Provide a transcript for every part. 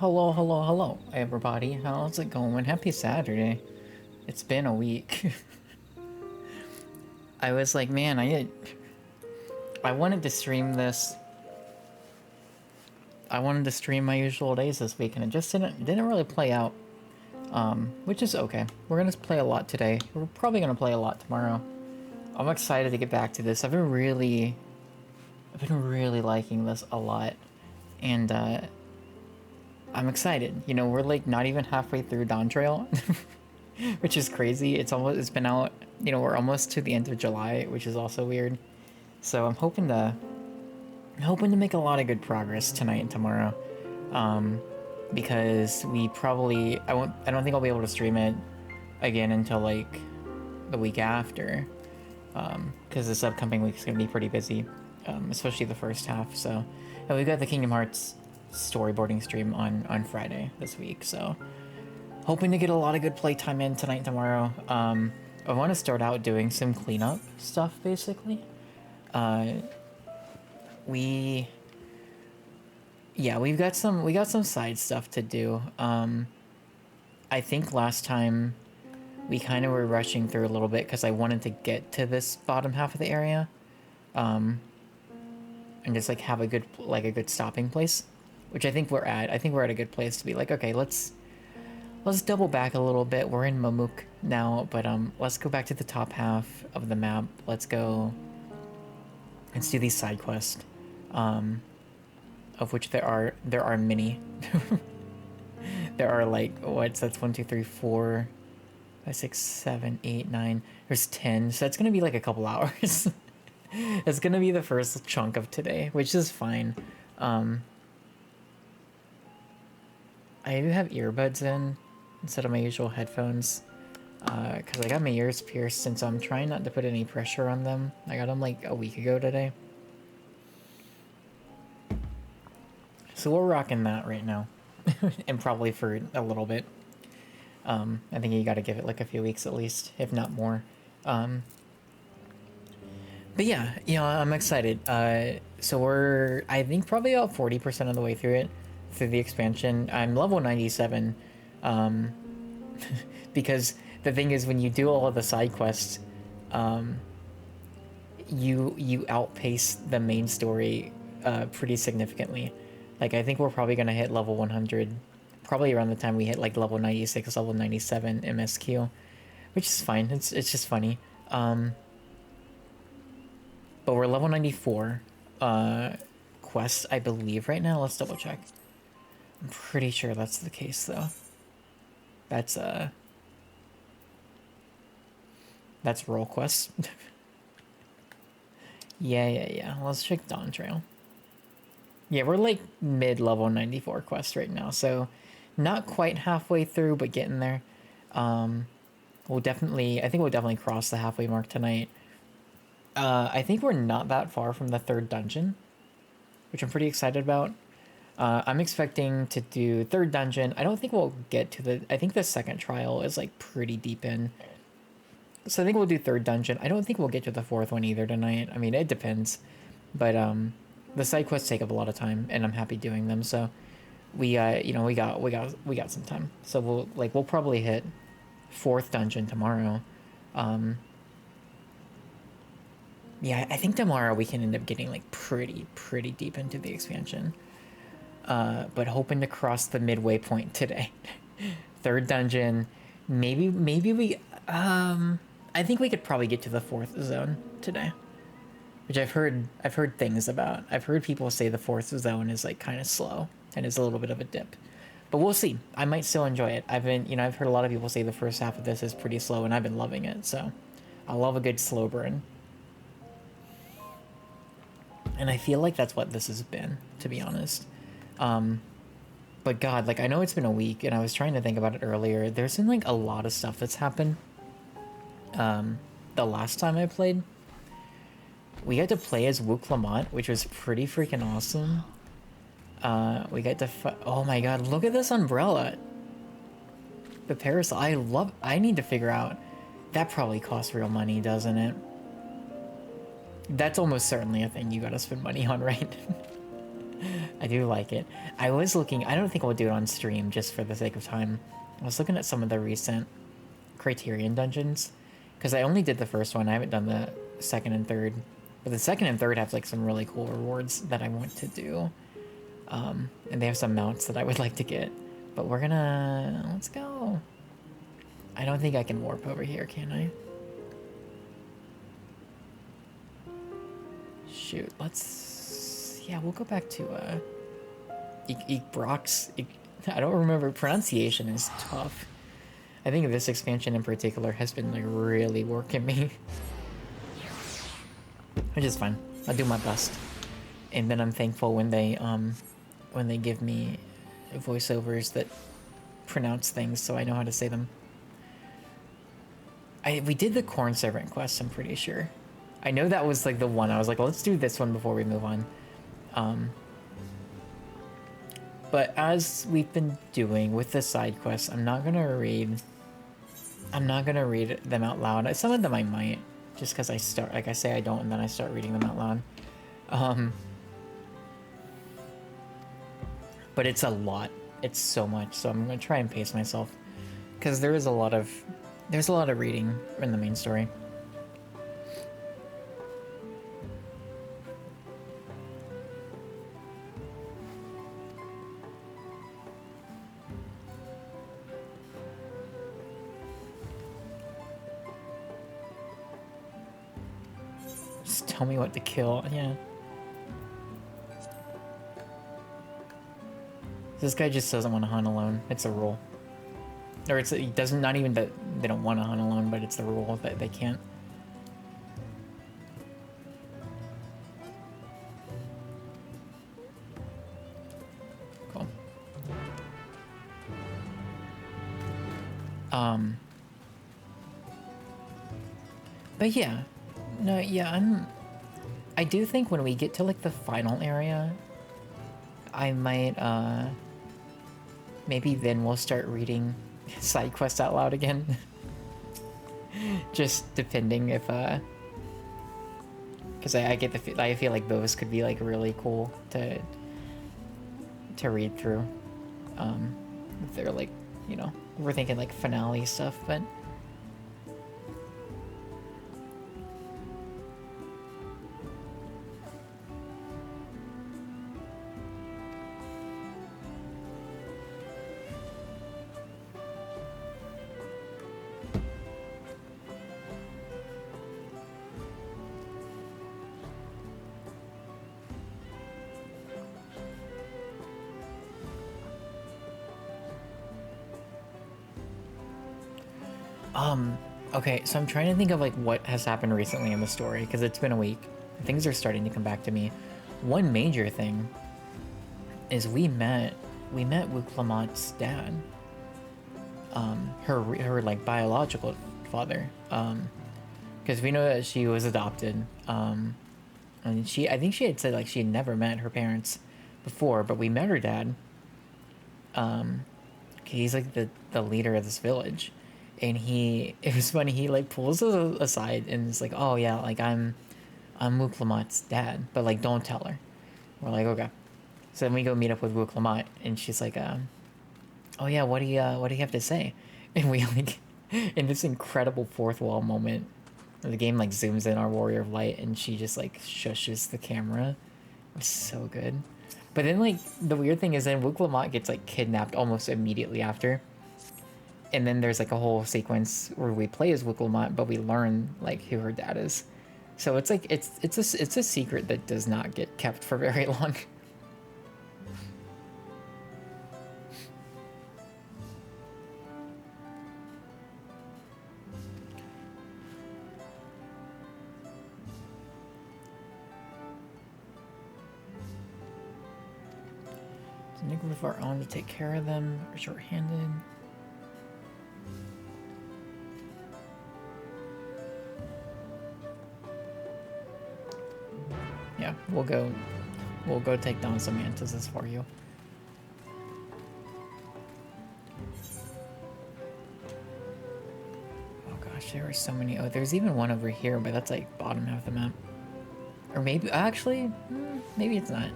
Hello, hello, hello, everybody. How's it going? Happy Saturday. It's been a week. I was like, man, I wanted to stream this. I wanted to stream my usual days this week, and it just didn't really play out. Which is okay. We're gonna play a lot today. We're probably gonna play a lot tomorrow. I'm excited to get back to this. I've been really liking this a lot, and I'm excited. You know, we're like not even halfway through Dawntrail, which is crazy. It's been out. You know, we're almost to the end of July, which is also weird. So I'm hoping to make a lot of good progress tonight and tomorrow. Because we probably I don't think I'll be able to stream it again until like the week after. Because this upcoming week is gonna be pretty busy, especially the first half. So, and we've got the Kingdom Hearts storyboarding stream on Friday this week. So, hoping to get a lot of good playtime in tonight and tomorrow. I want to start out doing some cleanup stuff, basically. We got some side stuff to do. I think last time we kind of were rushing through a little bit because I wanted to get to this bottom half of the area, and just like have a good stopping place, which I think we're at. I think we're at a good place to be like, okay, let's double back a little bit. We're in Mamuk now, but let's go back to the top half of the map. Let's go. Let's do these side quests, of which there are many. There are like that's 1, 2, 3, 4, 5, 6, 7, 8, 9. There's 10, so that's gonna be like a couple hours. It's gonna be the first chunk of today, which is fine. I do have earbuds in instead of my usual headphones, because I got my ears pierced, since I'm trying not to put any pressure on them. I got them like a week ago today. So we're rocking that right now. And probably for a little bit. I think you gotta give it like a few weeks at least, if not more. But yeah, you know, I'm excited. So we're, I think, probably about 40% of the way through the expansion. I'm level 97, because the thing is, when you do all of the side quests, you outpace the main story pretty significantly. Like, I think we're probably gonna hit level 100 probably around the time we hit like level 96, level 97 MSQ, which is fine. It's just funny. But we're level 94 quest, I believe, right now. Let's double check. I'm pretty sure that's the case, though. That's role quest. Yeah. Let's check Dawntrail. Yeah, we're like mid-level 94 quest right now, so not quite halfway through, but getting there. I think we'll definitely cross the halfway mark tonight. I think we're not that far from the third dungeon, which I'm pretty excited about. I'm expecting to do third dungeon. I don't think we'll get to I think the second trial is like pretty deep in. So I think we'll do third dungeon. I don't think we'll get to the fourth one either tonight. I mean, it depends. But the side quests take up a lot of time, and I'm happy doing them. So we got some time. So we'll probably hit fourth dungeon tomorrow. Yeah, I think tomorrow we can end up getting like pretty deep into the expansion. But hoping to cross the midway point today. Third dungeon, maybe we I think we could probably get to the fourth zone today, which I've heard things about. I've heard people say the fourth zone is like kind of slow and is a little bit of a dip, but we'll see. I might still enjoy it. I've heard a lot of people say the first half of this is pretty slow, and I've been loving it. So I love a good slow burn, and I feel like that's what this has been, to be honest. But God, like, I know it's been a week, and I was trying to think about it earlier. There's been like a lot of stuff that's happened. The last time I played, we got to play as Wu Clement, which was pretty freaking awesome. We got to oh my God, look at this umbrella. The parasol, I need to figure out, that probably costs real money, doesn't it? That's almost certainly a thing you gotta spend money on, right? I do like it. I was looking, I don't think I'll do it on stream just for the sake of time. I was looking at some of the recent Criterion dungeons because I only did the first one. I haven't done the second and third, but the second and third have like some really cool rewards that I want to do. And they have some mounts that I would like to get, but let's go. I don't think I can warp over here, can I? Shoot, yeah, we'll go back to, Brox. I don't remember, pronunciation is tough. I think this expansion in particular has been, like, really working me. Which is fine. I'll do my best. And then I'm thankful when they give me voiceovers that pronounce things so I know how to say them. We did the Corn Servant quest, I'm pretty sure. I know that was like the one. I was like, let's do this one before we move on. But as we've been doing with the side quests, I'm not gonna read them out loud. Some of them I might, just because I start, like I say I don't, and then I start reading them out loud. But it's a lot. It's so much. So I'm gonna try and pace myself, because there's a lot of reading in the main story. Just tell me what to kill. Yeah. This guy just doesn't want to hunt alone. It's a rule. Or it doesn't, not even that they don't want to hunt alone, but it's the rule that they can't. Cool. But yeah. No, yeah, I do think when we get to, like, the final area, I might, maybe then we'll start reading side quests out loud again. Just depending if, because I feel like those could be, like, really cool to read through. If they're, like, you know, we're thinking, like, finale stuff, but... Okay, so I'm trying to think of, like, what has happened recently in the story, because it's been a week. Things are starting to come back to me. One major thing is we met Wuklamat's dad. Her like, biological father. Because we know that she was adopted. And I think she had said, like, she had never met her parents before, but we met her dad. He's, like, the leader of this village. And it was funny, he, like, pulls us aside and is like, oh yeah, like, I'm Wuklamat's dad, but, like, don't tell her. We're like, okay. So then we go meet up with Wuklamat, and she's like, oh yeah, what do you have to say? And we, like, in this incredible fourth wall moment, the game, like, zooms in our Warrior of Light, and she just, like, shushes the camera. It was so good. But then, like, the weird thing is then Wuklamat gets, like, kidnapped almost immediately after. And then there's, like, a whole sequence where we play as Wuklamat, but we learn, like, who her dad is. So it's like it's a secret that does not get kept for very long. Nigga with our own to take care of them. We're short-handed. Yeah, we'll go take down some mantises for you. Oh gosh, there are so many. Oh, there's even one over here, but that's like bottom half of the map. Or maybe, actually, maybe it's not.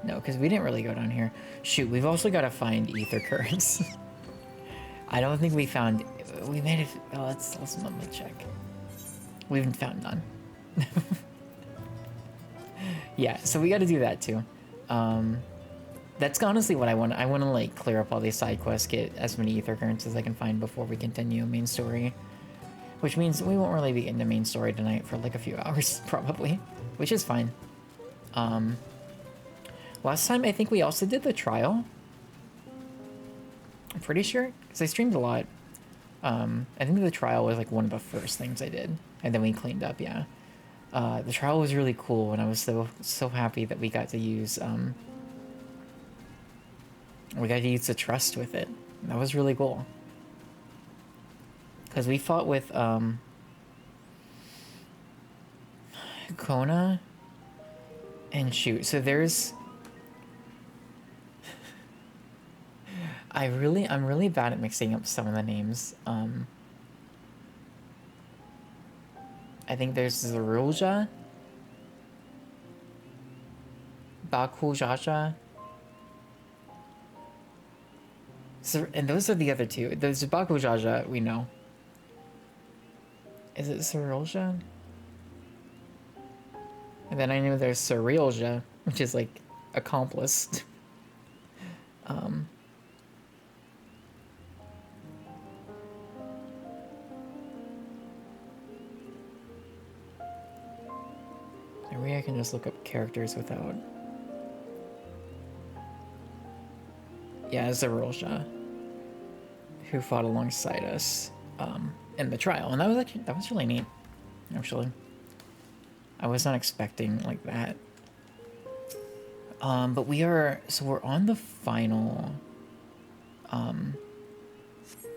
No, because we didn't really go down here. Shoot, we've also got to find ether currents. I don't think we found... We made it... Oh, let's let me check. We haven't found none. Yeah, so we got to do that too. That's honestly what I want. I want to like clear up all these side quests, get as many ether currents as I can find before we continue main story. Which means we won't really be getting the main story tonight for like a few hours, probably. Which is fine. Last time, I think we also did the trial. I'm pretty sure, because I streamed a lot. I think the trial was like one of the first things I did. And then we cleaned up, yeah. The trial was really cool, and I was so happy that we got to use, the trust with it. That was really cool. Because we fought with, Kona, and shoot, so there's... I'm really bad at mixing up some of the names. I think there's Zerulja, Bakujaja, and those are the other two. There's Bakujaja, we know. Is it Zerulja? And then I know there's Cerealja, which is like accomplice. Maybe I can just look up characters without... Yeah, Zerulja, who fought alongside us in the trial, and that was really neat, actually. I was not expecting like that. But we're on the final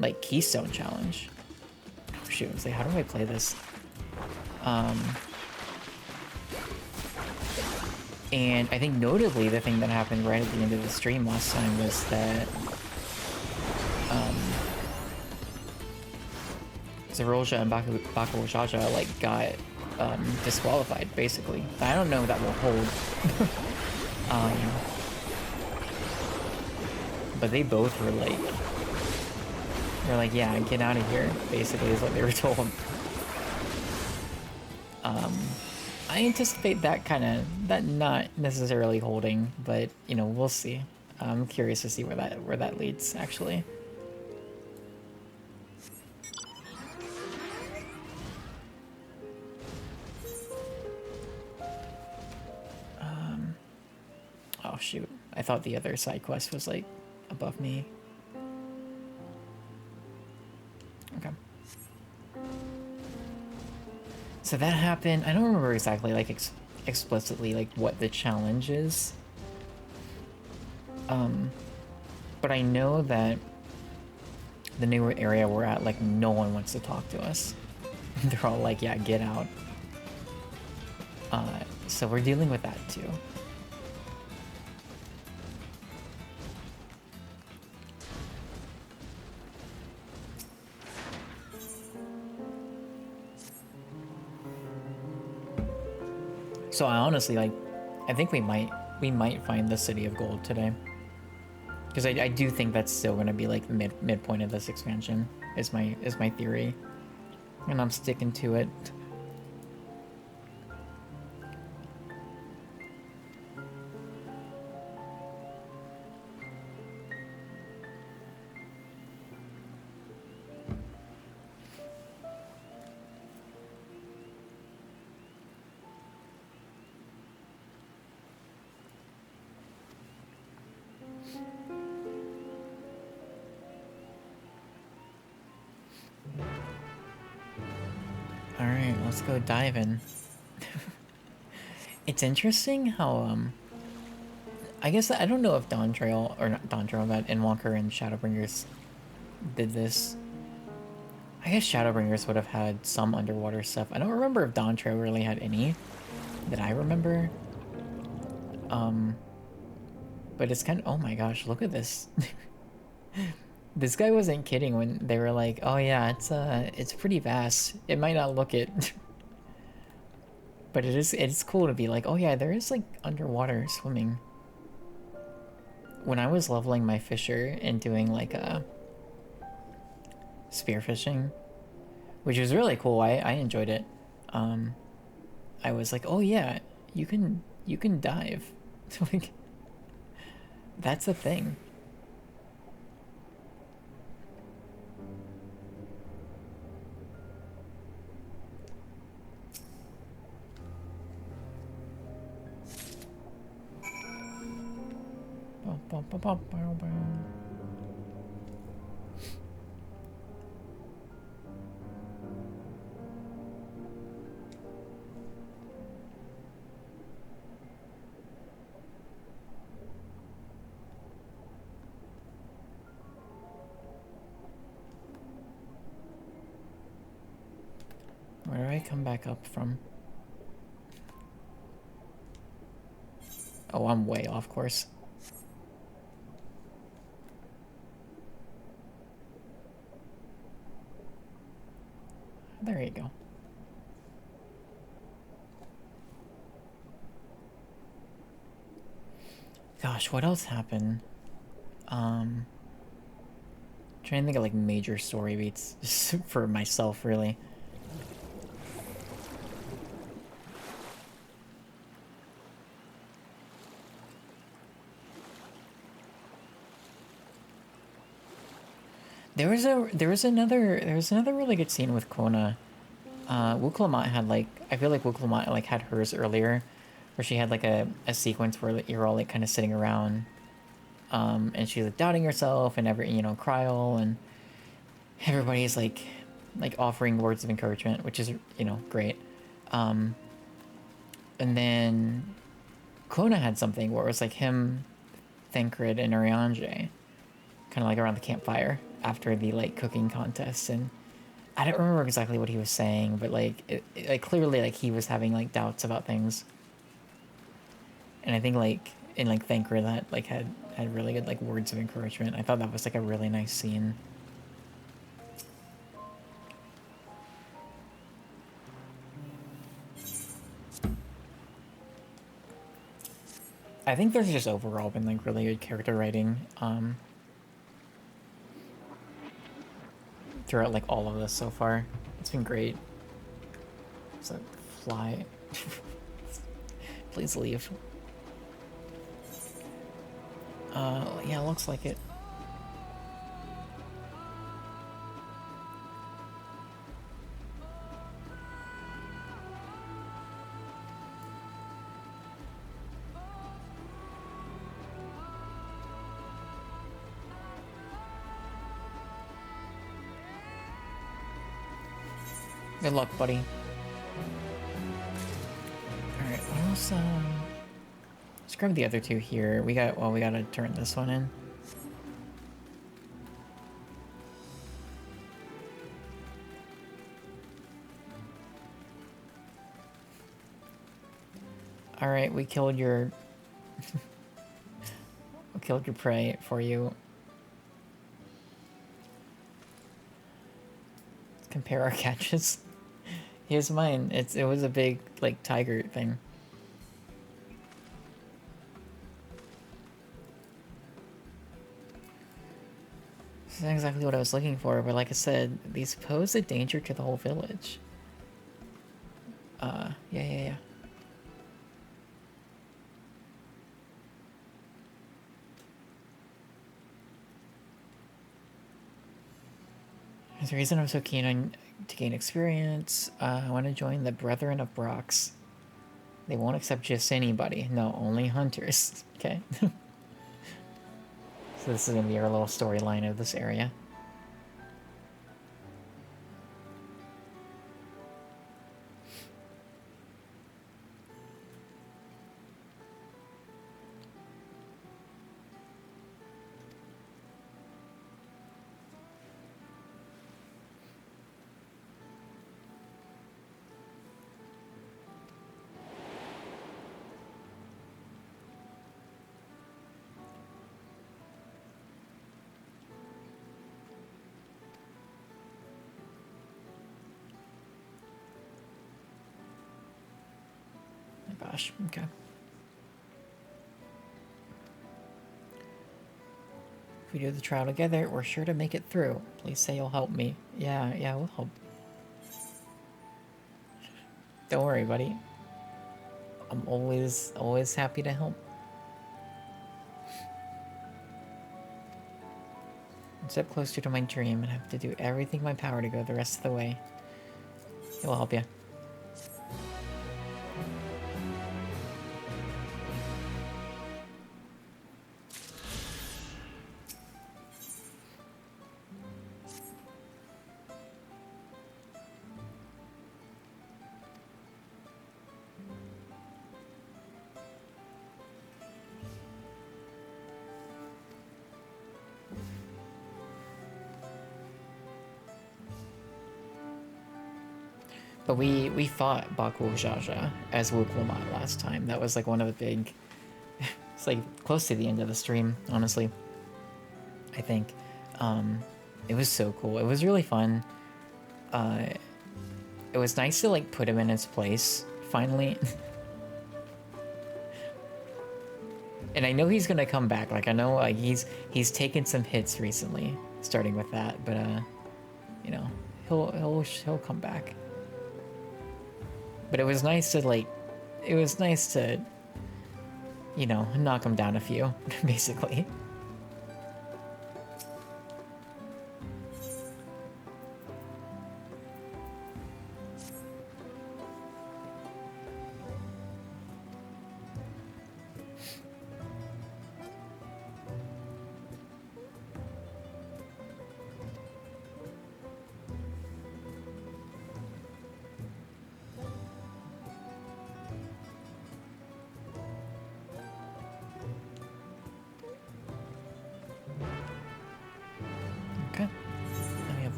like Keystone challenge. Oh shoot, I was like, how do I play this? And I think notably the thing that happened right at the end of the stream last time was that Zerulja and Bakujaja like got disqualified basically. I don't know if that will hold. But they both were like, they're like, yeah, get out of here, basically is what they were told. I anticipate that not necessarily holding, but you know, we'll see. I'm curious to see where that leads actually. Oh shoot, I thought the other side quest was like above me. Okay. So that happened. I don't remember exactly, like, explicitly, like, what the challenge is. But I know that the newer area we're at, like, no one wants to talk to us. They're all like, yeah, get out. So we're dealing with that, too. So I honestly, like, I think we might find the City of Gold today. Because I do think that's still gonna be like the midpoint of this expansion, is my theory. And I'm sticking to it. Alright, let's go diving. It's interesting how, I guess I don't know if Dawntrail, or not Dawntrail, but Endwalker and Shadowbringers did this. I guess Shadowbringers would have had some underwater stuff. I don't remember if Dawntrail really had any that I remember. But it's kind of, oh my gosh, look at this. This guy wasn't kidding when they were like, oh yeah, it's pretty vast. It might not look it. But it's cool to be like, oh yeah, there is like underwater swimming. when I was leveling my fisher and doing like a spearfishing, which was really cool. I enjoyed it. I was like, oh yeah, you can dive. Like, that's a thing. Where do I come back up from? Oh, I'm way off course. There you go. Gosh, what else happened? Trying to think of like major story beats for myself, really. There was another really good scene with Kona. Wuklamat had like, I feel like Wuklamat like had hers earlier, where she had like a sequence where like, you're all like kind of sitting around, and she's like doubting herself and Kryl and everybody's like offering words of encouragement, which is great. And then Kona had something where it was like him, Thancred, and Urianger, kind of like around the campfire after the like cooking contest, and I don't remember exactly what he was saying, but like clearly like he was having like doubts about things, and I think like in like Thancred that like had really good like words of encouragement. I thought that was like a really nice scene. I think there's just overall been like really good character writing throughout like all of this so far. It's been great. So fly. Please leave. Yeah, looks like it. Good luck, buddy. Alright, what else? Let's grab the other two here. We gotta turn this one in. Alright, we killed your... we killed your prey for you. Let's compare our catches. Here's mine. It was a big, like, tiger thing. This isn't exactly what I was looking for, but like I said, these pose a danger to the whole village. Yeah. There's a reason I'm so keen on to gain experience. I want to join the Brethren of Brox. They won't accept just anybody. No, only hunters. Okay. So this is gonna be our little storyline of this area. Gosh, okay. If we do the trial together, we're sure to make it through. Please say you'll help me. Yeah, we'll help. Don't worry, buddy. I'm always happy to help. I'm step closer to my dream and have to do everything in my power to go the rest of the way. It will help you. But we fought Baku Jaja as Wuklamat last time. That was like one of the big... It's like close to the end of the stream, honestly. I think. It was so cool. It was really fun. It was nice to like put him in his place, finally. And I know he's gonna come back. Like I know like he's taken some hits recently, starting with that, but you know, he'll come back. But it was nice to like, you know, knock him down a few, basically.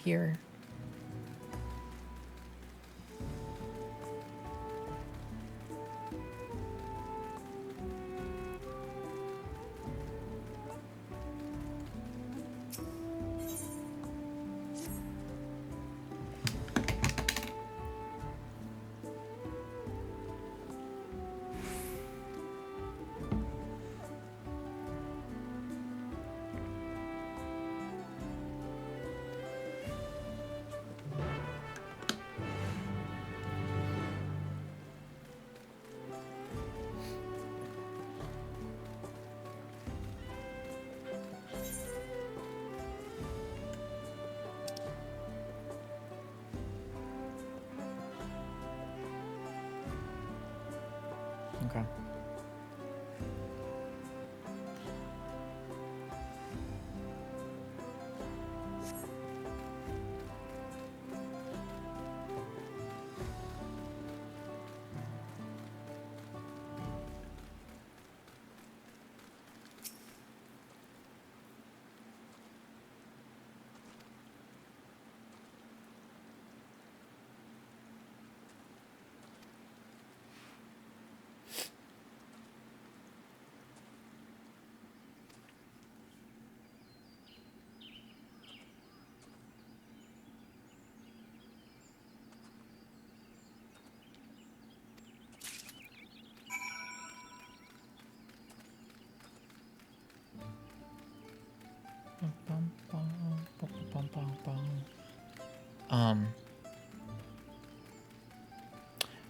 Here. Okay.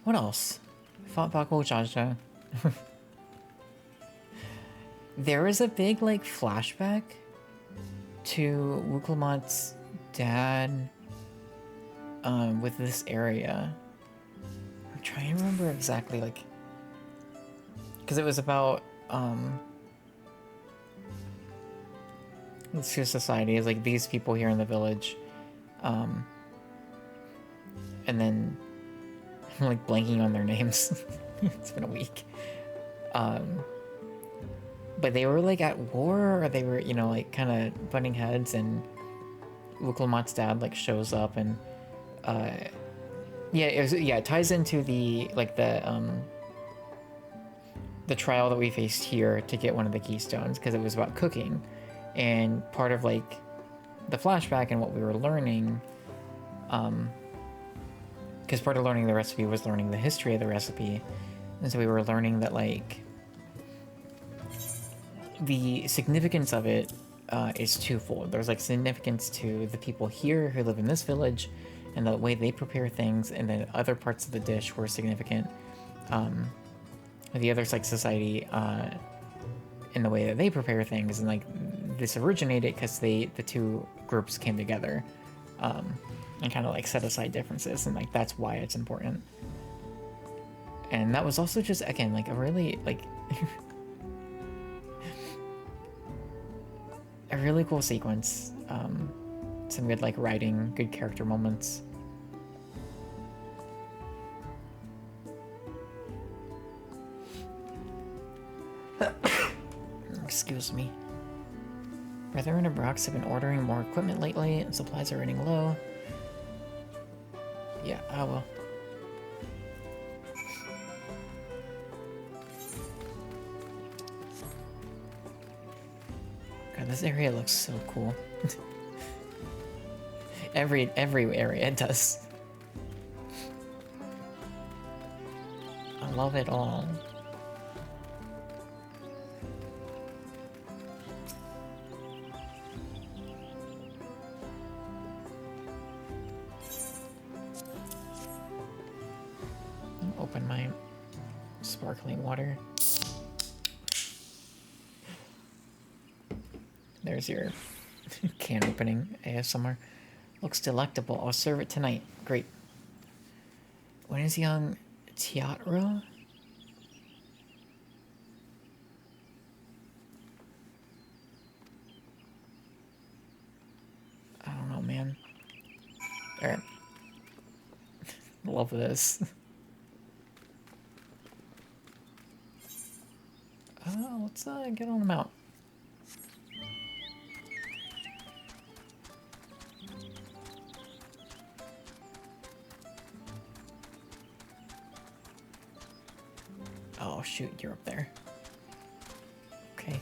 What else? Fought Baku Jaja. There was a big like flashback to Wuklamat's dad with this area. I'm trying to remember exactly, like, because it was about let's see, society is like these people here in the village, and then I'm like blanking on their names. It's been a week. But they were like at war, or they were, you know, like kind of butting heads, and Wuklamat's dad like shows up, and it ties into the like the trial that we faced here to get one of the keystones, because it was about cooking, and part of like the flashback and what we were learning, because part of learning the recipe was learning the history of the recipe, and so we were learning that like the significance of it is twofold. There's like significance to the people here who live in this village and the way they prepare things, and then other parts of the dish were significant. The other like society in the way that they prepare things, and like this originated because the two groups came together and kind of like set aside differences, and like that's why it's important. And that was also just again like a really like a really cool sequence. Some good like writing, good character moments. Excuse me. Brethren of Brox have been ordering more equipment lately, and supplies are running low. Yeah, I will. God, this area looks so cool. Every area does. I love it all. Open my sparkling water. There's your can opening ASMR. Looks delectable. I'll serve it tonight. Great. When is young Teatro? I don't know, man. Alright. Love this. Let's get on the mount. Oh shoot, you're up there. Okay.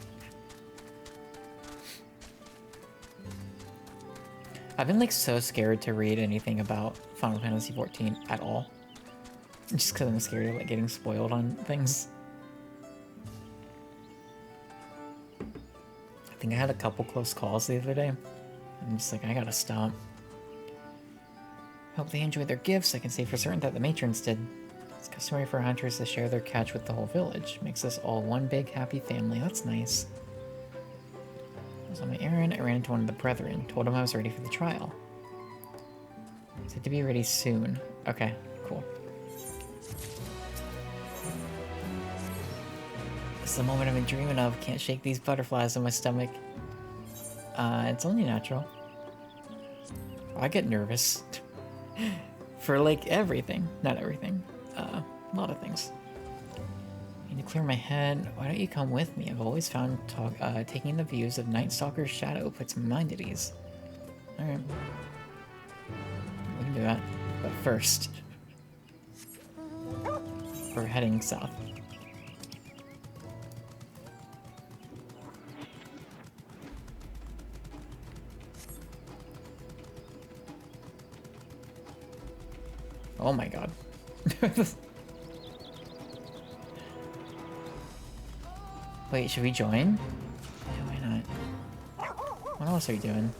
I've been like so scared to read anything about Final Fantasy XIV at all. Just because I'm scared of like getting spoiled on things. I think I had a couple close calls the other day. I'm just like, I gotta stop. Hope they enjoyed their gifts. I can say for certain that the matrons did. It's customary for hunters to share their catch with the whole village. Makes us all one big happy family. That's nice. I was on my errand. I ran into one of the brethren. Told him I was ready for the trial. Said to be ready soon. Okay, cool. This is the moment I've been dreaming of. Can't shake these butterflies in my stomach. It's only natural. I get nervous. For like everything. Not everything. A lot of things. I need to clear my head. Why don't you come with me? I've always found taking the views of Night Stalker's shadow puts my mind at ease. Alright. We can do that. But first, we're heading south. Oh my god. Wait, should we join? Yeah, why not? What else are you doing?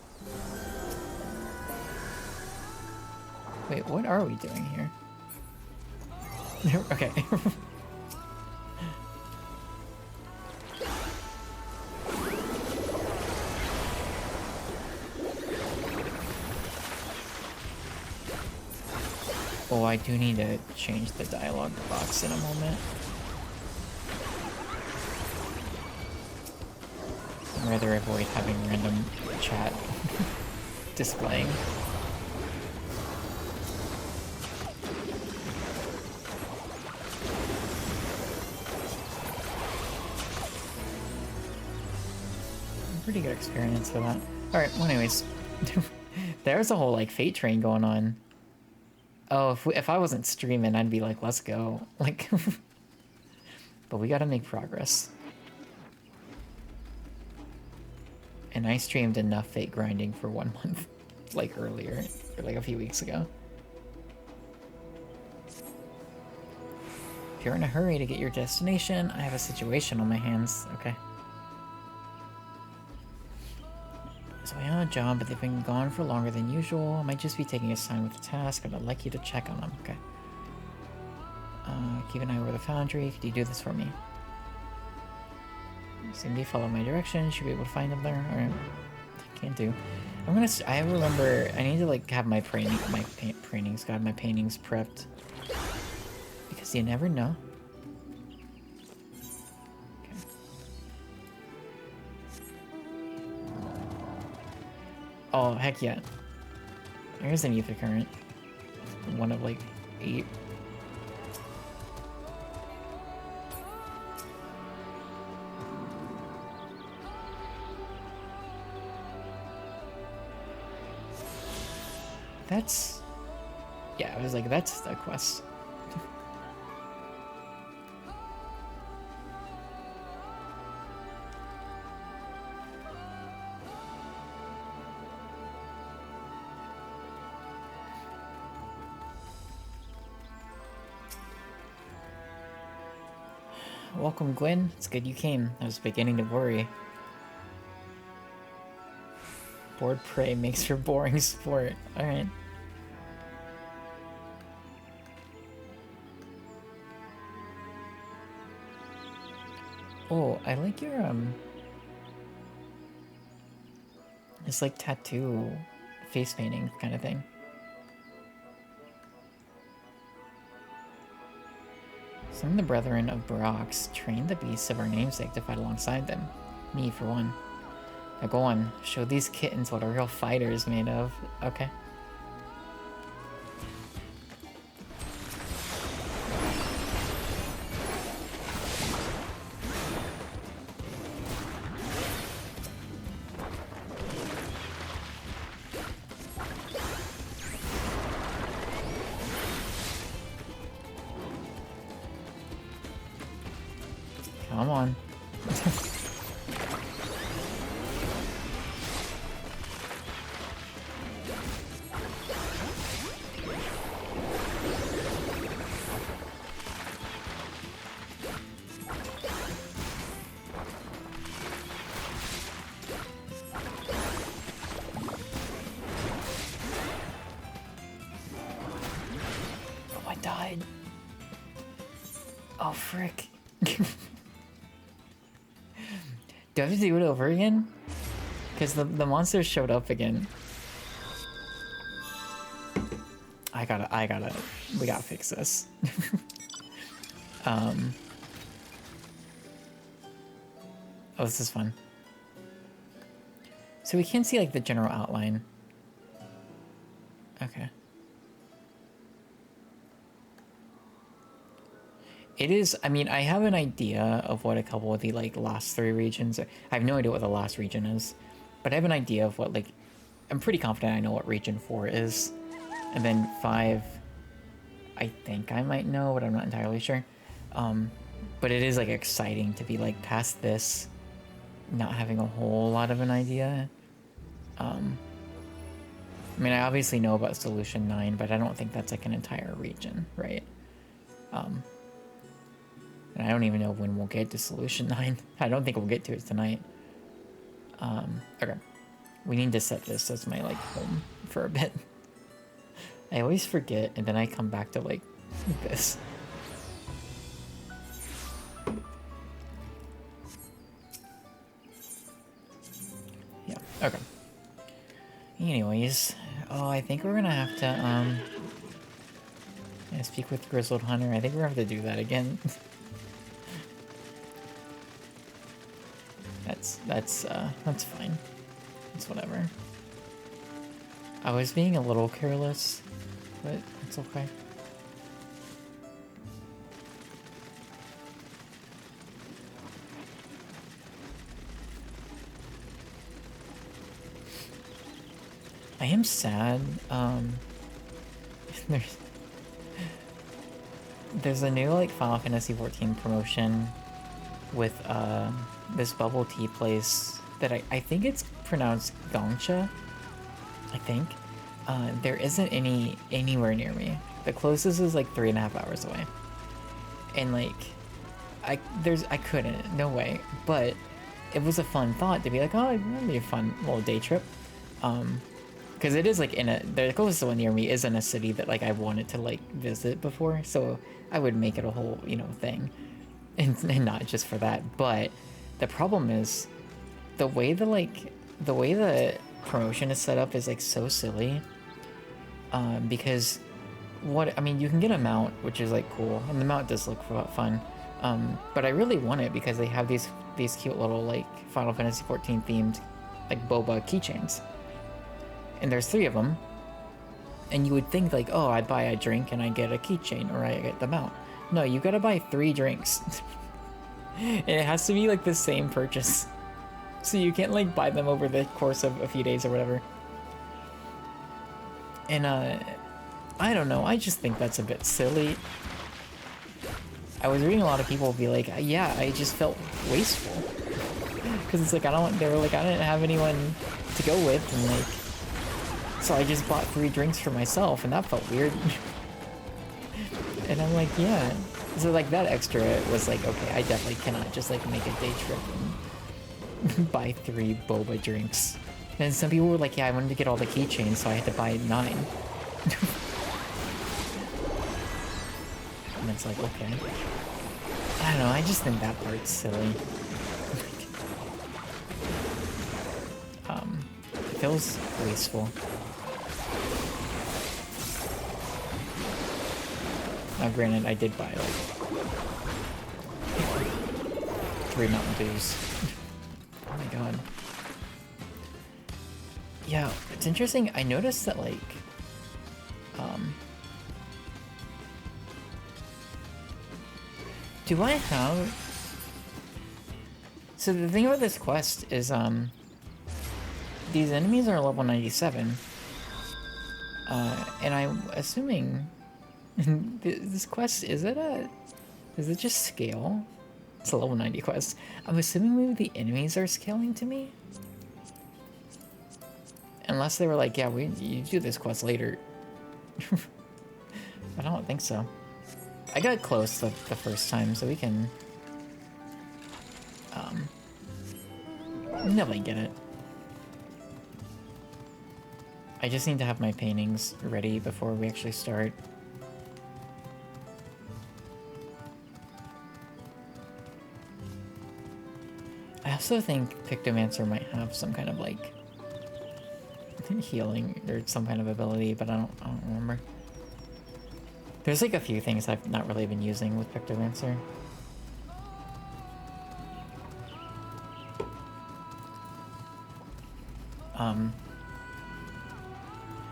Wait, what are we doing here? Okay. Oh, I do need to change the dialogue box in a moment. I'd rather avoid having random chat displaying. Pretty good experience for that. Alright, well anyways. There's a whole like fate train going on. Oh, if I wasn't streaming, I'd be like, let's go. Like, but we gotta make progress. And I streamed enough fate grinding for 1 month, like earlier, or like a few weeks ago. If you're in a hurry to get your destination, I have a situation on my hands. Okay. So I on a job, but they've been gone for longer than usual. I might just be taking a sign with the task, but I'd like you to check on them. Okay. Keep an eye over the foundry. Could you do this for me? Seem follow my directions. Should be able to find them there. Alright. Can't do. I remember, I need to like have my paintings prepped. Because you never know. Okay. Oh, heck yeah. Here's an ether current. One of like 8. That's... yeah, I was like, that's the quest. Welcome, Gwen. It's good you came. I was beginning to worry. Bored prey makes for boring sport. Alright. Oh, I like your, it's like tattoo, face painting kind of thing. Some of the brethren of Barox trained the beasts of our namesake to fight alongside them. Me, for one. Now go on, show these kittens what a real fighter is made of. Okay. Come on. Oh, I died. Oh, frick. Do I have to do it over again? Because the monsters showed up again. We gotta fix this. Oh, this is fun. So we can see like the general outline. Okay. It is, I mean, I have an idea of what a couple of the, like, last 3 regions... I have no idea what the last region is, but I have an idea of what, like... I'm pretty confident I know what region 4 is. And then 5, I think I might know, but I'm not entirely sure. But it is, like, exciting to be, like, past this, not having a whole lot of an idea. I mean, I obviously know about Solution 9, but I don't think that's, like, an entire region, right? And I don't even know when we'll get to Solution 9. I don't think we'll get to it tonight. Okay. We need to set this as my, like, home for a bit. I always forget, and then I come back to, like, this. Yeah, okay. Anyways, oh, I think we're gonna have to, yeah, speak with Grizzled Hunter. I think we're gonna have to do that again. That's fine. It's whatever. I was being a little careless, but it's okay. I am sad. There's a new like Final Fantasy XIV promotion with this bubble tea place that I think it's pronounced Gongcha. I think there isn't anywhere near me. The closest is like 3.5 hours away, and like I couldn't, no way. But it was a fun thought to be like, oh, it'd be a fun little day trip. Because it is like the closest one near me is in a city that like I wanted to like visit before, so I would make it a whole, you know, thing, and not just for that. But the problem is the way the promotion is set up is like so silly. Because I mean, you can get a mount, which is like cool, and the mount does look fun. But I really want it because they have these cute little like Final Fantasy 14 themed like boba keychains, and there's 3 of them. And you would think like, oh, I buy a drink and I get a keychain, or I get the mount. No, you gotta buy 3 drinks, and it has to be like the same purchase, so you can't like buy them over the course of a few days or whatever. And I don't know, I just think that's a bit silly. I was reading a lot of people be like, yeah, I just felt wasteful. Because it's like, they were like, I didn't have anyone to go with, and like, so I just bought 3 drinks for myself, and that felt weird. And I'm like, yeah. So like that extra was like, okay, I definitely cannot just like make a day trip and buy 3 boba drinks. And some people were like, yeah, I wanted to get all the keychains, so I had to buy 9. And it's like, okay. I don't know, I just think that part's silly. It feels wasteful. Now granted, I did buy like 3 Mountain Dews. Oh my god. Yeah, it's interesting, I noticed that like, do I have... So the thing about this quest is, these enemies are level 97. And I'm assuming... this quest, is it just scale? It's a level 90 quest. I'm assuming maybe the enemies are scaling to me? Unless they were like, yeah, you do this quest later. I don't think so. I got close the first time, so we can definitely get it. I just need to have my paintings ready before we actually start. I also think Pictomancer might have some kind of like healing or some kind of ability, but I don't remember. There's like a few things I've not really been using with Pictomancer.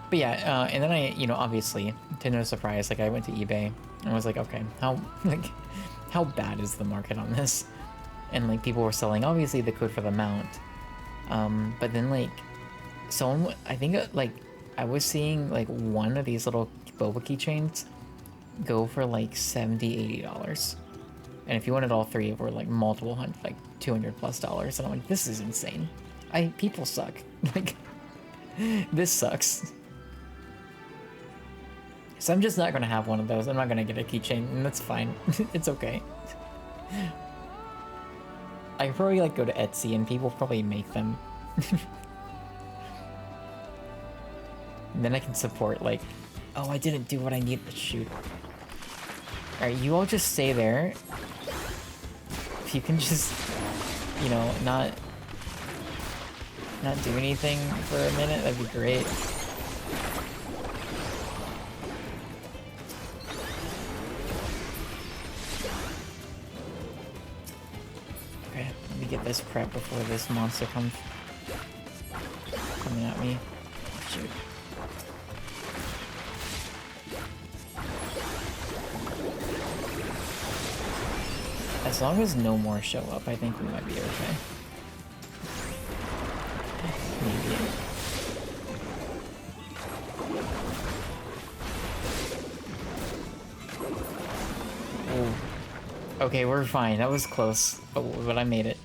But yeah, and then I, you know, obviously, to no surprise, like I went to eBay and I was like, okay, how bad is the market on this? And like people were selling obviously the code for the mount, but then like someone, I think like I was seeing like one of these little boba keychains go for like $70-$80, and if you wanted all 3, it were like multiple hundred, like $200+, and I'm like, this is insane. People suck. Like, this sucks. So I'm just not gonna have one of those. I'm not gonna get a keychain, and that's fine. It's okay. I could probably like go to Etsy and people probably make them. And then I can support like, oh, I didn't do what I need to shoot. Alright, you all just stay there. If you can just, you know, not do anything for a minute, that'd be great. Okay, let me get this prep before this monster comes coming at me. Shoot. As long as no more show up, I think we might be okay. Maybe. Oh. Okay, we're fine. That was close, but I made it.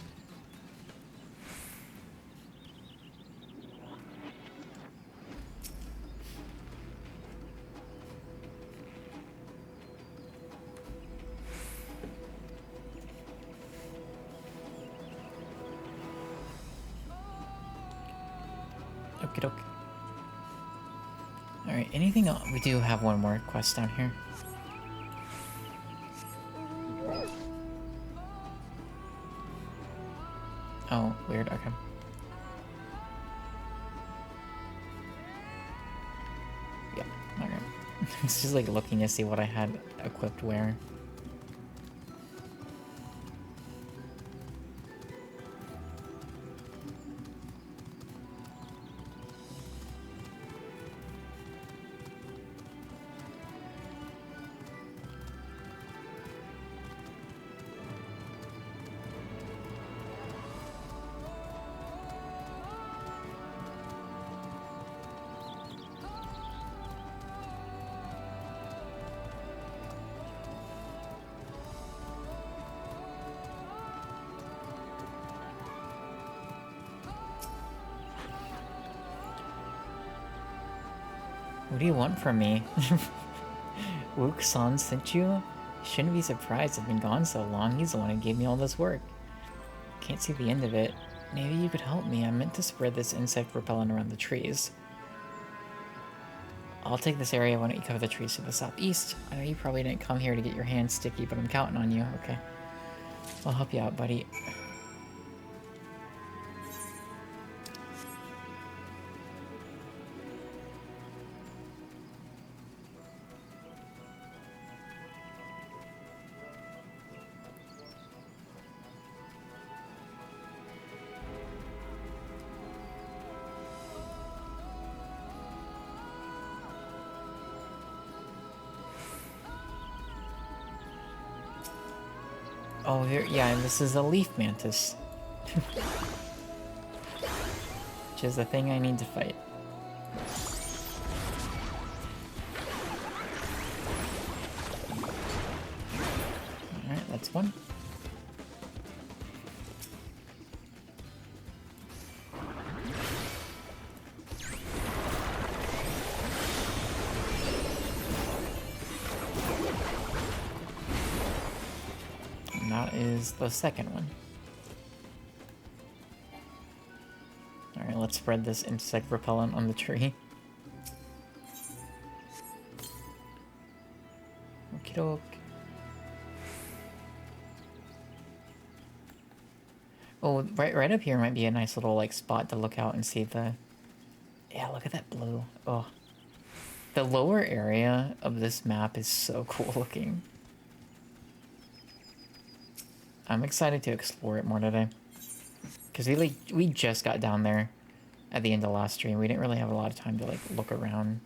Okie doke. Alright, anything else? We do have one more quest down here. Oh, weird, okay. Yeah, alright. It's just like looking to see what I had equipped where. What do you want from me? Wook-san sent you? You shouldn't be surprised I've been gone so long. He's the one who gave me all this work. Can't see the end of it. Maybe you could help me. I meant to spread this insect repellent around the trees. I'll take this area. Why don't you cover the trees to the southeast? I know you probably didn't come here to get your hands sticky, but I'm counting on you. Okay. I'll help you out, buddy. Oh, here, yeah, and this is a leaf mantis. Which is the thing I need to fight. Alright, that's one. Is the second one. Alright, let's spread this insect repellent on the tree. Okie doke. Oh, right up here might be a nice little like spot to look out and see the... Yeah, look at that blue. Oh. The lower area of this map is so cool looking. I'm excited to explore it more today. Because we just got down there at the end of last stream. We didn't really have a lot of time to like look around.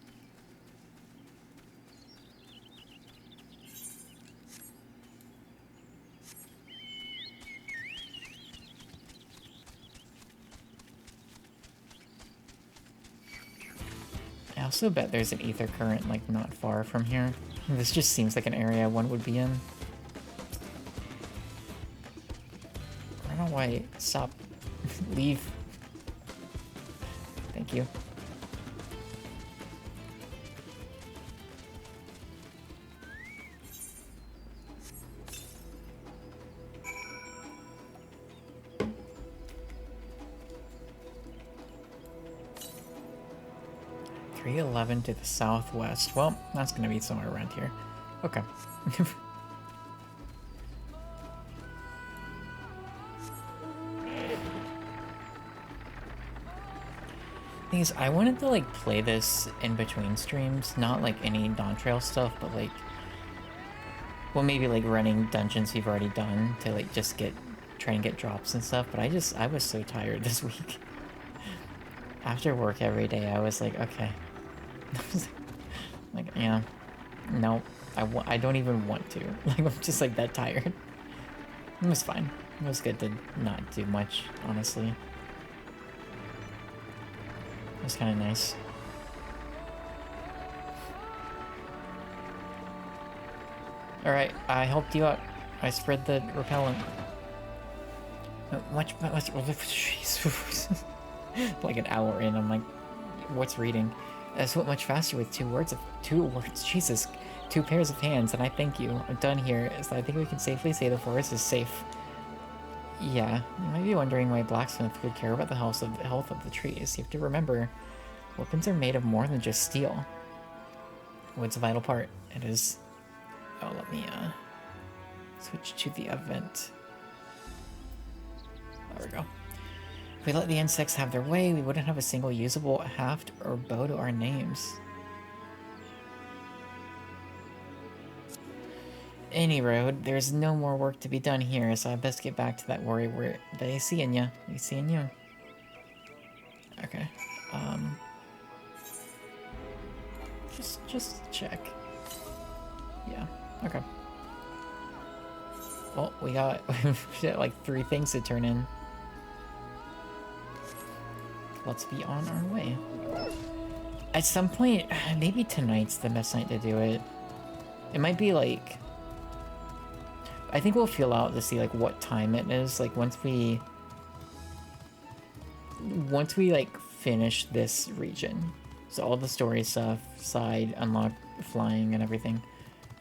I also bet there's an ether current like not far from here. This just seems like an area one would be in. I don't know why. Stop. Leave. Thank you. .311 to the southwest. Well, that's gonna be somewhere around here. Okay. Thing is, I wanted to like play this in between streams, not like any Dawntrail stuff, but like, well, maybe like running dungeons we've already done to like just try and get drops and stuff. But I was so tired this week. After work every day, I was like, okay, like yeah, no, I don't even want to. Like I'm just like that tired. It was fine. It was good to not do much, honestly. It was kind of nice. Alright, I helped you out. I spread the repellent. Much like an hour in, I'm like, what's reading? That's what much faster with two words, Jesus. 2 pairs of hands, and I thank you. I'm done here, so I think we can safely say the forest is safe. Yeah, you might be wondering why Blacksmith would care about the health of the trees. You have to remember, Weapons are made of more than just steel. Wood's a vital part. It is... Oh, let me switch to the event. There we go. If we let the insects have their way, we wouldn't have a single usable haft or bow to our names. Any road, there's no more work to be done here, so I best get back to that warrior. They seeing ya. They seeing you. Okay. Just check. Yeah. Okay. Well, we got like 3 things to turn in. Let's be on our way. At some point, maybe tonight's the best night to do it. It might be like... I think we'll feel out to see like what time it is. Like once we like finish this region. So all the story stuff, side, unlock, flying and everything.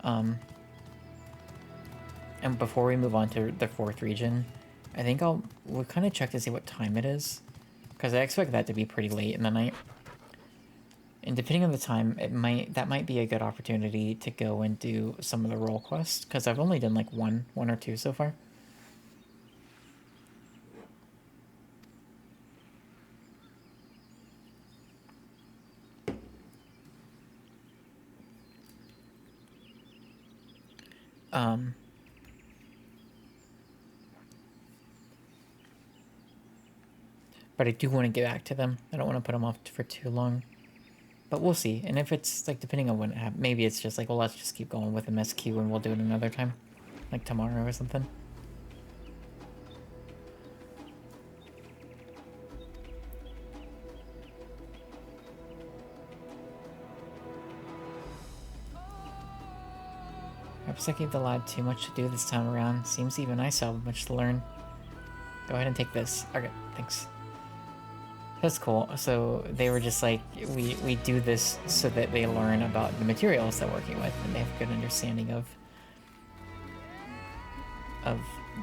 And before we move on to the 4th region, I think we'll kind of check to see what time it is. Because I expect that to be pretty late in the night. And depending on the time, that might be a good opportunity to go and do some of the role quests. Because I've only done like one or two so far. But I do want to get back to them. I don't want to put them off for too long. But we'll see. And if it's, like, depending on when it happens, maybe it's just like, well, let's just keep going with MSQ and we'll do it another time. Like tomorrow or something. Perhaps I gave the lad too much to do this time around. Seems even I still have much to learn. Go ahead and take this. Okay, thanks. That's cool. So they were just like, we do this so that they learn about the materials they're working with and they have a good understanding of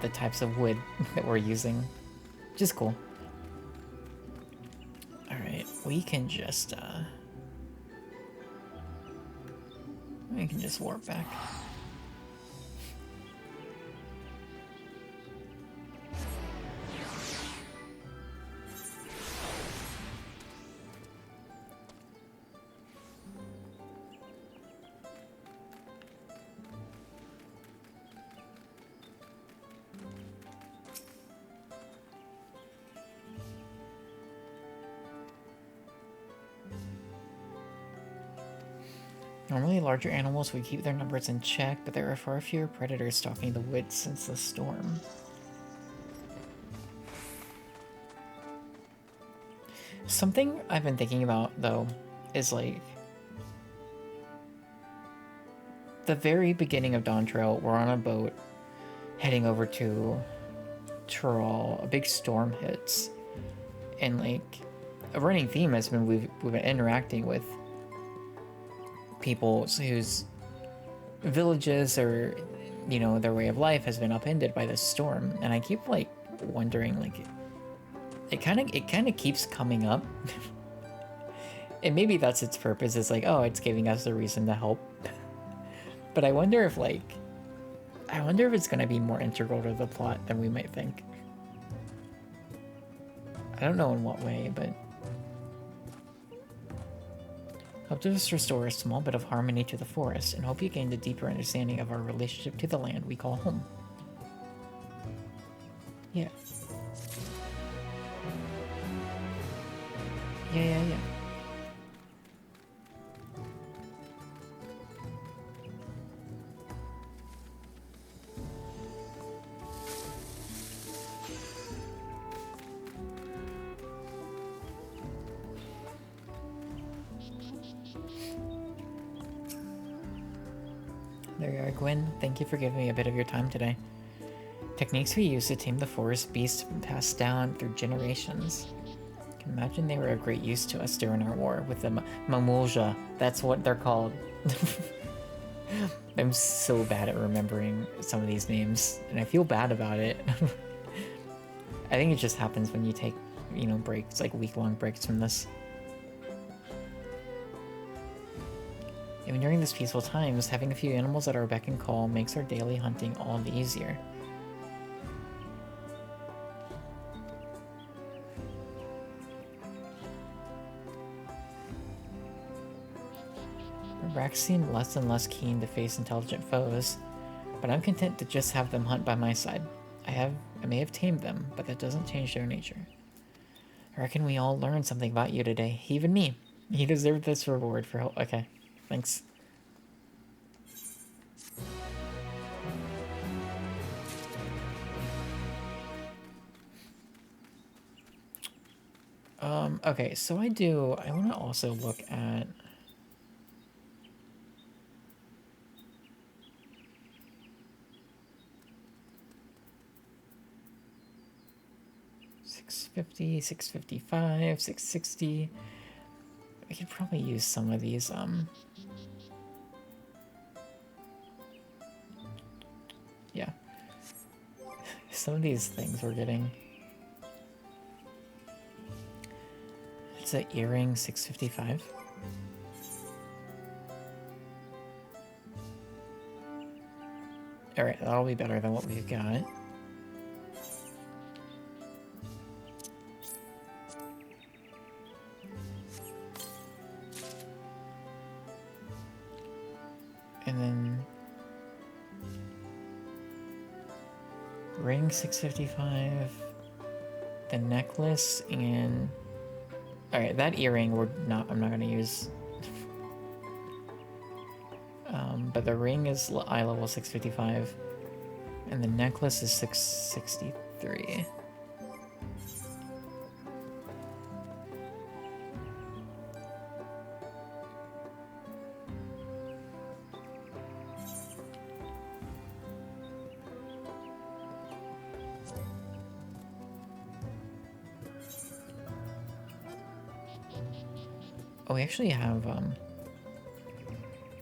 the types of wood that we're using. Which is cool. Alright, we can just warp back. Normally, larger animals would keep their numbers in check, but there are far fewer predators stalking the woods since the storm. Something I've been thinking about, though, is like... the very beginning of Dawntrail, we're on a boat heading over to Tyrol. A big storm hits. And, like, a running theme has been we've been interacting with people whose villages or, you know, their way of life has been upended by this storm, and I keep like wondering, like, it kind of keeps coming up. And maybe that's its purpose, is like, oh, it's giving us a reason to help. But I wonder if it's going to be more integral to the plot than we might think. I don't know in what way, but helped us restore a small bit of harmony to the forest, and hope you gained a deeper understanding of our relationship to the land we call home. Yeah. Yeah. There you are, Gwen. Thank you for giving me a bit of your time today. Techniques we use to tame the forest beasts have been passed down through generations. I can imagine they were of great use to us during our war with the Mamulja. That's what they're called. I'm so bad at remembering some of these names, and I feel bad about it. I think it just happens when you take, you know, breaks, like week-long breaks from this. Even during these peaceful times, having a few animals at our beck and call makes our daily hunting all the easier. Racks seem less and less keen to face intelligent foes, but I'm content to just have them hunt by my side. I may have tamed them, but that doesn't change their nature. I reckon we all learned something about you today, even me. You deserve this reward for help. Okay, thanks. Okay, so I want to also look at... $650, $655, $660. I could probably use some of these, yeah. Some of these things we're getting. It's an earring, $655. Alright, that'll be better than what we've got. And then ring, $655. The necklace and... Alright, that earring I'm not gonna use. But the ring is eye level 655. And the necklace is 663. Oh, we actually have,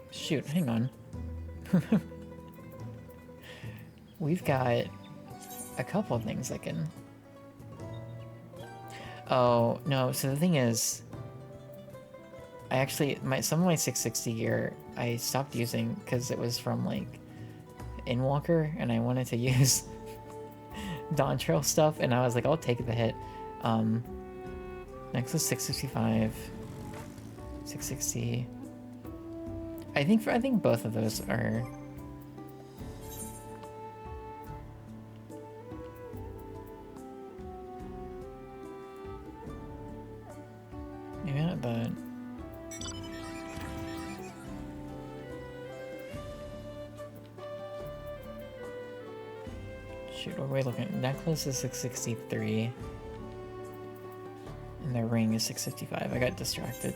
shoot, hang on. We've got a couple of things I can... Oh, no, so the thing is... I actually, some of my 660 gear, I stopped using because it was from, like, Inwalker, and I wanted to use Dawntrail stuff, and I was like, I'll take the hit. Next is 665... 660. I think both of those are... Maybe not that. Shoot, what are we looking at? Necklace is 663. And the ring is 655. I got distracted.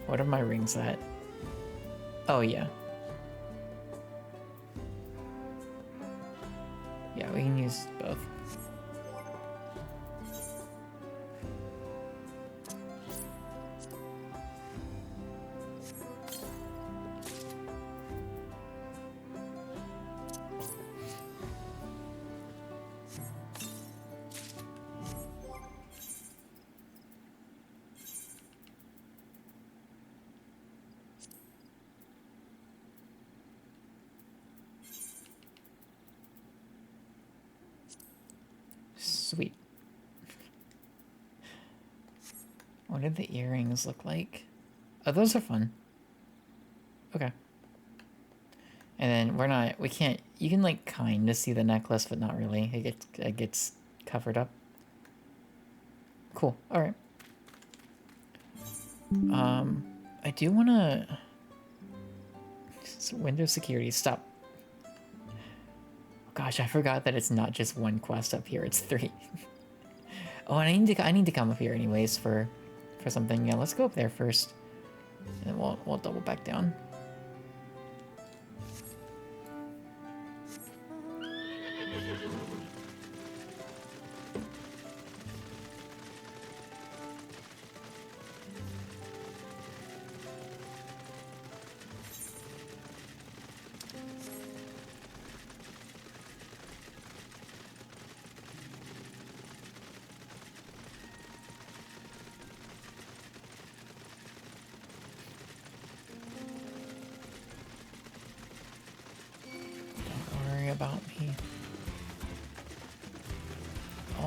What are my rings at? Oh, yeah. Yeah, we can use both. Sweet. What did the earrings look like? Oh, those are fun. Okay. And then we can't, you can like kind of see the necklace, but not really. It gets covered up. Cool, alright. I do want to... Windows security, stop. Gosh, I forgot that it's not just one quest up here, it's 3. Oh, and I need to come up here anyways for something. Yeah, let's go up there first. And then we'll double back down.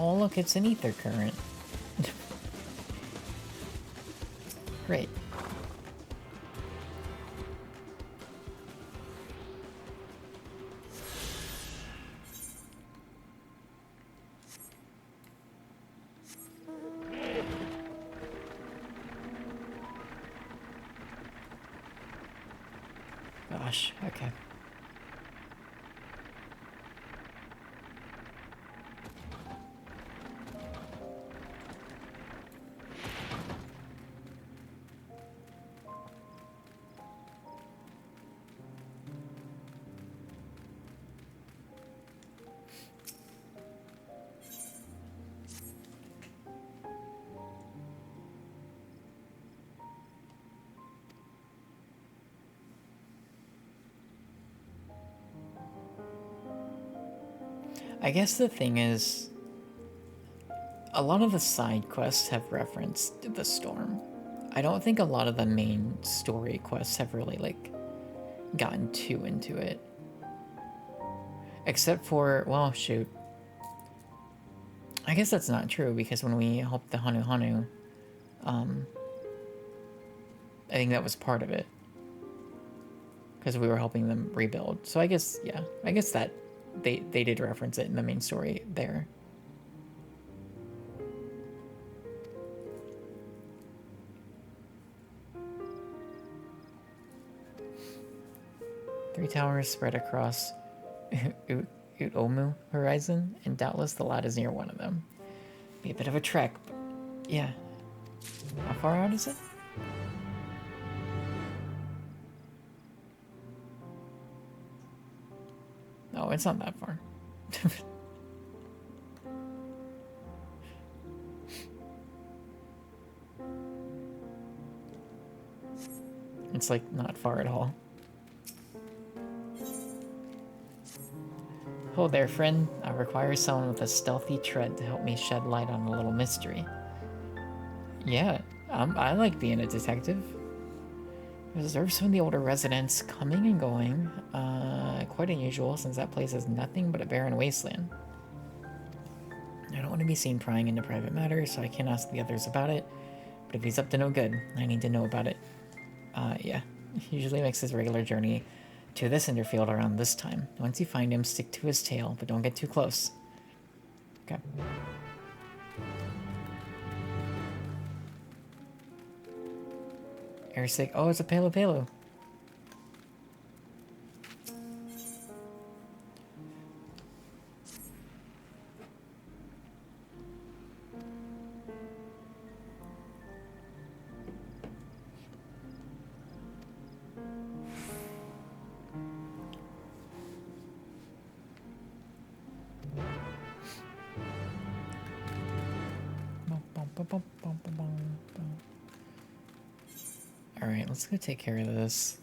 Oh, look, it's an ether current. Great. Gosh, okay. I guess the thing is, a lot of the side quests have referenced the storm. I don't think a lot of the main story quests have really, like, gotten too into it. Except for, well, shoot. I guess that's not true, because when we helped the Hanu Hanu, I think that was part of it. Because we were helping them rebuild. So I guess, yeah, I guess that they did reference it in the main story there. Three towers spread across Utomu horizon, and doubtless the lad is near one of them. Be a bit of a trek, but yeah. How far out is it? No, it's not that far. It's like not far at all. Oh there, friend. I require someone with a stealthy tread to help me shed light on a little mystery. Yeah, I like being a detective. Observe some of the older residents coming and going. Quite unusual since that place is nothing but a barren wasteland. I don't want to be seen prying into private matters, so I can't ask the others about it. But if he's up to no good, I need to know about it. Yeah. He usually makes his regular journey to the Cinderfield around this time. Once you find him, stick to his tail, but don't get too close. Okay. Airsick. Oh, it's a Palo Palo. Alright, let's go take care of this.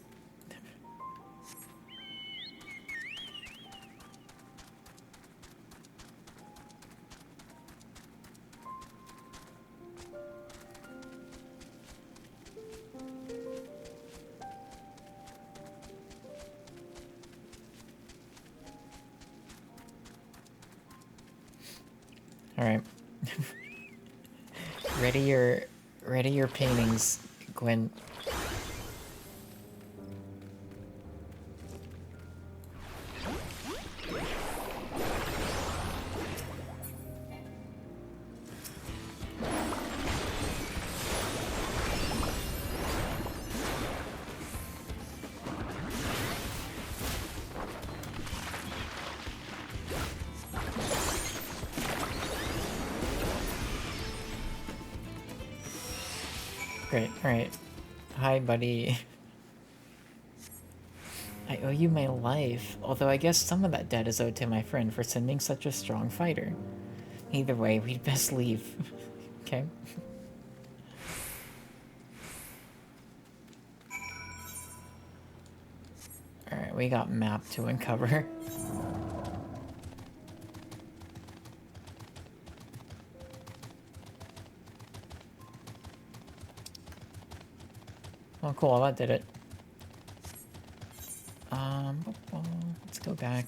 Alright. Ready your paintings, Gwen. Great, alright. Hi, buddy. I owe you my life, although I guess some of that debt is owed to my friend for sending such a strong fighter. Either way, we'd best leave. Okay? Alright, we got map to uncover. Oh, cool, that did it. Let's go back.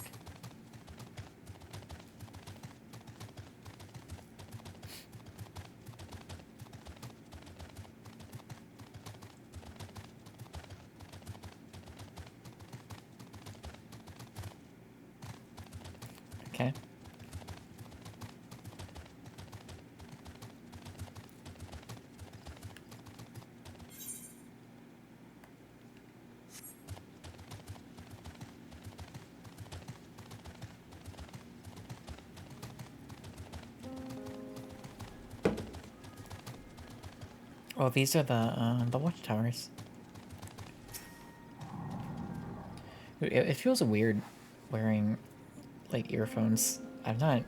Okay. Oh, these are the watchtowers. It feels weird wearing like earphones. I'm not.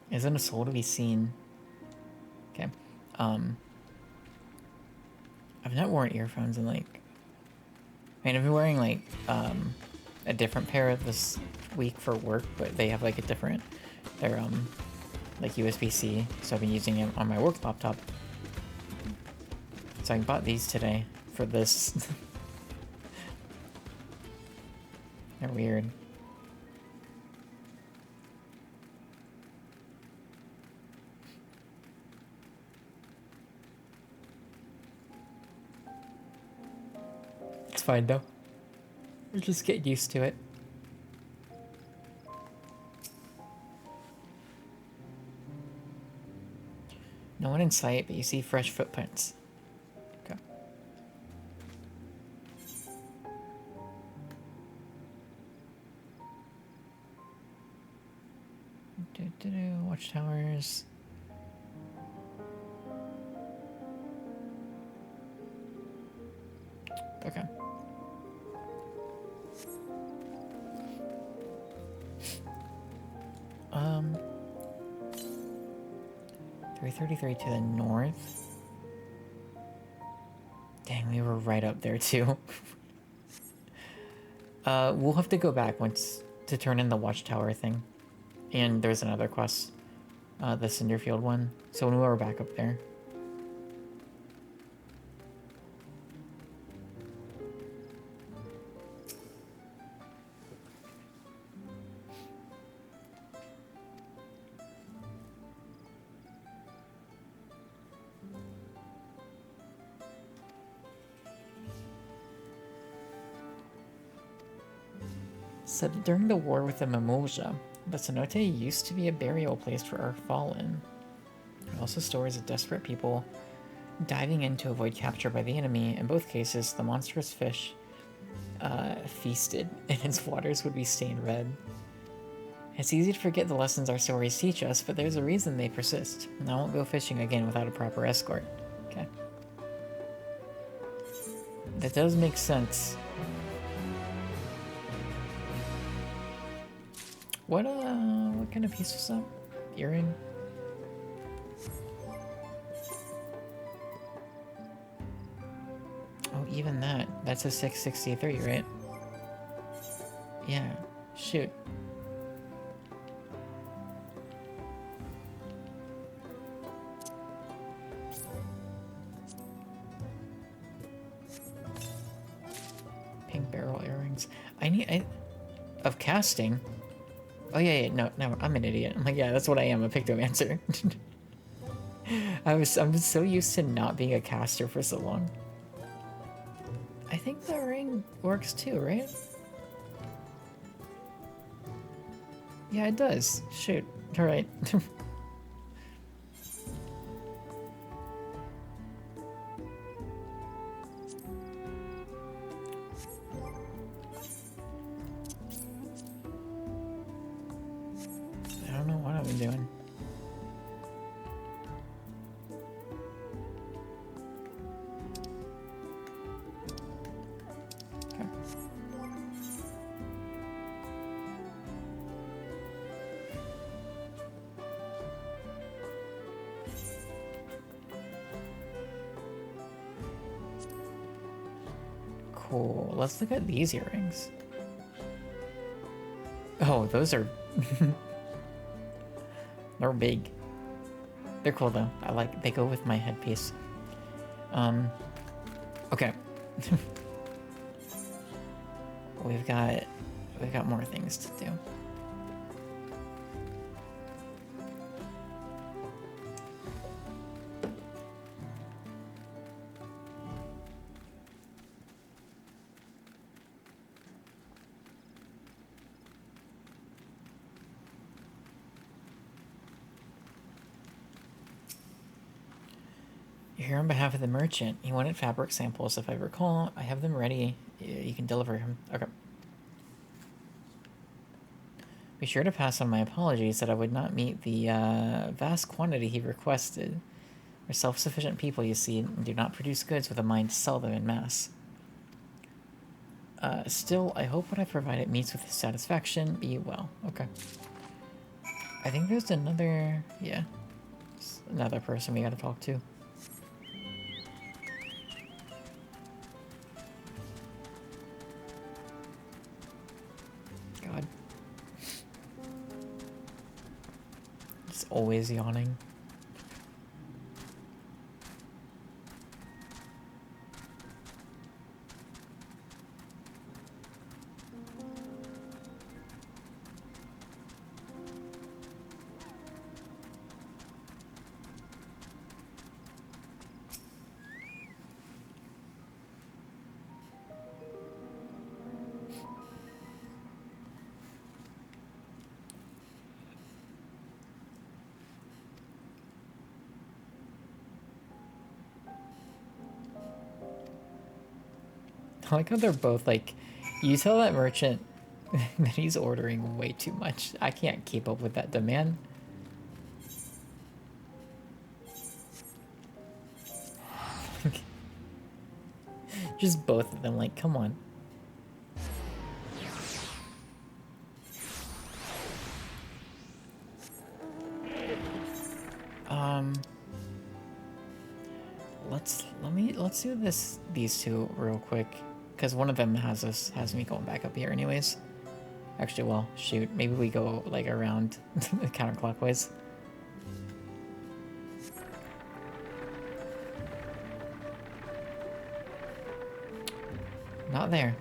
Isn't a soul to be seen? Okay. I've not worn earphones in like. I mean, I've been wearing like a different pair this week for work, but they have like a different. They're like USB-C, so I've been using it on my work laptop. So I bought these today for this. They're weird. It's fine though. We'll just get used to it. No one in sight, but you see fresh footprints. Okay. Watchtowers. Okay. 333 to the north. Dang, we were right up there too. We'll have to go back once to turn in the watchtower thing. And there's another quest, the Cinderfield one. So when we were back up there. Said during the war with the Mimulja, the cenote used to be a burial place for our fallen. It also stores of desperate people diving in to avoid capture by the enemy. In both cases, the monstrous fish feasted and its waters would be stained red. It's easy to forget the lessons our stories teach us, but there's a reason they persist, and I won't go fishing again without a proper escort. Okay. That does make sense. What kind of piece was that? Earring? Oh, even that. That's a 663, right? Yeah. Shoot. Pink barrel earrings. Of casting? Oh yeah, no, I'm an idiot. I'm like, yeah, that's what I am, a pictomancer. I'm so used to not being a caster for so long. I think the ring works too, right? Yeah, it does. Shoot. Alright. I don't know what I've been doing. Okay. Cool. Let's look at these earrings. Oh, those are... They're big. They're cool though. They go with my headpiece. Okay. We've got more things to do. Here on behalf of the merchant. He wanted fabric samples, if I recall. I have them ready. You can deliver him. Okay. Be sure to pass on my apologies that I would not meet the vast quantity he requested. We're self-sufficient people, you see, and do not produce goods with a mind to sell them in mass. Still, I hope what I provided meets with his satisfaction. Be well. Okay. I think there's another... yeah. Another person we gotta talk to. God. It's always yawning. I like how they're both like, you tell that merchant that he's ordering way too much. I can't keep up with that demand. Just both of them, like, come on. Let's do these two real quick, because one of them has me going back up here anyways. Actually, well, shoot, maybe we go like around counterclockwise. Not there.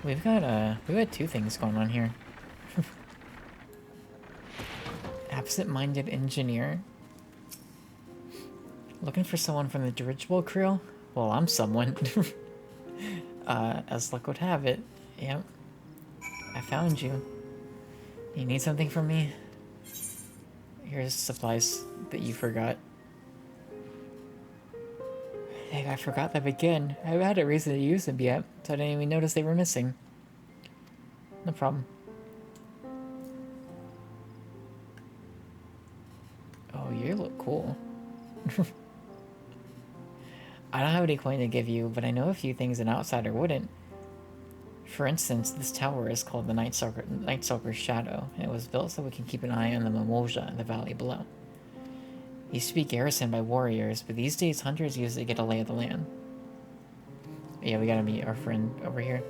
We've got two things going on here. Absent-minded engineer. Looking for someone from the dirigible crew? Well, I'm someone. As luck would have it. Yep. I found you. You need something from me? Here's supplies that you forgot. Hey, I forgot them again. I haven't had a reason to use them yet, so I didn't even notice they were missing. No problem. Oh, you look cool. I don't have any coin to give you, but I know a few things an outsider wouldn't. For instance, this tower is called the Night Stalker's Shadow, and it was built so we can keep an eye on the Mimoja in the valley below. It used to be garrisoned by warriors, but these days hunters use it to get a lay of the land. Yeah, we gotta meet our friend over here.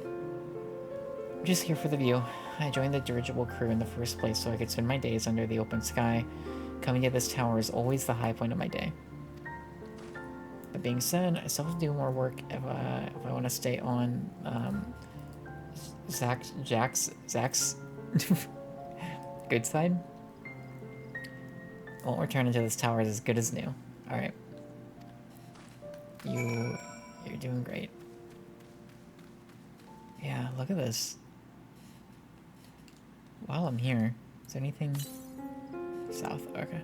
I'm just here for the view. I joined the dirigible crew in the first place so I could spend my days under the open sky. Coming to this tower is always the high point of my day. That being said, I still have to do more work if I want to stay on Zach's good side. Won't return until this tower is as good as new. Alright. You're doing great. Yeah, look at this. While I'm here, is there anything south? Okay.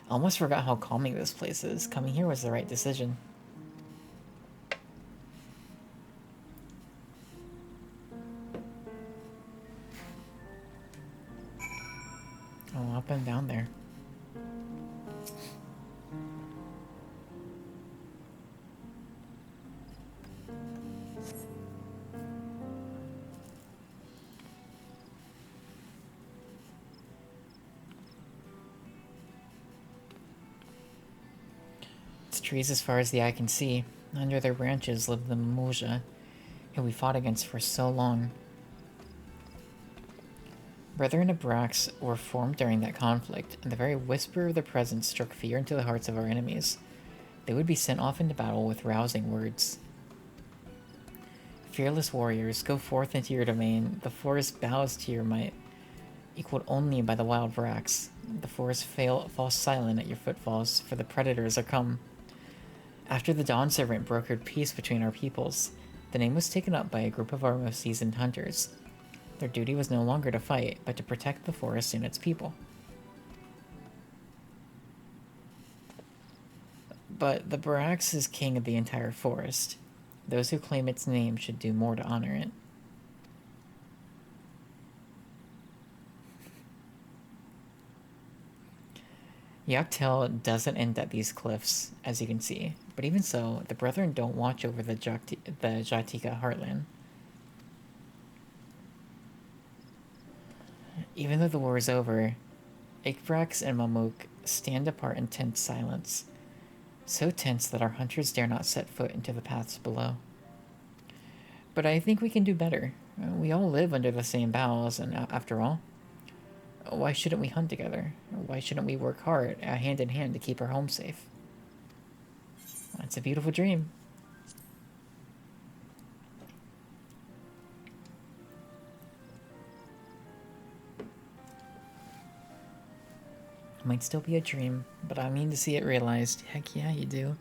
I almost forgot how calming this place is. Coming here was the right decision. Oh, up and down there. Trees as far as the eye can see. Under their branches live the Mimoja, who we fought against for so long. Brethren of Brax were formed during that conflict, and the very whisper of their presence struck fear into the hearts of our enemies. They would be sent off into battle with rousing words. Fearless warriors, go forth into your domain. The forest bows to your might, equaled only by the wild Brax. The forest falls silent at your footfalls, for the predators are come. After the Dawn Servant brokered peace between our peoples, the name was taken up by a group of our most seasoned hunters. Their duty was no longer to fight, but to protect the forest and its people. But the Brax is king of the entire forest. Those who claim its name should do more to honor it. Yaktail doesn't end at these cliffs, as you can see, but even so, the Brethren don't watch over the Jatika heartland. Even though the war is over, Ikbrax and Mamuk stand apart in tense silence, so tense that our hunters dare not set foot into the paths below. But I think we can do better. We all live under the same boughs, and after all, why shouldn't we hunt together? Why shouldn't we work hard, hand in hand, to keep our home safe? It's a beautiful dream. It might still be a dream, but I mean to see it realized. Heck yeah, you do.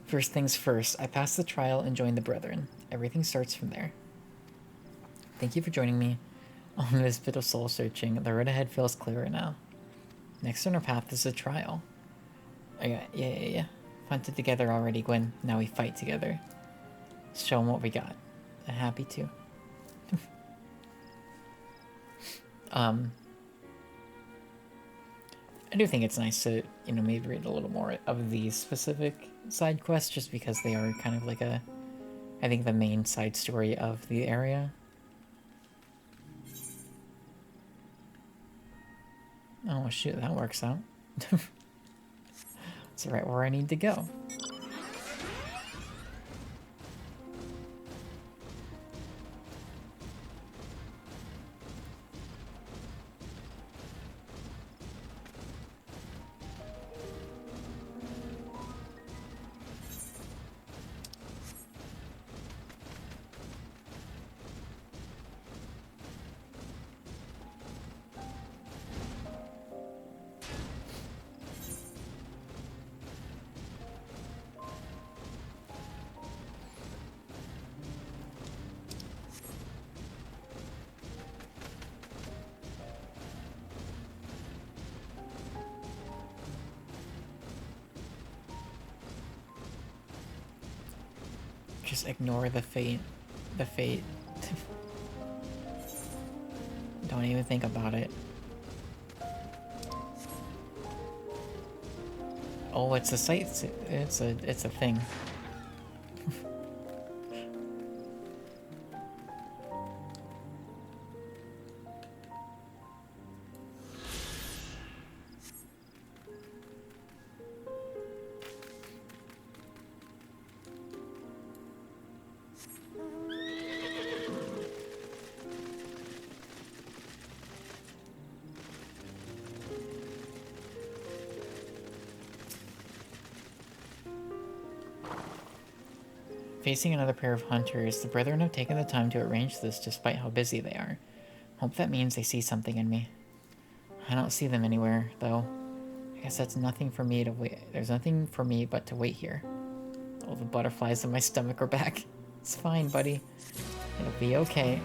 First things first, I passed the trial and joined the Brethren. Everything starts from there. Thank you for joining me on this bit of soul searching. The road ahead feels clearer now. Next on our path is a trial. Yeah. Hunted together already, Gwen. Now we fight together. Show them what we got. I'm happy to. I do think it's nice to, maybe read a little more of these specific side quests, just because they are kind of like I think the main side story of the area. Oh shoot, that works out. It's right where I need to go. Just ignore the fate. Don't even think about it. Oh, it's a site. It's a thing. Facing another pair of hunters, the Brethren have taken the time to arrange this despite how busy they are. Hope that means they see something in me. I don't see them anywhere, though. I guess that's nothing for me to wait. There's nothing for me but to wait here. All the butterflies in my stomach are back. It's fine, buddy. It'll be okay.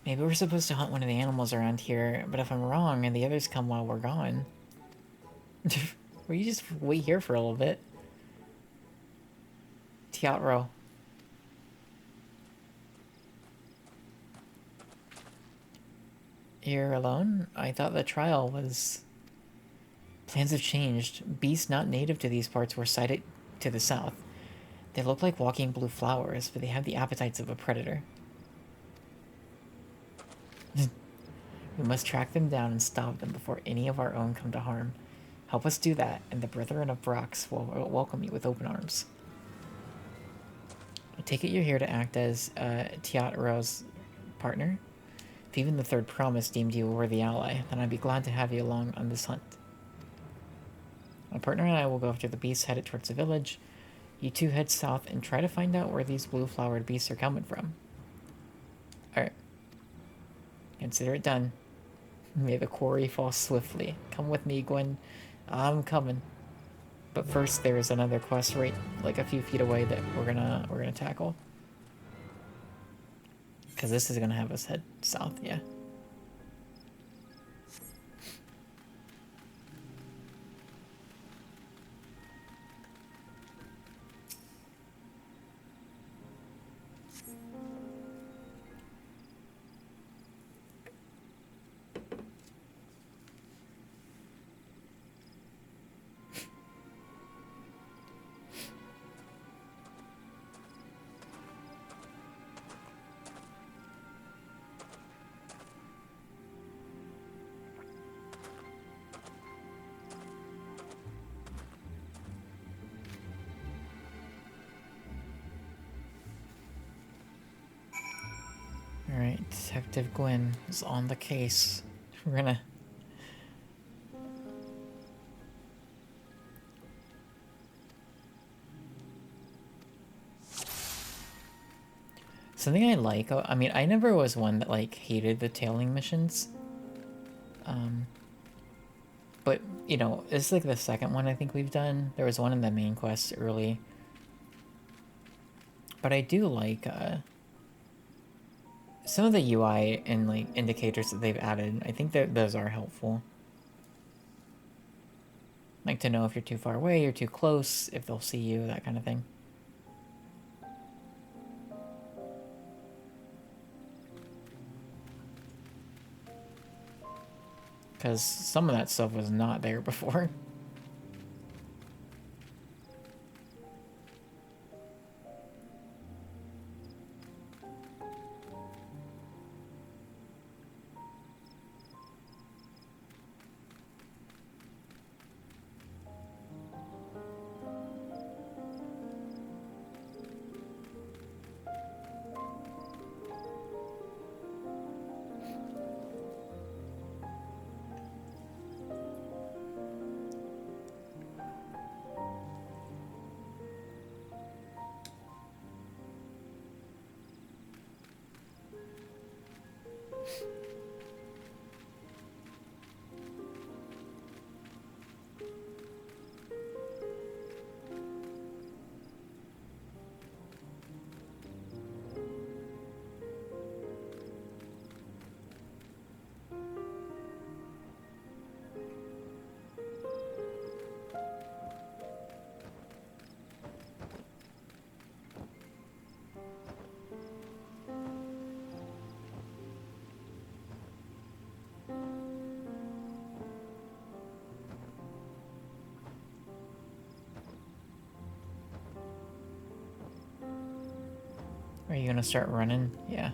Maybe we're supposed to hunt one of the animals around here, but if I'm wrong and the others come while we're gone... will you just wait here for a little bit? Teatro. You're alone? I thought the trial was... Plans have changed. Beasts not native to these parts were sighted to the south. They look like walking blue flowers, but they have the appetites of a predator. We must track them down and stop them before any of our own come to harm. Help us do that, and the Brethren of Brox will welcome you with open arms. I take it you're here to act as Teotra's partner? If even the Third Promise deemed you a worthy ally, then I'd be glad to have you along on this hunt. My partner and I will go after the beasts headed towards the village. You two head south and try to find out where these blue-flowered beasts are coming from. Alright. Consider it done. May the quarry fall swiftly. Come with me, Gwen. I'm coming. But first, there is another quest right, like a few feet away that we're gonna tackle. Because this is gonna have us head south, yeah. Alright, Detective Gwen is on the case. We're gonna... Something I like, I mean, I never was one that, like, hated the tailing missions. But, you know, it's like the second one I think we've done. There was one in the main quest early. But I do like, some of the UI and, like, indicators that they've added. I think that those are helpful. Like to know if you're too far away, you're too close, if they'll see you, that kind of thing. Because some of that stuff was not there before. Are you gonna start running? Yeah.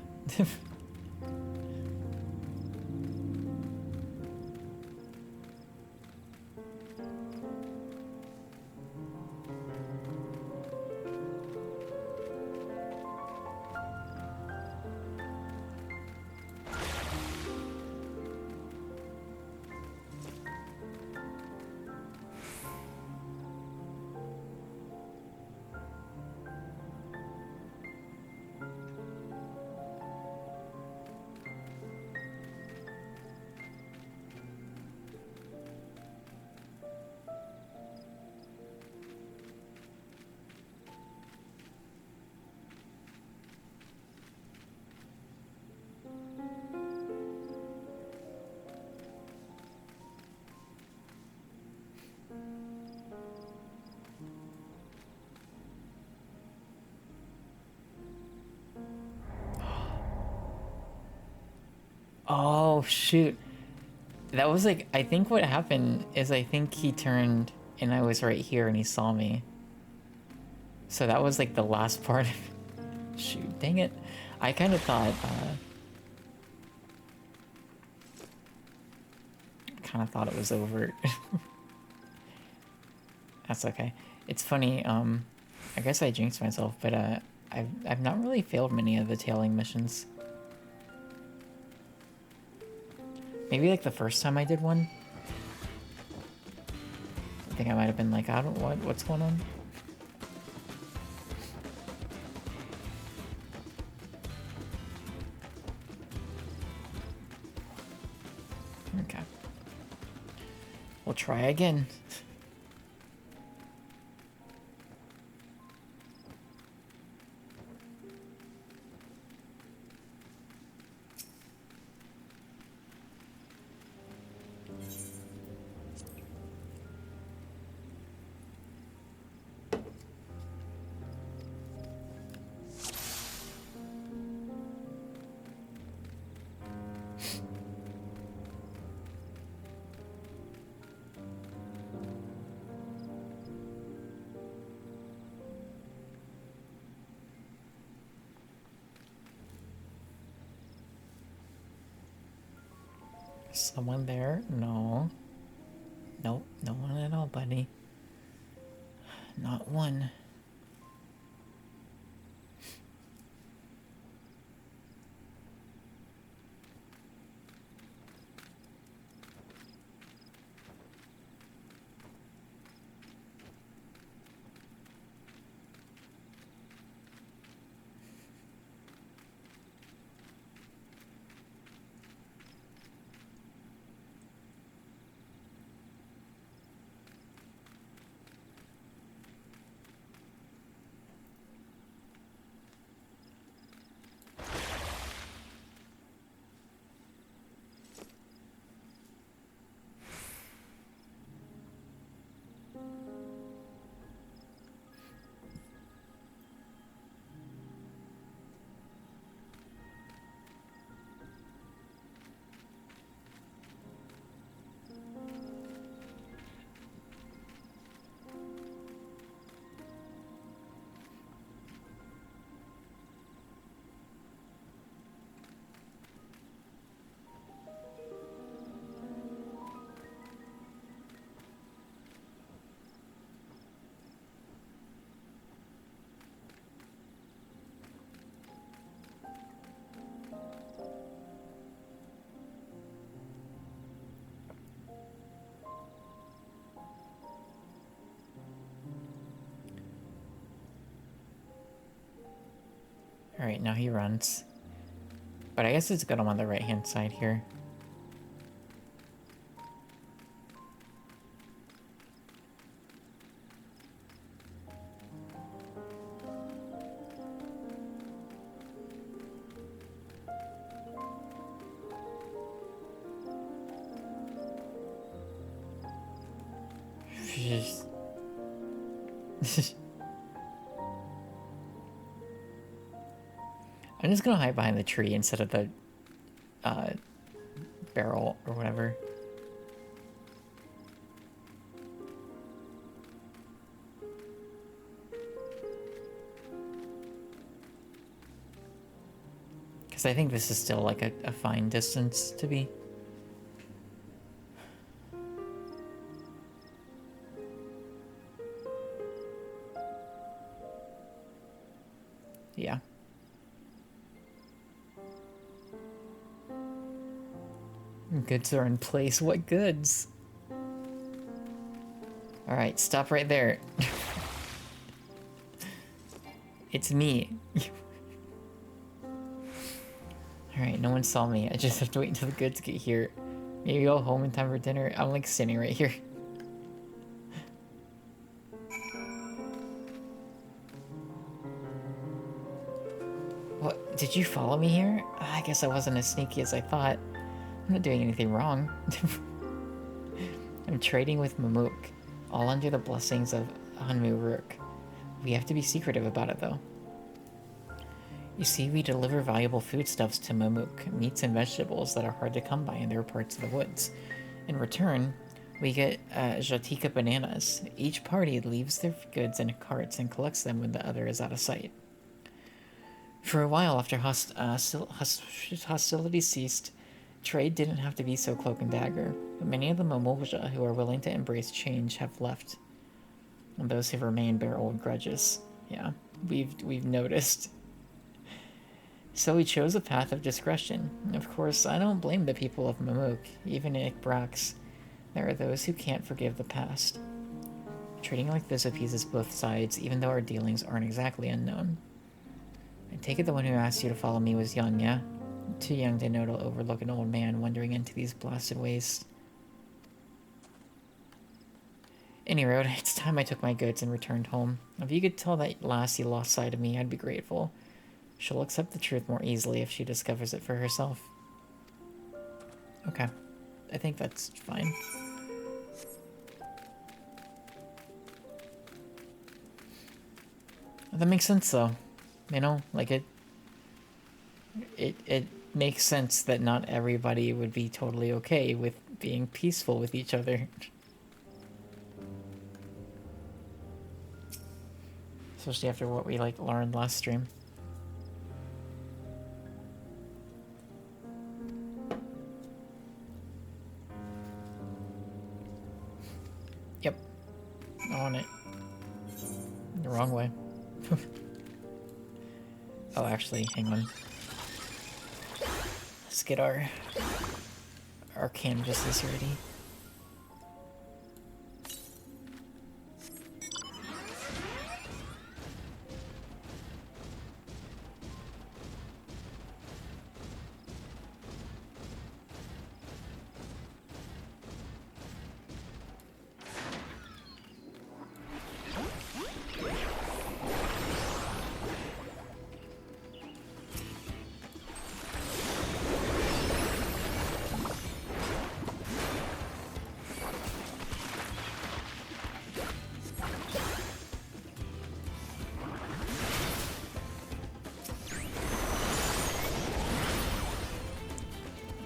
Oh, shoot. That was like, I think what happened is I think he turned and I was right here and he saw me. So that was like the last part. Shoot, dang it. I kind of thought, it was over. That's okay. It's funny, I guess I jinxed myself, but I've not really failed many of the tailing missions. Maybe like the first time I did one. I think I might have been like, what's going on? Okay. We'll try again. Someone there? No. Nope, no one at all, buddy. Not one. Alright, now he runs. But I guess it's good I'm on the right-hand side here. I'm just gonna hide behind the tree instead of the barrel or whatever. Because I think this is still like a fine distance to be. Yeah. Goods are in place. What goods? Alright, stop right there. It's me. Alright, no one saw me. I just have to wait until the goods get here. Maybe go home in time for dinner. I'm like standing right here. What? Did you follow me here? I guess I wasn't as sneaky as I thought. I'm not doing anything wrong. I'm trading with Mamook, all under the blessings of Hanmuruk. We have to be secretive about it, though. You see, we deliver valuable foodstuffs to Mamook, meats and vegetables that are hard to come by in their parts of the woods. In return, We get Jatika bananas. Each party leaves their goods in carts and collects them when the other is out of sight. For a while after hostilities ceased, trade didn't have to be so cloak and dagger, but many of the Momolja who are willing to embrace change have left. And those who remain bear old grudges. Yeah, we've noticed. So we chose a path of discretion. Of course, I don't blame the people of Mamuk, even in Brax. There are those who can't forgive the past. Trading like this appeases both sides, even though our dealings aren't exactly unknown. I take it the one who asked you to follow me was young, yeah? Too young to know to overlook an old man wandering into these blasted wastes. Any road, it's time I took my goods and returned home. If you could tell that lassie lost sight of me, I'd be grateful. She'll accept the truth more easily if she discovers it for herself. Okay. I think that's fine. That makes sense, though. You know, like it makes sense that not everybody would be totally okay with being peaceful with each other. Especially after what we, like, learned last stream. Yep. On it. The wrong way. Oh, actually, hang on. Let's get our canvases ready.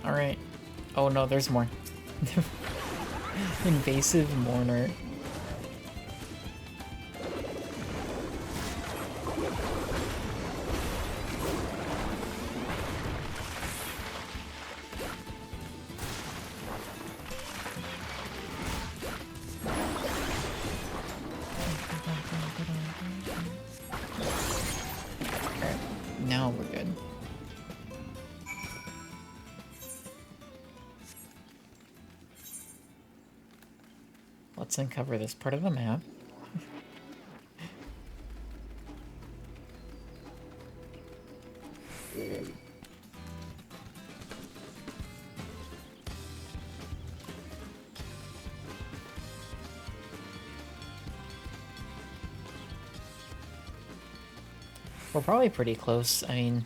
Alright. Oh no, there's more. Invasive Mourner. Alright, now we're good. Let's uncover this part of the map. We're probably pretty close. I mean,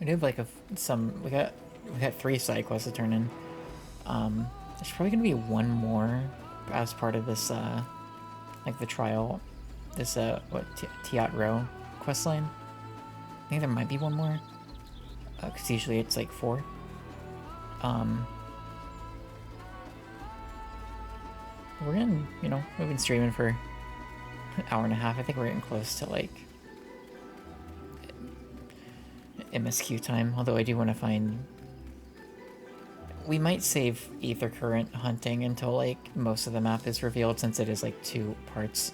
we did like we got 3 side quests to turn in. There's probably gonna be one more as part of this, like the trial, this, Tiat Row questline. I think there might be one more, because usually it's like 4. We're getting, you know, we've been streaming for an hour and a half. I think we're getting close to, like, MSQ time, although I do want to find... We might save Ether Current hunting until, like, most of the map is revealed, since it is, like, 2 parts.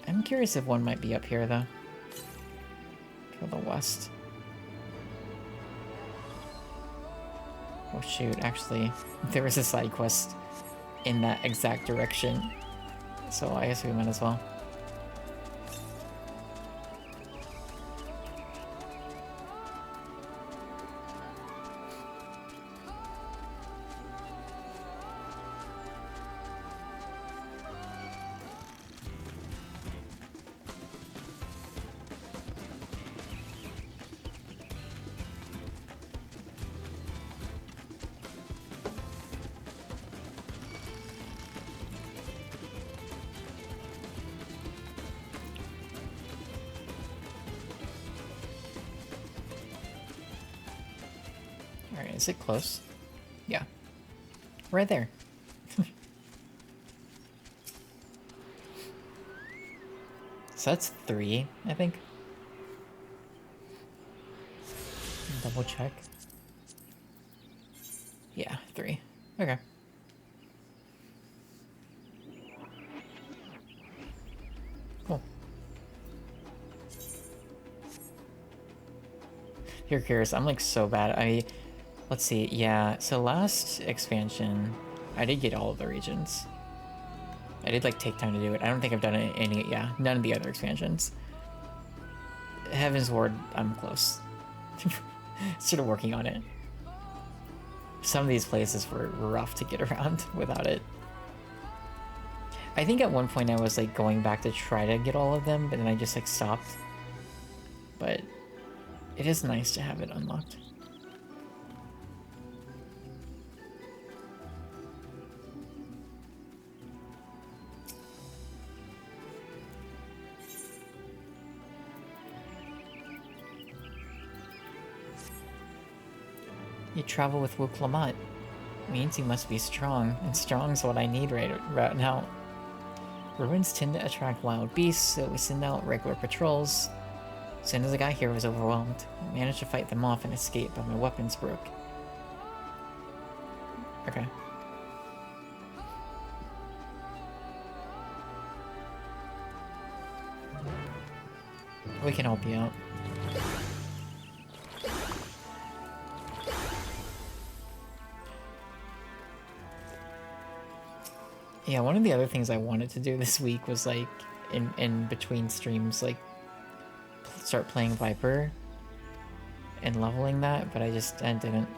I'm curious if one might be up here, though. To the west. Oh, shoot, actually, there was a side quest in that exact direction, so I guess we might as well. Alright, is it close? Yeah. Right there. So that's 3, I think. Double check. Yeah, 3. Okay. Cool. If you're curious, I'm like so bad. Let's see, yeah, so last expansion, I did get all of the regions. I did like take time to do it. I don't think I've done it any, yeah, none of the other expansions. Heaven's Ward, I'm close. Sort of working on it. Some of these places were rough to get around without it. I think at one point I was like going back to try to get all of them, but then I just like stopped. But it is nice to have it unlocked. You travel with Wuk Lamat. Means you must be strong, and strong's what I need right now. Ruins tend to attract wild beasts, so we send out regular patrols. As soon as I got here, I was overwhelmed. I managed to fight them off and escape, but my weapons broke. Okay. We can help you out. Yeah, one of the other things I wanted to do this week was like in between streams, like start playing Viper and leveling that, but I didn't.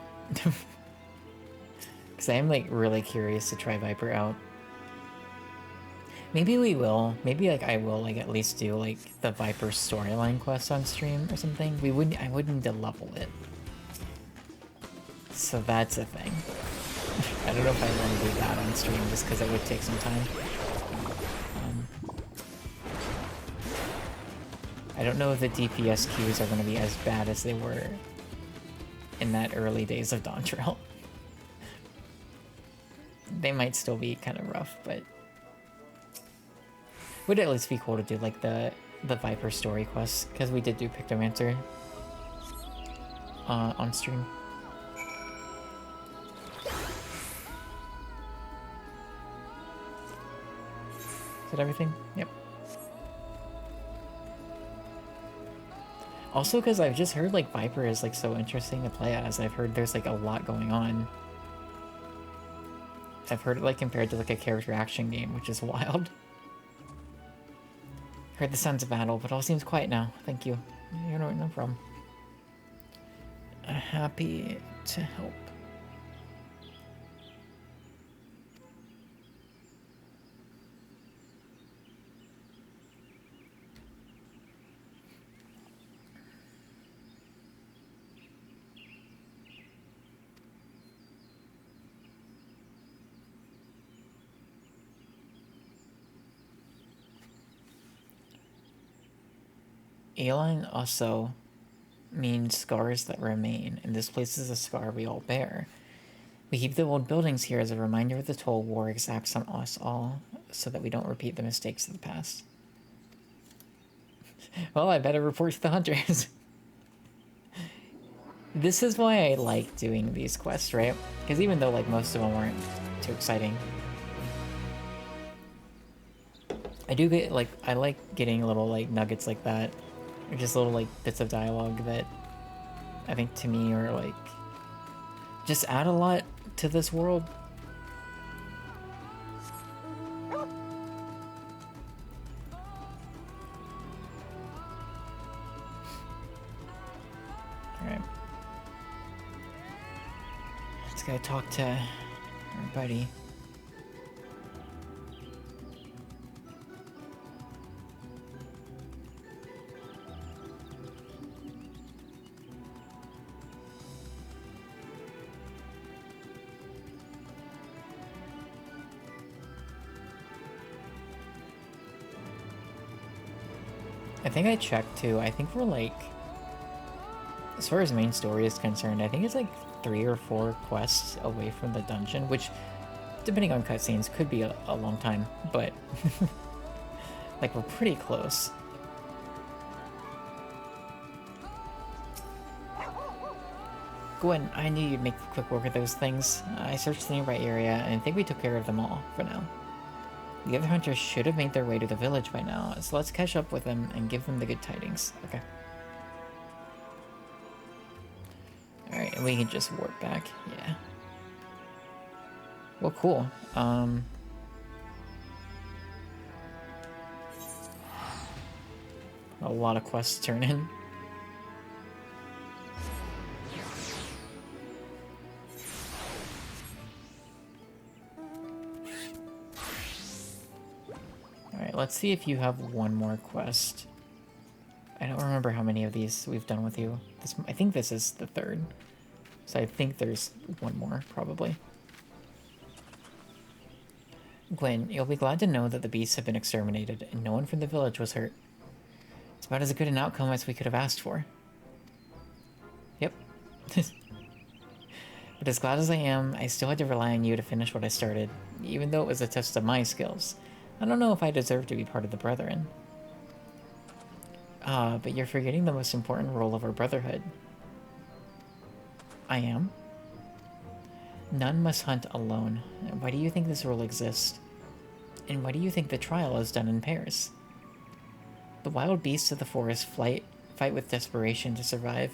Because I am like really curious to try Viper out. Maybe we will. Maybe like I will like at least do like the Viper storyline quest on stream or something. I would need to level it. So that's a thing. I don't know if I want to do that on stream just because it would take some time. I don't know if the DPS queues are going to be as bad as they were in that early days of Dawntrail. They might still be kind of rough, but would at least be cool to do like the Viper story quests, because we did do Pictomancer on stream. Is that everything? Yep. Also, because I've just heard like Viper is like so interesting to play as. I've heard there's like a lot going on. I've heard it like compared to like a character action game, which is wild. Heard the sounds of battle, but all seems quiet now. Thank you. You know, no problem. Happy to help. Aeline also means scars that remain, and this place is a scar we all bear. We keep the old buildings here as a reminder of the toll war exacts on us all, so that we don't repeat the mistakes of the past. Well, I better report to the hunters. This is why I like doing these quests, right? Because even though like most of them weren't too exciting, I do get like, I like getting little like nuggets like that, or just little like bits of dialogue that I think to me are like just add a lot to this world. Alright. Let's go talk to our buddy. I think I checked too. I think we're like, as far as main story is concerned, I think it's like 3 or 4 quests away from the dungeon, which depending on cutscenes, could be a long time, but like we're pretty close. Gwen, I knew you'd make quick work of those things. I searched the nearby area and I think we took care of them all for now. The other hunters should have made their way to the village by now, so let's catch up with them and give them the good tidings. Okay. Alright, and we can just warp back. Yeah. Well, cool. A lot of quests to turn in. Alright, let's see if you have one more quest. I don't remember how many of these we've done with you. I think this is the third. So I think there's one more, probably. Gwen, you'll be glad to know that the beasts have been exterminated and no one from the village was hurt. It's about as good an outcome as we could have asked for. Yep. But as glad as I am, I still had to rely on you to finish what I started, even though it was a test of my skills. I don't know if I deserve to be part of the Brethren. But you're forgetting the most important role of our brotherhood. I am? None must hunt alone. Why do you think this rule exists? And why do you think the trial is done in pairs? The wild beasts of the forest fight with desperation to survive.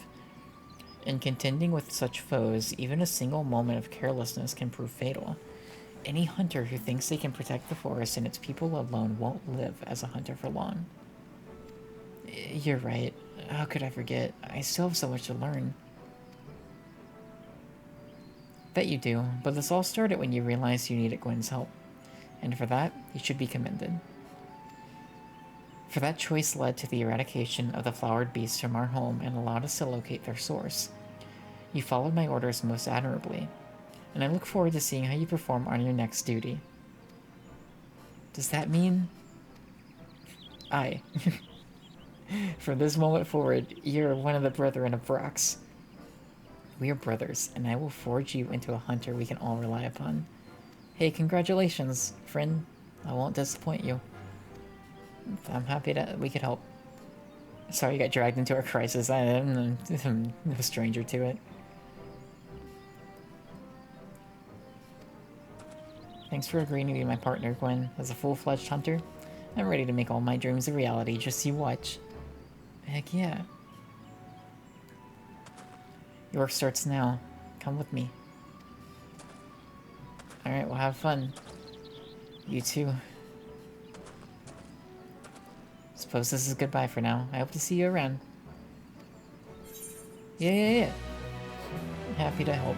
In contending with such foes, even a single moment of carelessness can prove fatal. Any hunter who thinks they can protect the forest and its people alone won't live as a hunter for long. You're right. How could I forget? I still have so much to learn. Bet you do, but this all started when you realized you needed Gwen's help. And for that, you should be commended. For that choice led to the eradication of the flowered beasts from our home and allowed us to locate their source. You followed my orders most admirably, and I look forward to seeing how you perform on your next duty. Does that mean... Aye. From this moment forward, you're one of the Brethren of Brox. We are brothers, and I will forge you into a hunter we can all rely upon. Hey, congratulations, friend. I won't disappoint you. I'm happy that we could help. Sorry you got dragged into our crisis. I'm no stranger to it. Thanks for agreeing to be my partner, Gwen. As a full-fledged hunter, I'm ready to make all my dreams a reality. Just you watch. Heck yeah. Your work starts now. Come with me. Alright, well have fun. You too. Suppose this is goodbye for now. I hope to see you around. Yeah. Happy to help.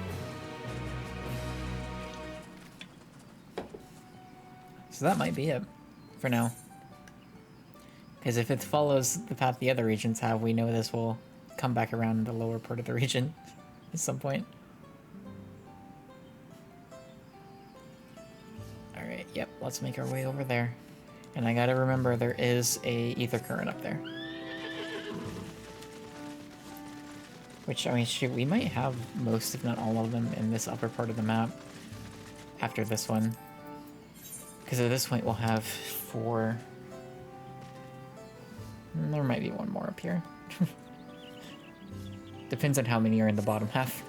So that might be it for now. Because if it follows the path the other regions have, we know this will come back around in the lower part of the region at some point. Alright, yep, let's make our way over there. And I gotta remember there is a ether current up there. Which, I mean, shoot, we might have most, if not all of them, in this upper part of the map after this one. Because at this point we'll have 4. There might be one more up here. Depends on how many are in the bottom half.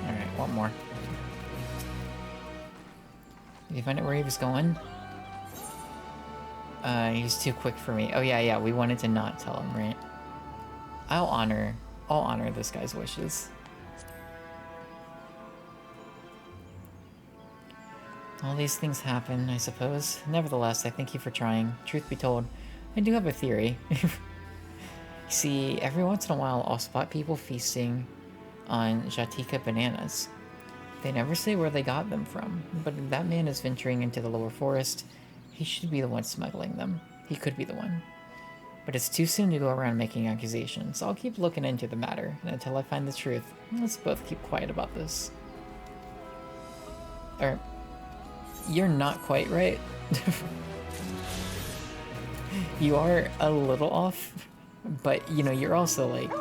Alright, one more. Did you find out where he was going? He's too quick for me. Oh yeah, we wanted to not tell him, right? I'll honor this guy's wishes. All these things happen, I suppose. Nevertheless, I thank you for trying. Truth be told, I do have a theory. See, every once in a while, I'll spot people feasting on Jatika bananas. They never say where they got them from, but if that man is venturing into the lower forest, he should be the one smuggling them. He could be the one. But it's too soon to go around making accusations. I'll keep looking into the matter, and until I find the truth, let's both keep quiet about this. Or, you're not quite right. You are a little off, but, you know, you're also, like,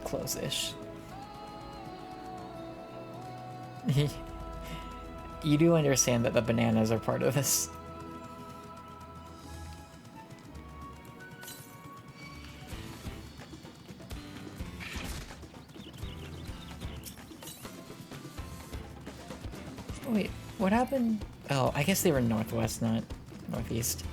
close-ish. You do understand that the bananas are part of this. Wait, what happened? Oh, I guess they were northwest, not northeast.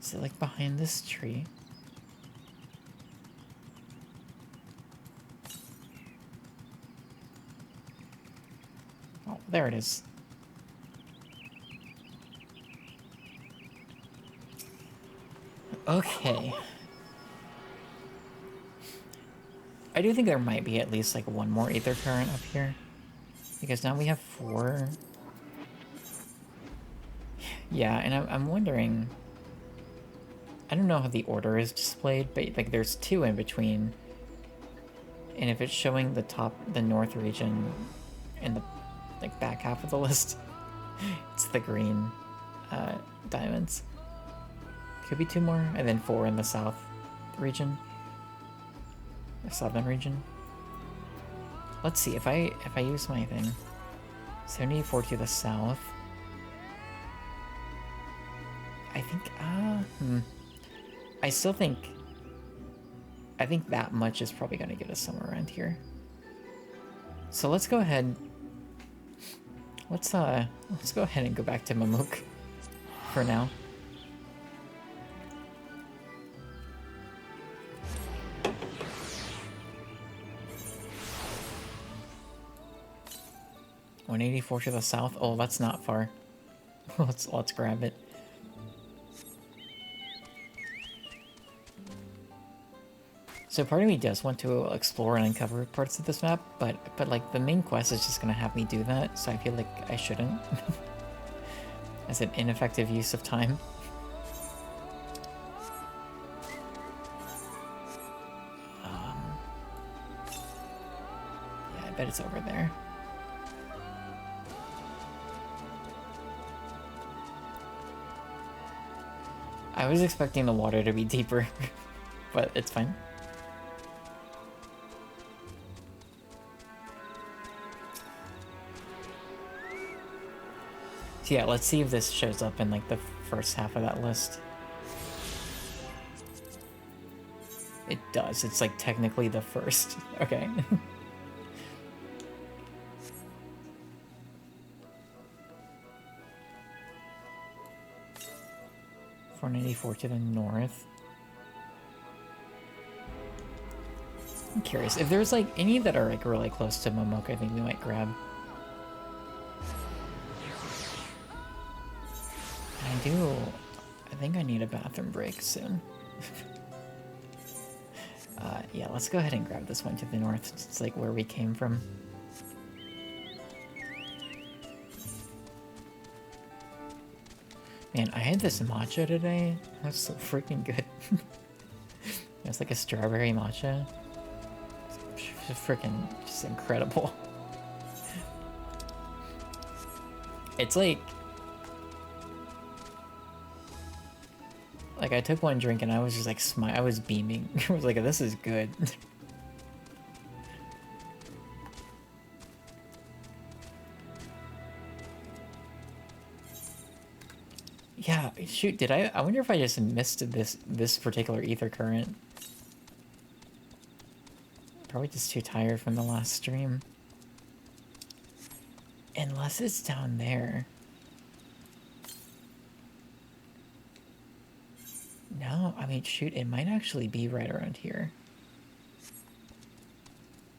Is it like behind this tree? Oh, there it is. Okay. I do think there might be at least like one more ether current up here. Because now we have 4. Yeah, and I'm wondering... I don't know how the order is displayed, but like there's 2 in between. And if it's showing the north region in the like back half of the list, it's the green diamonds. Could be 2 more, and then 4 in the south region. The southern region. Let's see, if I use my thing. 74 to the south. I think, I still think... I think that much is probably going to get us somewhere around here. So let's go ahead... Let's go ahead and go back to Mamuk for now. $184 to the south. Oh, that's not far. let's grab it. So part of me does want to explore and uncover parts of this map, but like the main quest is just gonna have me do that, so I feel like I shouldn't. As an ineffective use of time. Yeah, I bet it's over there. I was expecting the water to be deeper, but it's fine. So yeah, let's see if this shows up in like the first half of that list. It does. It's like technically the first. Okay. $494 to the north. curious. If there's like any that are like really close to Momoka, I think we might grab. I think I need a bathroom break soon. Yeah, let's go ahead and grab this one to the north. It's like where we came from. Man, I had this matcha today. That's so freaking good. It's like a strawberry matcha. It's freaking just incredible. It's like I took one drink and I was just like I was beaming. I was like, this is good. Yeah, shoot, I wonder if I just missed this particular ether current. Probably just too tired from the last stream. Unless it's down there. No, I mean, shoot, it might actually be right around here.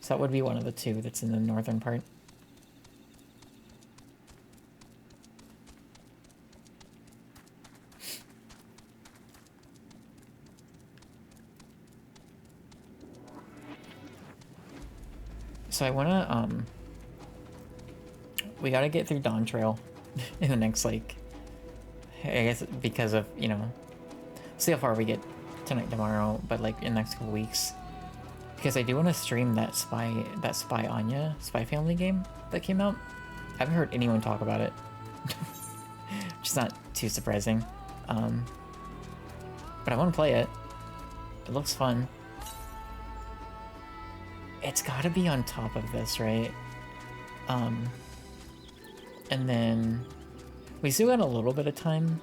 So that would be one of the two that's in the northern part. So I wanna, we gotta get through Dawntrail in the next, like, I guess because of, you know, see how far we get tonight, tomorrow, but like in the next couple weeks. Because I do want to stream that Spy Anya, Spy Family game that came out. I haven't heard anyone talk about it. Which is not too surprising. But I want to play it. It looks fun. It's gotta be on top of this, right? And then we still got a little bit of time,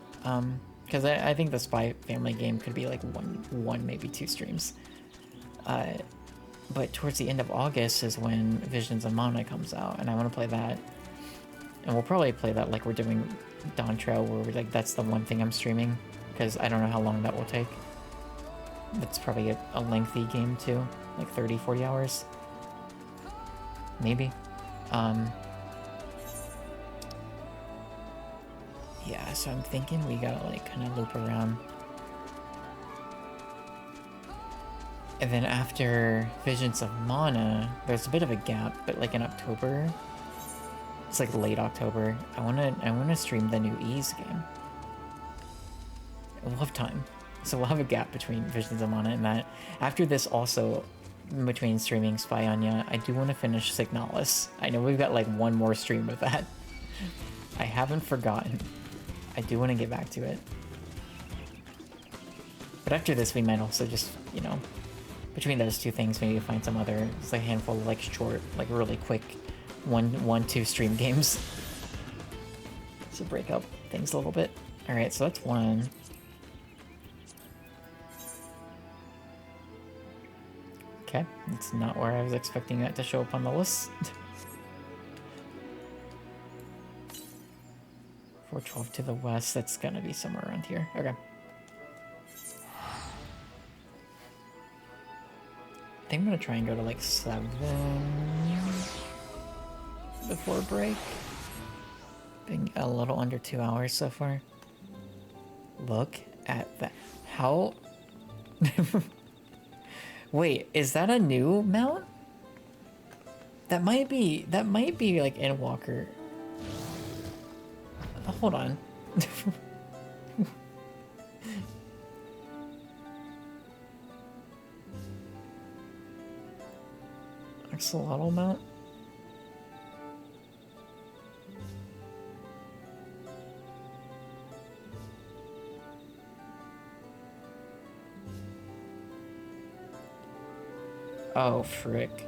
because I think the Spy Family game could be like one, maybe 2 streams. But towards the end of August is when Visions of Mana comes out, and I want to play that. And we'll probably play that like we're doing Dawntrail, where we're like, that's the one thing I'm streaming, because I don't know how long that will take. That's probably a lengthy game too, like 30, 40 hours. Maybe. Yeah, so I'm thinking we gotta like kind of loop around. And then after Visions of Mana, there's a bit of a gap, but like in October, it's like late October, I wanna stream the new Ease game. We'll have time. So we'll have a gap between Visions of Mana and that. After this also, between streaming Spy Anya, I do want to finish Signalis. I know we've got like one more stream of that. I haven't forgotten. I do want to get back to it. But after this, we might also just, you know, between those two things, maybe find some other, just like a handful of like short, like really quick 1-2 stream games. So break up things a little bit. Alright, so that's one. Okay, it's not where I was expecting that to show up on the list. 412 to the west, that's gonna be somewhere around here. Okay. I think I'm gonna try and go to like 7 before break. Being a little under 2 hours so far. Look at that. How? Wait, is that a new mount? That might be like Endwalker. Hold on. Axolotl mount? Oh, frick.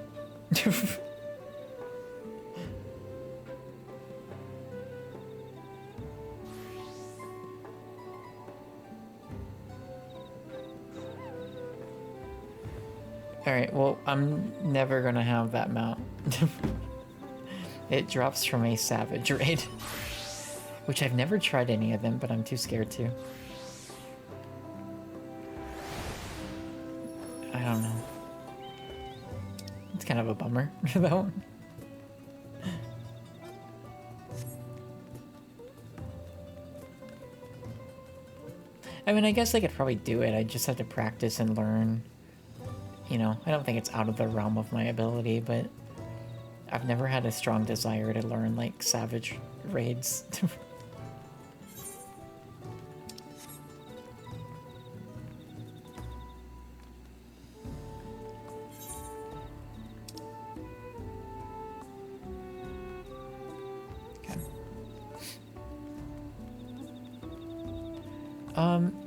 Alright, well, I'm never gonna have that mount. It drops from a Savage raid. Which I've never tried any of them, but I'm too scared to. I don't know. kind of a bummer, though. I mean, I guess I could probably do it. I just have to practice and learn. You know, I don't think it's out of the realm of my ability, but I've never had a strong desire to learn, like, savage raids.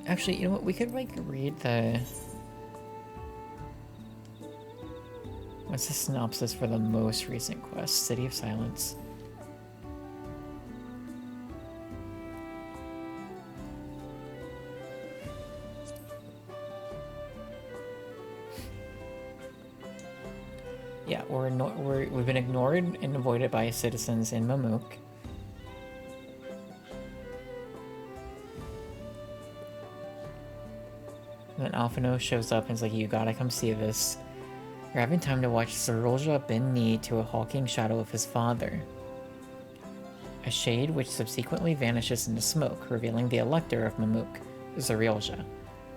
Actually, you know what? We could, like, read the... What's the synopsis for the most recent quest? City of Silence. Yeah, we've been ignored and avoided by citizens in Mamuk. And then Alphino shows up and is like, you gotta come see this. You're having time to watch Zerolja bend knee to a hulking shadow of his father. A shade which subsequently vanishes into smoke, revealing the Elector of Mamuk, Zerolja.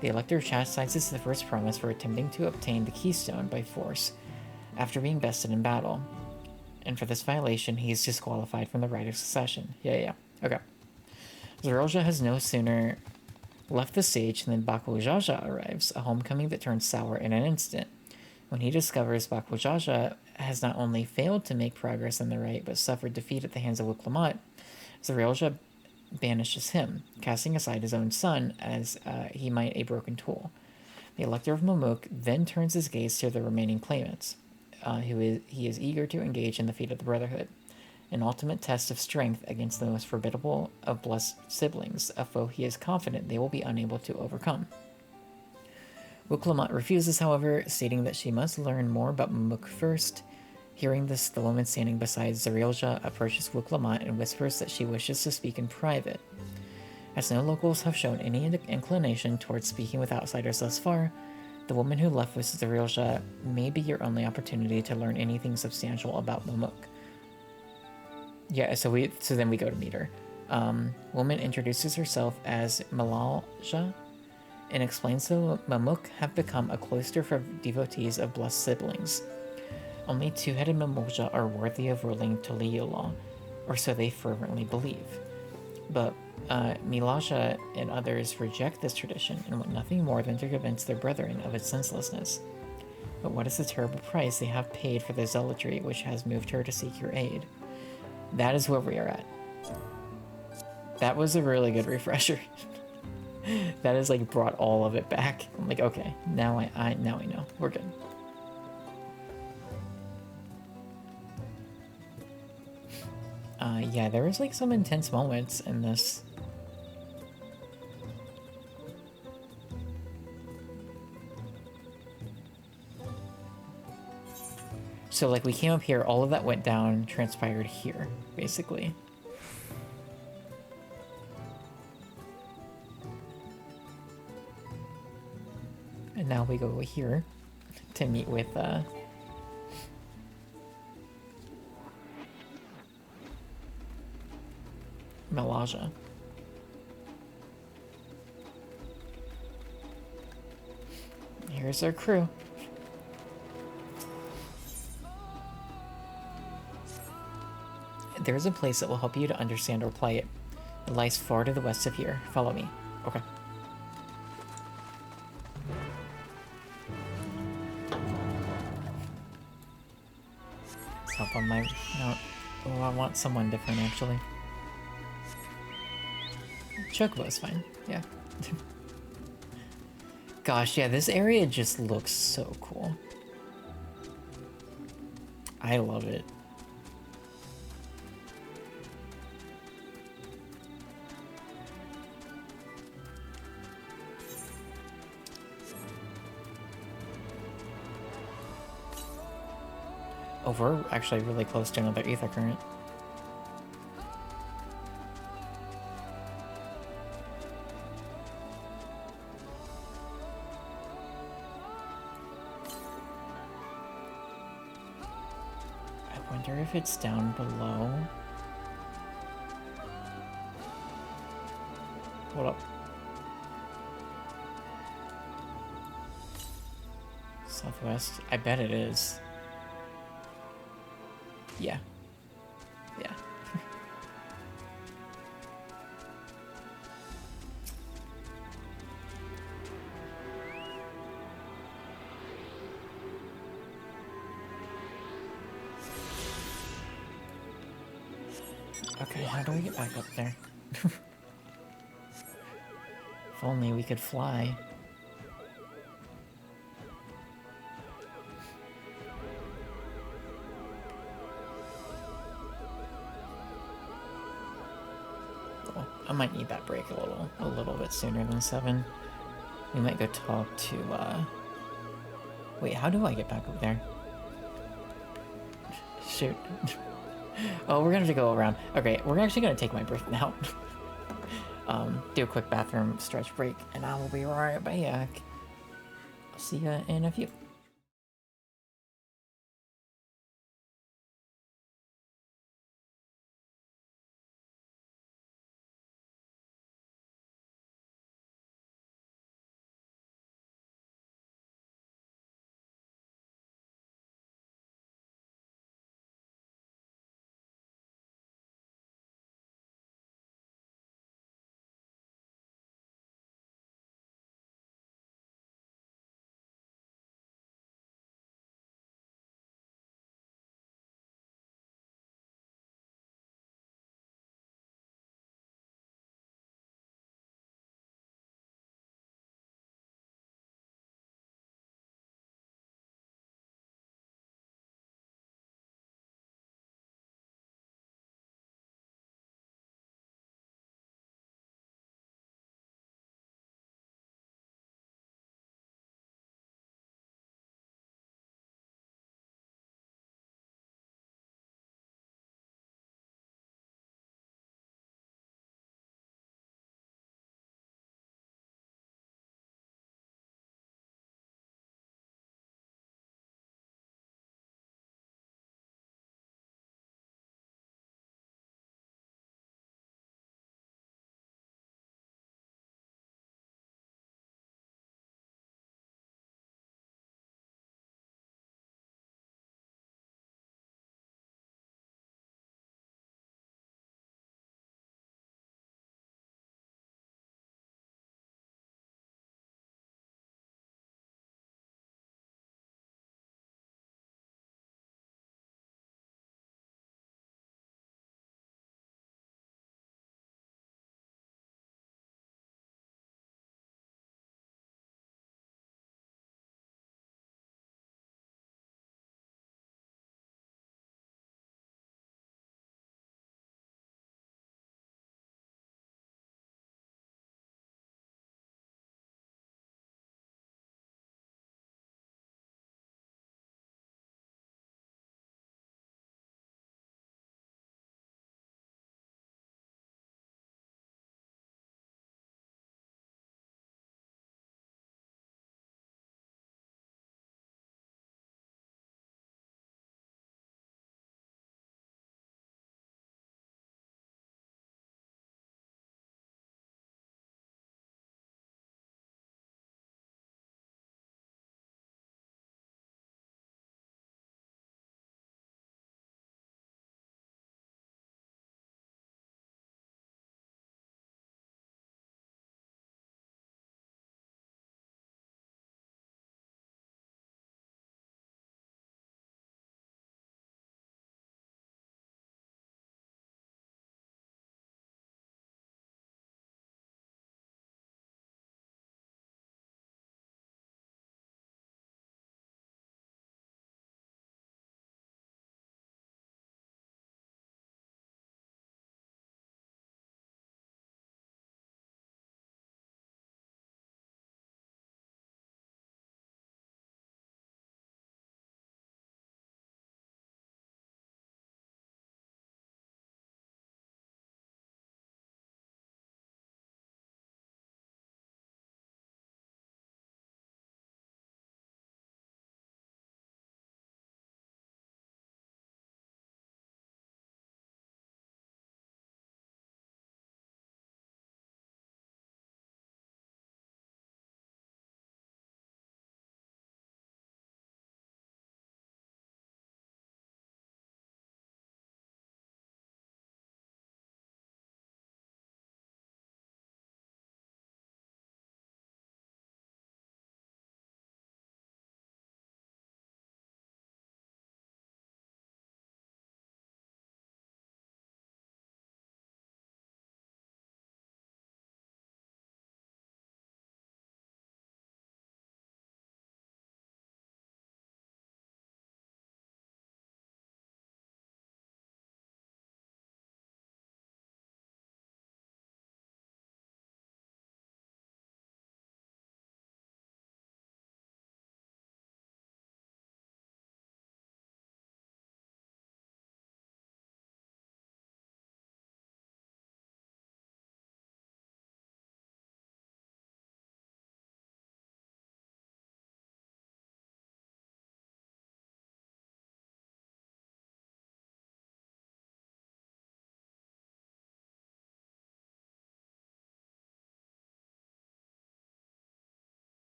The Elector chastises the first promise for attempting to obtain the keystone by force after being bested in battle. And for this violation, he is disqualified from the right of succession. Yeah. Okay. Zerolja has no sooner left the stage than Bakujaja arrives, a homecoming that turns sour in an instant. When he discovers Bakujaja has not only failed to make progress on the right, but suffered defeat at the hands of Wuklamat, Zerolja banishes him, casting aside his own son as he might a broken tool. The Elector of Mamuk then turns his gaze to the remaining claimants. He is eager to engage in the feat of the Brotherhood, an ultimate test of strength against the most formidable of blessed siblings, a foe he is confident they will be unable to overcome. Wuklamat refuses, however, stating that she must learn more about Mamuk first. Hearing this, the woman standing beside Zerolja approaches Wuklamat and whispers that she wishes to speak in private. As no locals have shown any inclination towards speaking with outsiders thus far, the woman who left with Zerolja may be your only opportunity to learn anything substantial about Mamuk. Yeah, so then we go to meet her. Woman introduces herself as Malalja and explains that Mamuk have become a cloister for devotees of blessed siblings. Only two-headed Mamulja are worthy of ruling Toliula, or so they fervently believe. But Milaja and others reject this tradition and want nothing more than to convince their brethren of its senselessness. But what is the terrible price they have paid for the zealotry which has moved her to seek your aid? That is where we are at. That was a really good refresher. That has like brought all of it back. I'm like, okay, now I know. We're good. Yeah, there was like some intense moments in this. So like we came up here, all of that went down, transpired here, basically. And now we go here to meet with Malaja. Here's our crew. There is a place that will help you to understand or apply it. It lies far to the west of here. Follow me. Okay. Let's hop on my... No. Oh, I want someone different, actually. Chocobo's fine. Yeah. Gosh, yeah, this area just looks so cool. I love it. Oh, we're actually really close to another ether current. wonder if it's down below. Hold up. Southwest? I bet it is. Yeah. Yeah. Okay, how do we get back up there? If only we could fly. Oh, I might need that break a little bit sooner than 7. We might go talk to, Wait, how do I get back up there? Shoot. Oh, we're gonna have to go around. Okay, we're actually gonna take my break now. Do a quick bathroom stretch break, and I will be right back. I'll see you in a few.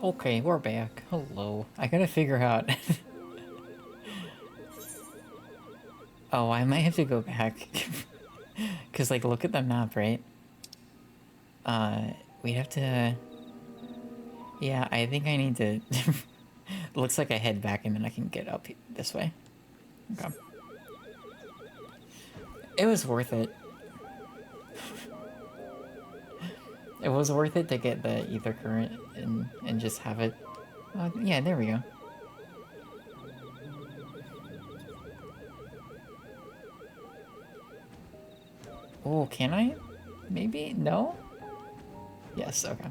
Okay, we're back. Hello. I gotta figure out... Oh, I might have to go back. Because, like, look at the map, right? We'd have to... Yeah, I think I need to... Looks like I head back and then I can get up this way. Okay. It was worth it. It was worth it to get the ether current and just have it. Yeah, there we go. Oh, can I? Maybe? No? Yes, okay.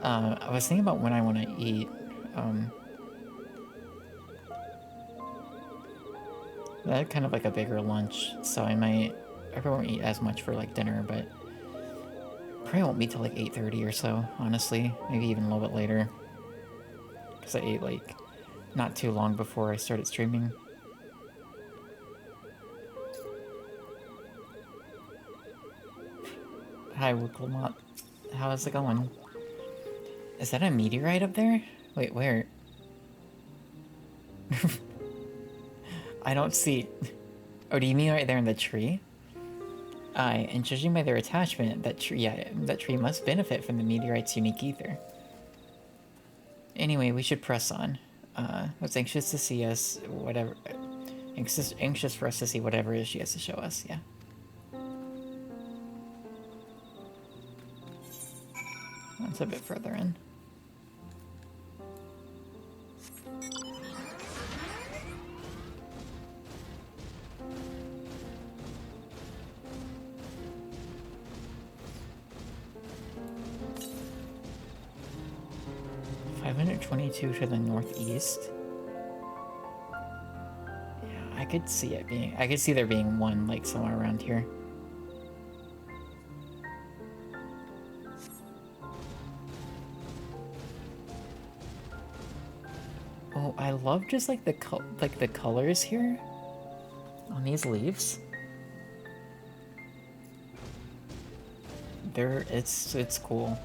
I was thinking about when I want to eat. That kind of like a bigger lunch, so I probably won't eat as much for like dinner, but probably won't be till like 8:30 or so, honestly. Maybe even a little bit later. Because I ate like not too long before I started streaming. Hi, Wookelmot. How's it going? Is that a meteorite up there? Wait, where? I don't see... Oh, do you mean right there in the tree? And judging by their attachment, that tree must benefit from the meteorite's unique ether. Anyway, we should press on. Was anxious to see us, whatever... Anxious for us to see whatever it is she has to show us, yeah. That's a bit further in. .522 to the northeast. Yeah, I could see it being... I could see there being one, like, somewhere around here. Oh, I love just, like, the colors here on these leaves. It's cool.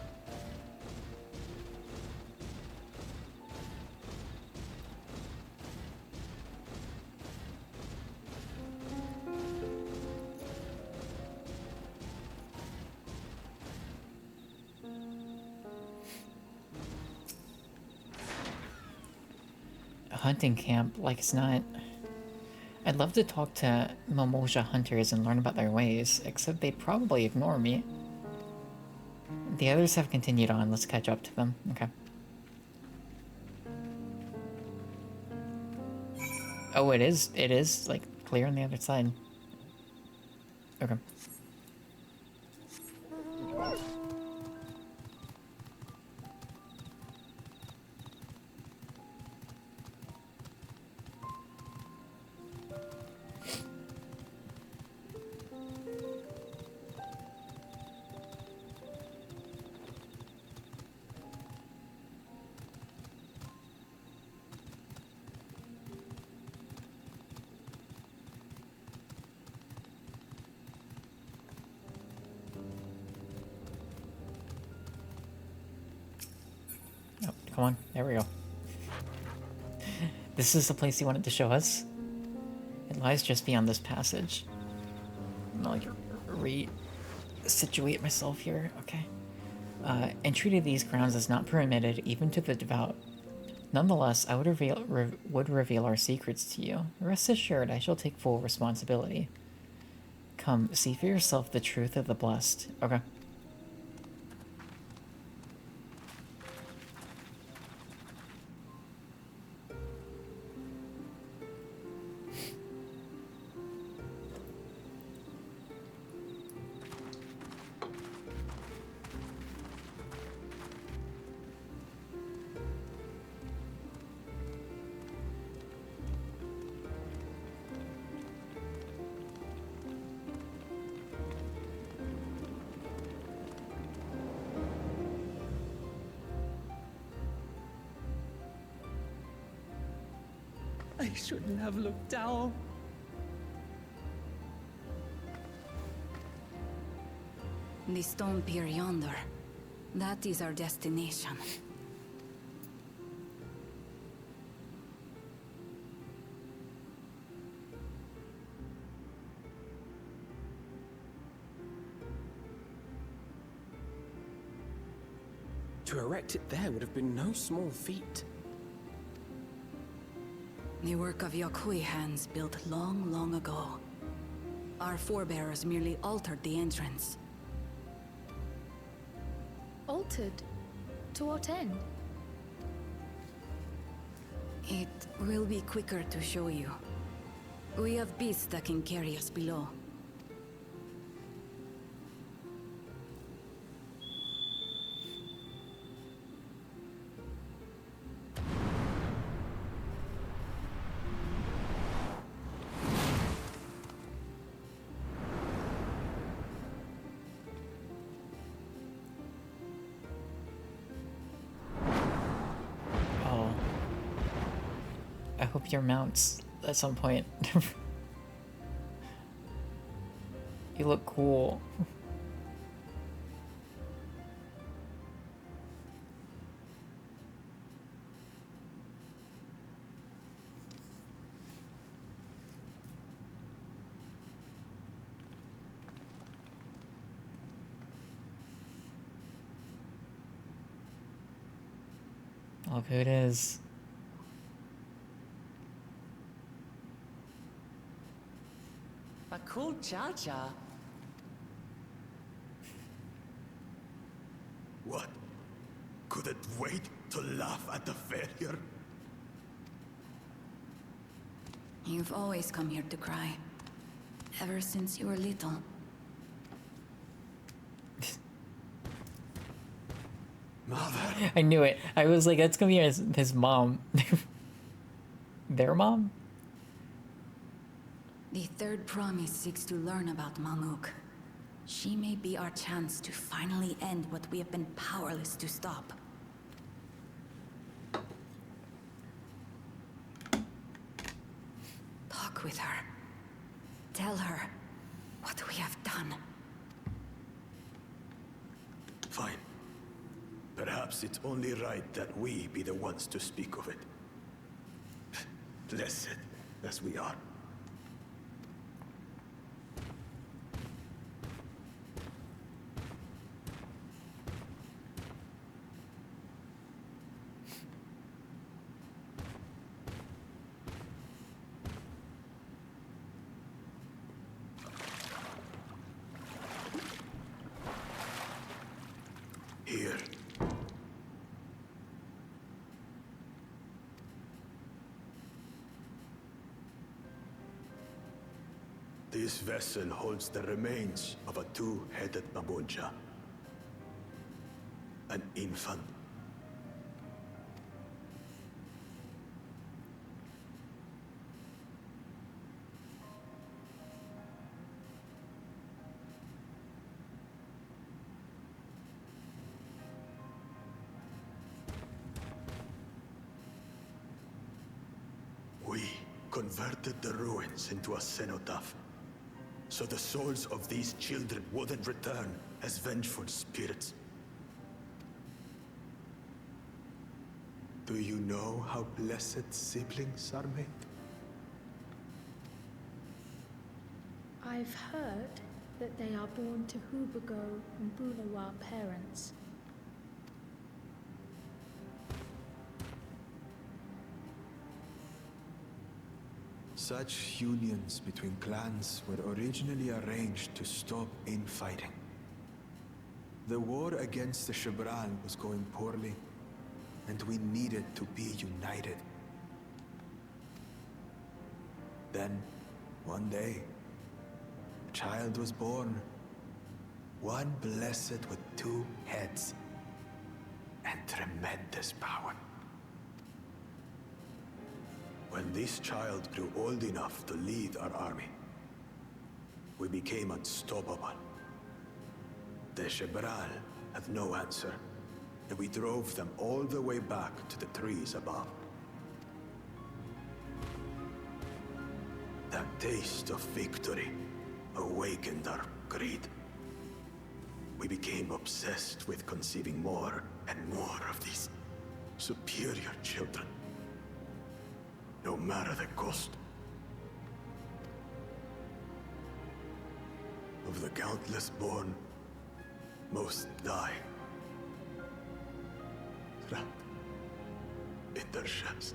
Hunting camp, like it's not... I'd love to talk to Mimosa hunters and learn about their ways, except they'd probably ignore me. The others have continued on, let's catch up to them. Okay. Oh, it is, like, clear on the other side. Okay. Come on, there we go. This is the place you wanted to show us? It lies just beyond this passage. I'm gonna, like, re-situate myself here. Okay. Entry to these grounds is not permitted, even to the devout. Nonetheless, I would reveal our secrets to you. Rest assured, I shall take full responsibility. Come, see for yourself the truth of the blessed. Okay. I shouldn't have looked down. The stone pier yonder. That is our destination. To erect it there would have been no small feat. The work of Yokhui hands built long, long ago. Our forebears merely altered the entrance. Altered? To what end? It will be quicker to show you. We have beasts that can carry us below. Oh. I hope your mounts at some point. You look cool. Look who it is. A cool cha-cha. What? Couldn't wait to laugh at the failure? You've always come here to cry. Ever since you were little. Mother! I knew it. I was like, that's gonna be his mom. Their mom? The third promise seeks to learn about Mamuk. She may be our chance to finally end what we have been powerless to stop. Talk with her. Tell her what we have done. Fine. Perhaps it's only right that we be the ones to speak of it. Blessed as we are. Here. This vessel holds the remains of a two-headed Mabunja. An infant. We converted the ruins into a cenotaph, so the souls of these children wouldn't return as vengeful spirits. Do you know how blessed siblings are made? I've heard that they are born to Hubago and Bulawa parents. Such unions between clans were originally arranged to stop infighting. The war against the Shibran was going poorly, and we needed to be united. Then, one day, a child was born, one blessed with two heads and tremendous power. When this child grew old enough to lead our army, we became unstoppable. The Shebral had no answer, and we drove them all the way back to the trees above. That taste of victory awakened our greed. we became obsessed with conceiving more and more of these superior children. No matter the cost. Of the countless born, most die. Trapped in their shells.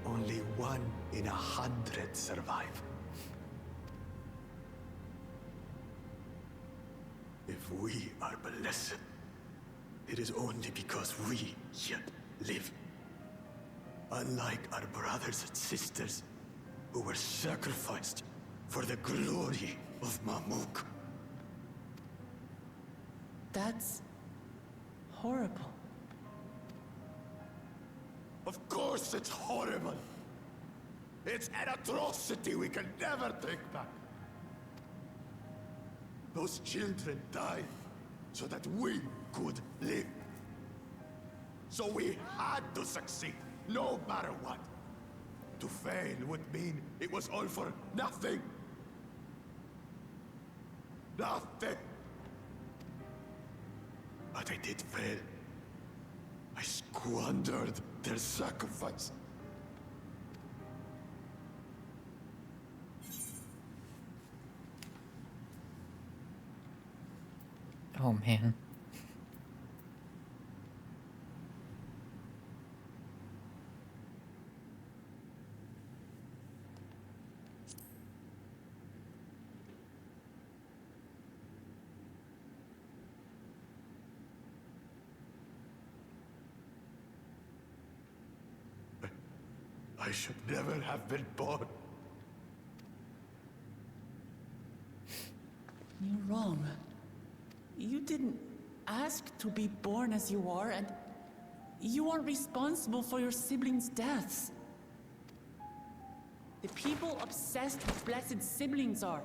Only 1 in 100 survive. If we are blessed, it is only because we yet live. Unlike our brothers and sisters who were sacrificed for the glory of Mamuk. That's horrible. Of course it's horrible. It's an atrocity we can never take back. Those children died so that we could live. So we had to succeed, no matter what. To fail would mean it was all for nothing. Nothing. But I did fail. I squandered their sacrifice. Oh man. I should never have been born. You're wrong. You didn't ask to be born as you are, and you aren't responsible for your siblings' deaths. The people obsessed with blessed siblings are.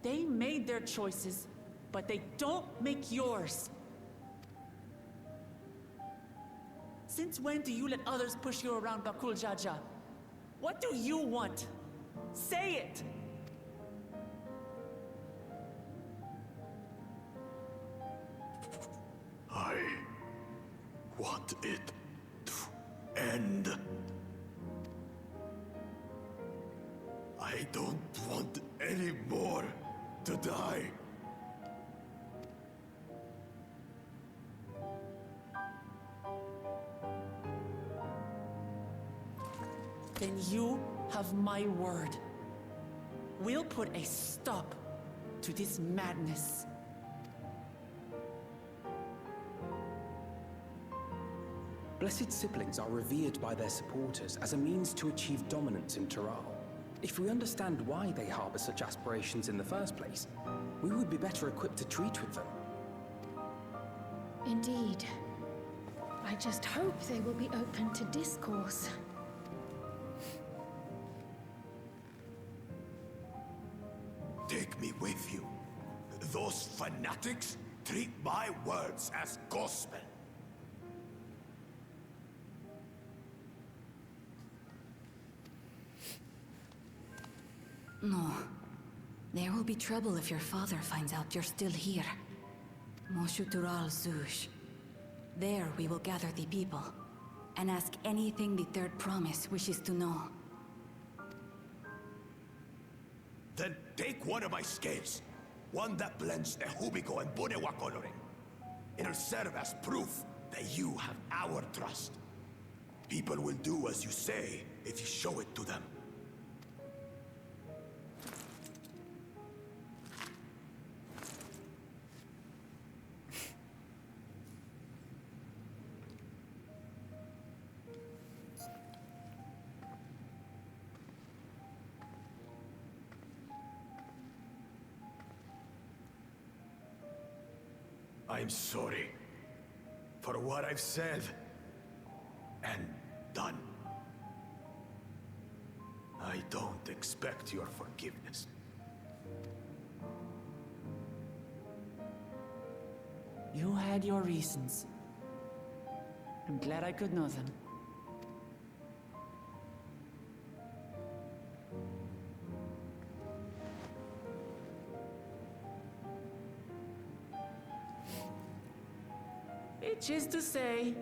They made their choices, but they don't make yours. Since when do you let others push you around, Bakul Jaja? What do you want? Say it! I want it to end. I don't want any more to die. Then you have my word. We'll put a stop to this madness. Blessed siblings are revered by their supporters as a means to achieve dominance in Taral. If we understand why they harbor such aspirations in the first place, we would be better equipped to treat with them. Indeed. I just hope they will be open to discourse. Take me with you. Those fanatics treat my words as gospel. No. There will be trouble if your father finds out you're still here. Moshutural Zush. There we will gather the people, and ask anything the Third Promise wishes to know. Then take one of my scales. One that blends the Hubico and Bunewa coloring. It'll serve as proof that you have our trust. People will do as you say if you show it to them. I'm sorry for what I've said and done. I don't expect your forgiveness. You had your reasons. I'm glad I could know them. which is to say,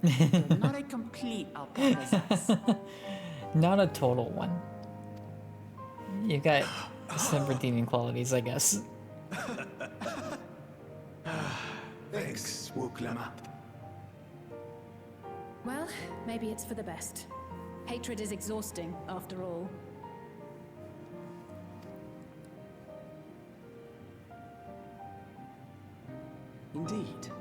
you're not a complete alpacas. Not a total one. You got some redeeming qualities, I guess. Thanks, Wuklama. Well, maybe it's for the best. Hatred is exhausting, after all. Indeed.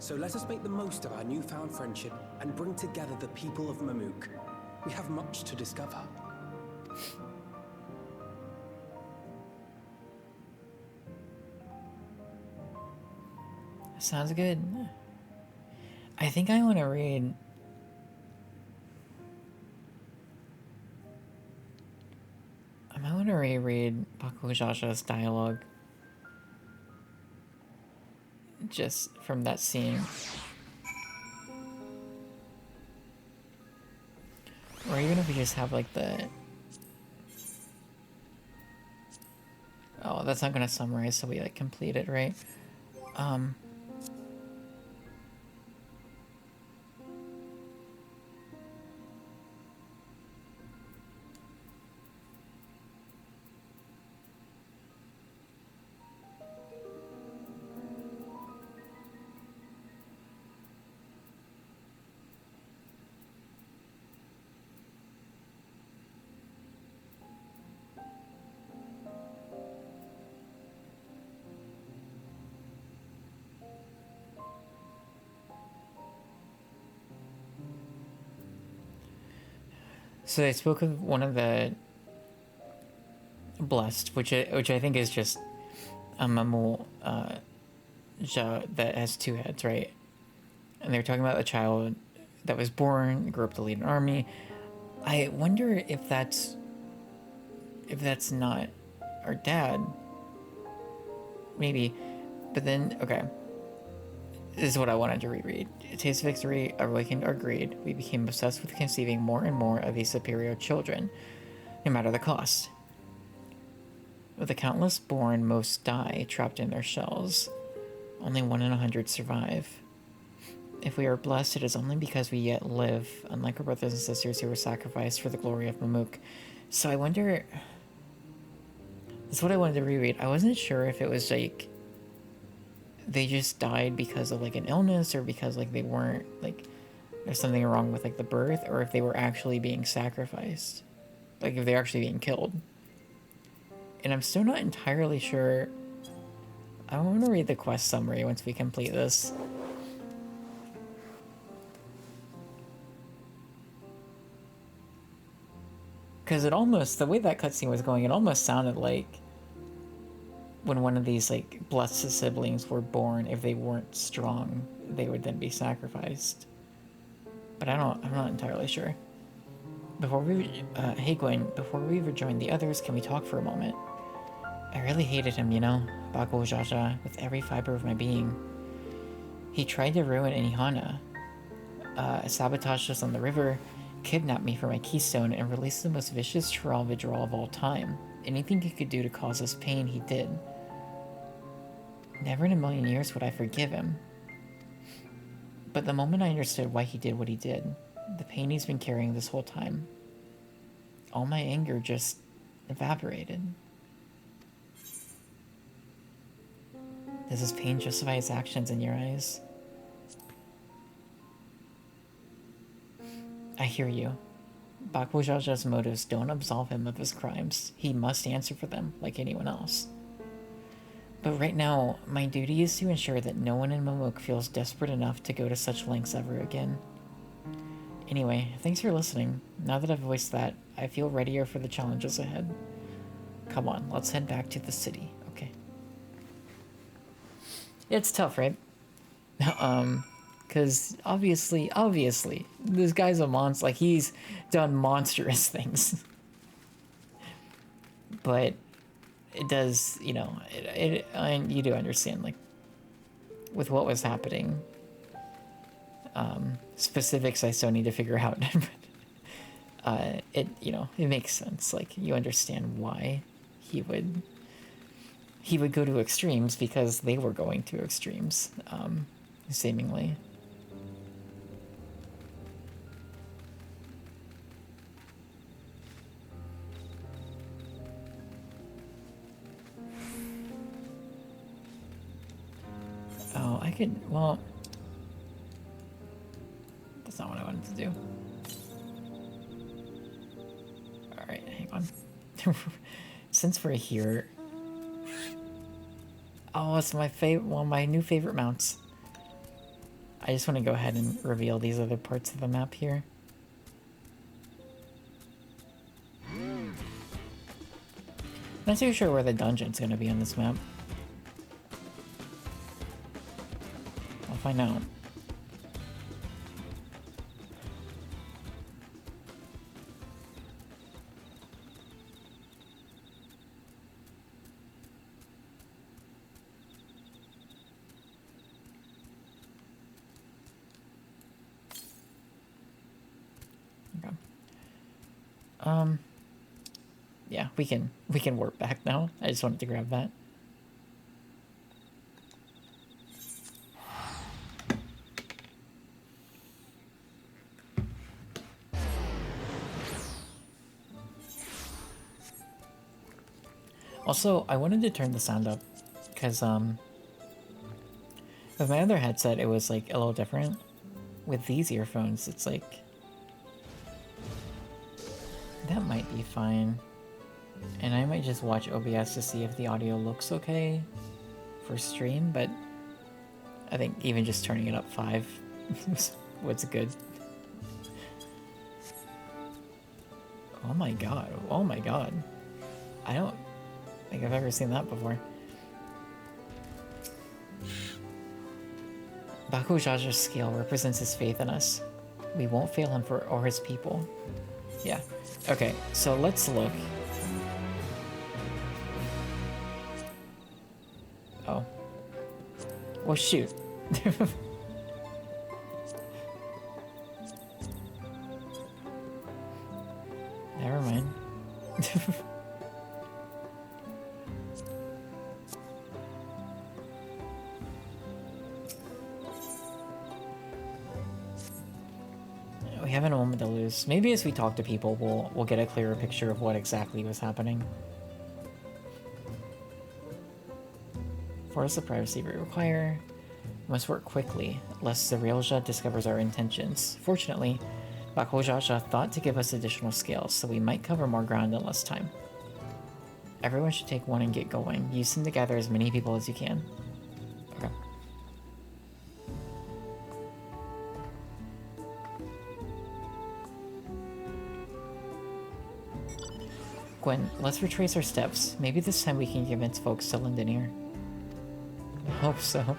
So let us make the most of our newfound friendship and bring together the people of Mamuk. We have much to discover. Sounds good. I think I want to read... I might want to reread Baku Jaja's dialogue. Just from that scene. Or even if we just have like the... Oh, that's not going to summarize, so we like complete it, right? So they spoke of one of the blessed, which I think is just a mammal that has two heads, right? And they were talking about a child that was born, grew up to lead an army. I wonder if that's not our dad. Maybe, but then okay. This is what I wanted to reread. A taste of victory awakened our greed. We became obsessed with conceiving more and more of these superior children, no matter the cost. With the countless born, most die trapped in their shells. Only 1 in 100 survive. If we are blessed, it is only because we yet live, unlike our brothers and sisters who were sacrificed for the glory of Mamuk. So I wonder... That's what I wanted to reread. I wasn't sure if it was like... they just died because of like an illness, or because like they weren't like there's something wrong with like the birth, or if they were actually being sacrificed, like if they're actually being killed. And I'm still not entirely sure. I want to read the quest summary once we complete this. Because it almost, the way that cutscene was going, it almost sounded like when one of these like blessed siblings were born, if they weren't strong, they would then be sacrificed. But I'm not entirely sure. Before we, hey Gwen, before we rejoin the others, can we talk for a moment? I really hated him, you know, Bago Jaja, with every fiber of my being. He tried to ruin Inihana, sabotaged us on the river, kidnapped me for my keystone, and released the most vicious Trial withdrawal of all time. Anything he could do to cause us pain, he did. Never in a million years would I forgive him. But the moment I understood why he did what he did, the pain he's been carrying this whole time, all my anger just evaporated. Does his pain justify his actions in your eyes? I hear you. Bakujaja's motives don't absolve him of his crimes. He must answer for them, like anyone else. But right now, my duty is to ensure that no one in Momok feels desperate enough to go to such lengths ever again. Anyway, thanks for listening. Now that I've voiced that, I feel readier for the challenges ahead. Come on, let's head back to the city, okay? It's tough, right? Because obviously, this guy's a monster. Like, he's done monstrous things. But it does, you know, and you do understand, like, with what was happening. Specifics I still need to figure out. But, you know, it makes sense. Like, you understand why he would go to extremes, because they were going to extremes, seemingly. could, well, that's not what I wanted to do. Alright, hang on. Since we're here, oh, it's my favorite, one of my new favorite mounts. I just want to go ahead and reveal these other parts of the map here. Not too sure where the dungeon's going to be on this map. I'll find out. Okay. Yeah, we can warp back now. I just wanted to grab that. Also, I wanted to turn the sound up because with my other headset it was like a little different. With these earphones, it's like that might be fine. And I might just watch OBS to see if the audio looks okay for stream, but I think even just turning it up 5 was good. Oh my god, oh my god. I don't think I've ever seen that before. Baku Jaja's scale represents his faith in us. We won't fail him or his people. Yeah. Okay, so let's look. Oh. Well, shoot. Never mind. We have a moment to lose. Maybe as we talk to people, we'll get a clearer picture of what exactly was happening. For us, the privacy we require, we must work quickly, lest the Realja discovers our intentions. Fortunately, Bakojaja thought to give us additional scales, so we might cover more ground in less time. Everyone should take one and get going. Use them to gather as many people as you can. Okay. Gwen, let's retrace our steps. Maybe this time we can convince folks to lend an ear. I hope so.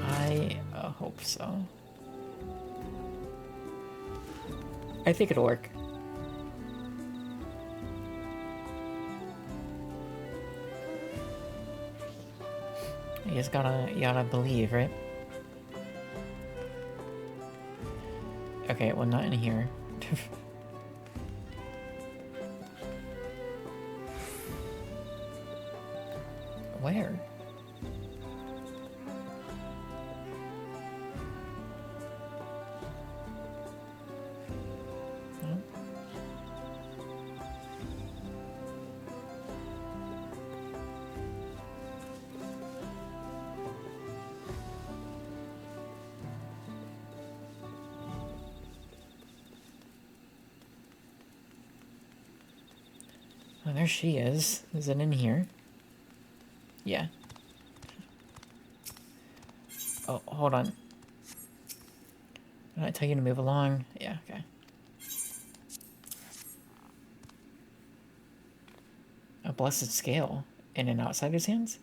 I hope so. I think it'll work. You just gotta believe, right? Okay, well, not in here. Where? No. Oh, there she is. Is it in here? Yeah. Oh, hold on. Did I tell you to move along? Yeah, okay. A blessed scale in an outsider's hands?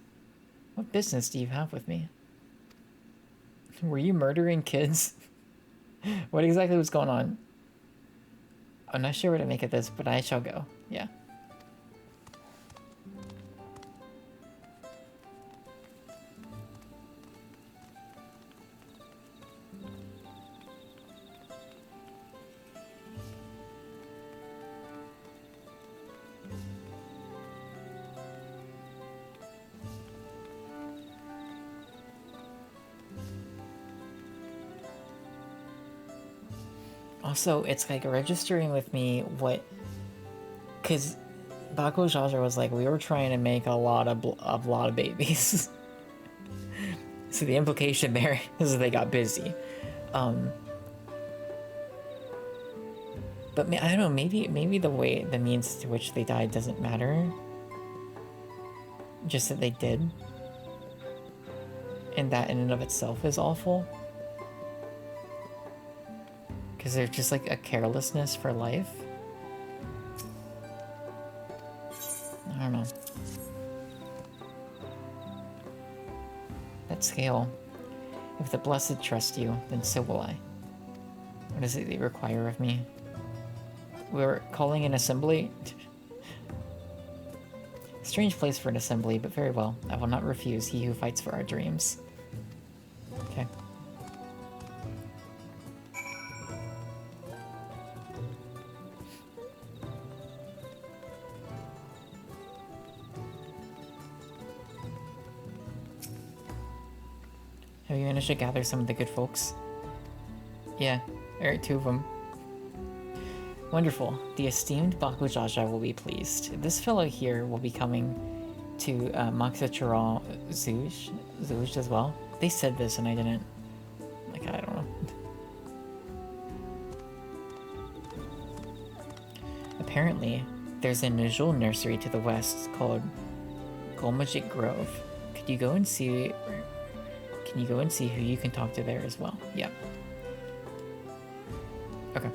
What business do you have with me? Were you murdering kids? What exactly was going on? I'm not sure what to make of this, but I shall go. Yeah. Also, it's like registering with me what, because Bako Jaja was like, we were trying to make a lot of babies. So the implication there is that they got busy. But I don't know, maybe the means to which they died doesn't matter. Just that they did. And that in and of itself is awful. Because there's just like a carelessness for life. I don't know. That scale. If the blessed trust you, then so will I. What is it they require of me? We're calling an assembly? Strange place for an assembly, but very well. I will not refuse he who fights for our dreams. Okay. Have you managed to gather some of the good folks? Yeah, there are 2 of them. Wonderful. The esteemed Bakujaja will be pleased. This fellow here will be coming to Maksachural Zuj as well. They said this and I didn't. Like, I don't know. Apparently, there's a Najul nursery to the west called Golmajit Grove. Could you go and see... Can you go and see who you can talk to there as well? Yeah. Okay.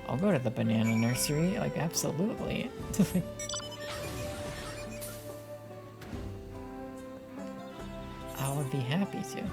I'll go to the banana nursery, like, absolutely. I would be happy to.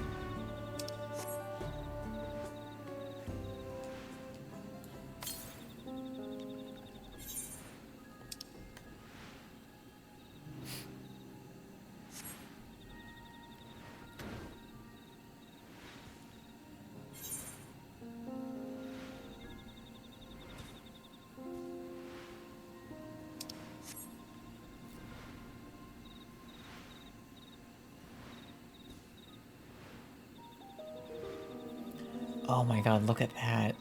Oh my god, look at that.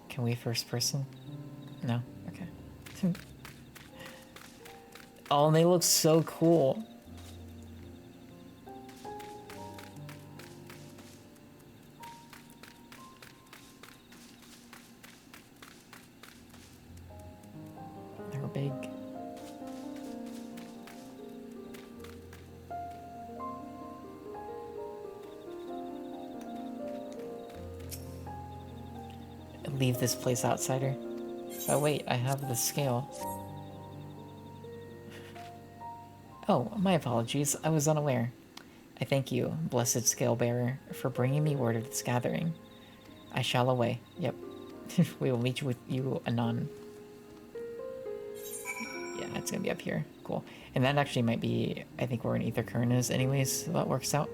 Can we first person? No? Okay. Oh, and they look so cool. They're big. Leave this place, outsider. Oh wait, I have the scale. Oh, my apologies, I was unaware. I thank you, blessed scale bearer, for bringing me word of this gathering. I shall away. Yep. We will meet with you anon. Yeah, it's gonna be up here. Cool. And that actually might be, I think, where an ether current is anyways, so that works out.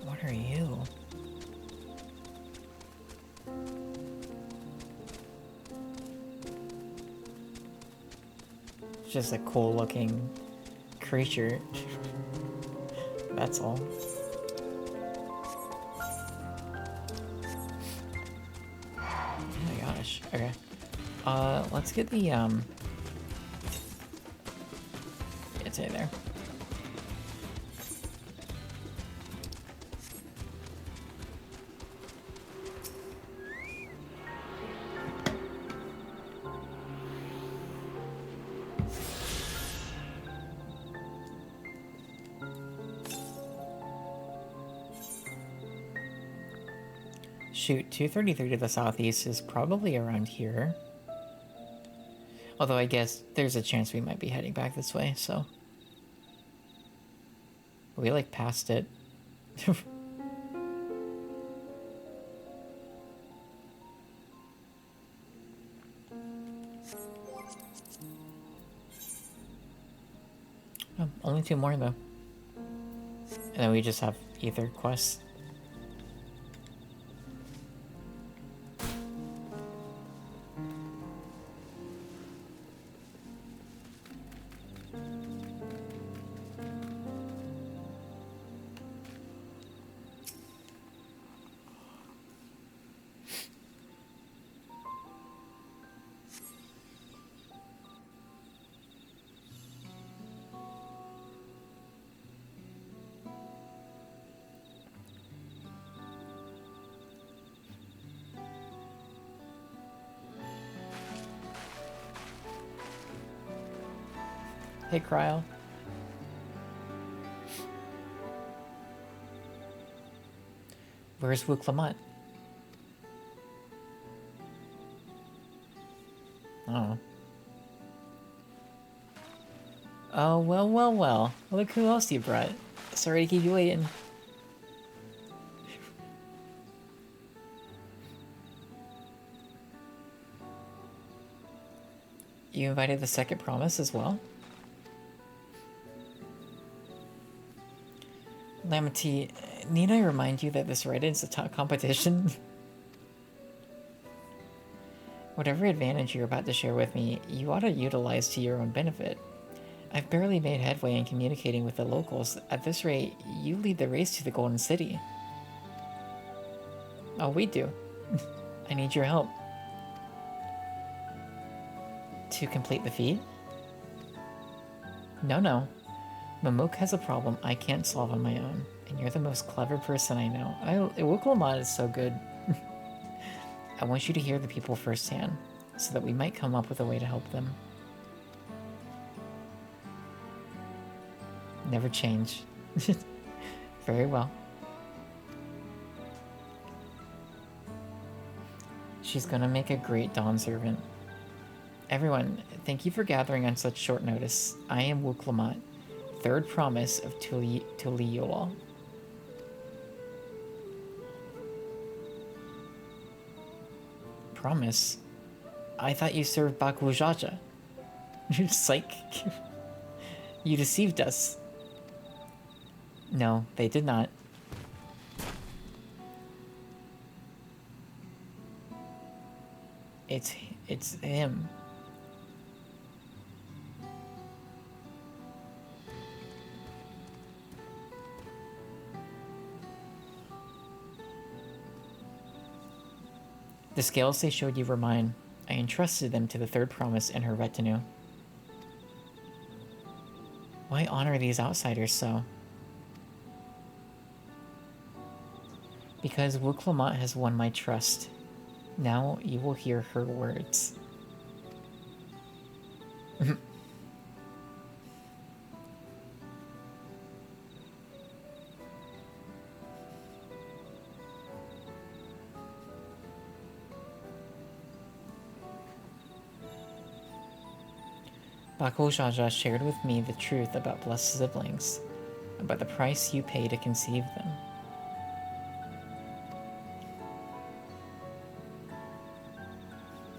What are you? Just a cool looking creature. That's all. Oh my gosh. Okay. Let's get the it's right there. Shoot, 233 to the southeast is probably around here. Although I guess there's a chance we might be heading back this way, so... We like passed it. Oh, only 2 more though. And then we just have ether quests. Hey, Cryo. Where's Wuklamut? Oh. Oh, well, well, well. Look who else you brought. Sorry to keep you waiting. You invited the second promise as well? Lamity, need I remind you that this Reddit is a top competition? Whatever advantage you're about to share with me, you ought to utilize to your own benefit. I've barely made headway in communicating with the locals. At this rate, you lead the race to the Golden City. Oh, we do. I need your help. To complete the feat? No. Mamuk has a problem I can't solve on my own, and you're the most clever person I know. Wuklamad is so good. I want you to hear the people firsthand, so that we might come up with a way to help them. Never change. Very well. She's gonna make a great Dawn servant. Everyone, thank you for gathering on such short notice. I am Wuklamut, third promise of Tuliyola. Promise? I thought you served Bakujaja. Psych. You deceived us. No, they did not. It's him. The scales they showed you were mine. I entrusted them to the third promise and her retinue. Why honor these outsiders so? Because Wuklamut has won my trust. Now you will hear her words. Bakujaja shared with me the truth about blessed siblings, about the price you pay to conceive them.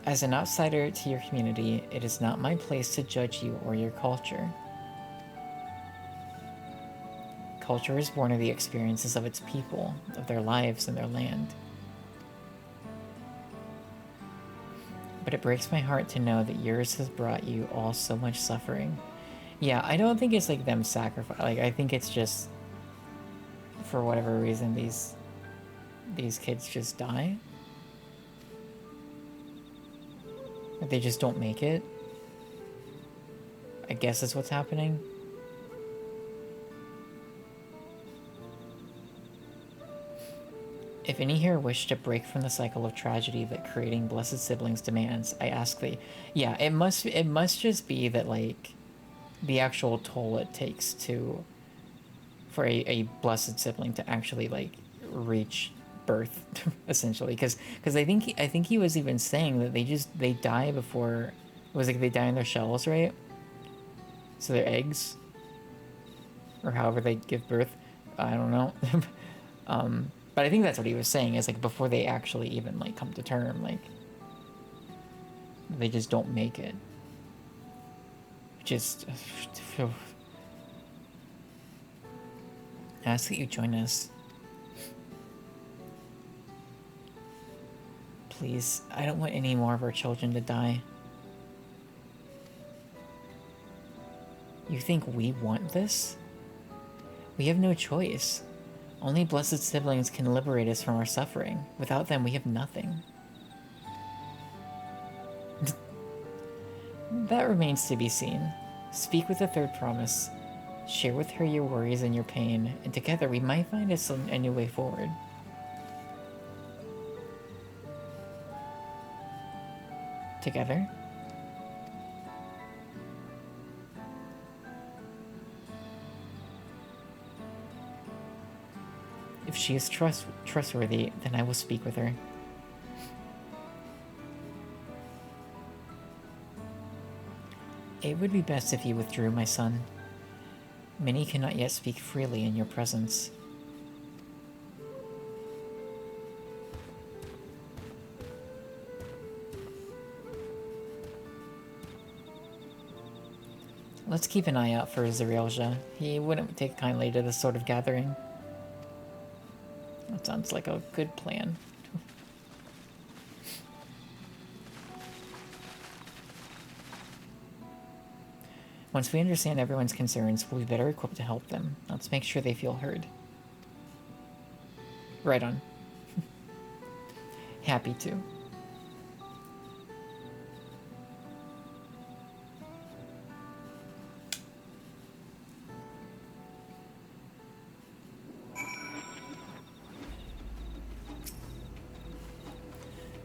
As an outsider to your community, it is not my place to judge you or your culture. Culture is born of the experiences of its people, of their lives and their land. But it breaks my heart to know that yours has brought you all so much suffering. Yeah, I don't think it's like them sacrifice. Like, I think it's just, for whatever reason, these kids just die. Or they just don't make it. I guess that's what's happening. If any here wish to break from the cycle of tragedy that creating blessed siblings demands, I ask thee. Yeah, it must just be that, like, the actual toll it takes for a blessed sibling to actually, like, reach birth, essentially. Because I think he was even saying that they die before, it was like they die in their shells, right? So their eggs, or however they give birth, I don't know. But I think that's what he was saying, is like before they actually even like come to term, like they just don't make it. Just ask that you join us. Please, I don't want any more of our children to die. You think we want this? We have no choice. Only blessed siblings can liberate us from our suffering. Without them, we have nothing. That remains to be seen. Speak with the third promise. Share with her your worries and your pain, and together we might find a new way forward. Together? If she is trustworthy, then I will speak with her. It would be best if you withdrew, my son. Many cannot yet speak freely in your presence. Let's keep an eye out for Zarielja. He wouldn't take kindly to this sort of gathering. That sounds like a good plan. Once we understand everyone's concerns, we'll be better equipped to help them. Let's make sure they feel heard. Right on. Happy to.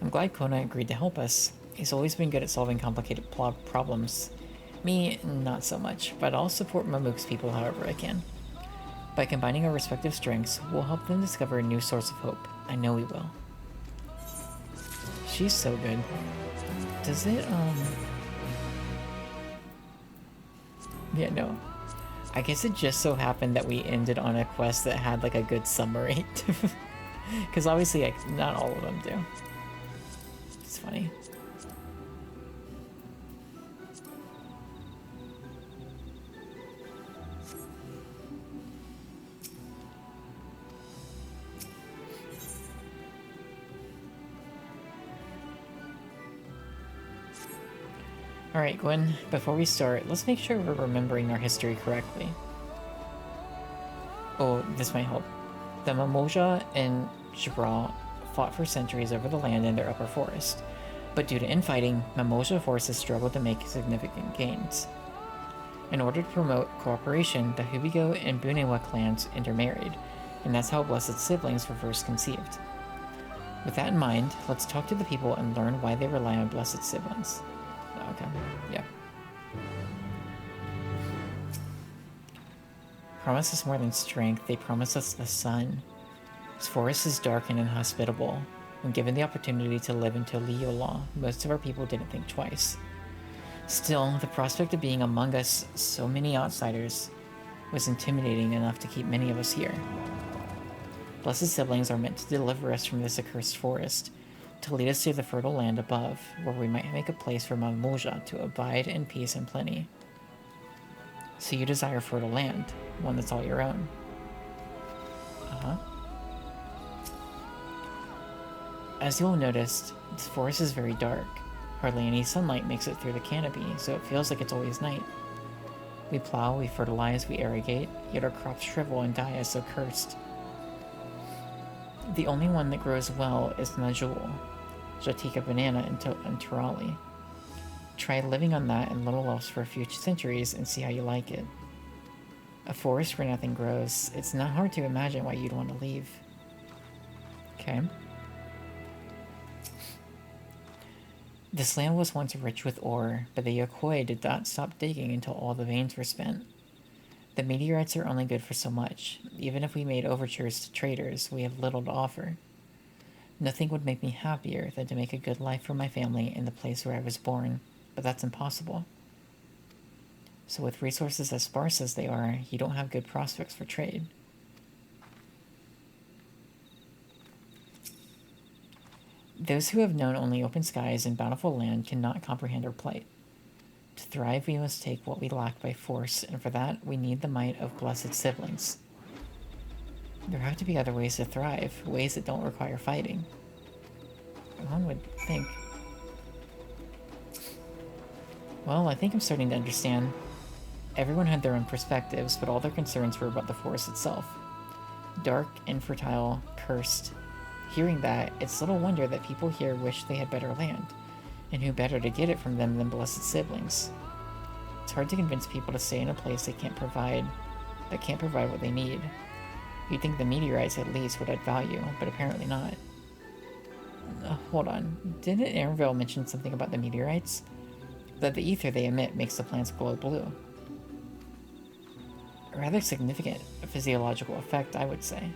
I'm glad Kona agreed to help us. He's always been good at solving complicated problems. Me, not so much, but I'll support Mamook's people however I can. By combining our respective strengths, we'll help them discover a new source of hope. I know we will. She's so good. Does it, yeah, no. I guess it just so happened that we ended on a quest that had, like, a good summary. Because obviously, like, not all of them do. It's funny. Alright, Gwen, before we start, let's make sure we're remembering our history correctly. Oh, this might help. The Mamoja and Jabral fought for centuries over the land in their upper forest, but due to infighting, Mamoja forces struggled to make significant gains. In order to promote cooperation, the Hubigo and Bunewa clans intermarried, and that's how Blessed Siblings were first conceived. With that in mind, let's talk to the people and learn why they rely on Blessed Siblings. Okay, yeah. Promise us more than strength, they promise us the sun. This forest is dark and inhospitable. When given the opportunity to live until Liola, most of our people didn't think twice. Still, the prospect of being among us, so many outsiders, was intimidating enough to keep many of us here. Blessed Siblings are meant to deliver us from this accursed forest, to lead us to the fertile land above, where we might make a place for Mamoja to abide in peace and plenty. So you desire fertile land, one that's all your own. Uh-huh. As you'll notice, this forest is very dark. Hardly any sunlight makes it through the canopy, so it feels like it's always night. We plow, we fertilize, we irrigate, yet our crops shrivel and die as so cursed. The only one that grows well is Najul, Jatika banana and Turali. Try living on that and little else for a few centuries and see how you like it. A forest where nothing grows, it's not hard to imagine why you'd want to leave. Okay. This land was once rich with ore, but the Yokoi did not stop digging until all the veins were spent. The meteorites are only good for so much. Even if we made overtures to traders, we have little to offer. Nothing would make me happier than to make a good life for my family in the place where I was born, but that's impossible. So with resources as sparse as they are, you don't have good prospects for trade. Those who have known only open skies and bountiful land cannot comprehend our plight. To thrive, we must take what we lack by force, and for that, we need the might of blessed siblings. There have to be other ways to thrive, ways that don't require fighting. One would think. Well, I think I'm starting to understand. Everyone had their own perspectives, but all their concerns were about the forest itself. Dark, infertile, cursed. Hearing that, it's little wonder that people here wish they had better land, and who better to get it from them than blessed siblings. It's hard to convince people to stay in a place that can't provide what they need. You'd think the meteorites at least would add value, but apparently not. Hold on, didn't Aaronville mention something about the meteorites? That the ether they emit makes the plants glow blue. A rather significant physiological effect, I would say.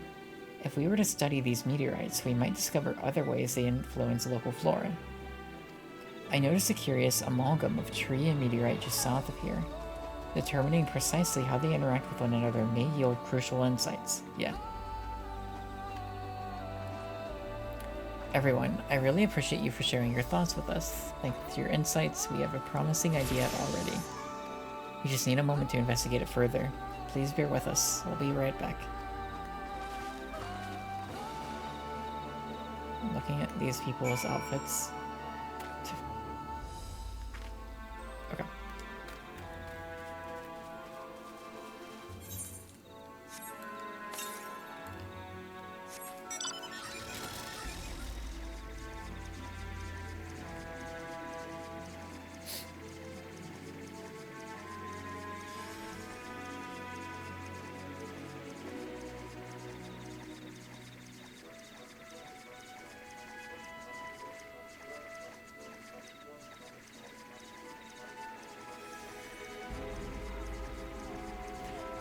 If we were to study these meteorites, we might discover other ways they influence local flora. I noticed a curious amalgam of tree and meteorite just south of here. Determining precisely how they interact with one another may yield crucial insights. Yeah. Everyone, I really appreciate you for sharing your thoughts with us. Thanks to your insights, we have a promising idea already. We just need a moment to investigate it further. Please bear with us. We'll be right back. Looking at these people's outfits. Okay.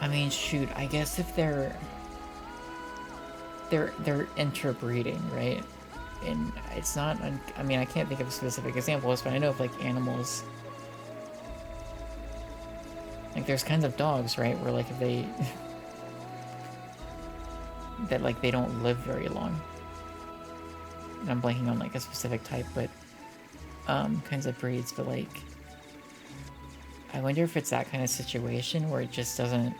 I mean, shoot, I guess if they're interbreeding, right? And it's not, I mean, I can't think of specific examples, but I know of, like, animals. Like, there's kinds of dogs, right? Where, like, if they... that, like, they don't live very long. And I'm blanking on, like, a specific type, but... kinds of breeds, but, like... I wonder if it's that kind of situation where it just doesn't...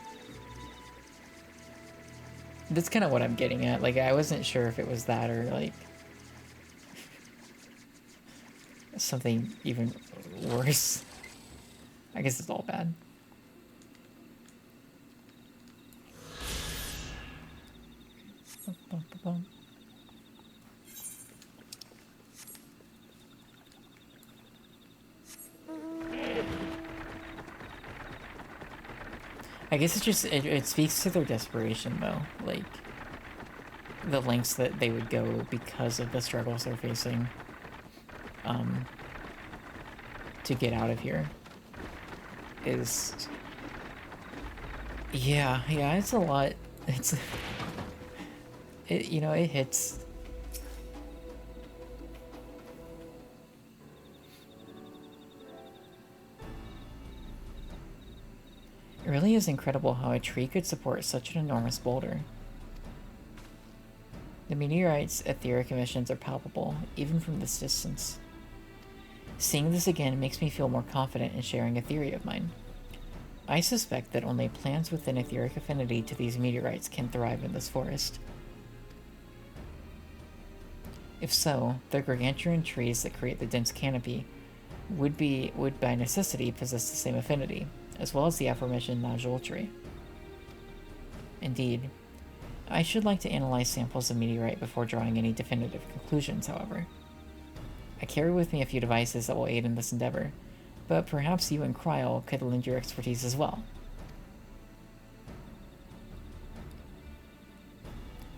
That's kind of what I'm getting at. Like, I wasn't sure if it was that or, like... something even worse. I guess it's all bad. I guess it's just, it speaks to their desperation, though. Like, the lengths that they would go because of the struggles they're facing, to get out of here. Is... Yeah, it's a lot. It's... you know, it hits... It really is incredible how a tree could support such an enormous boulder. The meteorite's etheric emissions are palpable, even from this distance. Seeing this again makes me feel more confident in sharing a theory of mine. I suspect that only plants with an etheric affinity to these meteorites can thrive in this forest. If so, the gargantuan trees that create the dense canopy would by necessity possess the same affinity, as well as the aforementioned nodule tree. Indeed. I should like to analyze samples of meteorite before drawing any definitive conclusions, however. I carry with me a few devices that will aid in this endeavor, but perhaps you and Kryl could lend your expertise as well.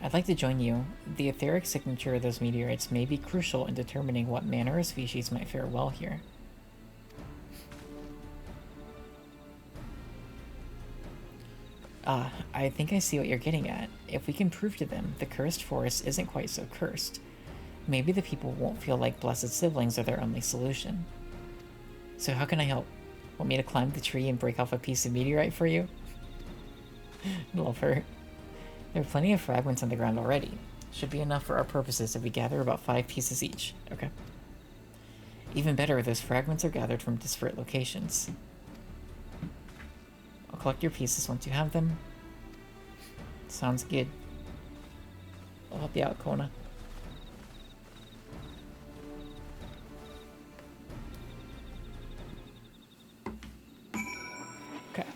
I'd like to join you. The etheric signature of those meteorites may be crucial in determining what manner of species might fare well here. I think I see what you're getting at. If we can prove to them the cursed forest isn't quite so cursed, maybe the people won't feel like blessed siblings are their only solution. So how can I help? Want me to climb the tree and break off a piece of meteorite for you? Love her. There are plenty of fragments on the ground already. Should be enough for our purposes if we gather about 5 pieces each. Okay. Even better, those fragments are gathered from disparate locations. I'll collect your pieces once you have them. Sounds good. I'll help you out, Kona. Okay.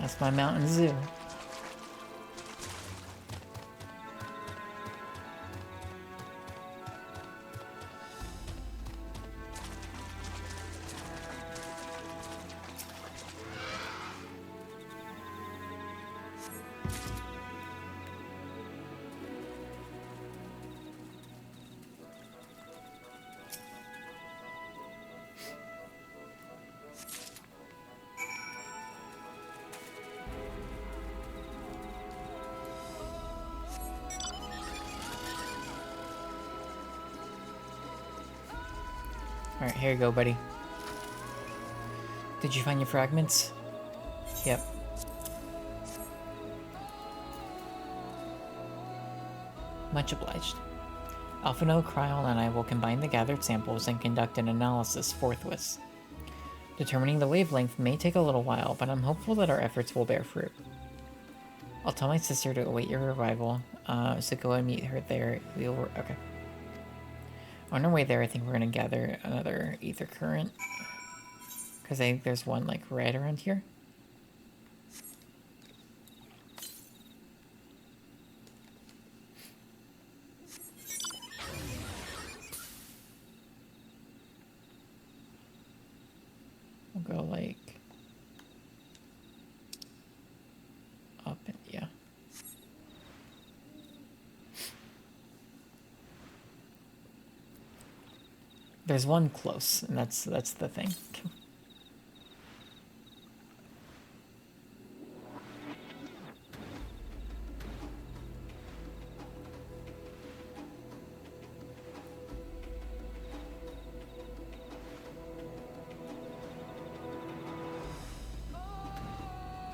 That's my mountain zoo. Alright, here you go, buddy. Did you find your fragments? Yep. Much obliged. Alphino, Kryl, and I will combine the gathered samples and conduct an analysis forthwith. Determining the wavelength may take a little while, but I'm hopeful that our efforts will bear fruit. I'll tell my sister to await your arrival, so go and meet her there. Okay. On our way there, I think we're gonna gather another ether current. Because I think there's one, like, right around here. We'll go, like... up and... yeah. There's one close, and that's the thing.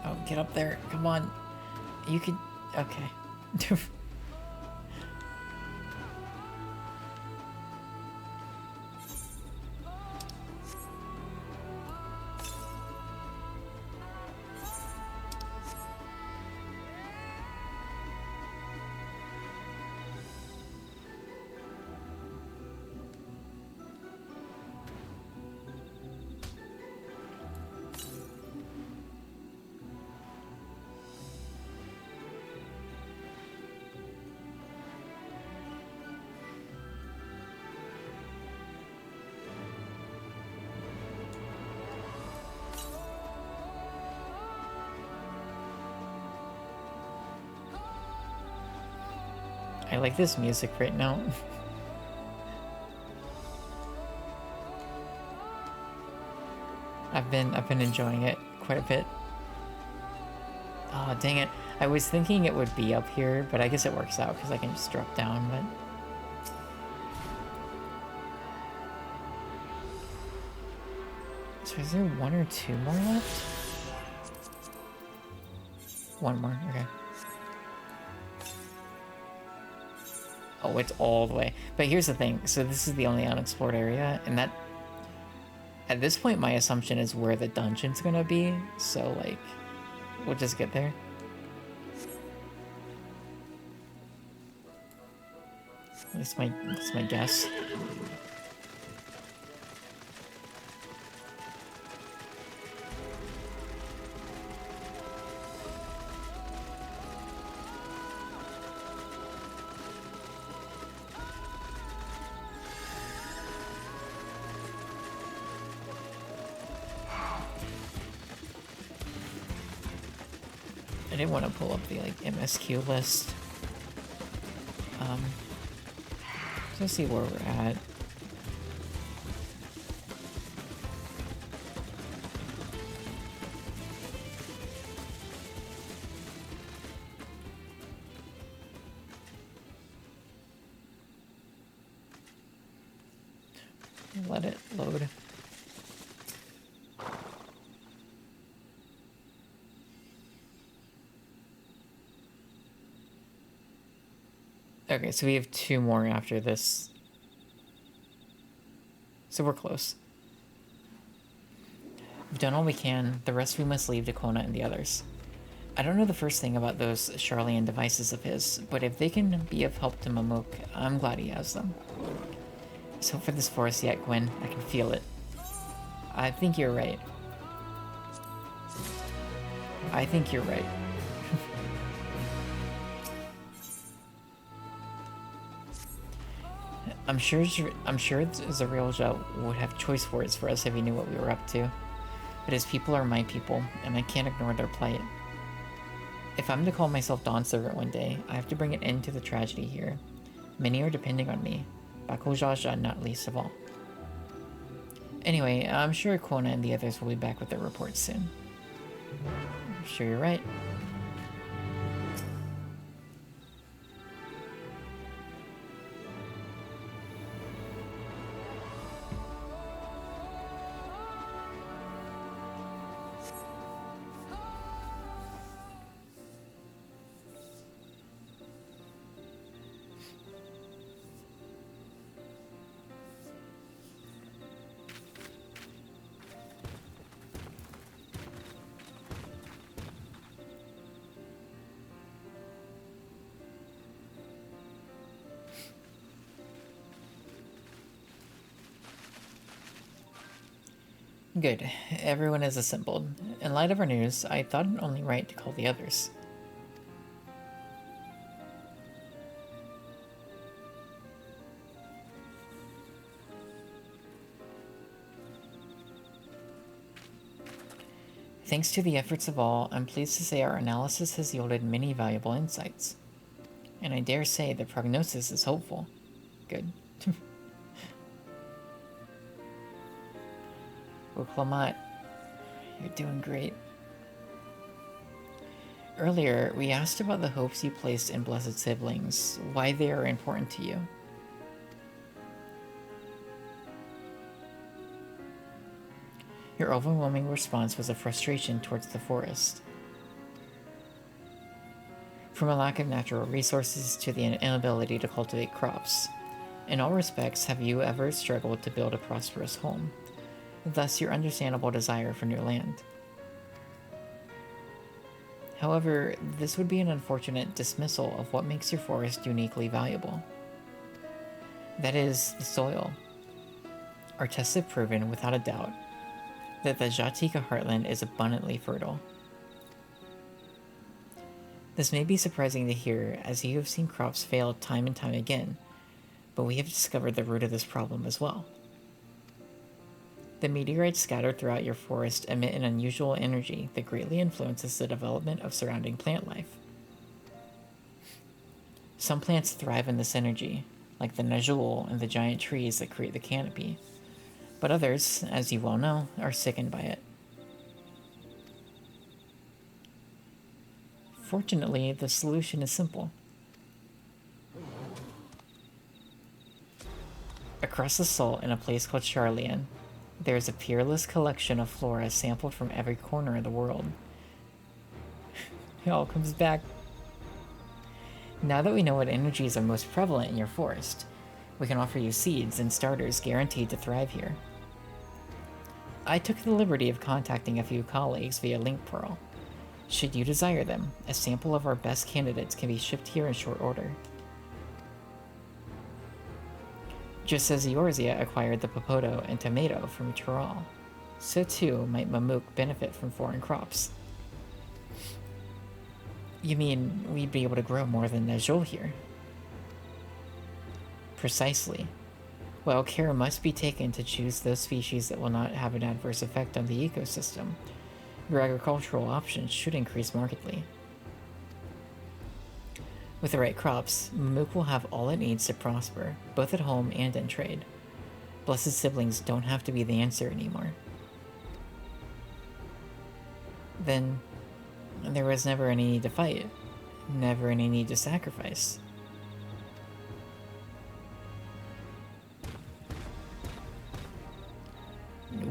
Oh, get up there. Come on. You could... okay. I like this music right now. I've been enjoying it quite a bit. Oh, dang it. I was thinking it would be up here, but I guess it works out because I can just drop down, but... So is there 1 or 2 more left? 1 more, okay. Oh, it's all the way. But here's the thing. So this is the only unexplored area, and that... At this point, my assumption is where the dungeon's gonna be. So, like, we'll just get there. That's my guess. I didn't want to pull up the like MSQ list. Let's see where we're at. Let it load. Okay, so we have 2 more after this. So we're close. We've done all we can. The rest we must leave to Kona and the others. I don't know the first thing about those Charlian devices of his, but if they can be of help to Mamuk, I'm glad he has them. Let's hope for this forest yet, Gwen. I can feel it. I think you're right. I think you're right. I'm sure Zarelja would have choice words for us if he knew what we were up to. But his people are my people, and I can't ignore their plight. If I'm to call myself Dawn Servant one day, I have to bring an end to the tragedy here. Many are depending on me, Bakojaja not least of all. Anyway, I'm sure Kona and the others will be back with their reports soon. I'm sure you're right. Good. Everyone is assembled. In light of our news, I thought it only right to call the others. Thanks to the efforts of all, I'm pleased to say our analysis has yielded many valuable insights. And I dare say the prognosis is hopeful. Good. Clamat, you're doing great. Earlier, we asked about the hopes you placed in blessed siblings, why they are important to you. Your overwhelming response was a frustration towards the forest. From a lack of natural resources to the inability to cultivate crops, in all respects, have you ever struggled to build a prosperous home? Thus your understandable desire for new land. However, this would be an unfortunate dismissal of what makes your forest uniquely valuable. That is, the soil. Our tests have proven, without a doubt, that the Jatika heartland is abundantly fertile. This may be surprising to hear, as you have seen crops fail time and time again, but we have discovered the root of this problem as well. The meteorites scattered throughout your forest emit an unusual energy that greatly influences the development of surrounding plant life. Some plants thrive in this energy, like the Najul and the giant trees that create the canopy, but others, as you well know, are sickened by it. Fortunately, the solution is simple. Across the salt in a place called Charlian, There's a peerless collection of flora sampled from every corner of the world. It all comes back. Now that we know what energies are most prevalent in your forest, we can offer you seeds and starters guaranteed to thrive here. I took the liberty of contacting a few colleagues via Link Pearl. Should you desire them, a sample of our best candidates can be shipped here in short order. Just as Eorzea acquired the Popoto and tomato from Tural, so too might Mamook benefit from foreign crops. You mean we'd be able to grow more than Najol here? Precisely. While care must be taken to choose those species that will not have an adverse effect on the ecosystem, your agricultural options should increase markedly. With the right crops, Mamook will have all it needs to prosper, both at home and in trade. Blessed siblings don't have to be the answer anymore. Then, there was never any need to fight, never any need to sacrifice.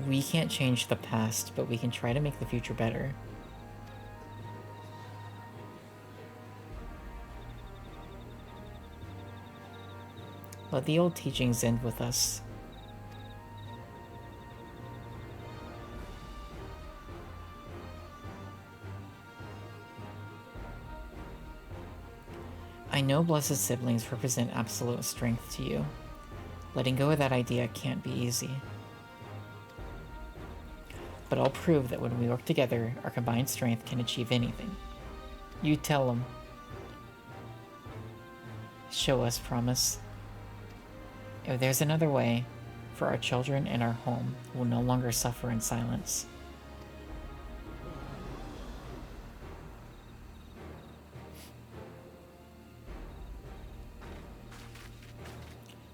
We can't change the past, but we can try to make the future better. Let the old teachings end with us. I know blessed siblings represent absolute strength to you. Letting go of that idea can't be easy. But I'll prove that when we work together, our combined strength can achieve anything. You tell them. Show us, promise. If there's another way, for our children and our home will no longer suffer in silence.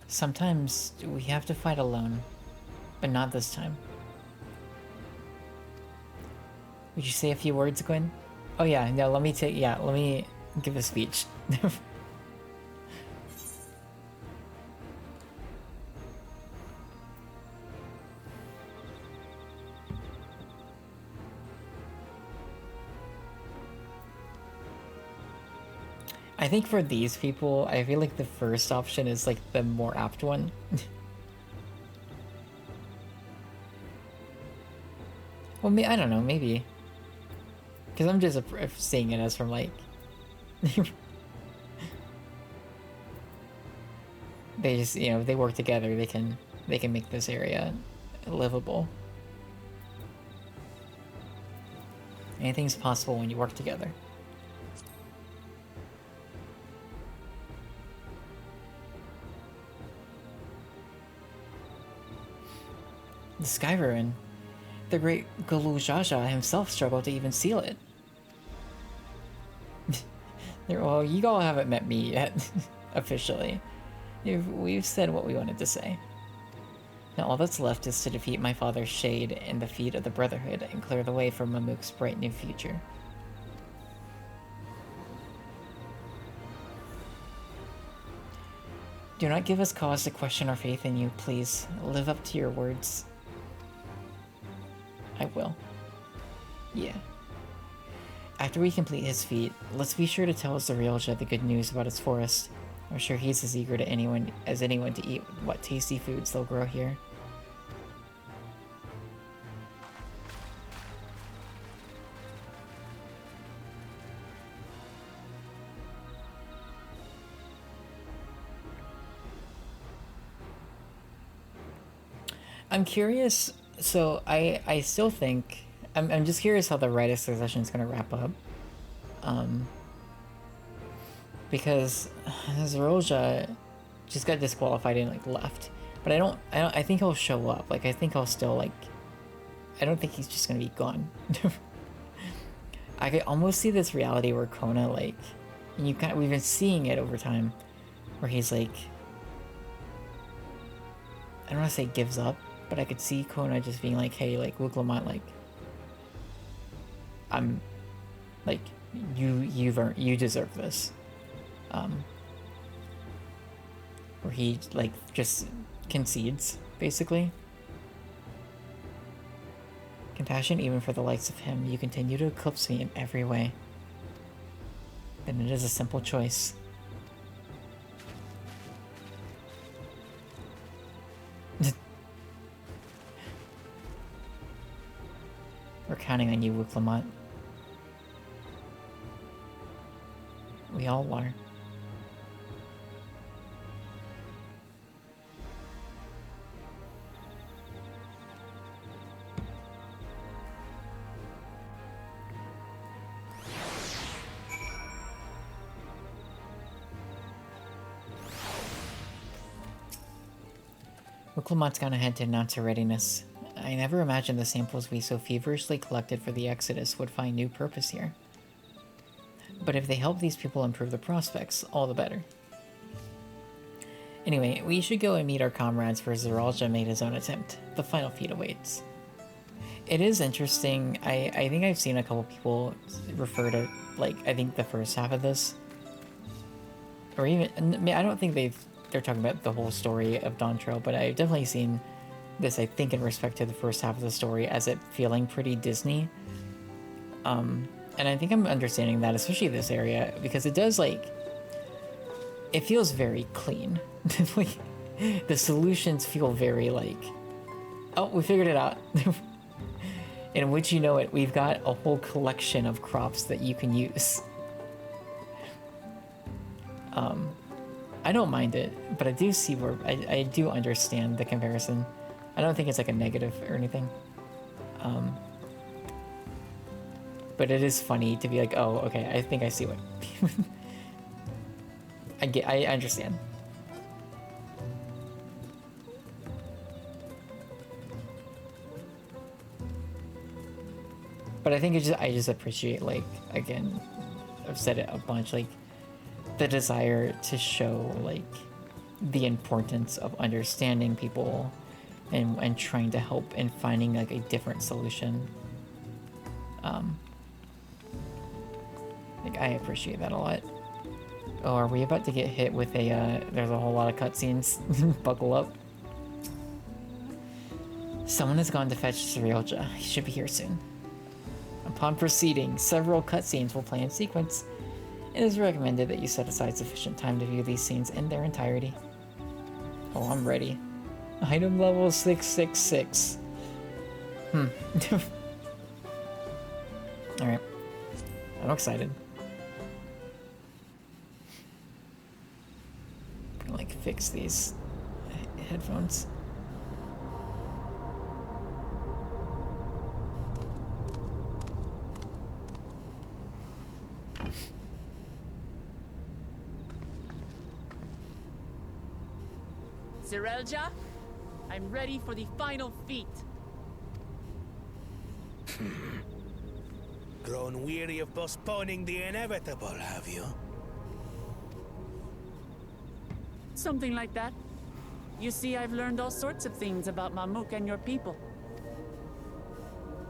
Sometimes we have to fight alone, but not this time. Would you say a few words, Gwen? Oh yeah, no, let me give a speech. I think for these people, I feel like the first option is like the more apt one. Well, I don't know, maybe. Because I'm just seeing it as from like... they just, you know, if they work together, they can make this area livable. Anything's possible when you work together. The Sky Ruin. The great Gulu Jaja himself struggled to even seal it. Well, you all haven't met me yet, officially. We've said what we wanted to say. Now all that's left is to defeat my father's shade and the feet of the Brotherhood and clear the way for Mamook's bright new future. Do not give us cause to question our faith in you, please. Live up to your words. I will. Yeah. After we complete his feat, let's be sure to tell Zarielja the good news about his forest. I'm sure he's as eager as anyone to eat what tasty foods they'll grow here. I'm curious, so I still think, I'm just curious how the Rite of Succession is going to wrap up. Because Zarielja just got disqualified and like left. But I think he'll show up. Like I think he'll still like, I don't think he's just going to be gone. I could almost see this reality where Kona like, and we've been seeing it over time, where he's like, I don't want to say gives up, but I could see Kona just being like, hey, like, Wuklamont, like, I'm, like, you deserve this. Where he, like, just concedes, basically. Compassion even for the likes of him. You continue to eclipse me in every way. Then it is a simple choice. We're counting on you, Wuklamot. We all are. Wuklamot's gone ahead to announce her readiness. I never imagined the samples we so feverishly collected for the Exodus would find new purpose here. But if they help these people improve the prospects, all the better. Anyway, we should go and meet our comrades for Zeralja made his own attempt. The final feat awaits. It is interesting. I think I've seen a couple people refer to, like, I think the first half of this. Or even, I don't think they're talking about the whole story of Dawntrail, but I've definitely seen this, I think, in respect to the first half of the story as it feeling pretty Disney. And I think I'm understanding that, especially this area, because it does, like, it feels very clean. Like, the solutions feel very, like, oh, we figured it out. In which, you know it, we've got a whole collection of crops that you can use. I don't mind it, but I do see where, I do understand the comparison. I don't think it's like a negative or anything. But it is funny to be like, oh, okay, I think I see what... I understand. But I think I just appreciate, like, again, I've said it a bunch, like, the desire to show, like, the importance of understanding people and trying to help and finding, like, a different solution. Like, I appreciate that a lot. Oh, are we about to get hit with a, there's a whole lot of cutscenes. Buckle up. Someone has gone to fetch Zeralja. He should be here soon. Upon proceeding, several cutscenes will play in sequence. It is recommended that you set aside sufficient time to view these scenes in their entirety. Oh, I'm ready. Item level 666. Alright. I'm excited. I'm gonna, like, fix these headphones. Zeralja, I'm ready for the final feat. Grown weary of postponing the inevitable, have you? Something like that. You see, I've learned all sorts of things about Mamuk and your people.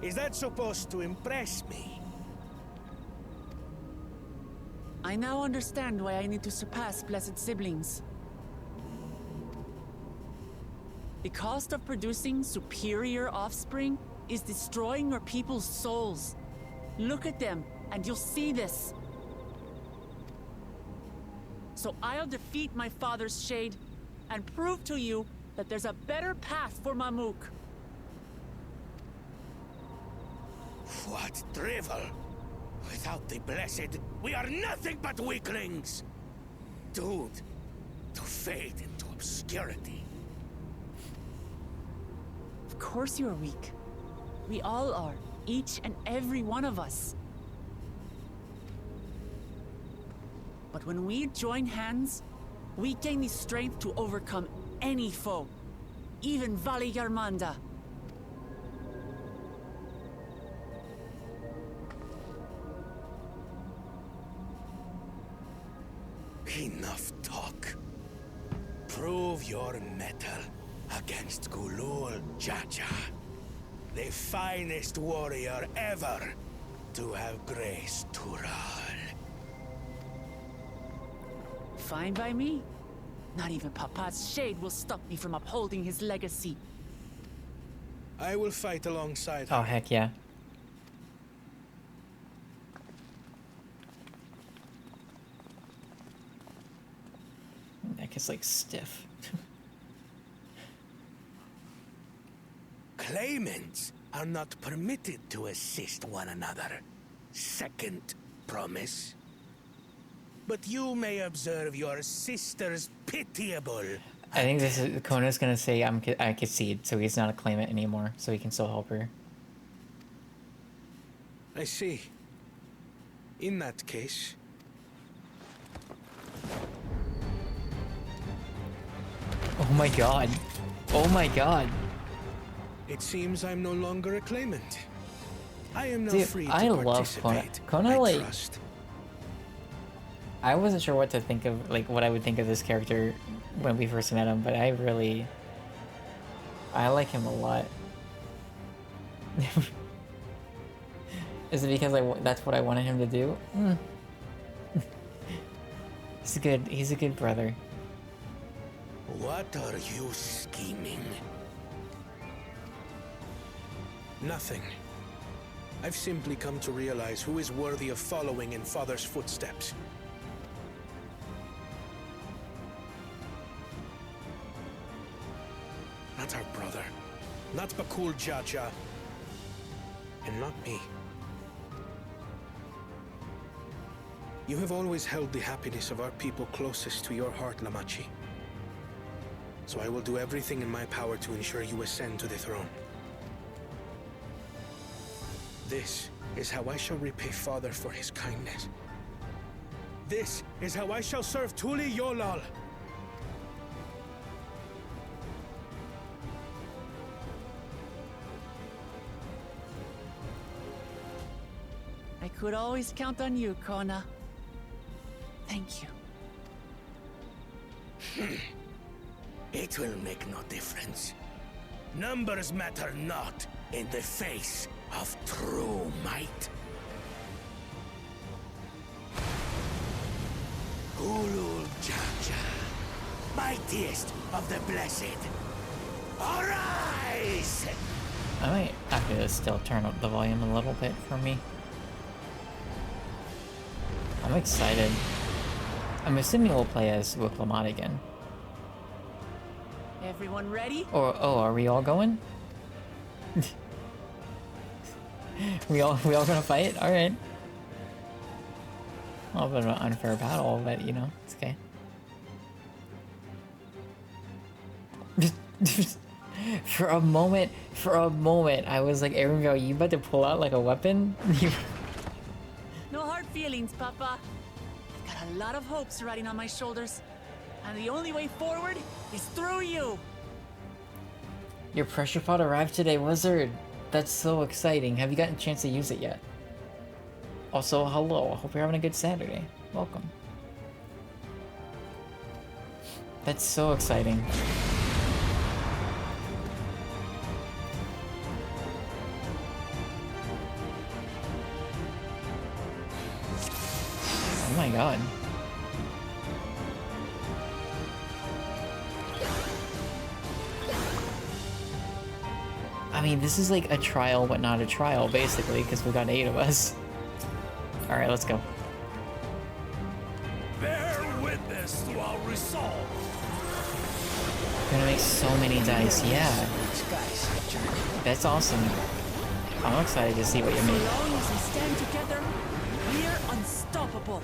Is that supposed to impress me? I now understand why I need to surpass blessed siblings. The cost of producing superior offspring is destroying your people's souls. Look at them, and you'll see this. So I'll defeat my father's shade, and prove to you that there's a better path for Mamuk. What drivel! Without the blessed, we are nothing but weaklings! Doomed to fade into obscurity. Of course you're weak. We all are, each and every one of us. But when we join hands, we gain the strength to overcome any foe, even Vali Yarmanda. Enough talk. Prove your mettle against Gulul Jaja, the finest warrior ever to have graced Tural. Fine by me. Not even Papa's shade will stop me from upholding his legacy. I will fight alongside her. Oh, heck yeah. Neck is like stiff. Claimants are not permitted to assist one another. Second promise. But you may observe your sister's pitiable. I think this is Kona's gonna say I concede, so he's not a claimant anymore, so he can still help her. I see. In that case, Oh my god. Oh my god. it seems I'm no longer a claimant. I am now Dude, free to I love Kona. participate. Kona, I like, trust. I wasn't sure what to think of, like, what I would think of this character when we first met him, but I like him a lot. Is it because that's what I wanted him to do? He's a good brother. What are you scheming? Nothing. I've simply come to realize who is worthy of following in Father's footsteps. Not our brother. Not Bakul Jaja. And not me. You have always held the happiness of our people closest to your heart, Namachi. So I will do everything in my power to ensure you ascend to the throne. This is how I shall repay Father for his kindness. This is how I shall serve Tuli Yolal. I could always count on you, Kona. Thank you. It will make no difference. Numbers matter not in the face of true might. Ulul Jaja, mightiest of the blessed, arise! I might after this still turn up the volume a little bit for me. I'm excited. I'm assuming we'll play as Wuklamad again. Everyone ready? Or are we all going? we all gonna fight? All right. A little bit of an unfair battle, but you know, it's okay. For a moment, I was like, Aaron, are you about to pull out like a weapon? No hard feelings, Papa. I've got a lot of hopes riding on my shoulders. And the only way forward is through you! Your pressure pod arrived today, Wizard. That's so exciting. Have you gotten a chance to use it yet? Also, hello. I hope you're having a good Saturday. Welcome. That's so exciting. Oh my god. I mean, this is like a trial, but not a trial, basically, because we got 8 of us. Alright, let's go. Bear witness to our resolve. Gonna make so many dice, yeah. That's awesome. I'm excited to see what you As make. long as we stand together, we're unstoppable.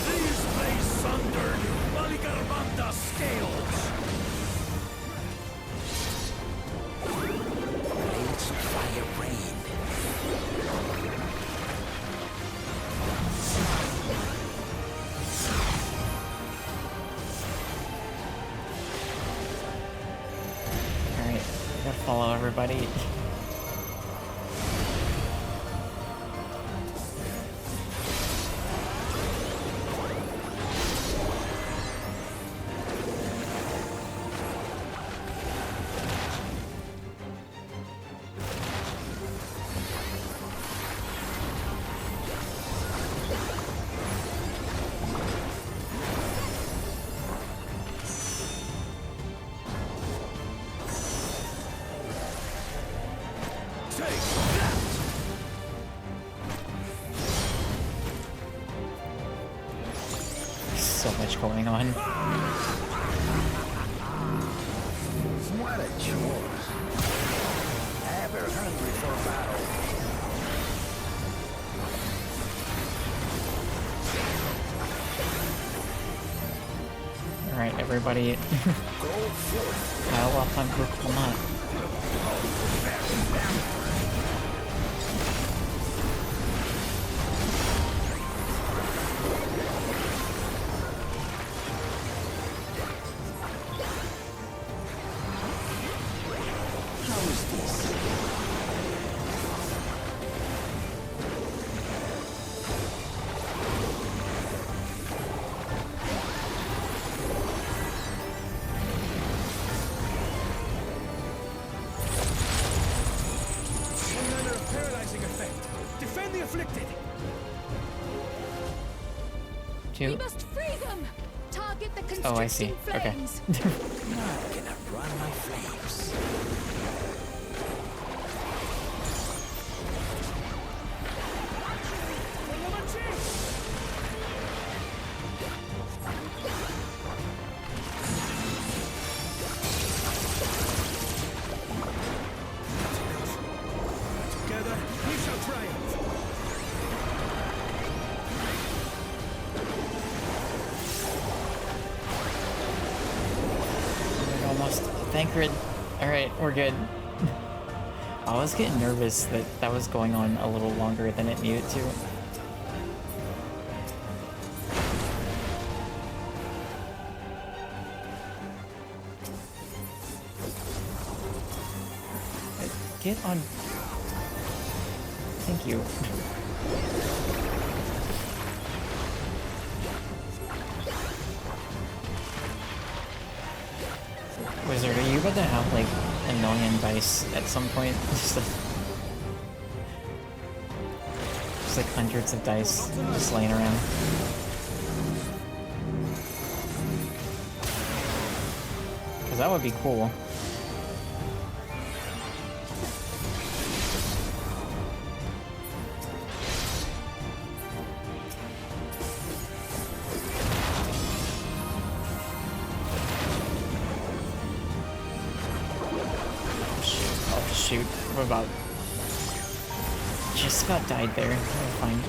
These may sunder Maligarbanda scales. Blades of fire rain. Alright, gotta follow everybody. so much going on. What a chore. Ever hungry for battle. Alright, everybody. Pile up on Critical Knot. We must free them! Target the constricting Oh, I see. Okay. flames. Now can I run my flames? Together, we shall triumph. Almost. Thancred. Alright, we're good. I was getting nervous that that was going on a little longer than it needed to. Get on. Thank you. Wizard, are you about to have like a million dice at some point? Just like hundreds of dice just laying around. Because that would be cool. Shoot, we're about... just about died there. We're fine.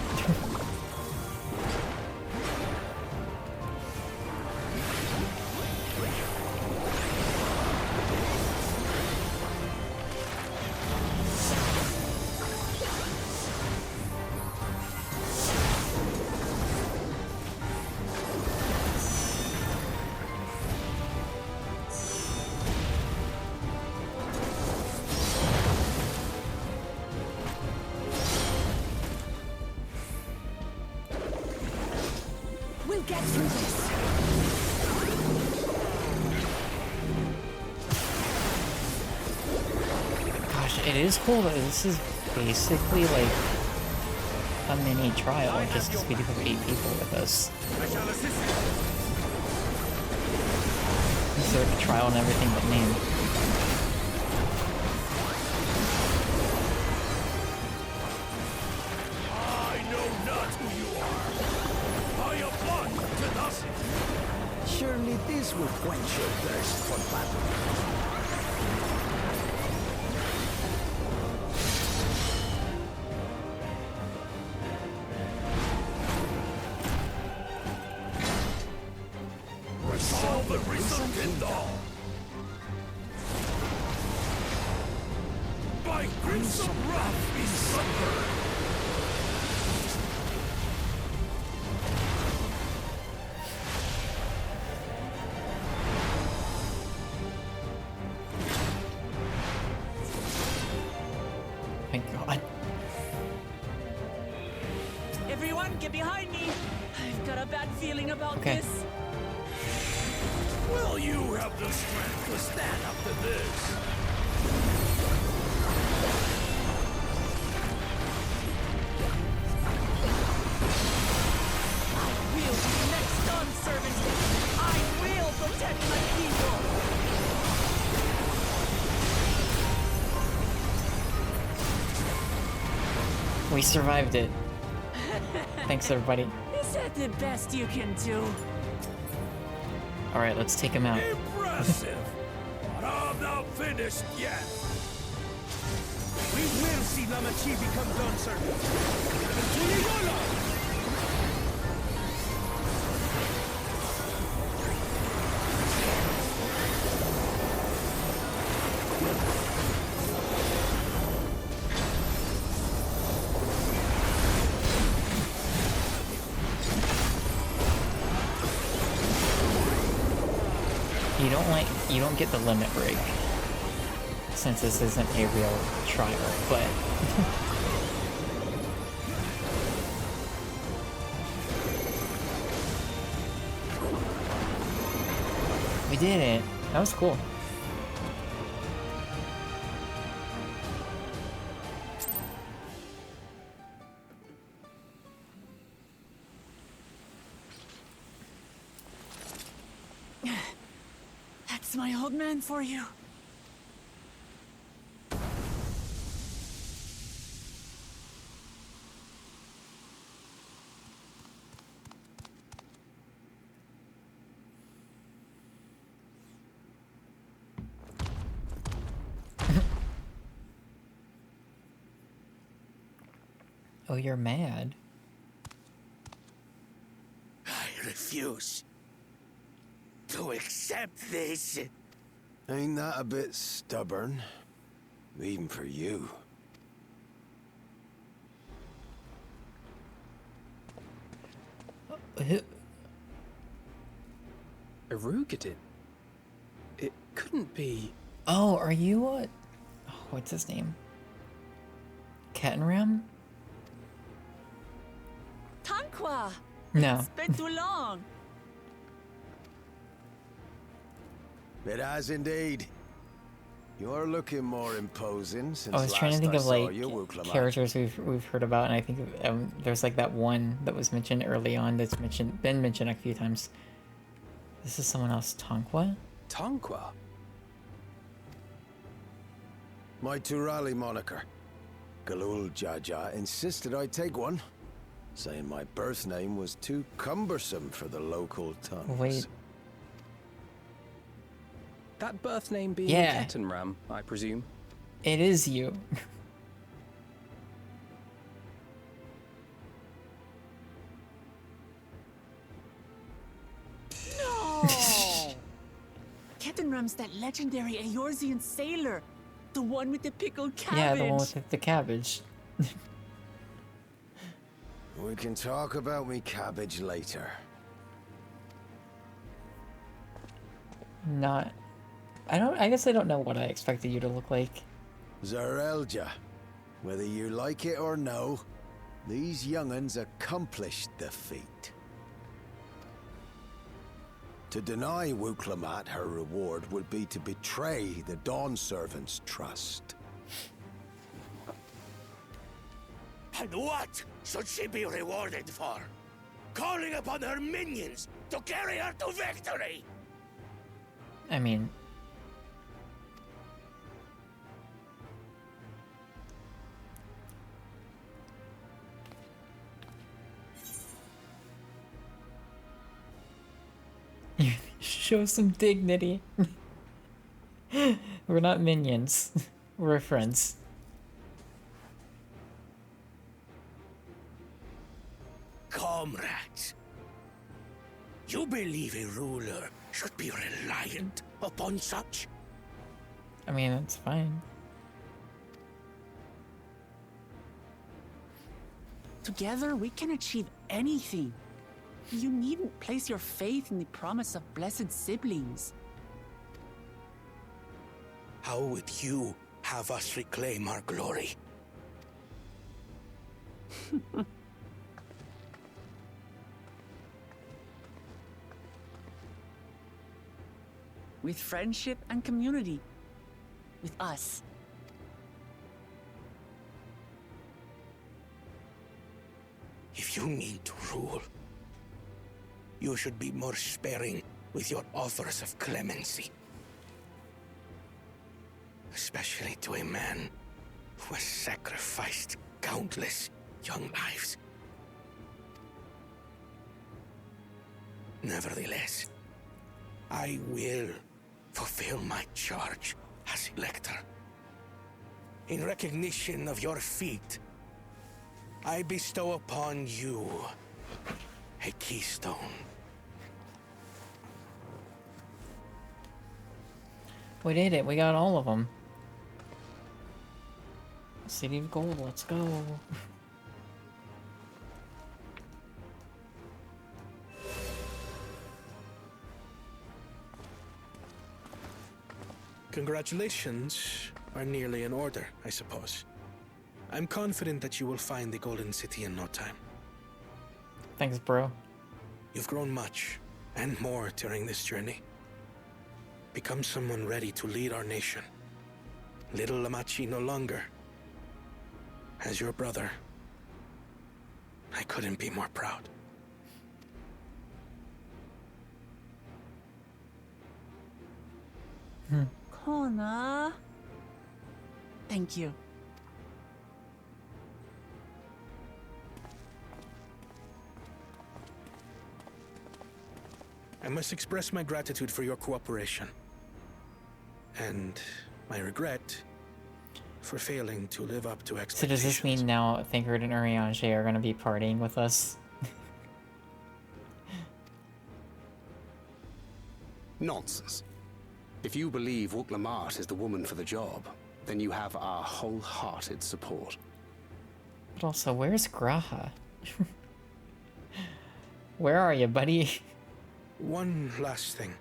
We'll get through this. Gosh, it is cool that this is basically like a mini trial, just because we do have 8 people with us. It's like a trial and everything but name. Surely this will quench your thirst for battle. Resolve the recent dawn. By crimson wrath be sunburned. Thank God. Everyone, get behind me! I've got a bad feeling about Okay. this. Will you have the strength to stand up to this? I will be the next gun servant. I will protect my people. We survived it. Thanks, everybody. Is that the best you can do? Alright, let's take him out. Impressive! But I'm not finished yet. We will see Lamachi become done, sir. You don't get the limit break since this isn't a real trial, but we did it. That was cool. That's my old man for you. Oh, you're mad. I refuse to accept this. Ain't that a bit stubborn? Even for you. Erugadin? It couldn't be... Oh, are you what? Oh, what's his name? Kettenram? Tanqua! No. It's been too long. It has indeed. You're looking more imposing since I was trying to think I of saw like you, Wuklamat. characters we've heard about, and I think there's like that one that was mentioned early on that's been mentioned a few times. This is someone else, Tanqua? Tanqua? My Turali moniker. Galul Jaja insisted I take one, saying my birth name was too cumbersome for the local tongues. Wait. That birth name being Yeah. Kettenram, I presume. It is you. No! Kettenram's that legendary Eorzean sailor. The one with the pickled cabbage. Yeah, the one with the cabbage. We can talk about me cabbage later. Not... I guess I don't know what I expected you to look like. Zarelja, whether you like it or no, these young'uns accomplished the feat. To deny Wuklamat her reward would be to betray the Dawn Servant's trust. And what should she be rewarded for? Calling upon her minions to carry her to victory! I mean... Show some dignity. We're not minions. We're friends. Comrades, you believe a ruler should be reliant upon such? I mean, it's fine. Together, we can achieve anything. You needn't place your faith in the promise of blessed siblings. How would you have us reclaim our glory? With friendship and community. With us. If you need to rule, you should be more sparing with your offers of clemency. Especially to a man who has sacrificed countless young lives. Nevertheless, I will fulfill my charge as Elector. In recognition of your feat, I bestow upon you a keystone. We did it. We got all of them. City of Gold. Let's go. Congratulations are nearly in order, I suppose. I'm confident that you will find the Golden City in no time. Thanks, bro. You've grown much, and more during this journey. Become someone ready to lead our nation. Little Lamachi no longer. As your brother, I couldn't be more proud. Kona. Thank you. I must express my gratitude for your cooperation. And my regret for failing to live up to expectations. So does this mean now Thancred and Urianger are going to be partying with us? Nonsense. If you believe Wuk-Lamat is the woman for the job, then you have our wholehearted support. But also, where's Graha? Where are you, buddy? One last thing.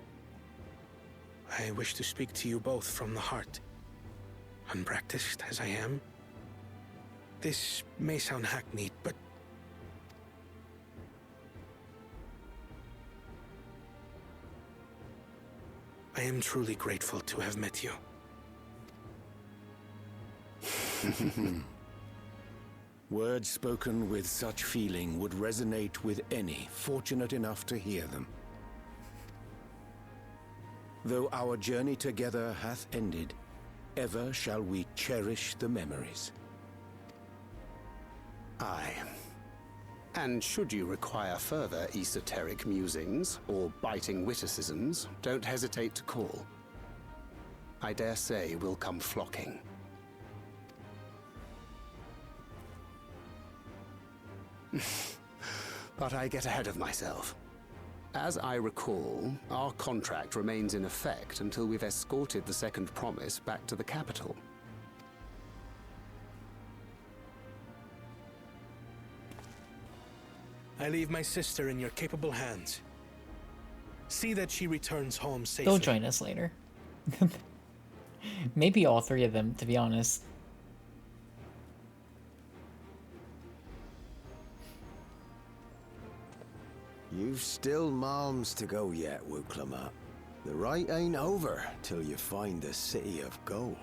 I wish to speak to you both from the heart. Unpracticed as I am, this may sound hackneyed, but I am truly grateful to have met you. Words spoken with such feeling would resonate with any fortunate enough to hear them. Though our journey together hath ended, ever shall we cherish the memories. Aye. And should you require further esoteric musings or biting witticisms, don't hesitate to call. I dare say we'll come flocking. But I get ahead of myself. As I recall, our contract remains in effect until we've escorted the second promise back to the capital. I leave my sister in your capable hands. See that she returns home safely. They'll join us later. Maybe all three of them, to be honest. You've still malms to go yet, Wuk-Lamat. The rite ain't over till you find the City of Gold.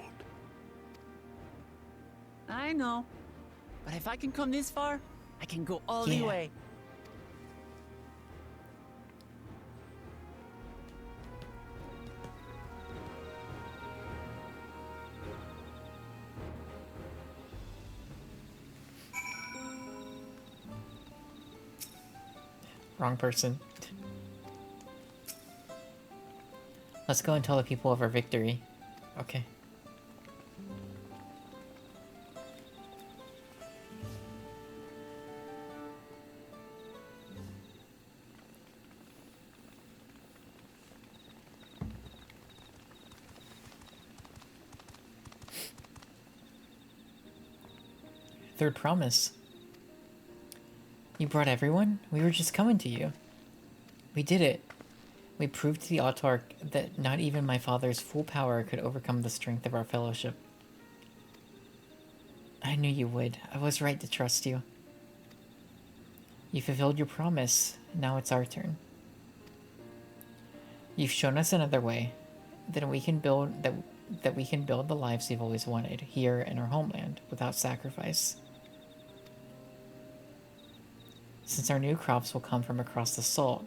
I know. But if I can come this far, I can go all the way. Wrong person. Let's go and tell the people of our victory. Okay. Third promise. You brought everyone? We were just coming to you. We did it. We proved to the Autarch that not even my father's full power could overcome the strength of our fellowship. I knew you would. I was right to trust you. You fulfilled your promise. Now it's our turn. You've shown us another way. That we can build the lives we've always wanted here in our homeland without sacrifice. Since our new crops will come from across the salt,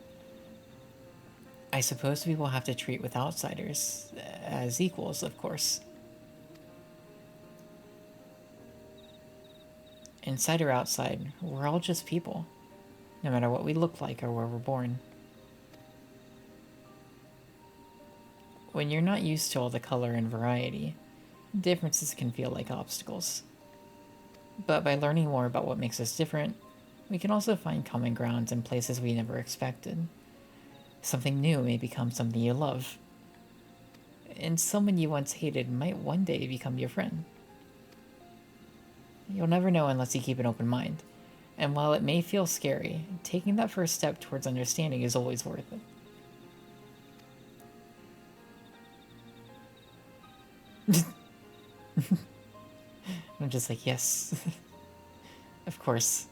I suppose we will have to treat with outsiders as equals, of course. Inside or outside, we're all just people, no matter what we look like or where we're born. When you're not used to all the color and variety, differences can feel like obstacles. But by learning more about what makes us different, we can also find common grounds in places we never expected. Something new may become something you love, and someone you once hated might one day become your friend. You'll never know unless you keep an open mind, and while it may feel scary, taking that first step towards understanding is always worth it. I'm just like, yes. Of course,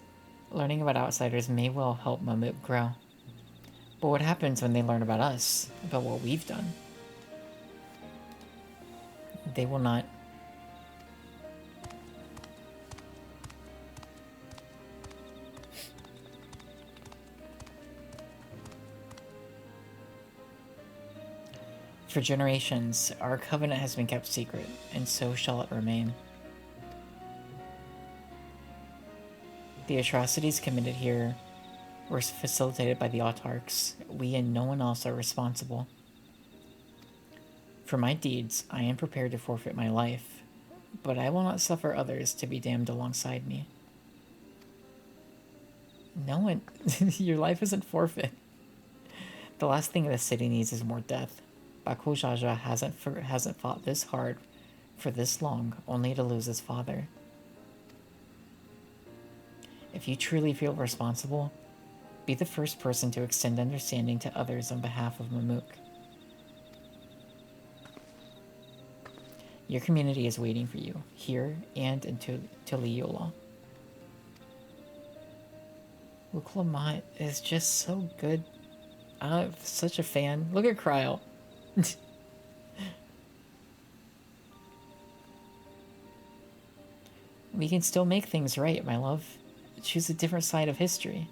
learning about outsiders may well help Mammoth grow. But what happens when they learn about us, about what we've done? They will not. For generations, our covenant has been kept secret, and so shall it remain. The atrocities committed here were facilitated by the autarchs. We and no one else are responsible. For my deeds, I am prepared to forfeit my life, but I will not suffer others to be damned alongside me. No one... Your life isn't forfeit. The last thing this city needs is more death. Baku Jaja hasn't fought this hard for this long, only to lose his father. If you truly feel responsible, be the first person to extend understanding to others on behalf of Mamuk. Your community is waiting for you, here and in Tuliyola. Uklamat is just so good. I'm such a fan. Look at Cryo. We can still make things right, my love. Choose a different side of history.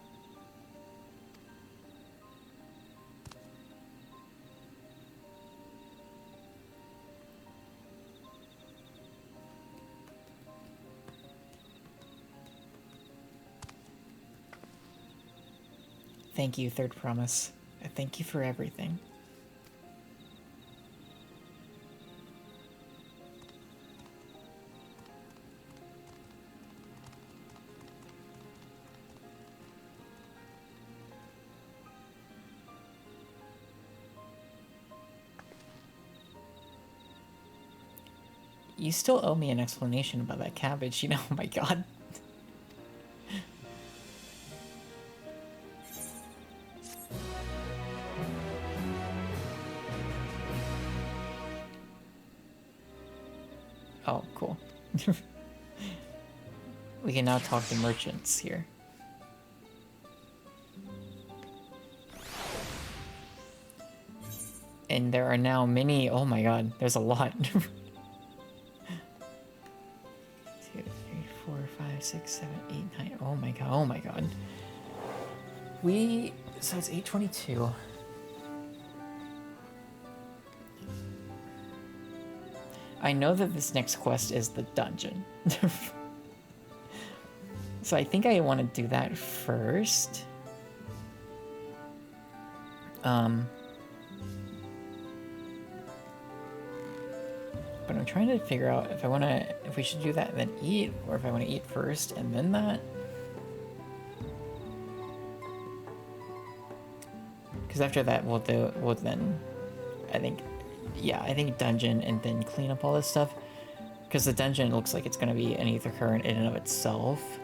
Thank you, Third Promise. Thank you for everything. You still owe me an explanation about that cabbage, you know? Oh my god. Oh, cool. We can now talk to merchants here. And there are now many... Oh my god, there's a lot. 6, 7, 8, 9. Oh my god, oh my god. So it's 8:22. I know that this next quest is the dungeon. So I think I want to do that first. But I'm trying to figure out if we should do that and then eat, or if I want to eat first and then that. Because after that, we'll then, I think dungeon and then clean up all this stuff. Because the dungeon looks like it's going to be an ether current in and of itself.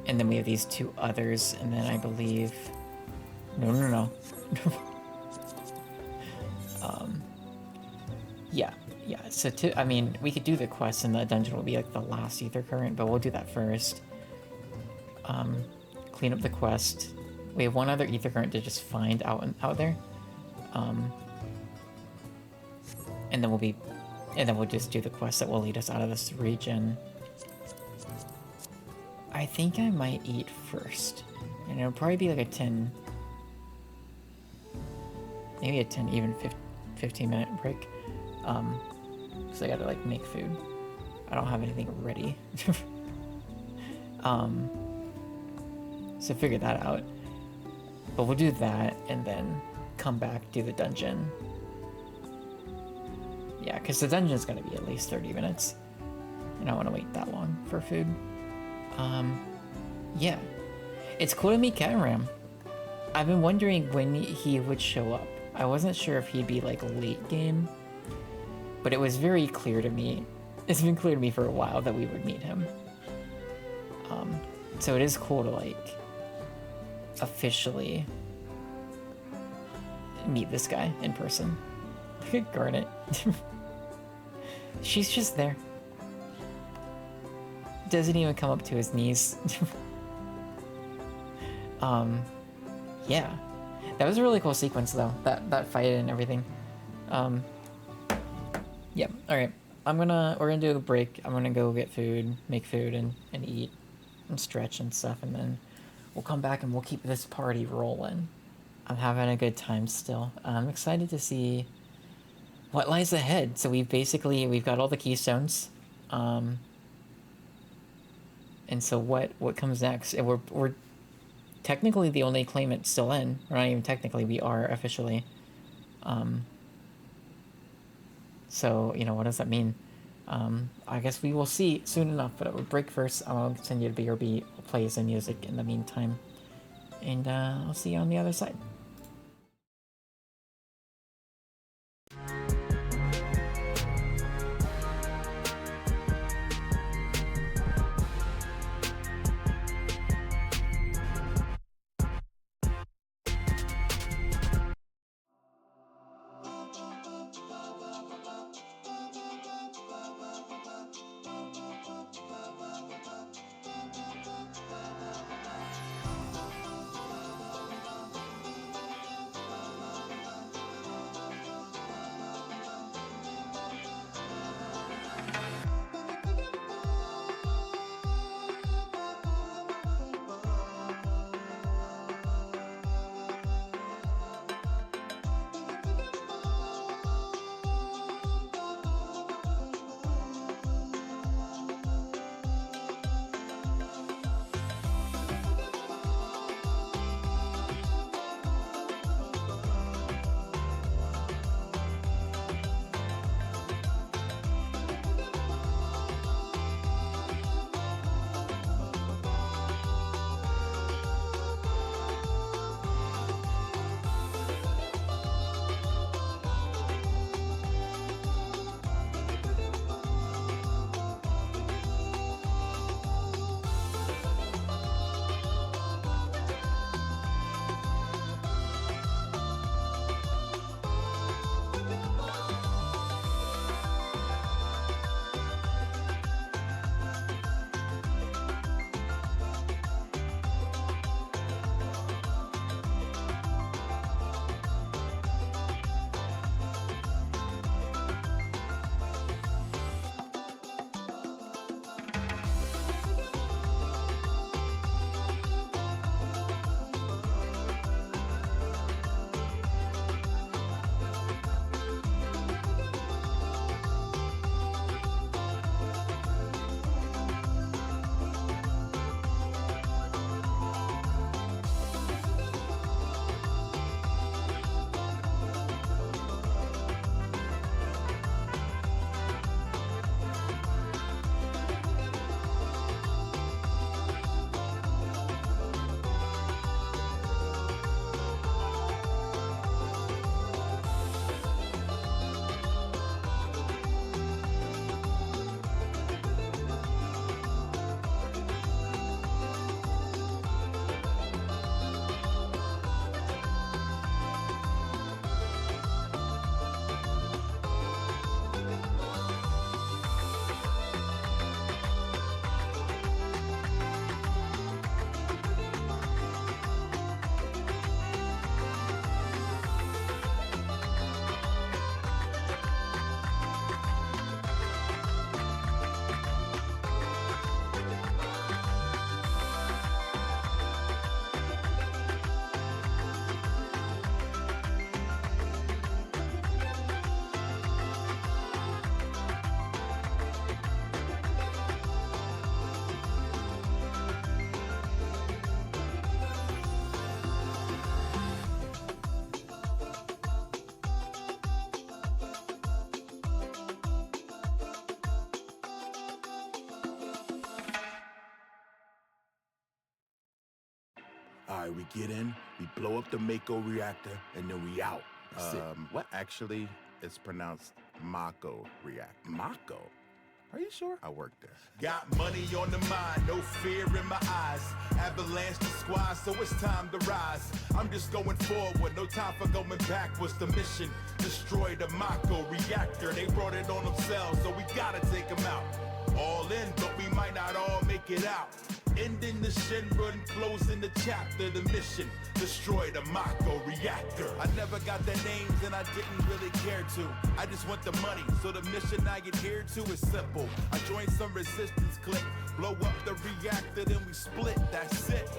And then we have these two others, and then I believe... No. Yeah, so I mean, we could do the quest and the dungeon will be like the last ether current, but we'll do that first. Clean up the quest. We have one other ether current to just find out there. And then we'll just do the quest that will lead us out of this region. I think I might eat first. And it'll probably be like a 10... Maybe a 10, even 15-minute break. So I gotta like make food. I don't have anything ready. So figure that out. But we'll do that, and then come back, do the dungeon. Yeah, because the dungeon's gonna be at least 30 minutes. And I don't want to wait that long for food. Yeah. It's cool to meet Catram. I've been wondering when he would show up. I wasn't sure if he'd be like late game, but it was very clear to me. It's been clear to me for a while that we would meet him. So it is cool to like officially meet this guy in person. Look at Garnet. She's just there. Doesn't even come up to his knees. Yeah. That was a really cool sequence though. That fight and everything. Yeah, alright. We're gonna do a break. I'm gonna go get food, make food and eat and stretch and stuff, and then we'll come back and we'll keep this party rolling. I'm having a good time still. I'm excited to see what lies ahead. So we've got all the keystones. And so what comes next? And we're technically the only claimant still in. Or not even technically, we are officially. So, you know, what does that mean? I guess we will see soon enough, but we'll break first. I'll continue to BRB. We'll play some music in the meantime. And I'll see you on the other side. Alright, we get in, we blow up the Mako reactor, and then we out. That's it. What? Actually, it's pronounced Mako reactor. Mako? Are you sure? I work there. Got money on the mind, no fear in my eyes. Avalanche the squad, so it's time to rise. I'm just going forward, no time for going backwards. The mission, destroy the Mako reactor. They brought it on themselves, so we gotta take them out. All in, but we might not all make it out. Ending the Shinrun, closing the chapter. The mission, destroy the Mako reactor. I never got their names and I didn't really care to. I just want the money, so the mission I adhere to is simple. I joined some resistance clique, blow up the reactor, then we split, that's it.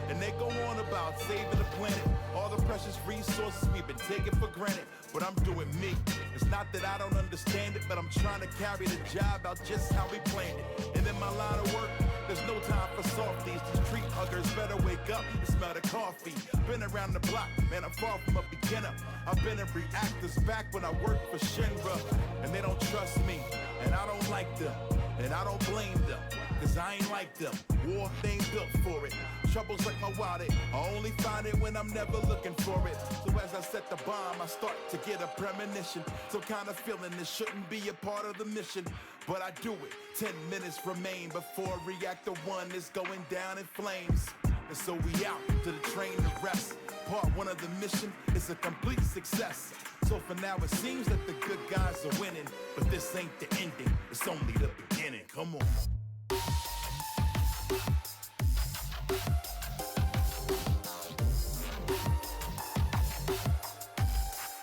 And they go on about saving the planet. All the precious resources we've been taking for granted. But I'm doing me. It's not that I don't understand it, but I'm trying to carry the job out just how we planned it. And in my line of work, there's no time for softies. These street huggers better wake up and smell the coffee. Been around the block, man, I'm far from a beginner. I've been in reactors back when I worked for Shinra. And they don't trust me, and I don't like them. And I don't blame them, cause I ain't like them. War, they ain't built for it. Troubles like my wallet, I only find it when I'm never looking for it. So as I set the bomb, I start to get a premonition. Some kind of feeling this shouldn't be a part of the mission, but I do it. 10 minutes remain before reactor 1 is going down in flames. And so we out to the train to rest. Part 1 of the mission is a complete success. So for now it seems that the good guys are winning, but this ain't the ending, it's only the beginning. Come on.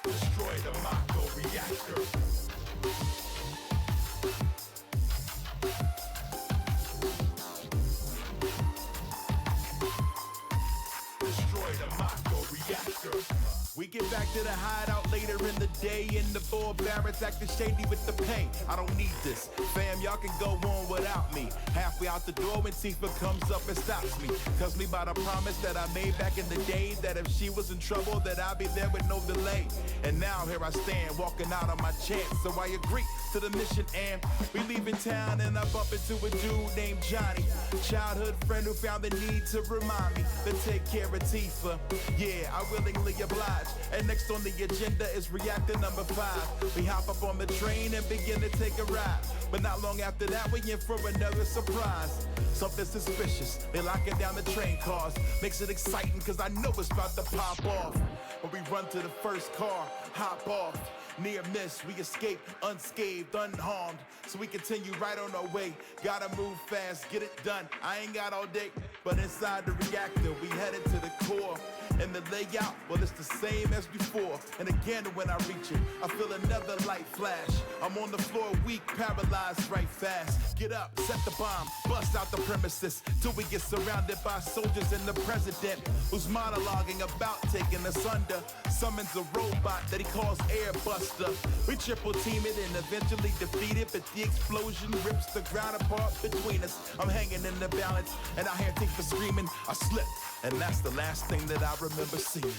Destroy the Mako reactor. Destroy the Mako reactor. We get back to the hideout later in the day, and the four barracks acting shady with the pay. I don't need this, fam, y'all can go on without me. Halfway out the door when Tifa comes up and stops me. Tells me about a promise that I made back in the day, that if she was in trouble that I'd be there with no delay. And now here I stand, walking out on my chance. So I agree to the mission and we leave in town, and I bump into a dude named Johnny. Childhood friend who found the need to remind me to take care of Tifa. Yeah, I willingly oblige. And next on the agenda is reactor number 5. We hop up on the train and begin to take a ride. But not long after that, we in for another surprise. Something suspicious, they locking down the train cars. Makes it exciting cause I know it's about to pop off. When we run to the first car, hop off. Near miss, we escape unscathed, unharmed. So we continue right on our way. Gotta move fast, get it done. I ain't got all day. But inside the reactor, we headed to the core. And the layout, well, it's the same as before. And again, when I reach it, I feel another light flash. I'm on the floor, weak, paralyzed, right fast. Get up, set the bomb, bust out the premises, till we get surrounded by soldiers and the president, who's monologuing about taking us under. Summons a robot that he calls Airbuster. We triple team it and eventually defeat it, but the explosion rips the ground apart between us. I'm hanging in the balance, and I hear Tifa screaming, I slipped. And that's the last thing that I remember seeing.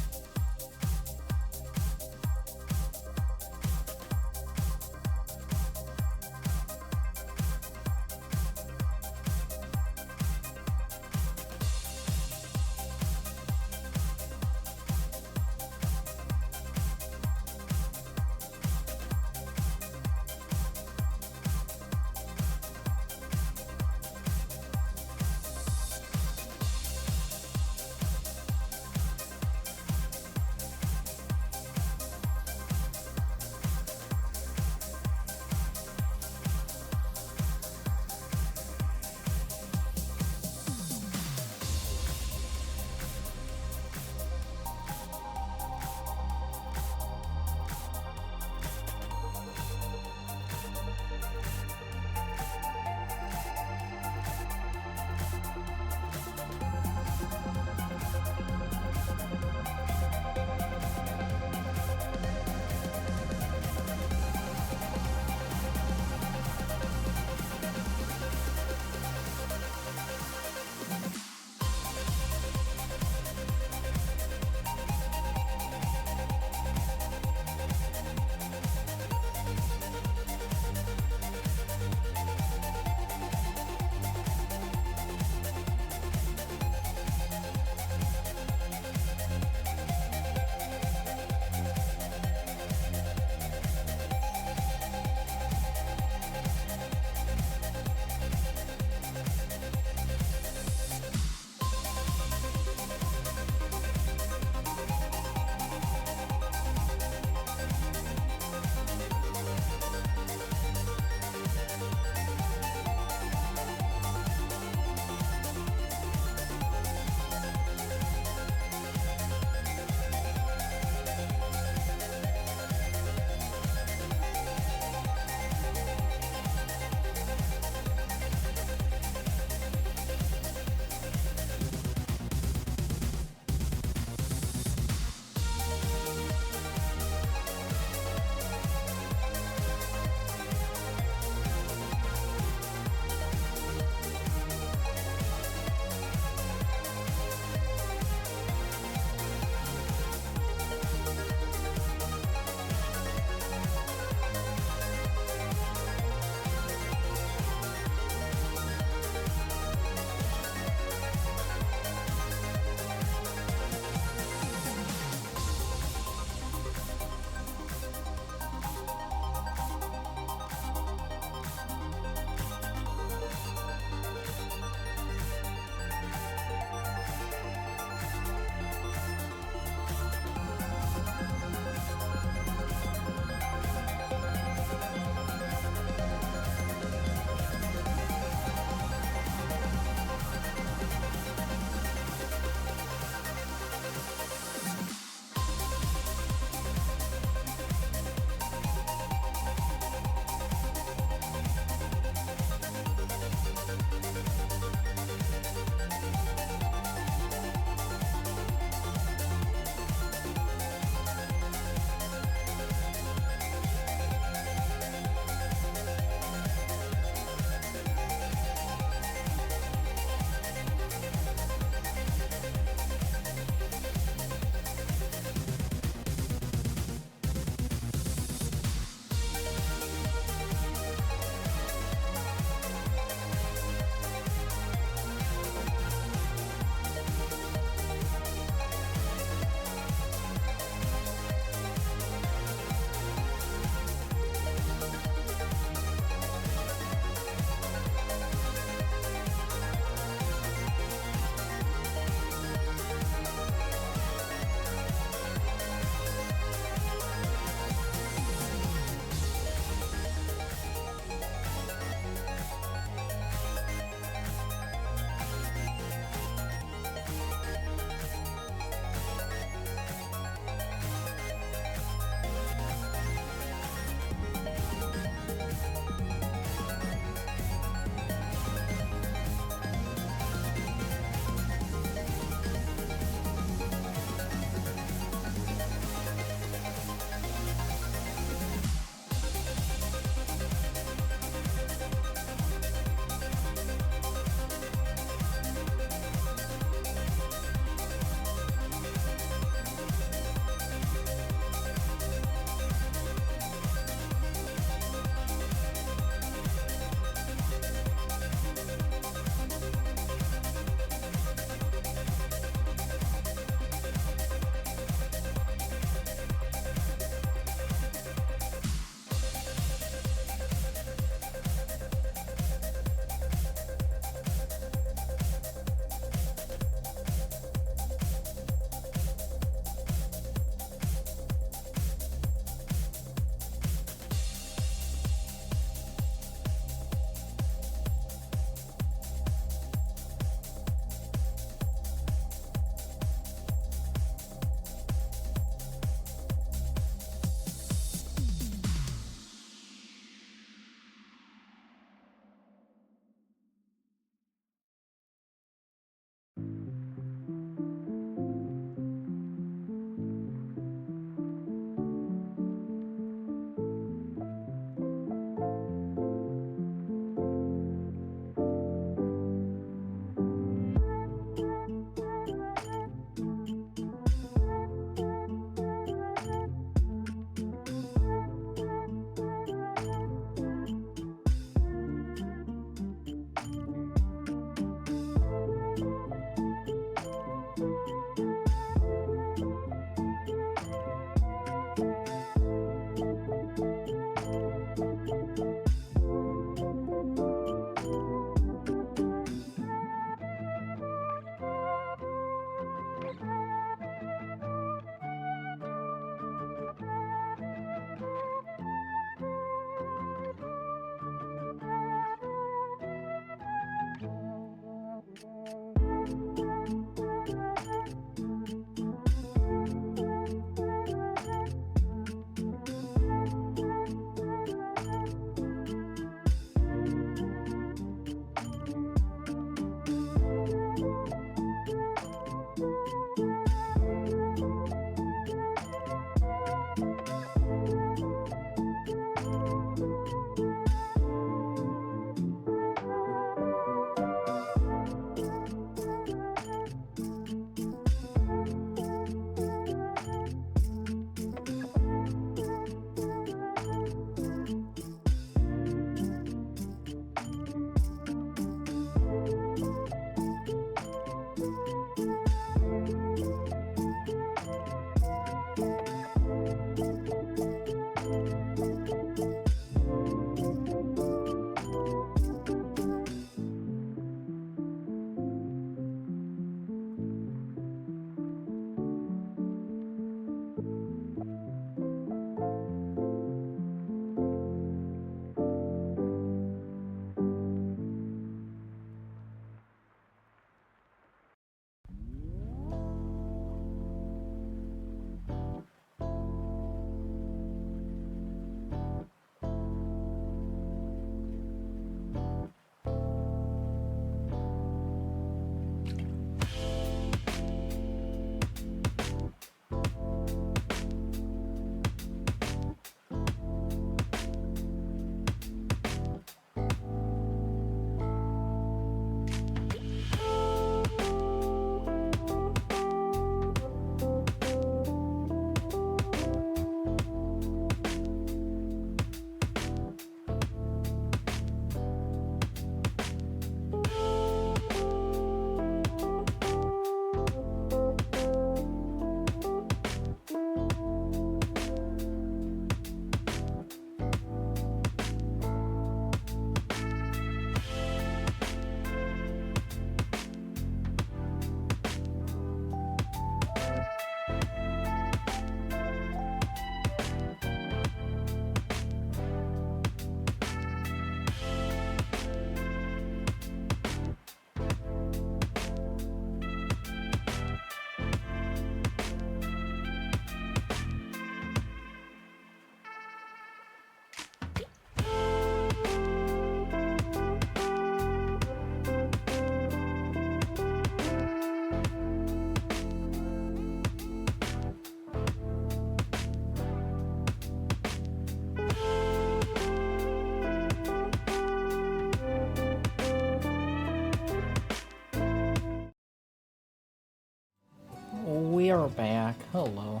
we are back. Hello.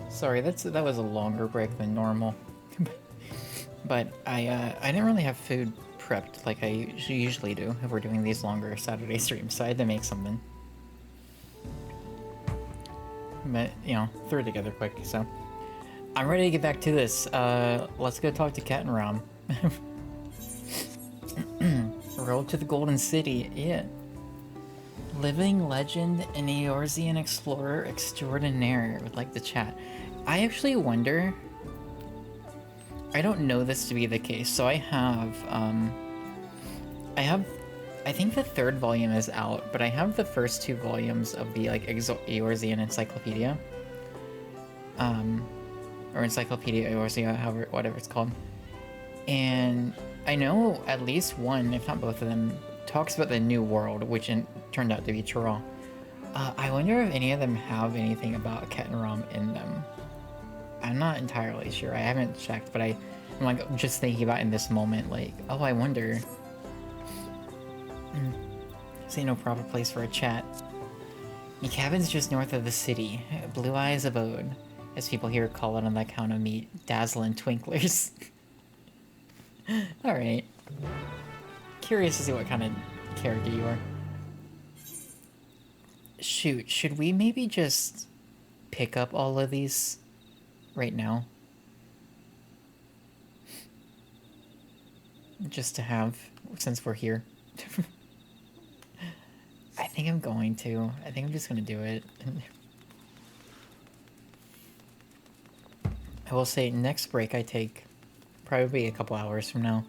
Sorry, that was a longer break than normal. But I didn't really have food prepped like I usually do if we're doing these longer Saturday streams, so I had to make something. But, you know, threw it together quick, so. I'm ready to get back to this. Let's go talk to Cat and Ram. Road to the Golden City, yeah. Living legend and Eorzean explorer extraordinaire would like to chat. I actually wonder... I don't know this to be the case, so I think the third volume is out, but I have the first 2 volumes of the, like, Eorzean Encyclopedia. Or Encyclopedia Eorzea, however, whatever it's called. And I know at least one, if not both of them, talks about the New World, which turned out to be Tyrell. I wonder if any of them have anything about Ket and Ram in them. I'm not entirely sure. I haven't checked, but I'm like just thinking about in this moment, like, oh, I wonder. See, no proper place for a chat. The cabin's just north of the city. Blue Eyes Abode, as people here call it on the account of me, dazzling twinklers. Alright. Curious to see what kind of character you are. Shoot, should we maybe just pick up all of these right now? Just to have, since we're here. I think I'm going to. I think I'm just going to do it. I will say next break I take probably a couple hours from now.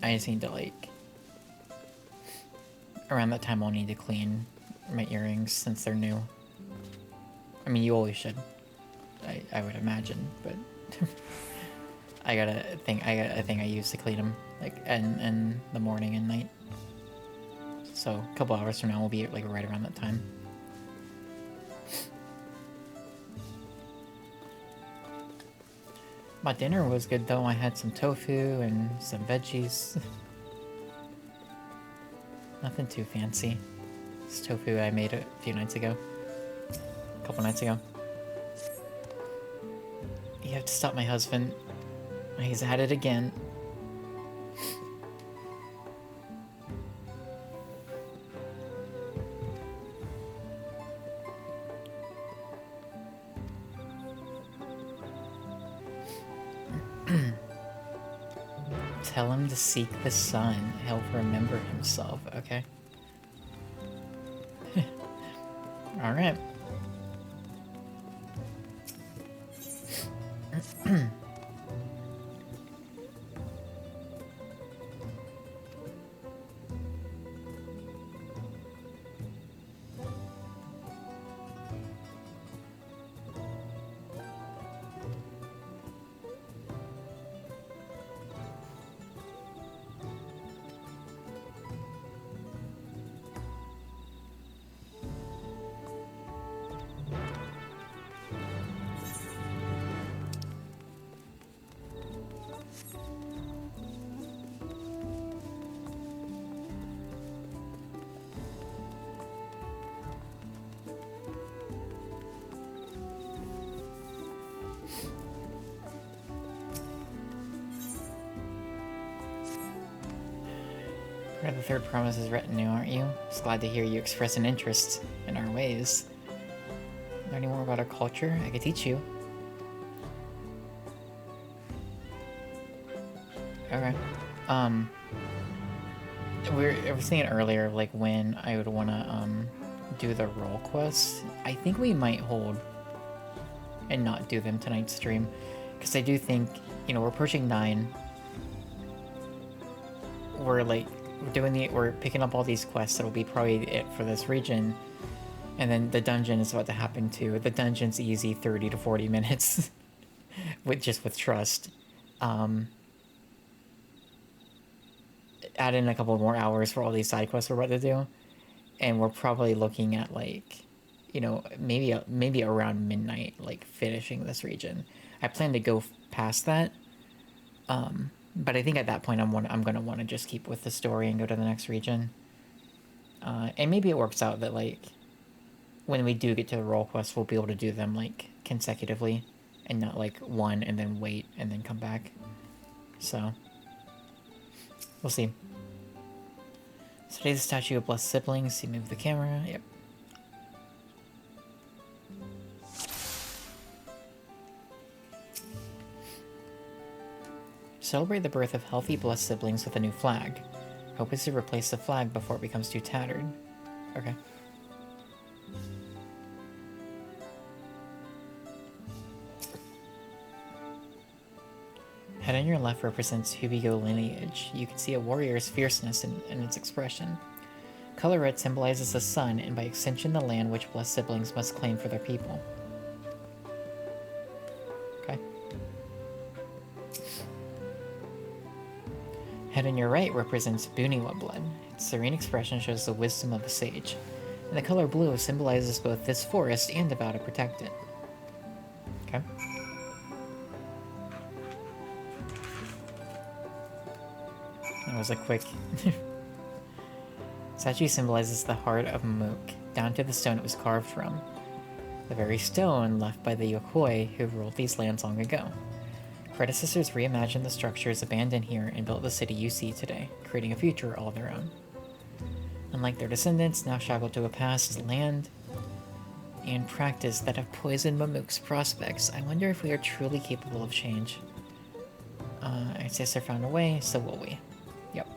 I just need to, like, around that time I'll need to clean my earrings since they're new. I mean, you always should. I would imagine, but I got a thing I use to clean them, like, in the morning and night. So a couple hours from now we'll be like right around that time. My dinner was good though. I had some tofu and some veggies. Nothing too fancy. It's tofu I made a few nights ago. A couple nights ago. You have to stop my husband. He's at it again. Tell him to seek the sun. He'll remember himself. Okay. Alright. You're the third promise's retinue, aren't you? Just glad to hear you express an interest in our ways. Know any more about our culture? I could teach you. Okay. I was thinking earlier, like, when I would want to, do the role quests. I think we might hold and not do them tonight's stream. Because I do think, you know, we're pushing 9. We're picking up all these quests that'll be probably it for this region. And then the dungeon is about to happen too. The dungeon's easy 30 to 40 minutes. with trust. Add in a couple more hours for all these side quests we're about to do. And we're probably looking at, like, you know, maybe around midnight, like, finishing this region. I plan to go past that. But I think at that point I'm gonna want to just keep with the story and go to the next region. And maybe it works out that, like, when we do get to the role quests, we'll be able to do them like consecutively and not like one and then wait and then come back. So we'll see. Study the statue of blessed siblings. You move the camera. Yep. Celebrate the birth of healthy blessed siblings with a new flag. Hope is to replace the flag before it becomes too tattered. Okay. Head on your left represents Hubigo lineage. You can see a warrior's fierceness in its expression. Color red symbolizes the sun, and by extension the land which blessed siblings must claim for their people. Okay. Head on your right represents Buniwa blood. Its serene expression shows the wisdom of a sage. And the color blue symbolizes both this forest and the vow to protect it. Okay. That was a quick... Statue symbolizes the heart of Mook, down to the stone it was carved from. The very stone left by the Yokoi who ruled these lands long ago. Predecessors reimagined the structures abandoned here and built the city you see today, creating a future all their own. Unlike their descendants, now shackled to a past land and practice that have poisoned Mamook's prospects, I wonder if we are truly capable of change. Ancestor found a way, so will we. Yep.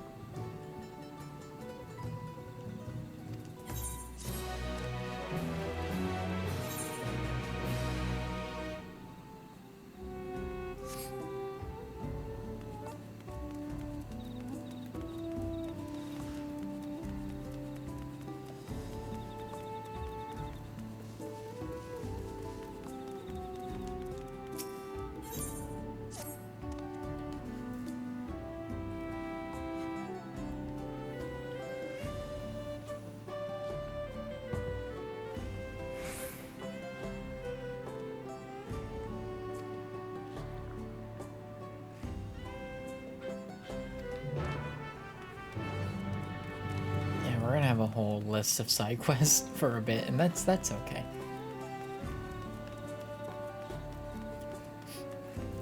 We're gonna have a whole list of side quests for a bit, and that's okay.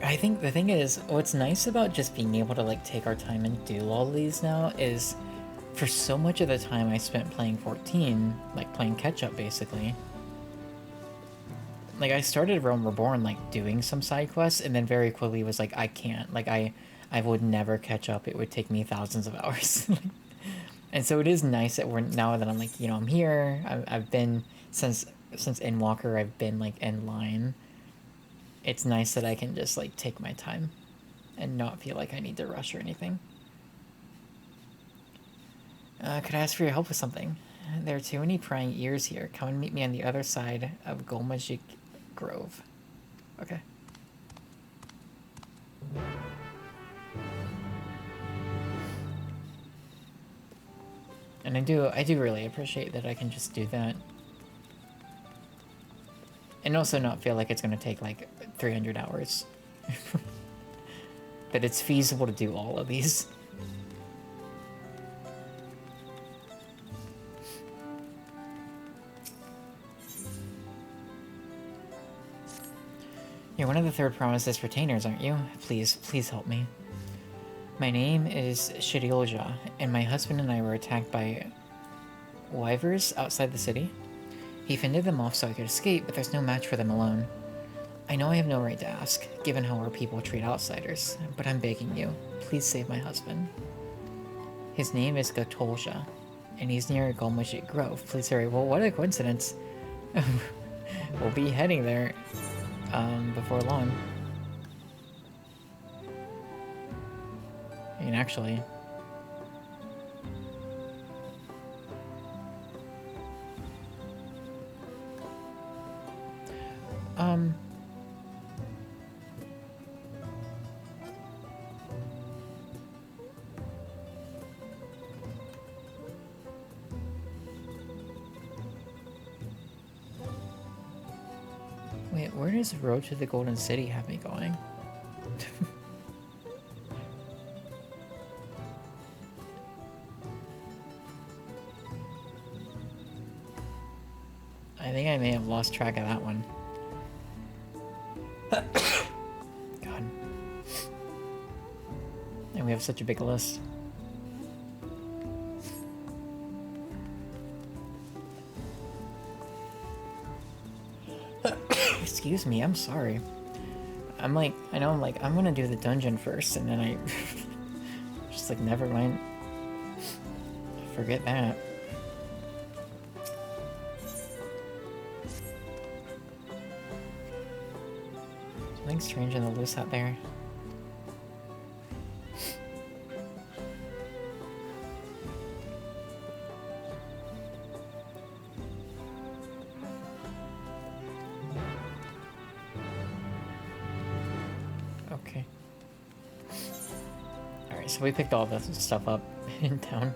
I think the thing is, what's nice about just being able to like take our time and do all these now is, for so much of the time I spent playing 14, like playing catch up basically. Like I started Realm Reborn like doing some side quests, and then very quickly was like, I can't. Like I would never catch up. It would take me thousands of hours. And so it is nice that now that I'm like, you know, I'm here. I've been since Endwalker. I've been like in line. It's nice that I can just like take my time, and not feel like I need to rush or anything. Could I ask for your help with something? There are too many prying ears here. Come and meet me on the other side of Golmajik Grove. Okay. And I do really appreciate that I can just do that. And also not feel like it's going to take like 300 hours. That it's feasible to do all of these. You're one of the Third Promise's retainers, aren't you? Please help me. My name is Shirioja, and my husband and I were attacked by wyvers outside the city. He fended them off so I could escape, but there's no match for them alone. I know I have no right to ask, given how our people treat outsiders, but I'm begging you, please save my husband. His name is Gatolja, and he's near Golmajik Grove. Please hurry. Well, what a coincidence. We'll be heading there before long. I mean, actually... Wait, where does the road to the Golden City have me going? I think I may have lost track of that one. God. And we have such a big list. Excuse me, I'm sorry. I'm like, I know I'm like, I'm gonna do the dungeon first, and then I just like, never mind. Forget that. Something strange in the loose out there. Okay. Alright, so we picked all this stuff up in town.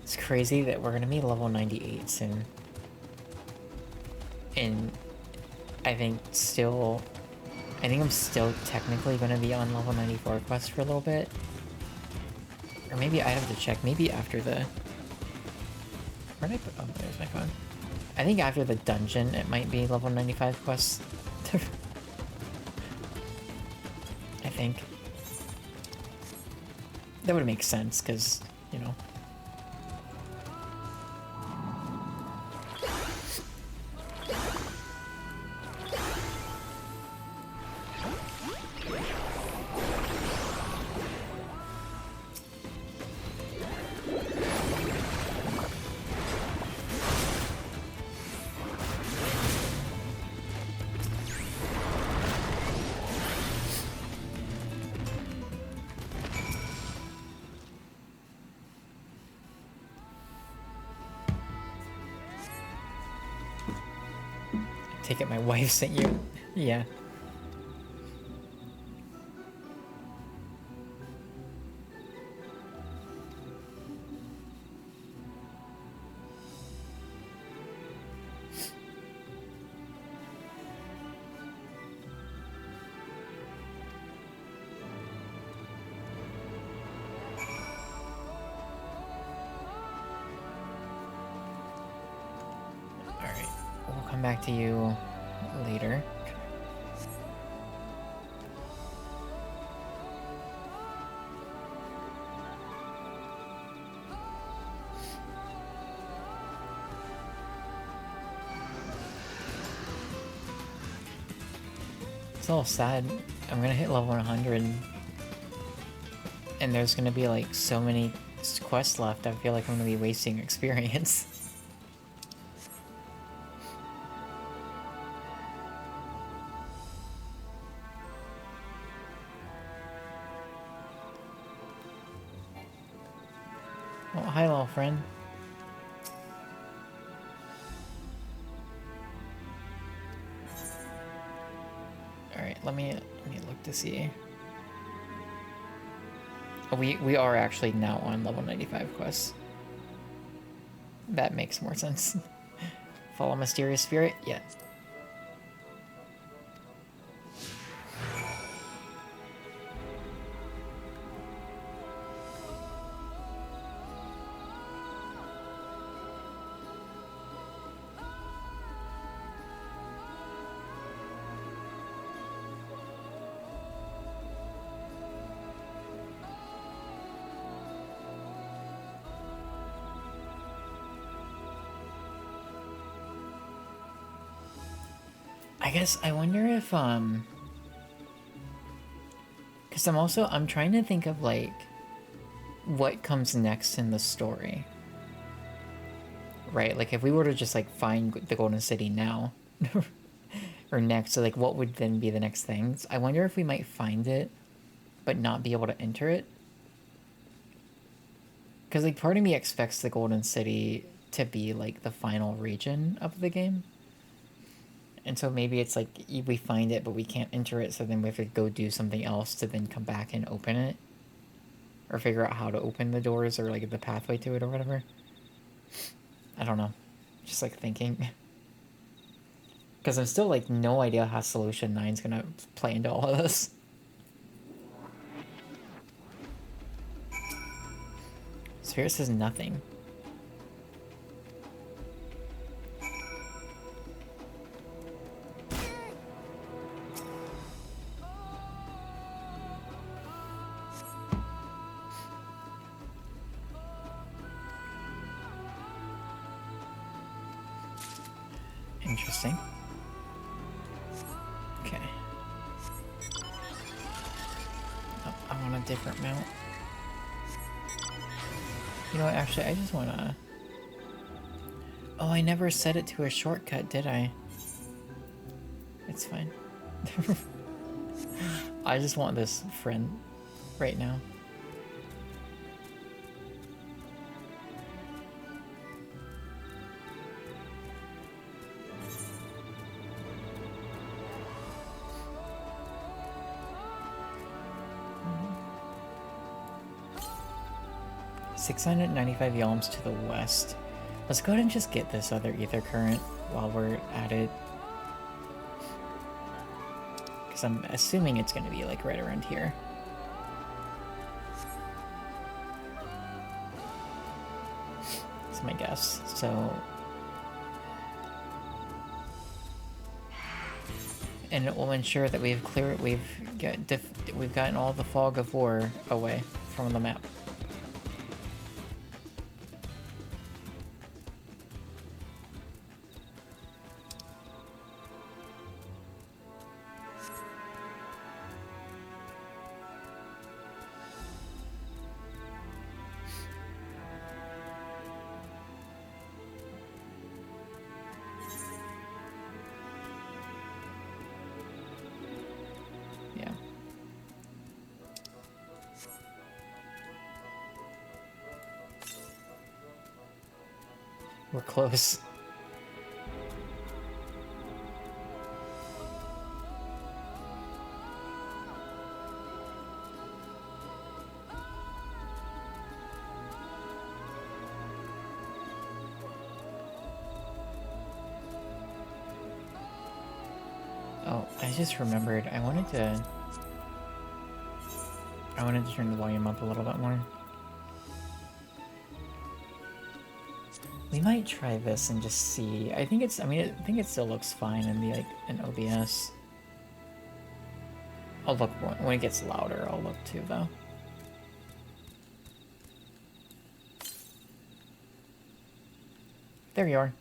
It's crazy that we're gonna be level 98 soon. And I think I'm still technically gonna be on level 94 quest for a little bit. Or maybe I have to check, maybe after the... Where did I put... Oh, there's my phone. I think after the dungeon, it might be level 95 quest. I think. That would make sense, because, you know... Take it my wife sent you. Yeah. Alright. We'll come back to you later. It's all sad. I'm gonna hit level 100 and there's gonna be like so many quests left. I feel like I'm gonna be wasting experience. Oh, hi, little friend. Alright, let me look to see. Oh, we are actually now on level 95 quests. That makes more sense. Follow mysterious spirit? Yeah. I guess I wonder if, because I'm trying to think of, like, what comes next in the story. Right? Like, if we were to just, like, find the Golden City now, or next, so, like, what would then be the next things? I wonder if we might find it, but not be able to enter it. Because, like, part of me expects the Golden City to be, like, the final region of the game. And so maybe it's like, we find it, but we can't enter it, so then we have to go do something else to then come back and open it. Or figure out how to open the doors, or like the pathway to it, or whatever. I don't know. Just like thinking. Because I'm still like no idea how Solution 9's gonna play into all of this. Spirit says nothing. Interesting. Okay. Oh, I want a different mount. You know what, actually, I just want to... Oh, I never set it to a shortcut, did I? It's fine. I just want this friend right now. $695 yalms to the west. Let's go ahead and just get this other ether current while we're at it. Because I'm assuming it's going to be like right around here. That's my guess. So... And it will ensure that we've gotten all the fog of war away from the map. We're close. Oh, I just remembered. I wanted to turn the volume up a little bit more. We might try this and just see. I think it still looks fine in the in OBS. I'll look when it gets louder. I'll look too, though. There you are.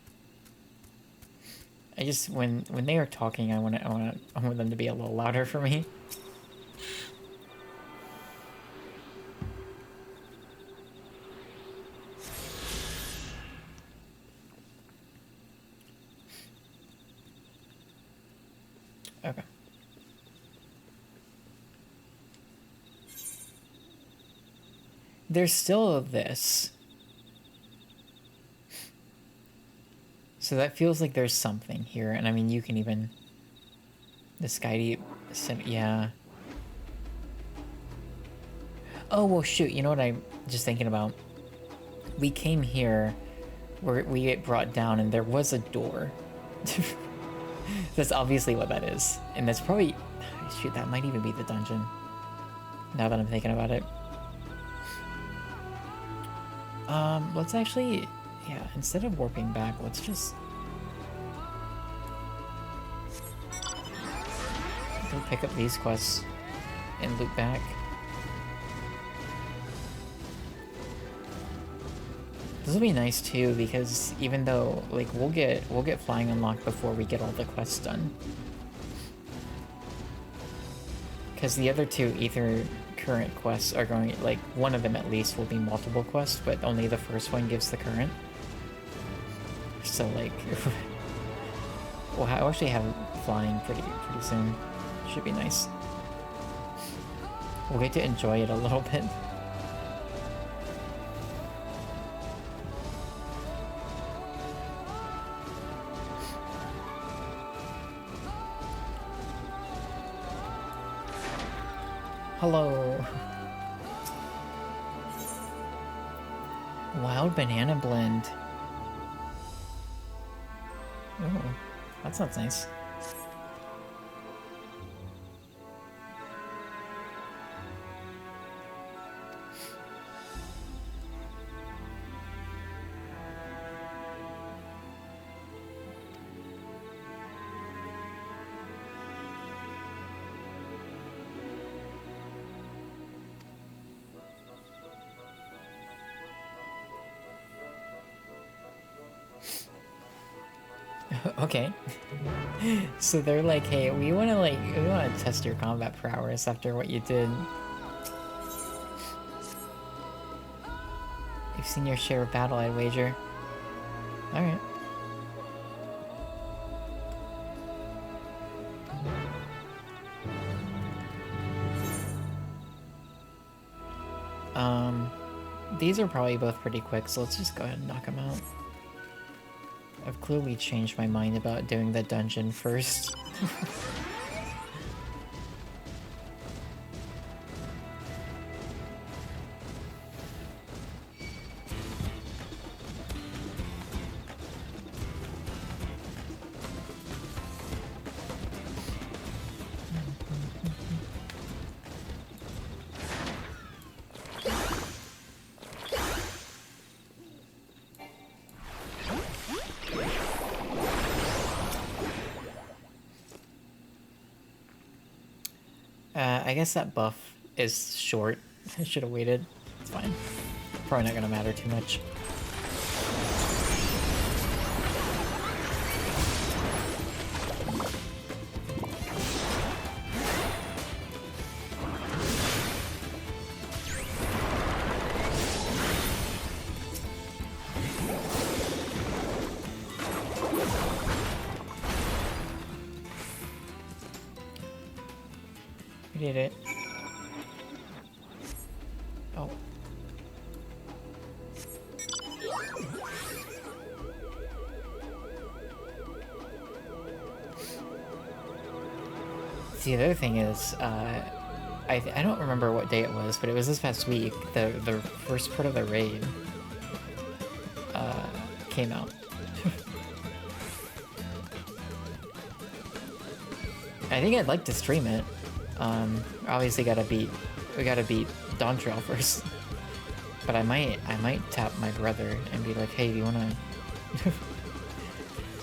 I just when they are talking, I want them to be a little louder for me. Okay. There's still this. So that feels like there's something here, and I mean, you can even... The Skydeep... Yeah. Oh, well, shoot, you know what I'm just thinking about? We came here, where we get brought down, and there was a door. That's obviously what that is. And that's probably... Shoot, that might even be the dungeon. Now that I'm thinking about it. Let's actually... Yeah, instead of warping back, let's just... go pick up these quests and loop back. This will be nice too, because even though, like, we'll get flying unlocked before we get all the quests done. Because the other two ether current quests are going, like, one of them at least will be multiple quests, but only the first one gives the current. So, like, we'll actually have flying pretty soon. Should be nice. We'll get to enjoy it a little bit. Hello. Wild banana blend. Ooh, that sounds nice. Okay. So they're like, hey, we wanna test your combat prowess after what you did. You've seen your share of battle, I'd wager. Alright. These are probably both pretty quick, so let's just go ahead and knock them out. I've clearly changed my mind about doing the dungeon first. I guess that buff is short. I should have waited. It's fine. Probably not gonna matter too much. We did it. Oh. See, the other thing is, I don't remember what day it was, but it was this past week. The first part of the raid came out. I think I'd like to stream it. Obviously we gotta beat Dawntrail first. But I might tap my brother and be like, hey, do you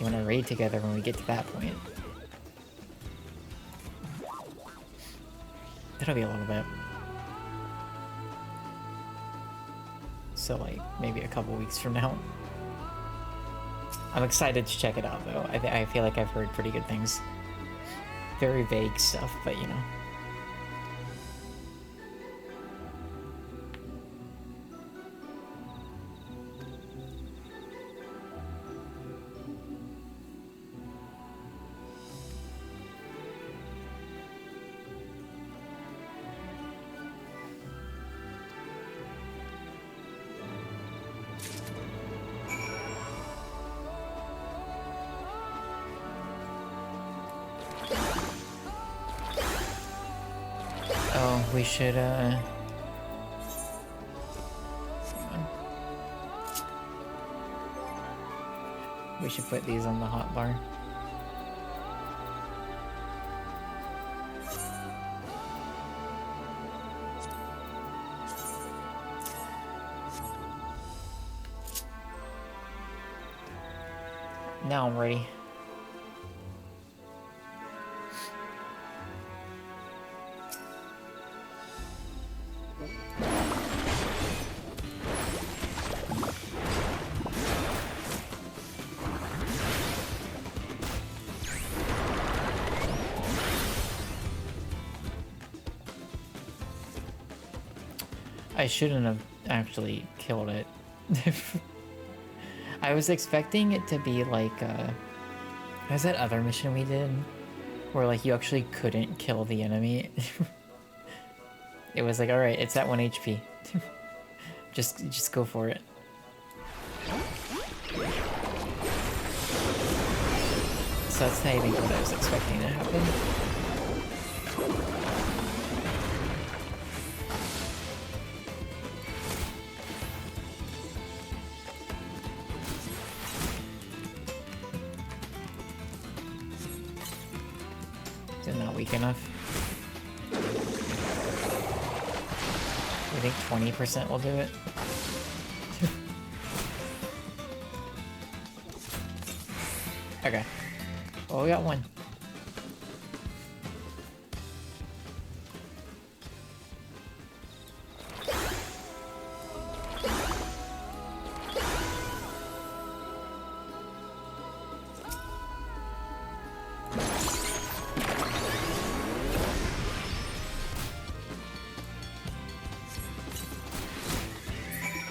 wanna raid together when we get to that point? That'll be a little bit. So like maybe a couple weeks from now. I'm excited to check it out though. I feel like I've heard pretty good things. Very vague stuff, but you know. Oh, we should, hang on. We should put these on the hotbar. Now I'm ready. I shouldn't have actually killed it. I was expecting it to be like, what was that other mission we did? Where like you actually couldn't kill the enemy. It was like, alright, it's at 1 HP. just go for it. So that's not even what I was expecting to happen. weak enough. I think 20% will do it. Okay. Well, we got one.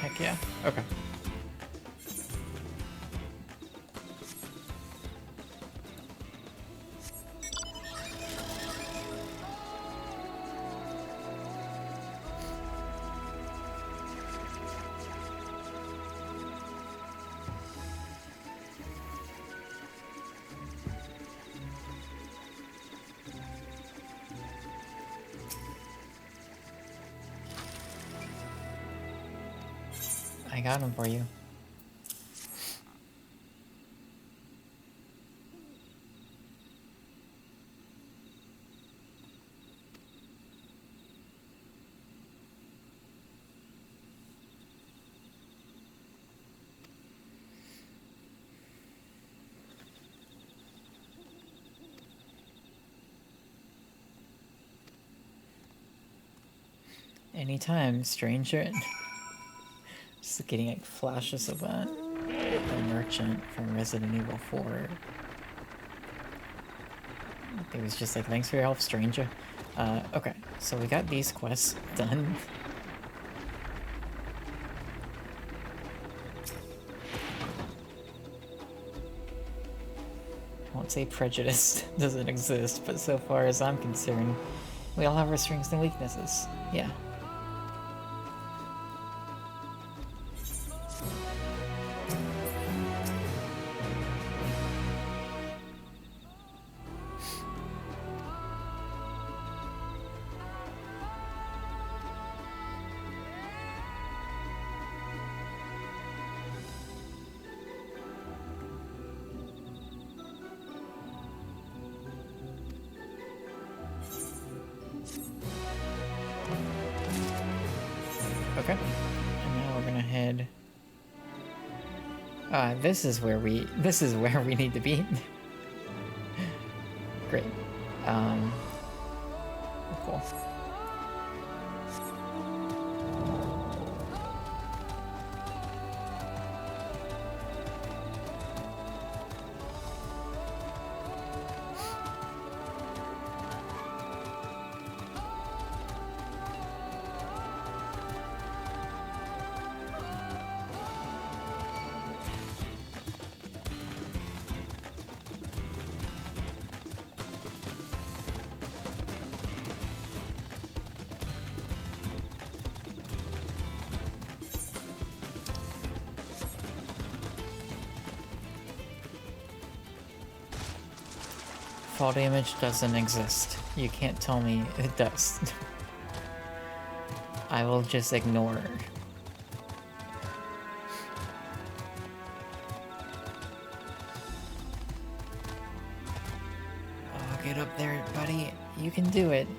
Heck yeah. Okay. I got him for you. Anytime, stranger. Just getting like flashes of that. The merchant from Resident Evil 4. It was just like, thanks for your help, stranger. Okay, so we got these quests done. I won't say prejudice doesn't exist, but so far as I'm concerned, we all have our strengths and weaknesses. Yeah. Okay, and now we're gonna head. This is where we need to be. Great. Cool. Fall damage doesn't exist. You can't tell me it does. I will just ignore. Oh, get up there, buddy. You can do it.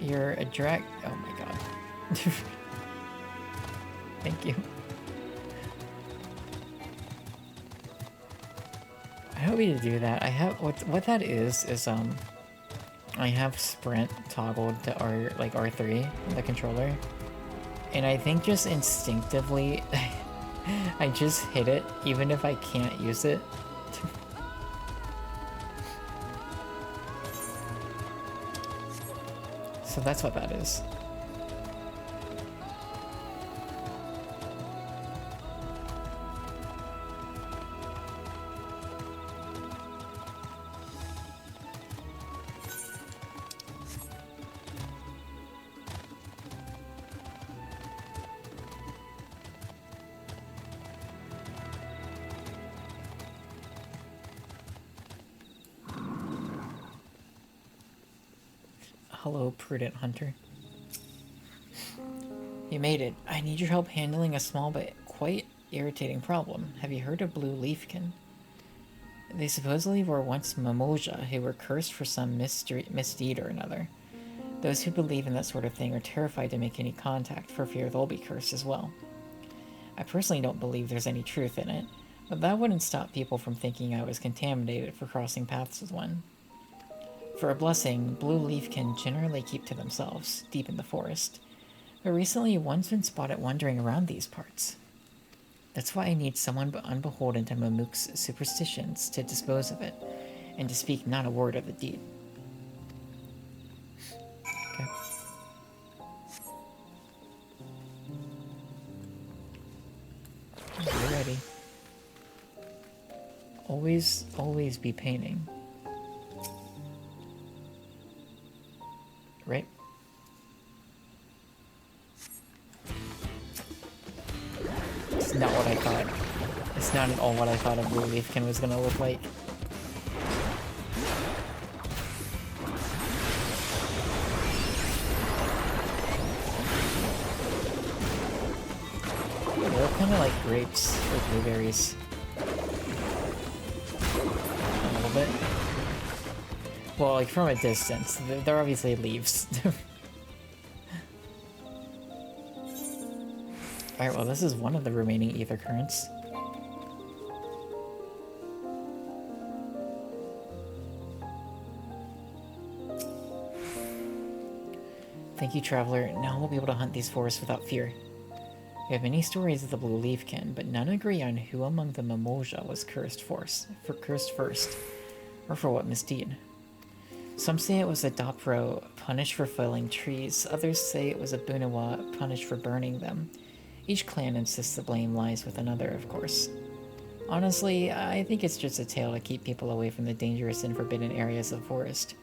You're a drag. Oh my god. Thank you. I don't need to do that. I have what that is I have sprint toggled to R3, the controller. And I think just instinctively I just hit it even if I can't use it. So that's what that is. Hello, prudent hunter. You made it. I need your help handling a small but quite irritating problem. Have you heard of blue leafkin? They supposedly were once Mamoja, who were cursed for some misdeed or another. Those who believe in that sort of thing are terrified to make any contact for fear they'll be cursed as well. I personally don't believe there's any truth in it, but that wouldn't stop people from thinking I was contaminated for crossing paths with one. For a blessing, blue leaf can generally keep to themselves, deep in the forest, but recently one's been spotted wandering around these parts. That's why I need someone unbeholden to Mamook's superstitions to dispose of it, and to speak not a word of the deed. Okay. Get ready. Always be painting. Right? It's not what I thought. It's not at all what I thought a blue leafkin was gonna look like. They look kind of like grapes or blueberries. A little bit. Well, like from a distance. They're obviously leaves. Alright, well this is one of the remaining ether currents. Thank you, Traveler. Now we'll be able to hunt these forests without fear. We have many stories of the blue leafkin, but none agree on who among the Mamoja was cursed first, or for what misdeed. Some say it was a Dawntrail punished for felling trees, others say it was a Bunawa punished for burning them. Each clan insists the blame lies with another, of course. Honestly, I think it's just a tale to keep people away from the dangerous and forbidden areas of the forest.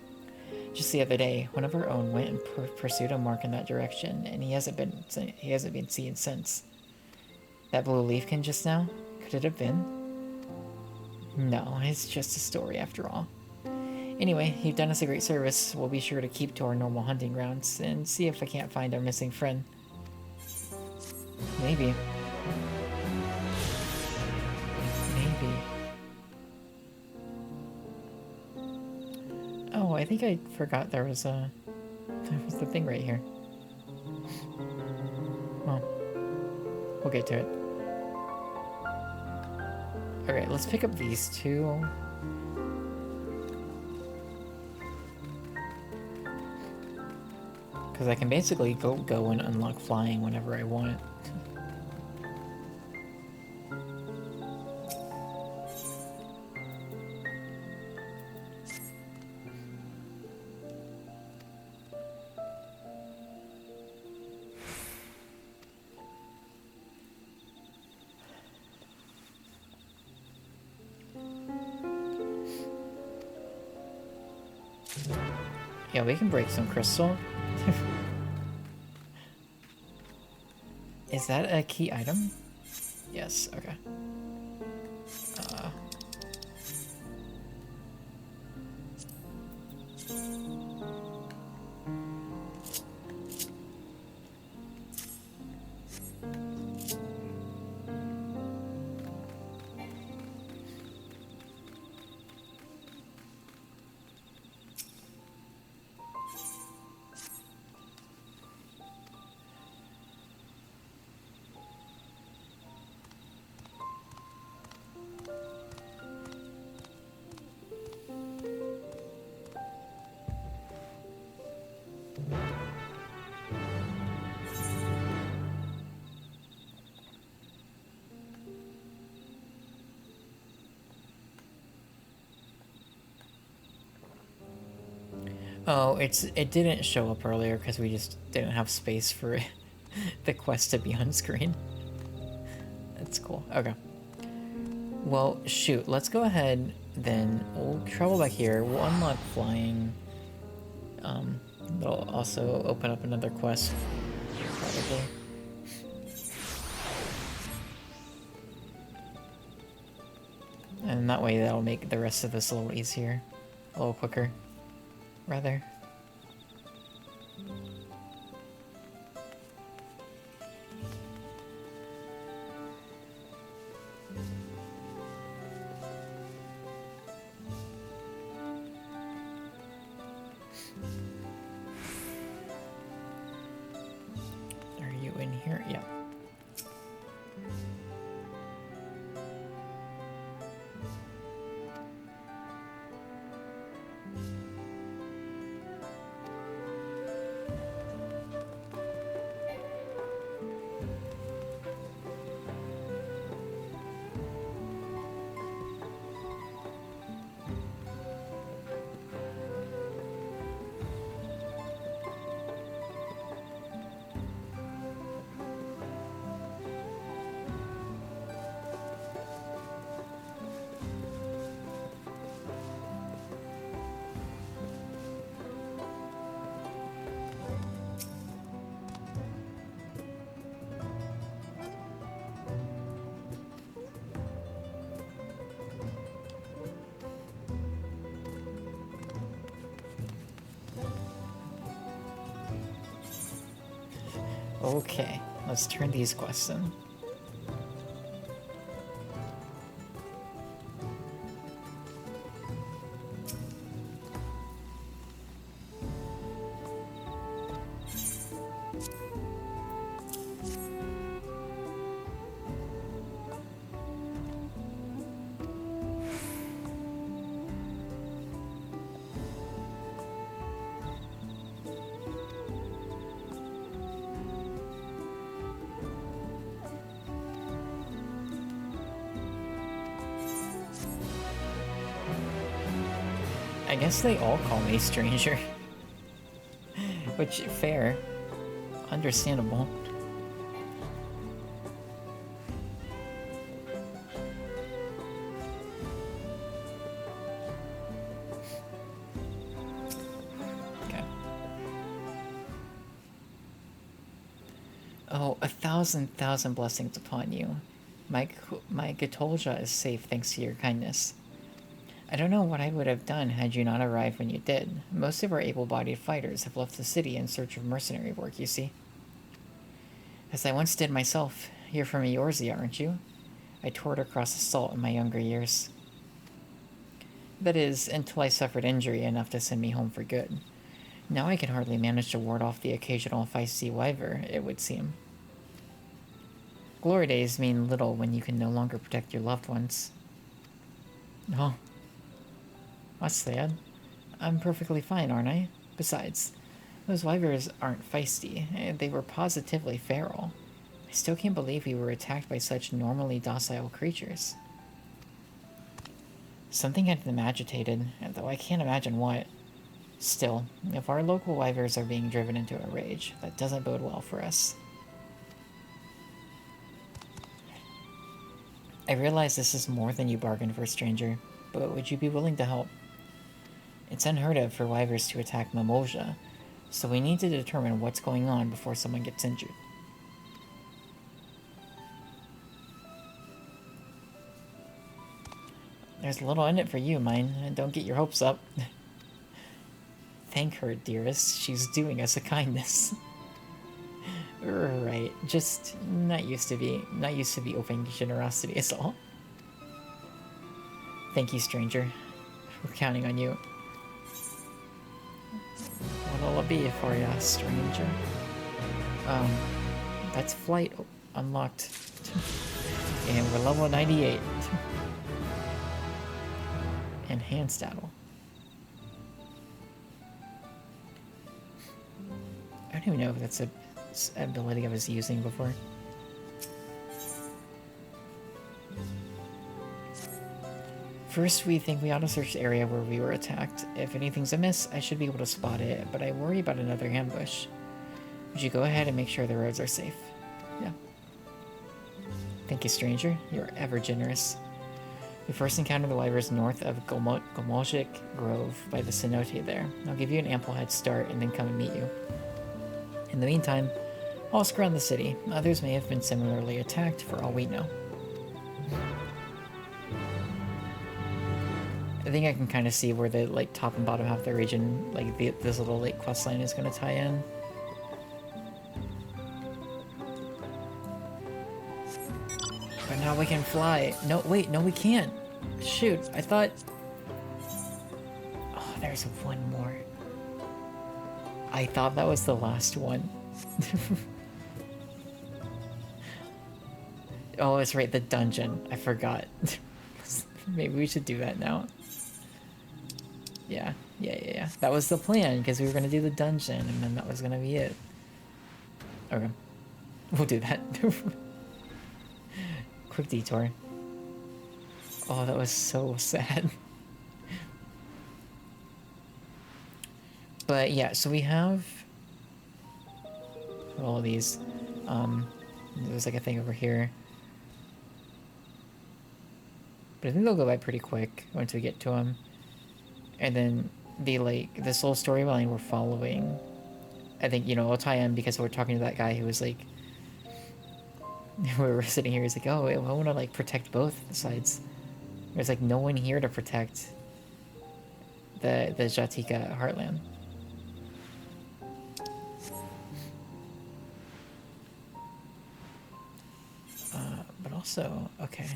Just the other day, one of our own went and pursued a mark in that direction, and he hasn't been seen since. That blue leafkin just now? Could it have been? No, it's just a story after all. Anyway, you've done us a great service. We'll be sure to keep to our normal hunting grounds and see if I can't find our missing friend. Maybe. Maybe. Oh, I think I forgot there was the thing right here. Well, we'll get to it. Alright, let's pick up these two. Because I can basically go and unlock flying whenever I want. Yeah, we can break some crystal. Is that a key item? Yes, okay. Oh, it didn't show up earlier because we just didn't have space for the quest to be on screen. That's cool. Okay. Well, shoot. Let's go ahead then. We'll travel back here. We'll unlock flying. That'll also open up another quest. Probably. And that way that'll make the rest of this a little easier. A little quicker. Rather. Okay, let's turn these quests in. I guess they all call me stranger. Which, fair. Understandable. Okay. Oh, 1,000,000 blessings upon you. My Gatolja is safe thanks to your kindness. I don't know what I would have done had you not arrived when you did. Most of our able-bodied fighters have left the city in search of mercenary work, you see. As I once did myself. You're from Eorzea, aren't you? I toured across assault in my younger years. That is, until I suffered injury enough to send me home for good. Now I can hardly manage to ward off the occasional feisty wyver, it would seem. Glory days mean little when you can no longer protect your loved ones. Oh. That's sad. I'm perfectly fine, aren't I? Besides, those wyvers aren't feisty. They were positively feral. I still can't believe we were attacked by such normally docile creatures. Something had them agitated, though I can't imagine what. Still, if our local wyvers are being driven into a rage, that doesn't bode well for us. I realize this is more than you bargained for, stranger, but would you be willing to help? It's unheard of for wyvers to attack Mimoja, so we need to determine what's going on before someone gets injured. There's little in it for you, mine, and don't get your hopes up. Thank her, dearest. She's doing us a kindness. Right, just not used to be open generosity is all. Thank you, stranger. We're counting on you. What'll it be for ya, stranger? That's flight unlocked. And we're level 98. Enhanced saddle. I don't even know if that's a ability I was using before. First, we think we ought to search the area where we were attacked. If anything's amiss, I should be able to spot it, but I worry about another ambush. Would you go ahead and make sure the roads are safe? Yeah. Thank you, stranger. You're ever generous. We first encountered the wyvers north of Gomolzik Grove by the cenote there. I'll give you an ample head start and then come and meet you. In the meantime, I'll ask around the city. Others may have been similarly attacked for all we know. I think I can kind of see where the top and bottom half of the region, this little quest line is going to tie in. But now we can fly. No, wait, no we can't. Shoot, I thought... Oh, there's one more. I thought that was the last one. Oh, it's right, the dungeon. I forgot. Maybe we should do that now. Yeah. That was the plan, because we were going to do the dungeon, and then that was going to be it. Okay. We'll do that. Quick detour. Oh, that was so sad. But yeah, so we have all of these. There's a thing over here. But I think they'll go by pretty quick once we get to them. And then this whole storyline we're following, I think, it'll tie in because we're talking to that guy who was we were sitting here, he's like, oh, I want to protect both sides. There's no one here to protect the Jatika heartland. also, okay.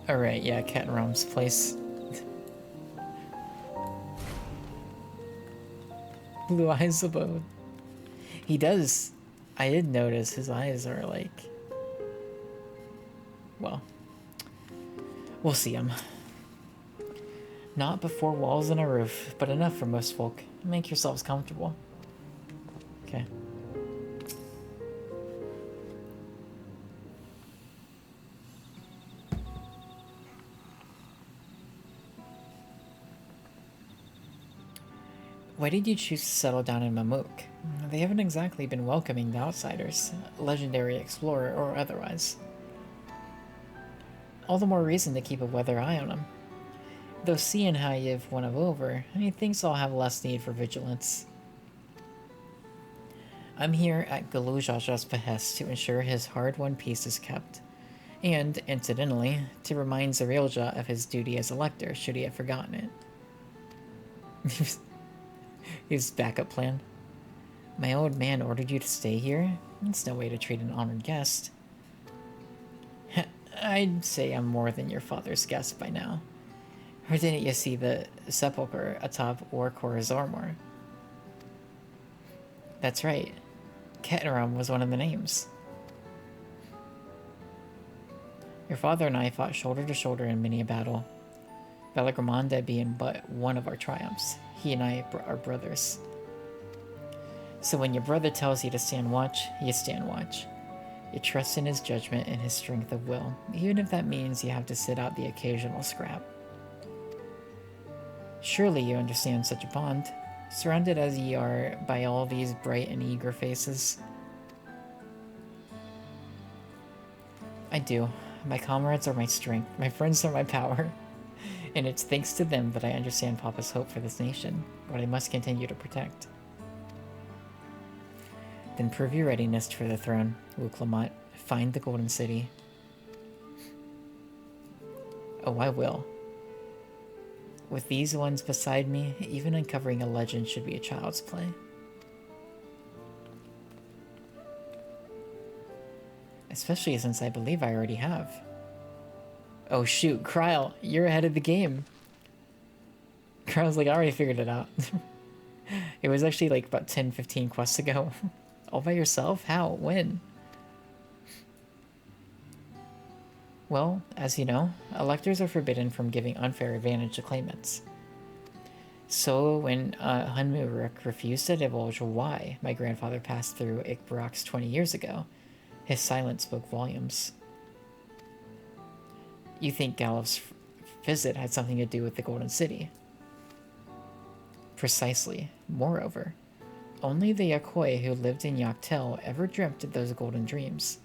Alright, yeah, Cat and Rom's place. Blue eyes abode. He does. I did notice his eyes are like... Well, we'll see him. Not before walls and a roof, but enough for most folk. Make yourselves comfortable. Okay. Why did you choose to settle down in Mamuk? They haven't exactly been welcoming to outsiders, legendary explorer or otherwise. All the more reason to keep a weather eye on them. Though seeing how you've won him over, he thinks I'll have less need for vigilance. I'm here at Galujaja's behest to ensure his hard-won peace is kept, and, incidentally, to remind Zarilja of his duty as elector should he have forgotten it. His backup plan. My old man ordered you to stay here? That's no way to treat an honored guest. I'd say I'm more than your father's guest by now. Or didn't you see the sepulchre atop Orkor Zormor? That's right. Keteram was one of the names. Your father and I fought shoulder to shoulder in many a battle. Belagramanda being but one of our triumphs. He and I are brothers. So when your brother tells you to stand watch, you stand watch. You trust in his judgment and his strength of will, even if that means you have to sit out the occasional scrap. Surely you understand such a bond, surrounded as ye are by all these bright and eager faces. I do. My comrades are my strength, my friends are my power. And it's thanks to them that I understand Papa's hope for this nation, what I must continue to protect. Then prove your readiness for the throne, Wuklamot. Find the Golden City. Oh, I will. With these ones beside me, even uncovering a legend should be a child's play. Especially since I believe I already have. Oh shoot, Kryle, you're ahead of the game. Kryle's like, I already figured it out. It was actually like about 10-15 quests ago. All by yourself? How? When? Well, as you know, electors are forbidden from giving unfair advantage to claimants. So when Hunmuruk refused to divulge why my grandfather passed through Ikbarax 20 years ago, his silence spoke volumes. You think Galuf's visit had something to do with the Golden City? Precisely. Moreover, only the Yakoi who lived in Yaktel ever dreamt of those golden dreams.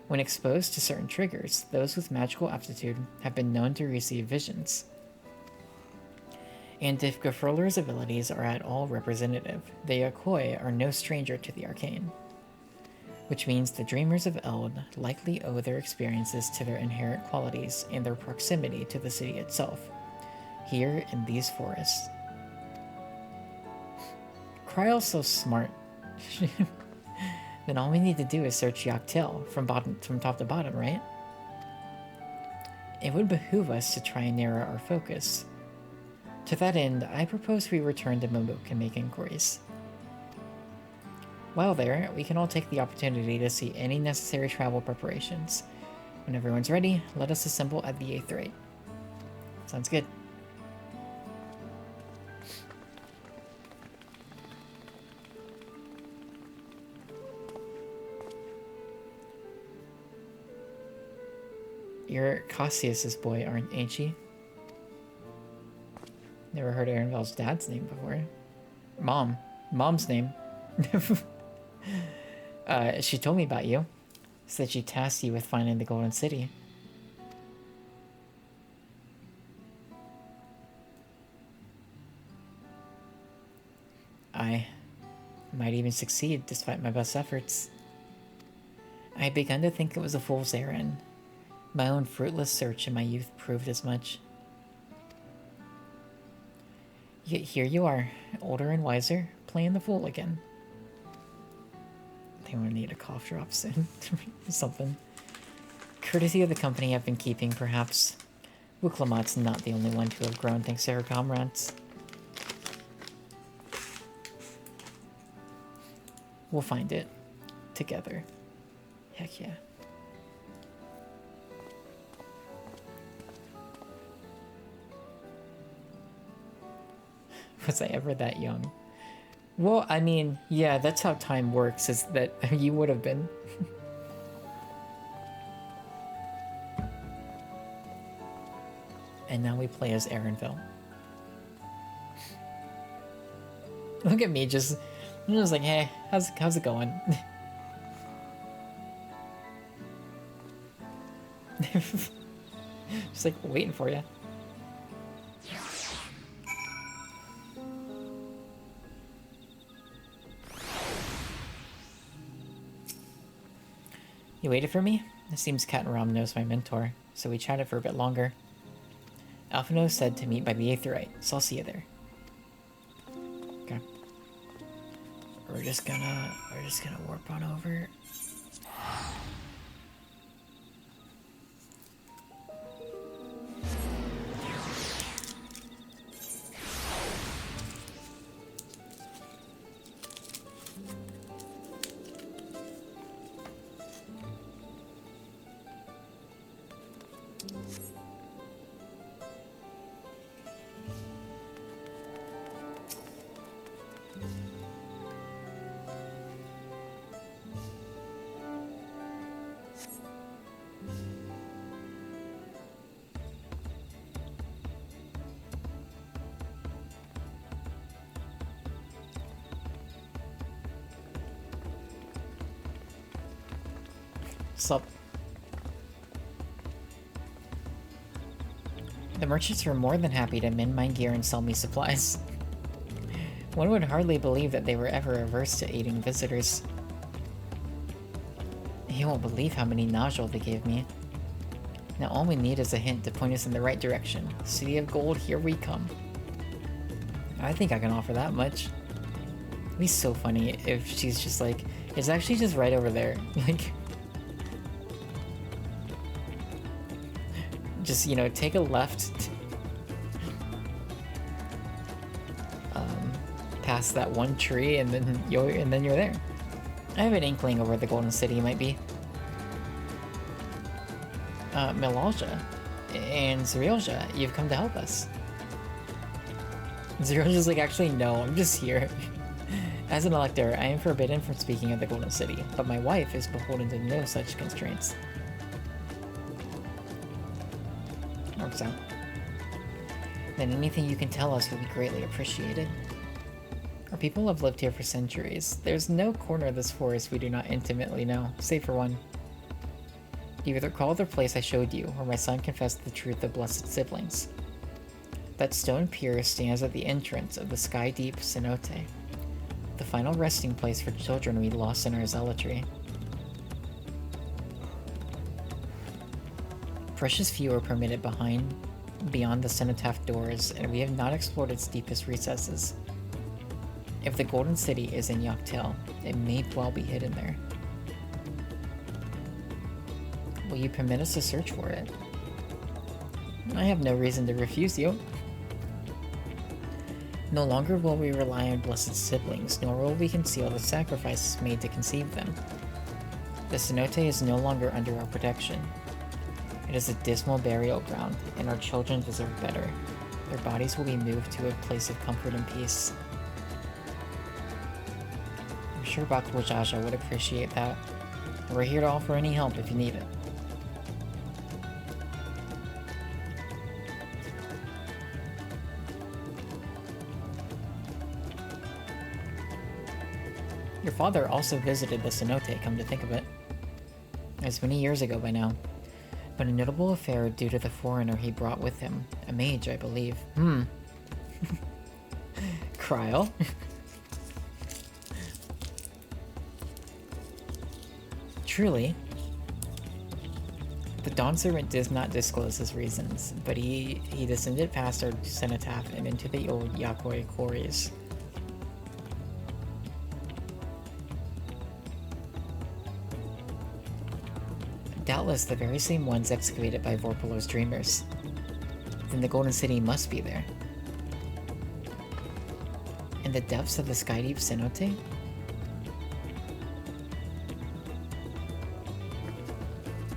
When exposed to certain triggers, those with magical aptitude have been known to receive visions. And if Gefurler's abilities are at all representative, the Yakoi are no stranger to the arcane. Which means the Dreamers of Eld likely owe their experiences to their inherent qualities and their proximity to the city itself, here in these forests. Kryle's so smart. Then all we need to do is search Yaktel from top to bottom, right? It would behoove us to try and narrow our focus. To that end, I propose we return to Mamuk and make inquiries. While there, we can all take the opportunity to see any necessary travel preparations. When everyone's ready, let us assemble at the Aetheryte. Sounds good. You're Cassius's boy, ain't you? Never heard Arenville's dad's name before. Mom's name. She told me about you. Said she tasked you with finding the Golden City. I might even succeed despite my best efforts. I had begun to think it was a fool's errand. My own fruitless search in my youth proved as much. Yet here you are, older and wiser, playing the fool again. I think I'm gonna need a cough drop soon. Something. Courtesy of the company I've been keeping, perhaps. Wuklamat's not the only one to have grown thanks to her comrades. We'll find it. Together. Heck yeah. Was I ever that young? Well, I mean, yeah, that's how time works, is that you would have been. And now we play as Aaronville. Look at me, I'm just like, hey, how's it going? Just like waiting for you. You waited for me? It seems Cat and Ram knows my mentor, so we chatted for a bit longer. Alphino said to meet by the Aetherite, so I'll see you there. Okay. We're just gonna warp on over. Sup? The merchants were more than happy to mend my gear and sell me supplies. One would hardly believe that they were ever averse to aiding visitors. You won't believe how many nodule they gave me. Now all we need is a hint to point us in the right direction. City of Gold, here we come. I think I can offer that much. It'd be so funny if she's just like, it's actually just right over there. Like, just, you know, take a left past that one tree and then you're there. I have an inkling of where the Golden City might be. Melalja and Zerialja, you've come to help us. Zerialja's like, actually no, I'm just here. As an elector, I am forbidden from speaking of the Golden City, but my wife is beholden to no such constraints. Works out. Then anything you can tell us would be greatly appreciated. Our people have lived here for centuries. There's no corner of this forest we do not intimately know, save for one. You either recall the place I showed you, where my son confessed the truth of blessed siblings. That stone pier stands at the entrance of the sky-deep cenote, the final resting place for children we lost in our zealotry. Precious few are permitted beyond the cenotaph doors, and we have not explored its deepest recesses. If the Golden City is in Yoctel, it may well be hidden there. Will you permit us to search for it? I have no reason to refuse you. No longer will we rely on blessed siblings, nor will we conceal the sacrifices made to conceive them. The cenote is no longer under our protection. It is a dismal burial ground, and our children deserve better. Their bodies will be moved to a place of comfort and peace. I'm sure Bakuwajaja would appreciate that. We're here to offer any help if you need it. Your father also visited the cenote, come to think of it. It's many years ago by now, but a notable affair due to the foreigner he brought with him, a mage, I believe. Cryle. Truly. The Dawn Servant does not disclose his reasons, but he descended past our cenotaph and into the old Yakoi quarries. Doubtless the very same ones excavated by Vorpalo's dreamers. Then the Golden City must be there. In the depths of the sky deep cenote?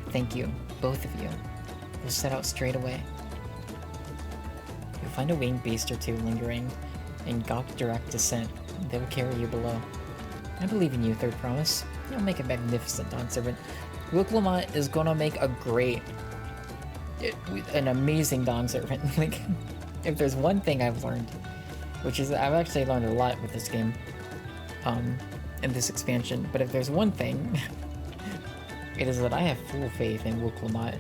Thank you, both of you. We'll set out straight away. You'll find a winged beast or two lingering in gawk direct descent. They will carry you below. I believe in you, Third Promise. You'll make a magnificent Dawn Servant. Wilklamont is gonna make a great, an amazing Dawn Servant. Like, if there's one thing I've learned, which is I've actually learned a lot with this game, in this expansion, but if there's one thing, it is that I have full faith in Wilklamont.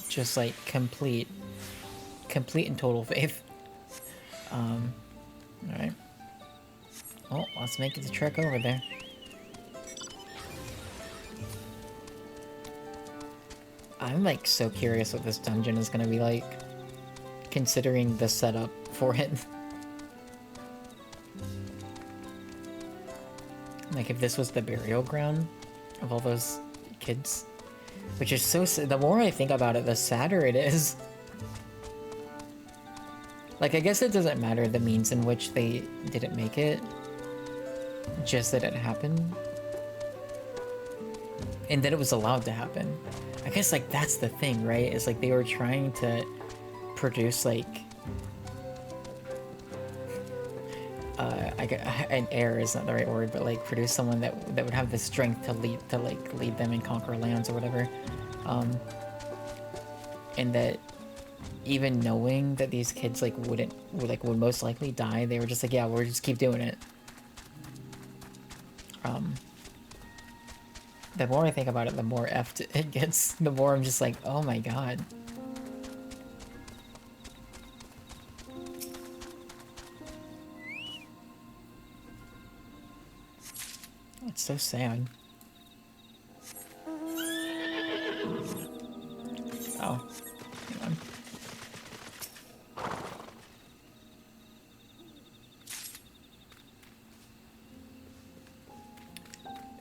Just like complete and total faith. Alright. Oh, let's make it the trek over there. I'm like so curious what this dungeon is gonna be like, considering the setup for it. Like if this was the burial ground of all those kids. Which is so sad. The more I think about it, the sadder it is. Like, I guess it doesn't matter the means in which they didn't make it. Just that it happened. And that it was allowed to happen. I guess, like, that's the thing, right? It's like they were trying to produce, like... an heir is not the right word, but like produce someone that would have the strength to lead them and conquer lands or whatever, and that even knowing that these kids would most likely die, they were just like, yeah, we'll just keep doing it. The more I think about it, the more effed it gets. The more I'm just like, oh my god. It's so sad. Oh, hang on.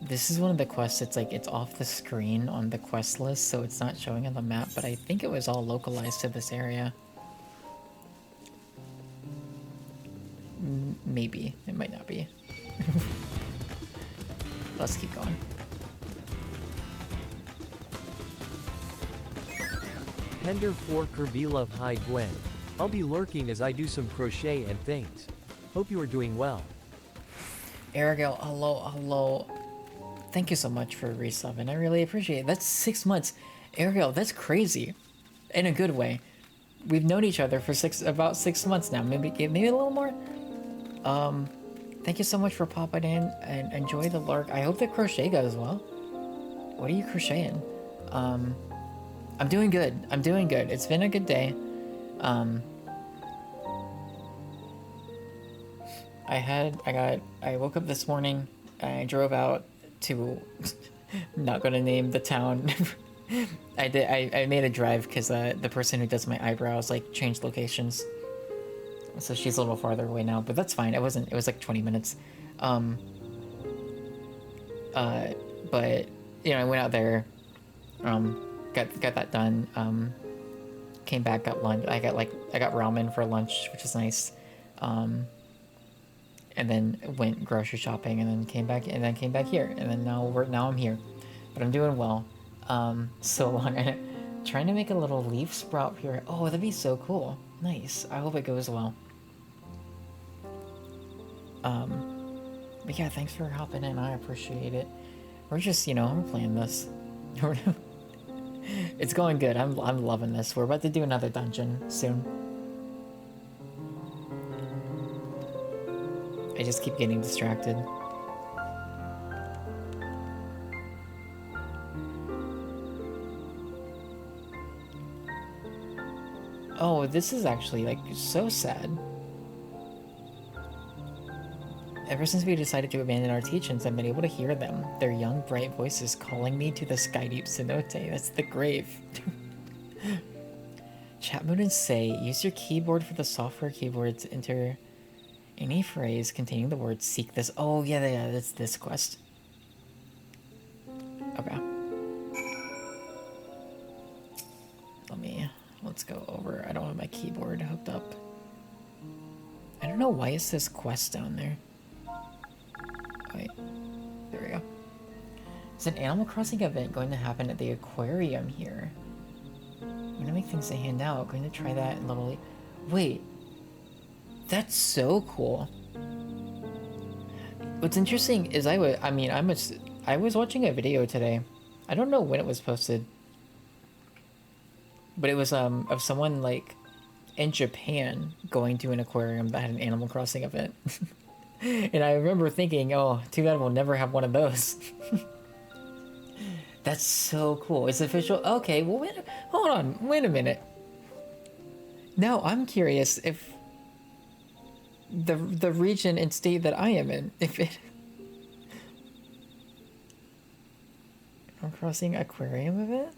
This is one of the quests, it's like, it's off the screen on the quest list, so it's not showing on the map, but I think it was all localized to this area. Maybe. It might not be. Let's keep going. Pender 4 Kervilov, hi Gwen. I'll be lurking as I do some crochet and things. Hope you are doing well. Aragel, hello. Thank you so much for resubbing. I really appreciate it. That's 6 months. Aragel, that's crazy. In a good way. We've known each other for about 6 months now. Maybe a little more? Thank you so much for popping in and enjoy the lurk. I hope the crochet goes well. What are you crocheting? I'm doing good. It's been a good day. I woke up this morning. I drove out to, not gonna name the town. I made a drive because the person who does my eyebrows changed locations. So she's a little farther away now, but that's fine. It was like 20 minutes. But, I went out there, got that done, came back, got lunch. I got ramen for lunch, which is nice. And then went grocery shopping and then came back here. And then now I'm here, but I'm doing well. So long. Trying to make a little leaf sprout here. Oh, that'd be so cool. Nice. I hope it goes well. But yeah, thanks for hopping in. I appreciate it. We're just, I'm playing this. It's going good. I'm loving this. We're about to do another dungeon soon. I just keep getting distracted. Oh, this is actually, like, so sad. Ever since we decided to abandon our teachings, I've been able to hear them. Their young, bright voices calling me to the sky deep cenote. That's the grave. Chatmoon and say, use your keyboard for the software keyboard to enter any phrase containing the word seek this. Oh, yeah, that's this quest. Okay. Let's go over. I don't have my keyboard hooked up. I don't know why it says quest down there. Wait, there we go. Is an Animal Crossing event going to happen at the aquarium here? I'm gonna make things to hand out. Going to try that in Little. Wait, that's so cool. What's interesting is I was watching a video today. I don't know when it was posted, but it was of someone like in Japan going to an aquarium that had an Animal Crossing event. And I remember thinking, oh, too bad we'll never have one of those. That's so cool. It's official. Okay, well, hold on. Wait a minute. Now I'm curious if the region and state that I am in, if it... I'm crossing aquarium event?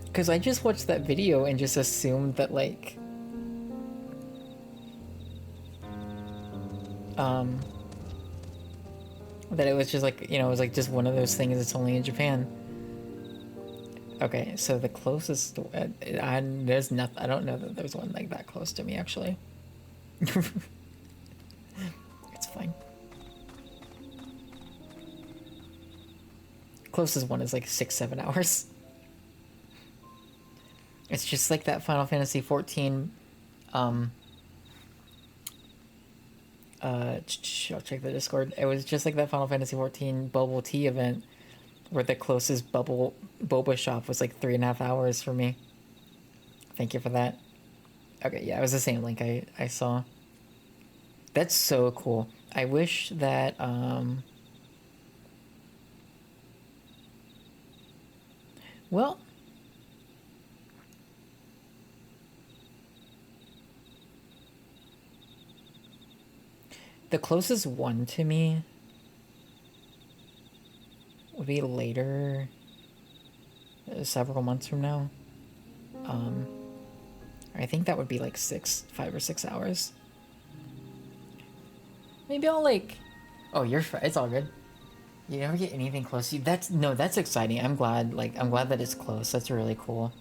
Because I just watched that video and just assumed that, like, that it was just like, you know, it was like just one of those things that's only in Japan. Okay, so the closest, there's nothing, I don't know that there's one like that close to me, actually. It's fine. Closest one is like 6-7 hours. It's just like that Final Fantasy 14, I'll check the Discord. It was just like that Final Fantasy 14 bubble tea event where the closest boba shop was like 3.5 hours for me. Thank you for that. Okay, yeah, it was the same link I saw. That's so cool. I wish that, well, the closest one to me would be later, several months from now. I think that would be like 5 or 6 hours. Maybe I'll like, oh, it's all good. You never get anything close to you. That's exciting. I'm glad that it's close. That's really cool.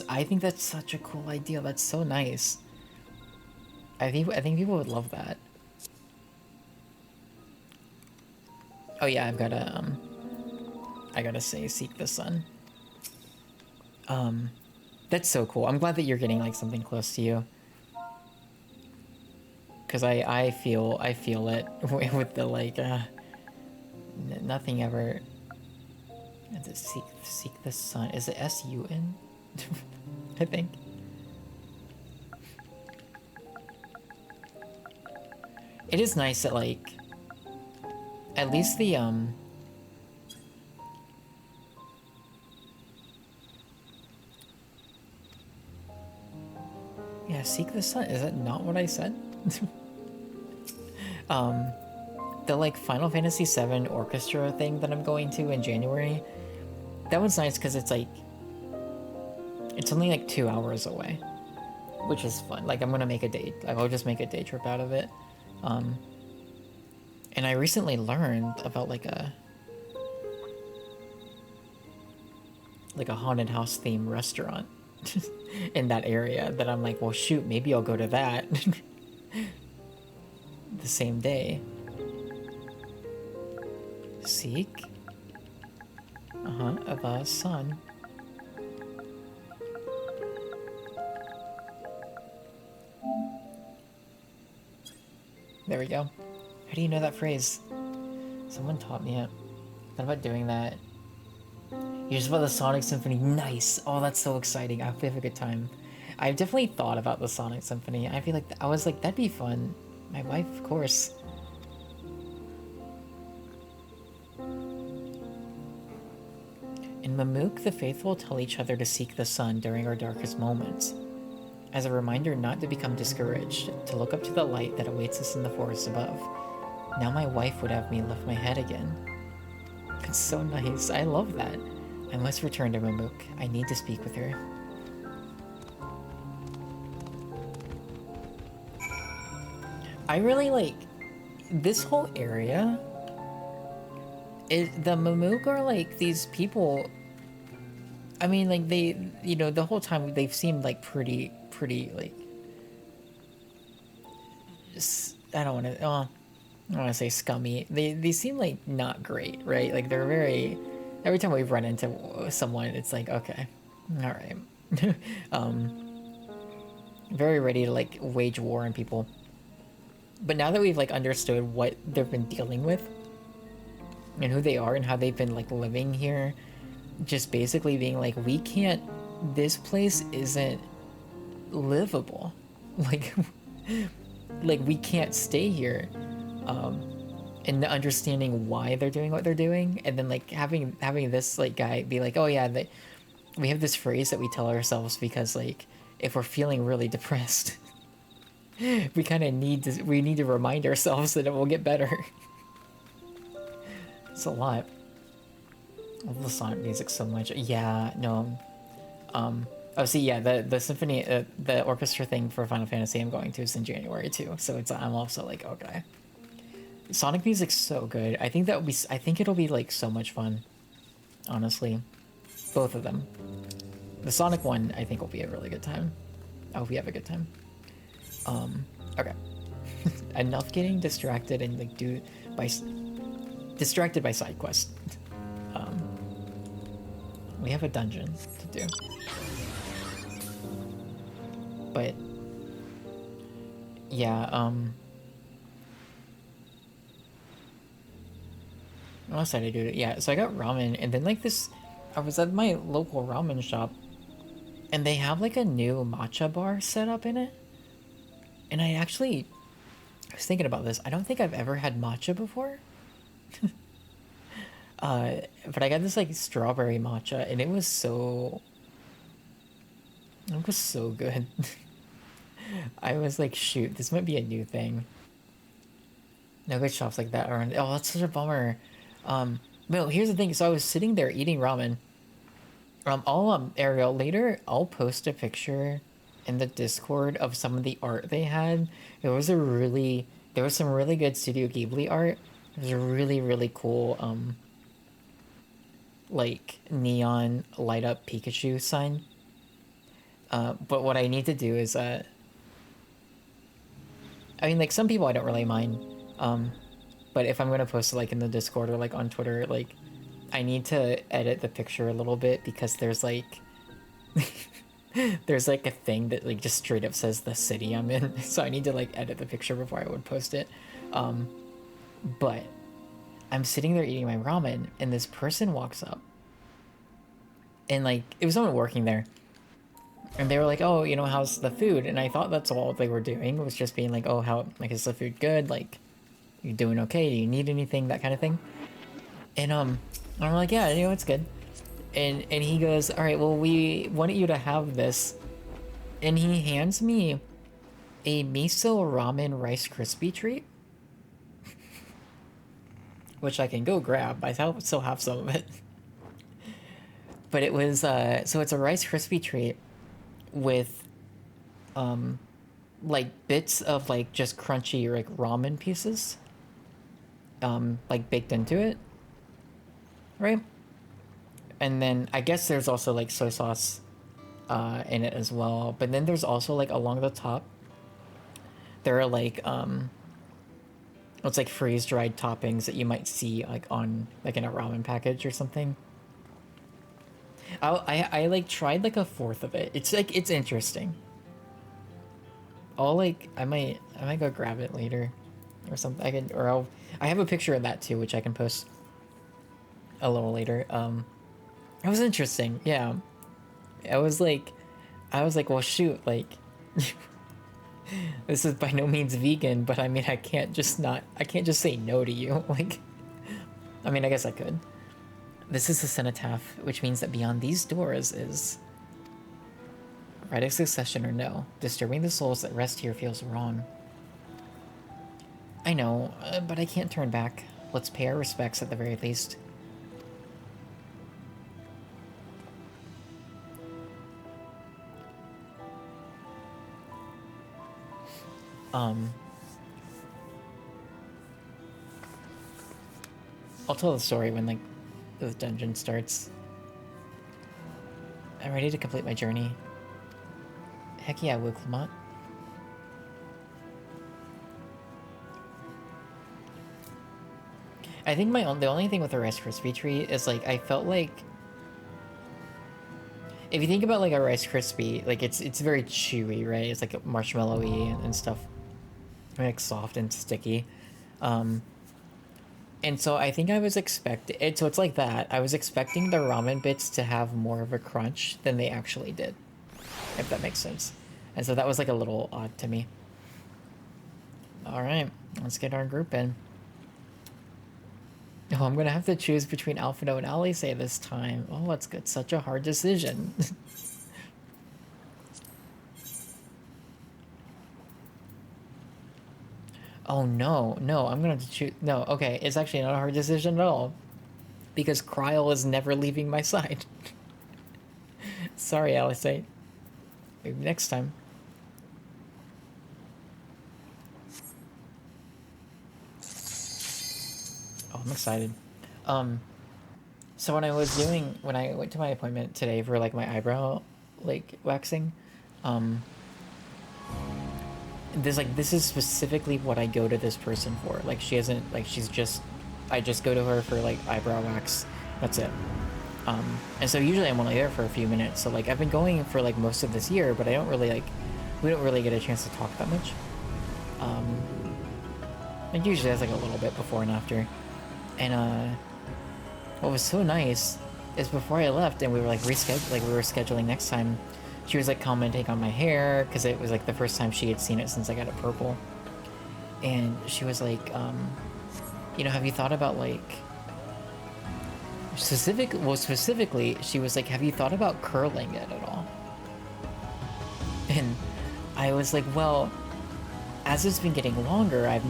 I think that's such a cool idea. That's so nice. I think people would love that. Oh yeah, I gotta say seek the sun. That's so cool. I'm glad that you're getting like something close to you. Cause I feel it with the like nothing ever. Seek the sun. Is it S-U-N? I think. It is nice that, like, at least the, yeah, seek the sun. Is that not what I said? The, like, Final Fantasy VII orchestra thing that I'm going to in January, that one's nice because it's, like, it's only, like, 2 hours away, which is fun. Like, I'm gonna make a day, like, I'll just make a day trip out of it. And I recently learned about like a haunted house themed restaurant in that area that I'm like, well, shoot, maybe I'll go to that the same day. Seek the sun. There we go. How do you know that phrase? Someone taught me it. Thought about doing that. You just about the Sonic Symphony. Nice. Oh, that's so exciting. I hope you have a good time. I've definitely thought about the Sonic Symphony. I feel like I was like, that'd be fun. My wife, of course. In Mamook, the faithful tell each other to seek the sun during our darkest moments, as a reminder not to become discouraged, to look up to the light that awaits us in the forest above. Now my wife would have me lift my head again. It's so nice. I love that. I must return to Mamook. I need to speak with her. I really like this whole area. The Mamook are like these people. I mean, like they, you know, the whole time they've seemed like pretty like. I don't want to. I don't want to say scummy. They seem like not great, right? Like they're very. Every time we've run into someone, it's like, okay, all right. Very ready to like wage war on people. But now that we've like understood what they've been dealing with and who they are and how they've been like living here, just basically being like, we can't, this place isn't livable. Like, like we can't stay here. And understanding why they're doing what they're doing, and then like having this like guy be like, oh yeah, we have this phrase that we tell ourselves because like if we're feeling really depressed, we kind of need to remind ourselves that it will get better. It's a lot. I love the Sonic music so much. Yeah, no. Oh, see, yeah, the symphony, the orchestra thing for Final Fantasy I'm going to is in January too. So I'm also like, okay. Sonic music's so good. I think it'll be like so much fun. Honestly, both of them. The Sonic one I think will be a really good time. I hope you have a good time. Okay. Enough getting distracted and like distracted by side quests. We have a dungeon to do. But yeah, what else did I do? Yeah, so I got ramen, and then like this, I was at my local ramen shop, and they have like a new matcha bar set up in it. And I was thinking about this. I don't think I've ever had matcha before. But I got this like strawberry matcha, and it was so good. I was like, shoot, this might be a new thing. No good shops like that around. Oh, that's such a bummer. No, here's the thing. So I was sitting there eating ramen. Ariel, later I'll post a picture in the Discord of some of the art they had. There was some really good Studio Ghibli art. It was a really, really cool, like neon light up Pikachu sign. But what I need to do is, I mean, like some people I don't really mind. But if I'm going to post it like in the Discord or like on Twitter, like I need to edit the picture a little bit because there's like there's like a thing that like just straight up says the city I'm in. So I need to like edit the picture before I would post it. But I'm sitting there eating my ramen and this person walks up and like it was someone working there. And they were like, oh, you know, how's the food? And I thought that's all they were doing was just being like, oh, how, like, is the food good? Like, you doing okay? Do you need anything? That kind of thing. And I'm like, yeah, you know, it's good. And he goes, all right, well, we wanted you to have this. And he hands me a miso ramen Rice Krispie treat. Which I can go grab. I still have some of it. But it was, so it's a Rice Krispie treat with, like bits of like just crunchy like ramen pieces. Like baked into it, right? And then I guess there's also like soy sauce in it as well. But then there's also like along the top, there are like it's like freeze dried toppings that you might see like on like in a ramen package or something. I like tried like a fourth of it. It's like it's interesting. I might go grab it later. Or something. I have a picture of that too, which I can post a little later. It was interesting, yeah. I was like, well, shoot, like, this is by no means vegan, but I mean, I can't just say no to you. Like, I mean, I guess I could. This is a cenotaph, which means that beyond these doors is right of succession or no. Disturbing the souls that rest here feels wrong. I know, but I can't turn back. Let's pay our respects at the very least. I'll tell the story when, like, the dungeon starts. I'm ready to complete my journey. Heck yeah, Wuklamot. I think the only thing with the Rice Krispie treat is, like, I felt like... If you think about, like, a Rice Krispie, like, it's very chewy, right? It's, like, marshmallowy and stuff. Like, soft and sticky. And so I think I was expecting... So it's like that. I was expecting the ramen bits to have more of a crunch than they actually did. If that makes sense. And so that was, like, a little odd to me. Alright, let's get our group in. Oh, I'm gonna have to choose between Alphino and Alice this time. Oh, it's good. Such a hard decision. Oh, no. No, I'm gonna have to choose... No, okay. It's actually not a hard decision at all. Because Kryl is never leaving my side. Sorry, Alice. Maybe next time. Oh, I'm excited. So when I went to my appointment today for, like, my eyebrow, like, waxing, this is specifically what I go to this person for. Like, she hasn't, like, I just go to her for, like, eyebrow wax. That's it. And so usually I'm only there for a few minutes. So, like, I've been going for, like, most of this year, but I don't really, like, we don't really get a chance to talk that much. Like, usually that's, like, a little bit before and after. And, what was so nice is before I left and we were, like, we were scheduling next time, she was, like, commenting on my hair, because it was, like, the first time she had seen it since I got it purple. And she was like, you know, have you thought about, like... Specifically, she was like, have you thought about curling it at all? And I was like, well, as it's been getting longer, I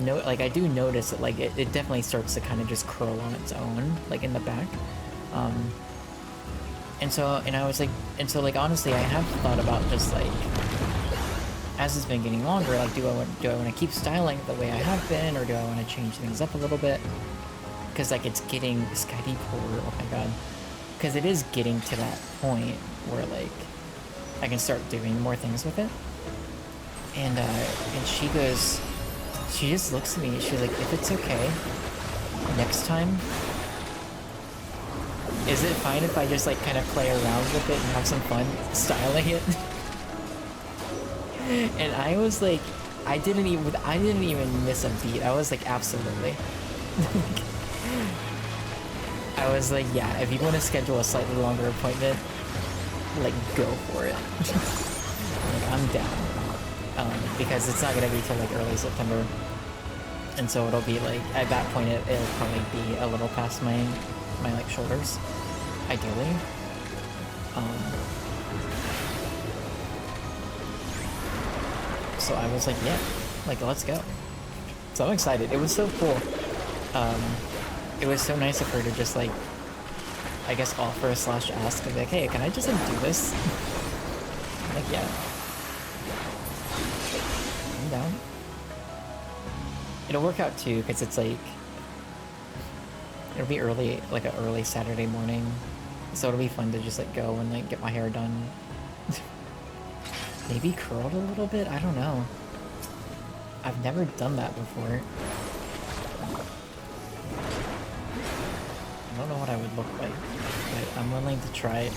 do notice that, like, it definitely starts to kind of just curl on its own, like, in the back. And so honestly, I have thought about just, like, as it's been getting longer, like, do I want to keep styling it the way I have been, or do I want to change things up a little bit? Because, like, it's getting Skydeep Horror, oh my god. Because it is getting to that point where, like, I can start doing more things with it. And she goes, she just looks at me, she's like, if it's okay, next time, is it fine if I just, like, kind of play around with it and have some fun styling it? And I was like, I didn't even miss a beat. I was like, absolutely. I was like, yeah, if you want to schedule a slightly longer appointment, like, go for it. Like, I'm down. Because it's not going to be till, like, early September. And so it'll be, like, at that point, it'll probably be a little past my like, shoulders. Ideally. So I was like, yeah, like, let's go. So I'm excited. It was so cool. It was so nice of her to just, like, I guess offer / ask, and be like, hey, can I just, like, do this? I'm like, yeah. I'm down. It'll work out too, because it's like, it'll be early, like an early Saturday morning, so it'll be fun to just, like, go and, like, get my hair done. Maybe curled a little bit? I don't know. I've never done that before. I don't know what I would look like, but I'm willing to try it.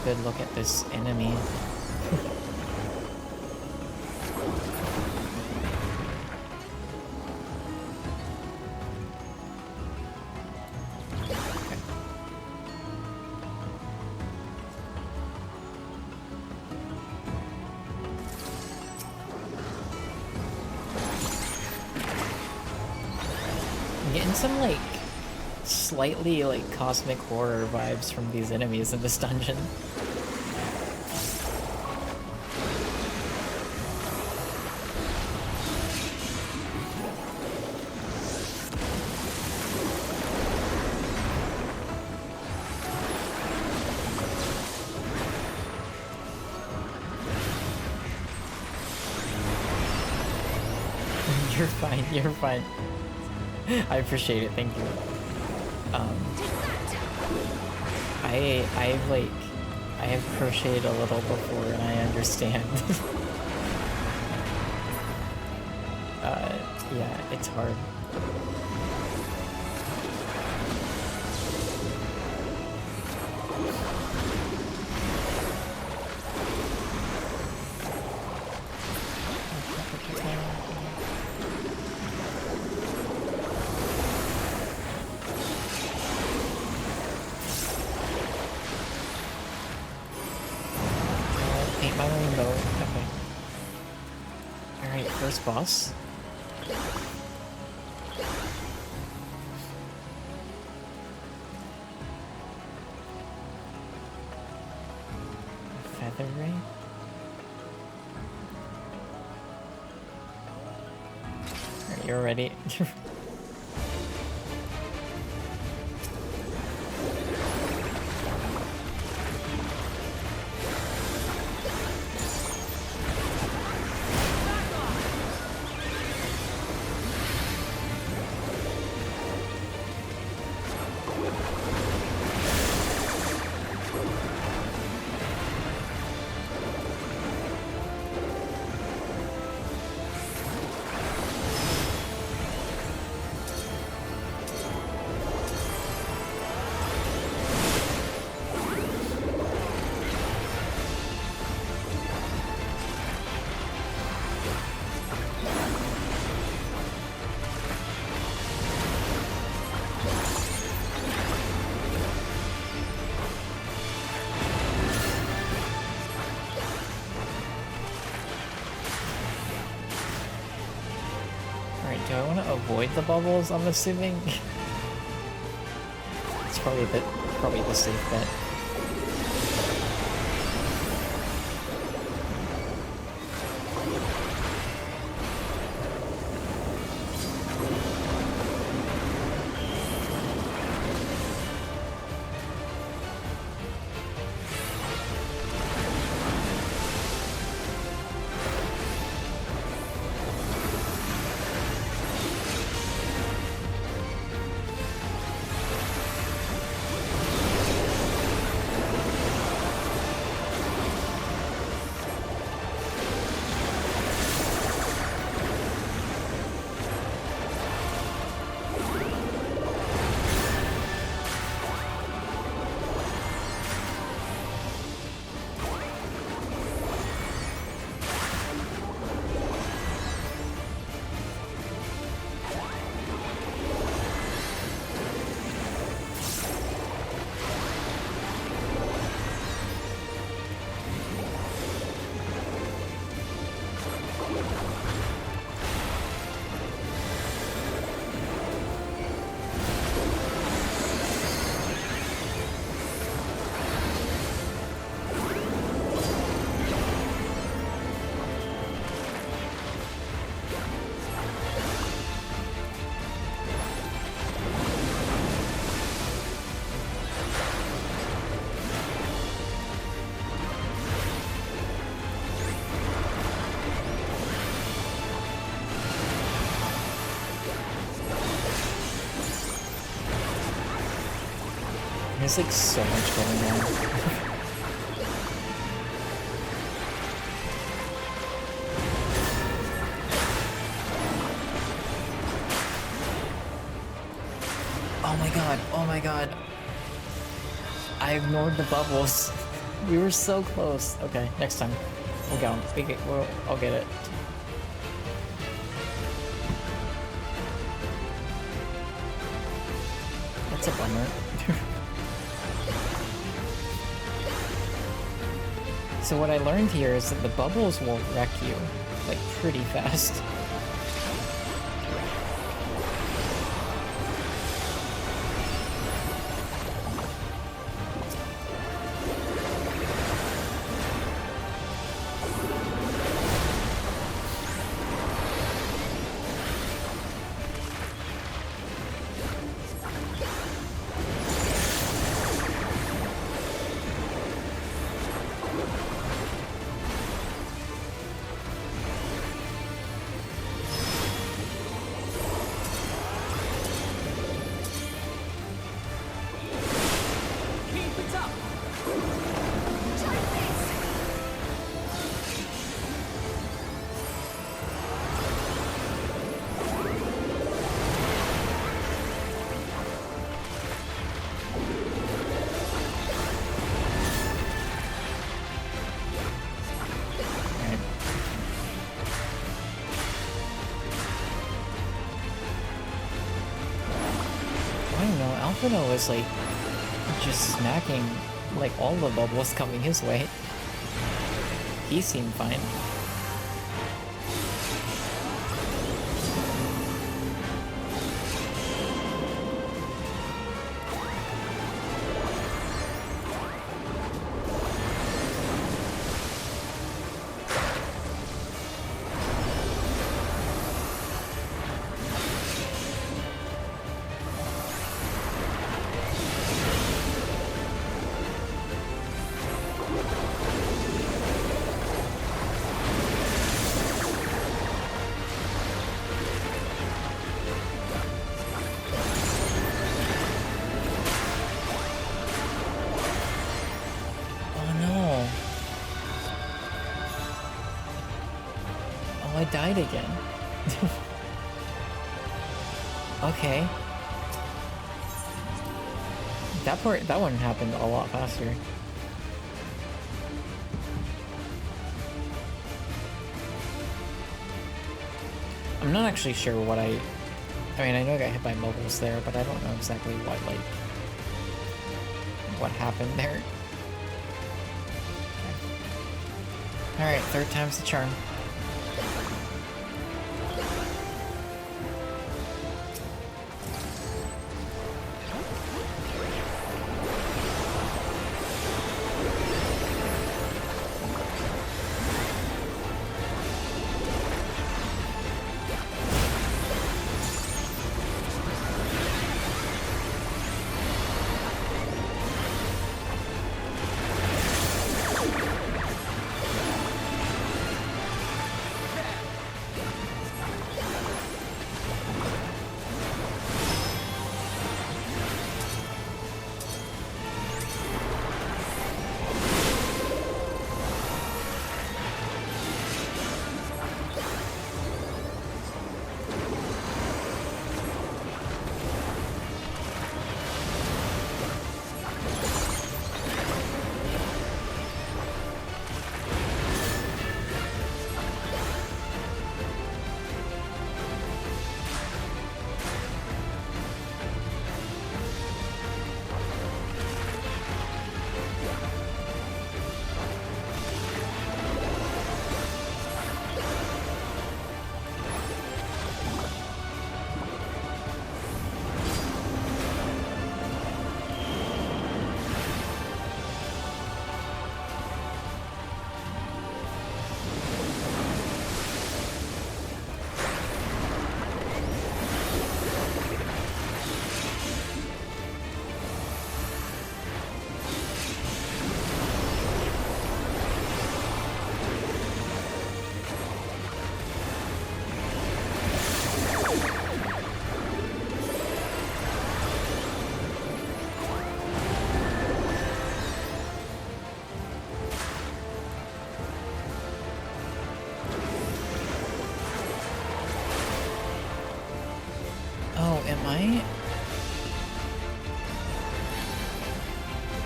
good look at this enemy. I'm getting some like slightly like cosmic horror vibes from these enemies in this dungeon. You're fine, you're fine. I appreciate it, thank you. I have crocheted a little before and I understand. Yeah, it's hard. Paint my rainbow. Okay. Alright, first boss. Feather ray? Alright, you're ready. Do I want to avoid the bubbles, I'm assuming? It's probably the safe bet. There's like so much going on. Oh my god, oh my god. I ignored the bubbles. We were so close. Okay, next time. We'll go. I'll get it. That's a bummer. So what I learned here is that the bubbles will wreck you, like, pretty fast. Alphino was like just smacking like all the bubbles coming his way. He seemed fine. I died again. Okay. That one happened a lot faster. I'm not actually sure what I mean, I know I got hit by bubbles there, but I don't know exactly what happened there. Alright, third time's the charm.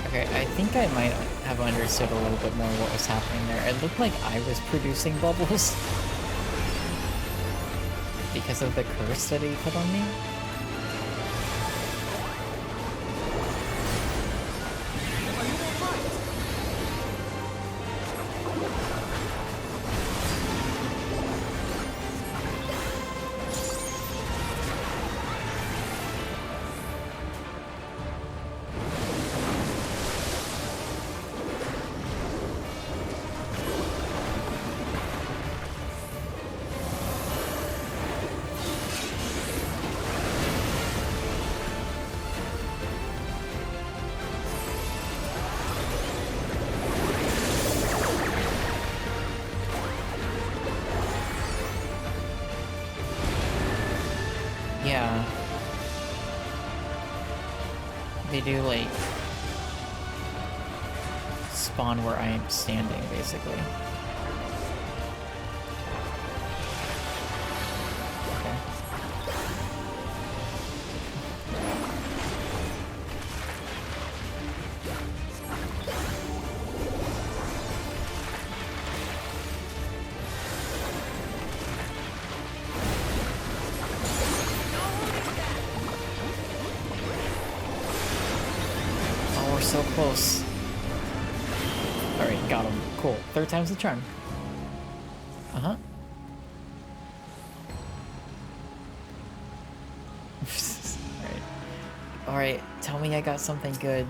Okay, I think I might have understood a little bit more what was happening there. It looked like I was producing bubbles because of the curse that he put on me. Yeah. They do, like, spawn where I am standing, basically. Okay. So close. Alright, got him. Cool. Third time's the charm. Uh-huh. Alright. Alright, tell me I got something good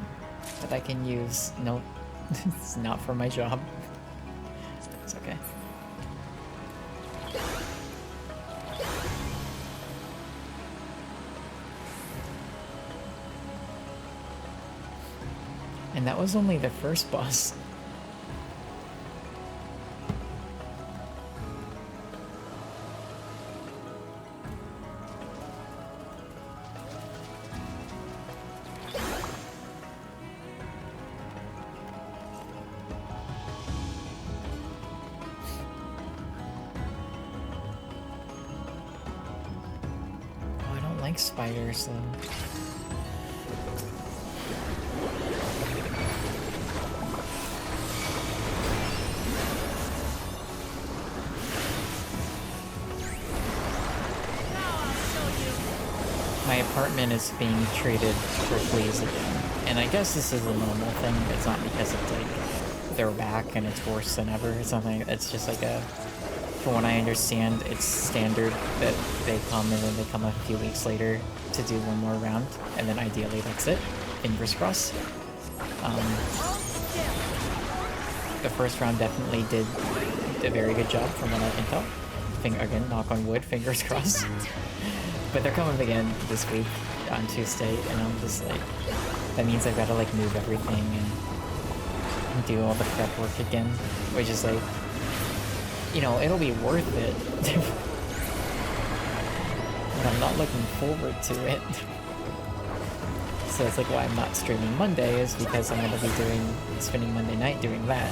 that I can use. Nope. It's not for my job. It's okay. And that was only the first boss. Oh, I don't like spiders though. My apartment is being treated for fleas again, and I guess this is a normal thing. It's not because it's like they're back and it's worse than ever or something. It's just like a, from what I understand, it's standard that they come and then they come a few weeks later to do one more round, and then ideally that's it. Fingers crossed. The first round definitely did a very good job from what I can tell. Again, knock on wood, fingers crossed. But they're coming again this week on Tuesday, and I'm just like, that means I've got to like move everything and do all the prep work again, which is like, you know, it'll be worth it. But I'm not looking forward to it. So it's like why I'm not streaming Monday is because I'm going to be spending Monday night doing that.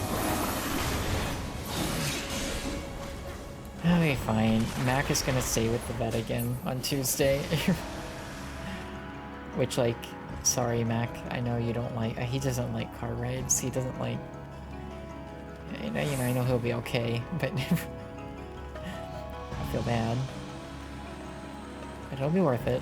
Okay, fine. Mac is gonna stay with the vet again on Tuesday. Which, like, sorry, Mac. I know you don't like. He doesn't like car rides. He doesn't like. You know, I know he'll be okay, but I feel bad. But it'll be worth it.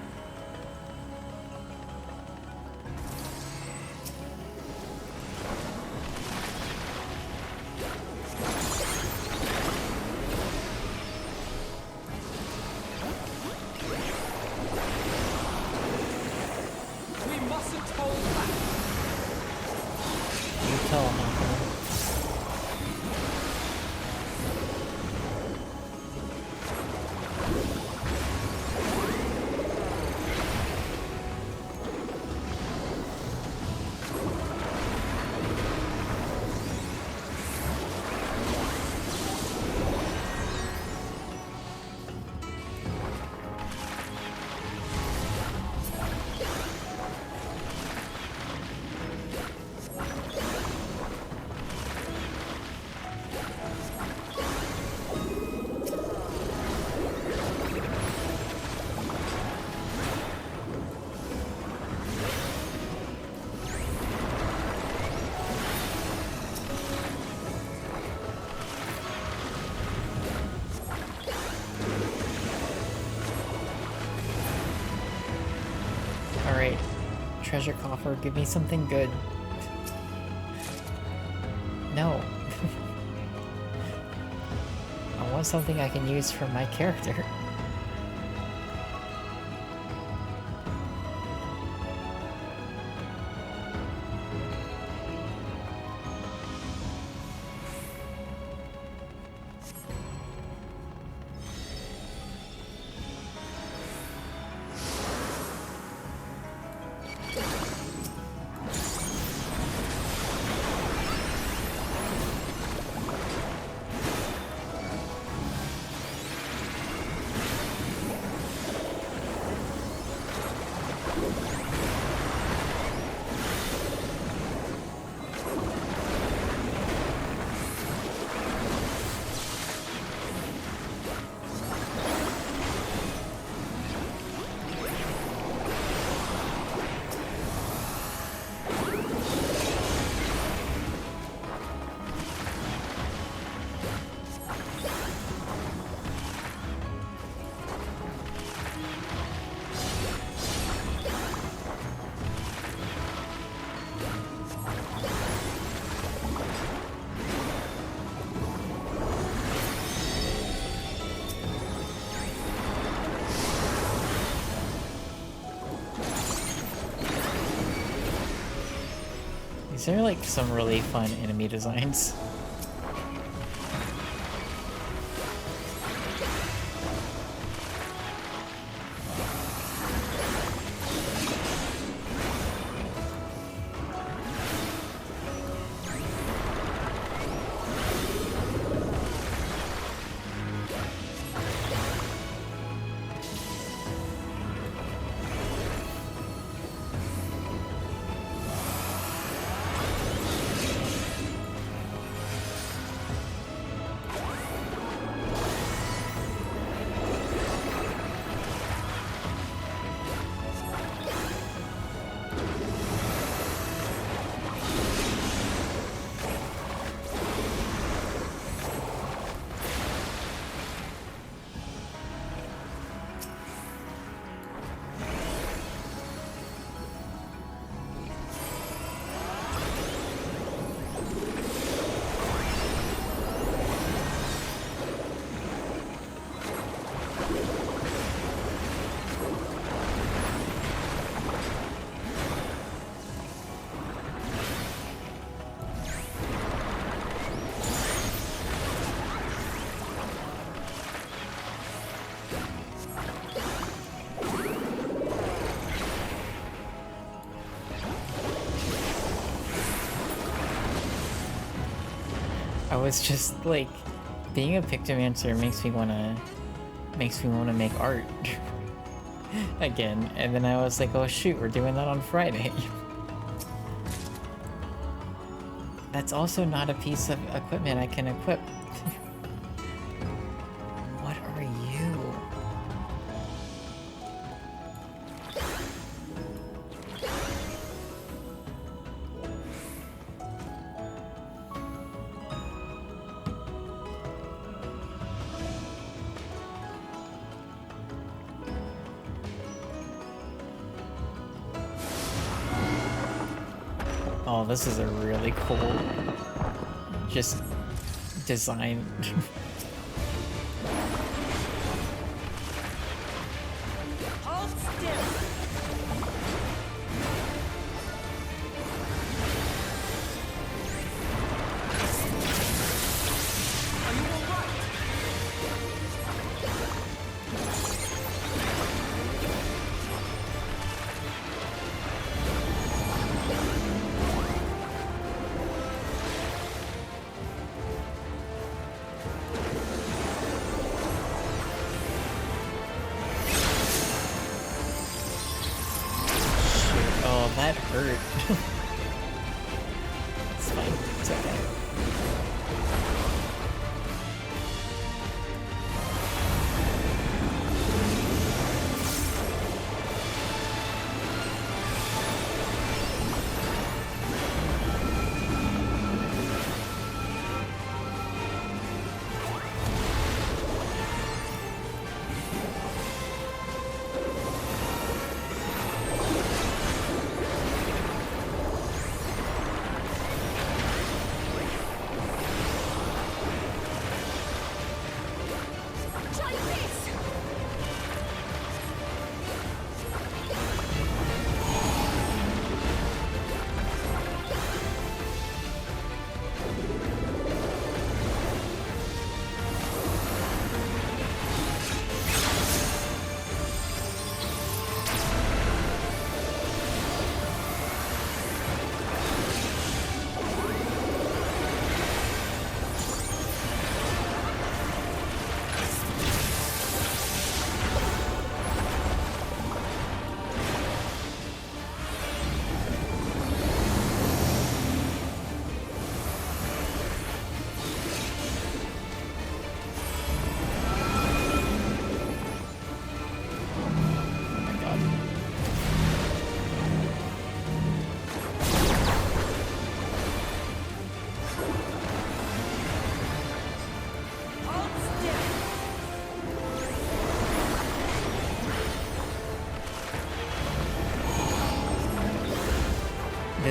treasure coffer. Give me something good. No. I want something I can use for my character. These are like some really fun enemy designs. I was just like, being a Pictomancer makes me wanna make art again, and then I was like, oh shoot, we're doing that on Friday. That's also not a piece of equipment I can equip. What are you? Oh, this is a really cool, just design. Hold still. Are you all right? Oh, that hurt. It's fine. It's okay.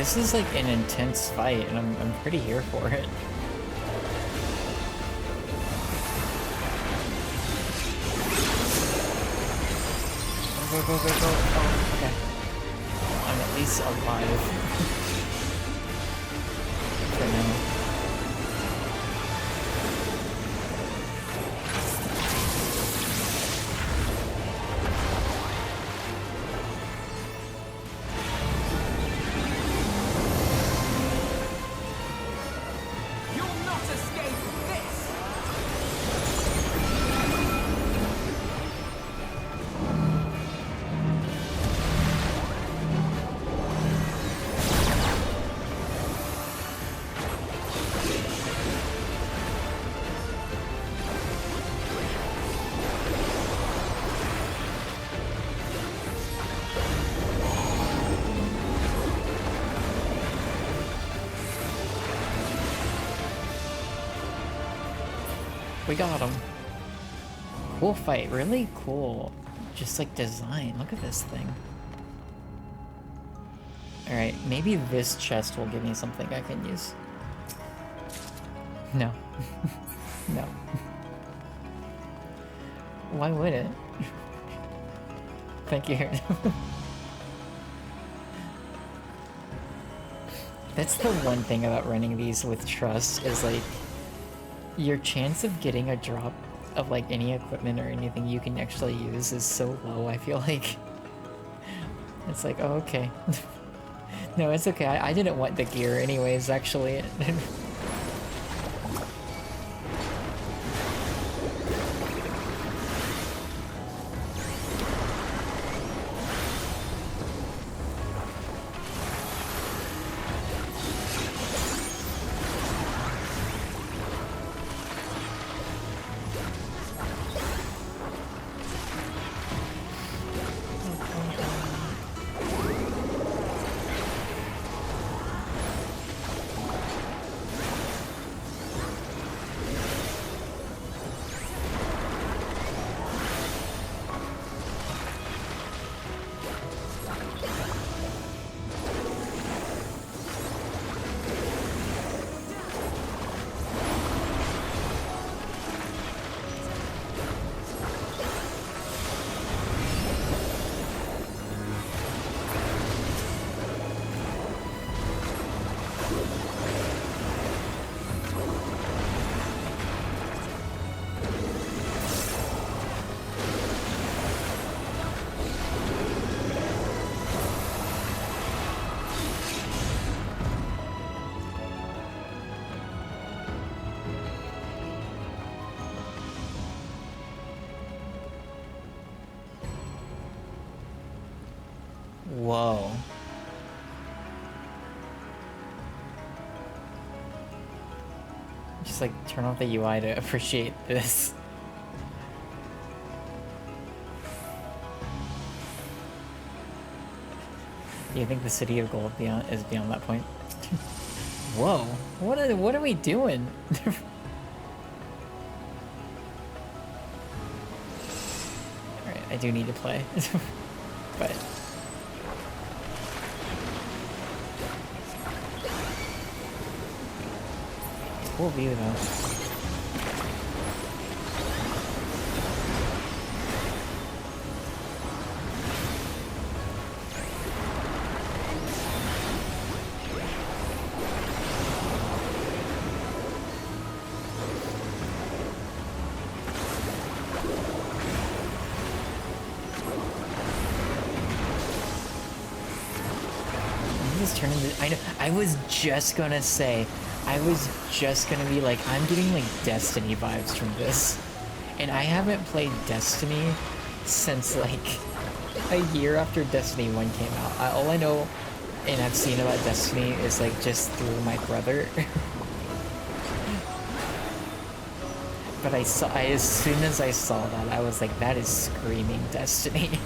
this is like an intense fight, and I'm pretty here for it. Go, go, go, go. Oh, okay. I'm at least alive. For now. We got him. Cool fight, really cool. Just like design. Look at this thing. Alright, maybe this chest will give me something I can use. No. No. Why would it? Thank you. That's the one thing about running these with trust, is like your chance of getting a drop of like any equipment or anything you can actually use is so low, I feel like. It's like, oh, okay. No, it's okay. I didn't want the gear anyways, actually. Whoa. Just like turn off the UI to appreciate this. Do you think the city of gold is beyond that point? Whoa. What are we doing? Alright, I do need to play. But cool view though. I know. I was just gonna say, be like, I'm getting like Destiny vibes from this, and I haven't played Destiny since like a year after Destiny 1 came out. All I know and I've seen about Destiny is like just through my brother. But as soon as I saw that, I was like, that is screaming Destiny.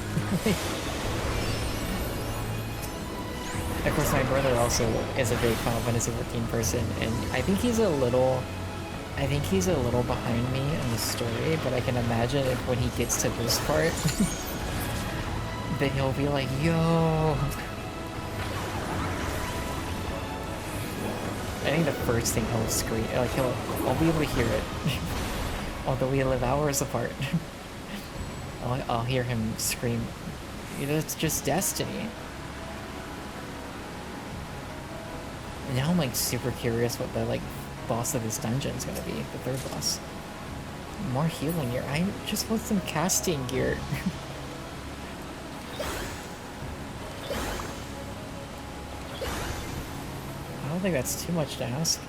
Of course, my brother also is a big Final Fantasy 14 person, and I think he's a little behind me in the story, but I can imagine if when he gets to this part, then he'll be like, yo. I think the first thing he'll scream, like I'll be able to hear it. Although we live hours apart. I'll hear him scream, it's just destiny. And now I'm like super curious what the like boss of this dungeon is gonna be, the third boss. More healing gear. I just want some casting gear. I don't think that's too much to ask.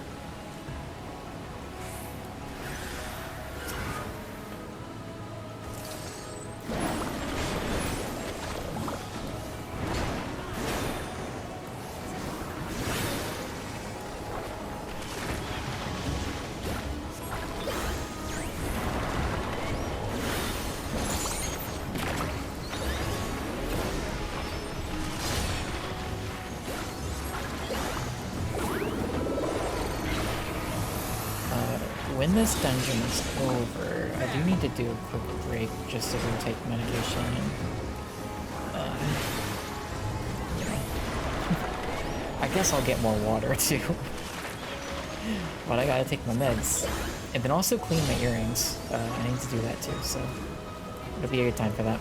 When this dungeon is over, I do need to do a quick break just to go take medication and, I guess I'll get more water too. But I gotta take my meds. And then also clean my earrings. I need to do that too, so it'll be a good time for that.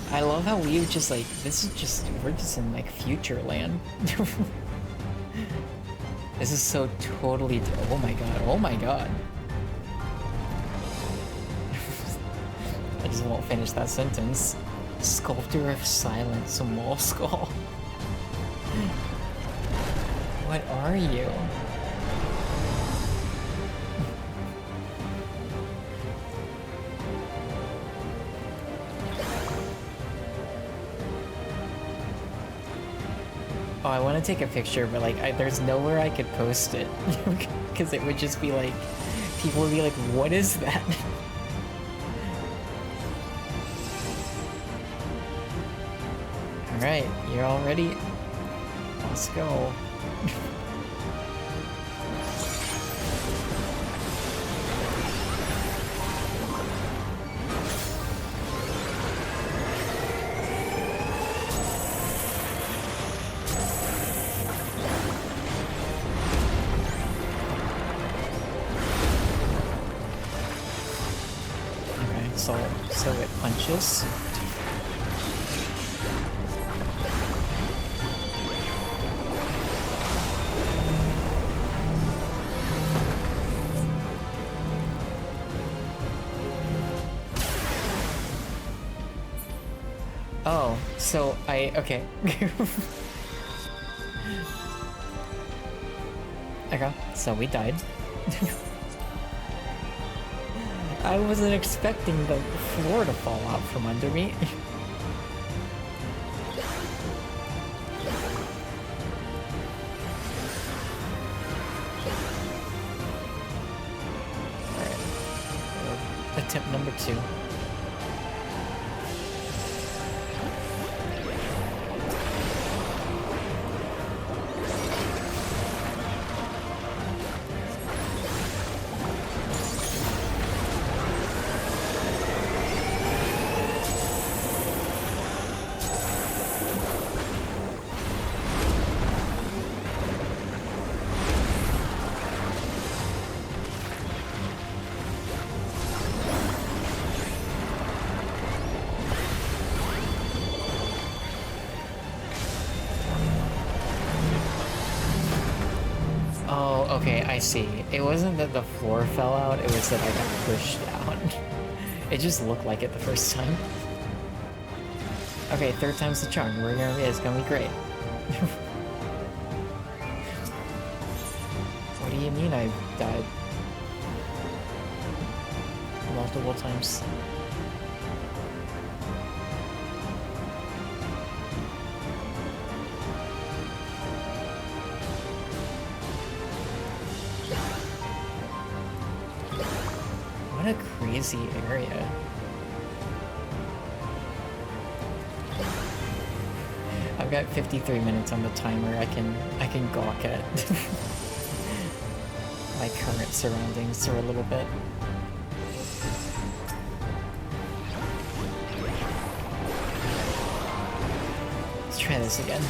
I love how we just like, we're just in like future land. This is so totally, oh my god, oh my god. I just won't finish that sentence. Sculptor of Silence, Mole Skull. What are you? Oh, I want to take a picture, but like, there's nowhere I could post it because it would just be like, people would be like, "What is that?" All right, you're all ready. Let's go. So it punches. Oh, so okay. Okay, so we died. I wasn't expecting the floor to fall out from under me. Alright. Attempt number 2. Okay, I see. It wasn't that the floor fell out, it was that I got pushed down. It just looked like it the first time. Okay, third time's the charm. It's gonna be great. What are died multiple times. What a crazy area. I've got 53 minutes on the timer. I can gawk at my current surroundings for a little bit. Let's try this again.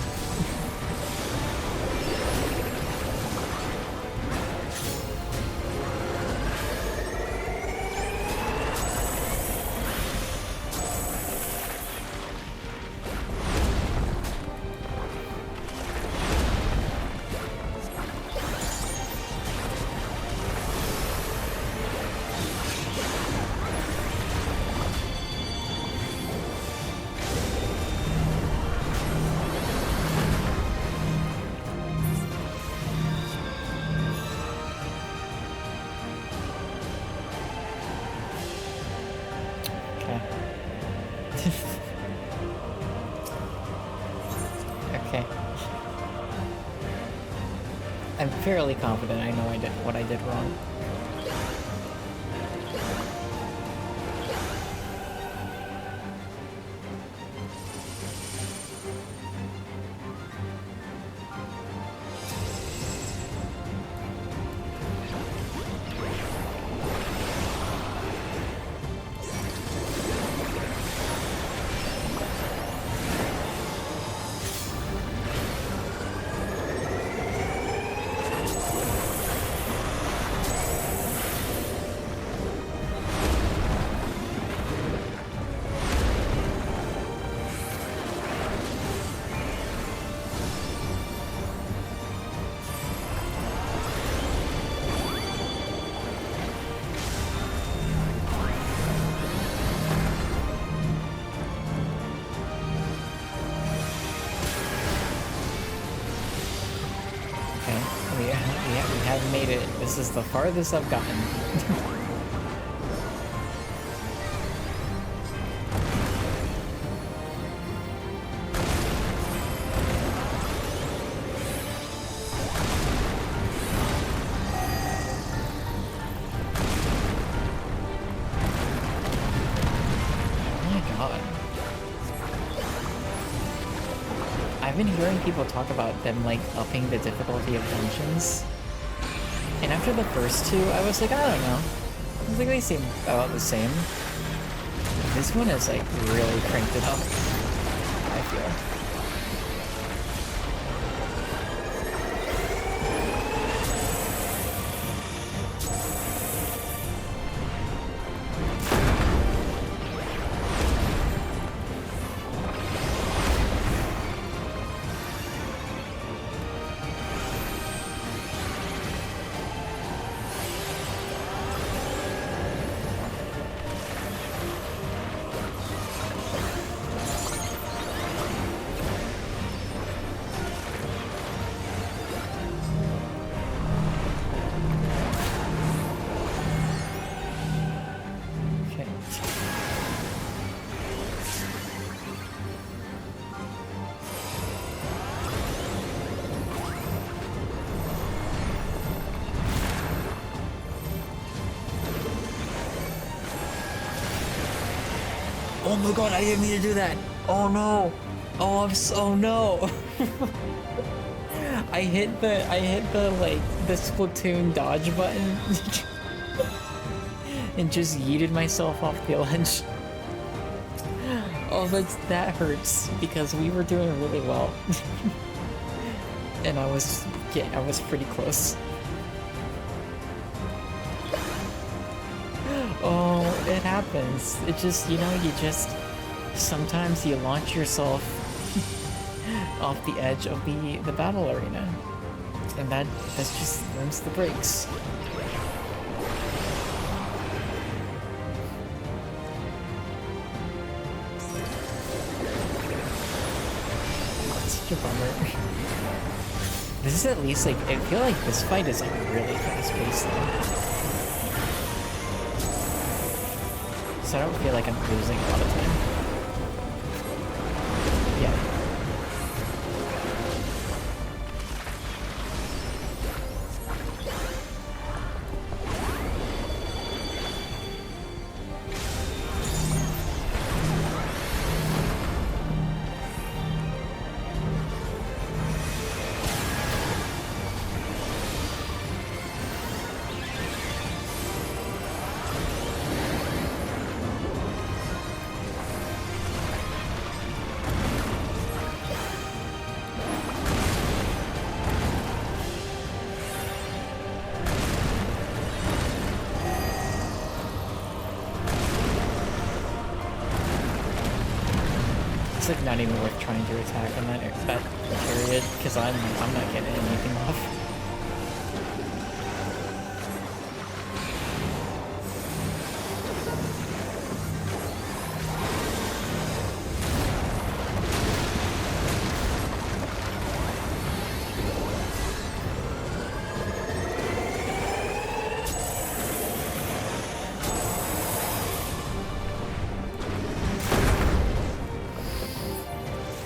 Okay. I'm fairly confident I know what I did wrong. We have made it. This is the farthest I've gotten. I've been hearing people talk about them like upping the difficulty of dungeons. And after the first two, I was like, I don't know. I think they seem about the same. This one is like really cranked it up, I feel. Oh my god, I didn't mean to do that. Oh no. Oh, oh no. I hit the like the Splatoon dodge button and just yeeted myself off the ledge. Oh, that hurts because we were doing really well. And I was pretty close. Oh, it happens. It just, you sometimes you launch yourself off the edge of the battle arena. And that just limits the brakes. Such a bummer. This is at least like, I feel like this fight is like really fast paced though. So I don't feel like I'm losing a lot of time. Yeah. It's like not even worth trying to attack in that period because I'm not getting anything off.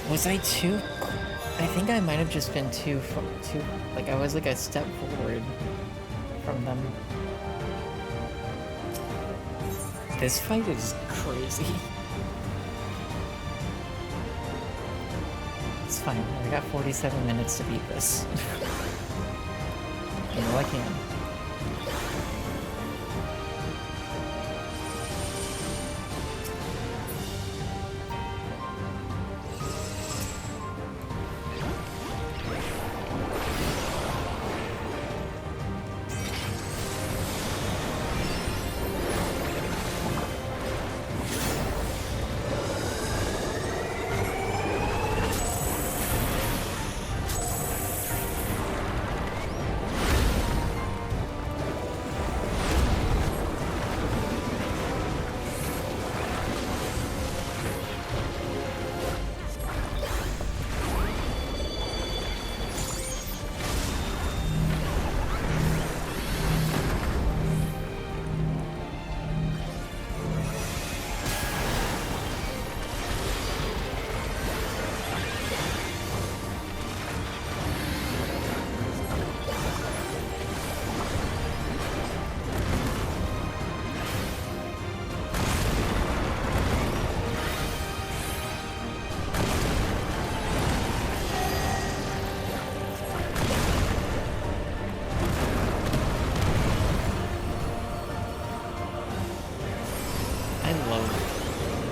Was I too? I think I might have just been too, like I was like a step forward from them. This fight is crazy. It's fine. We got 47 minutes to beat this. You know I can.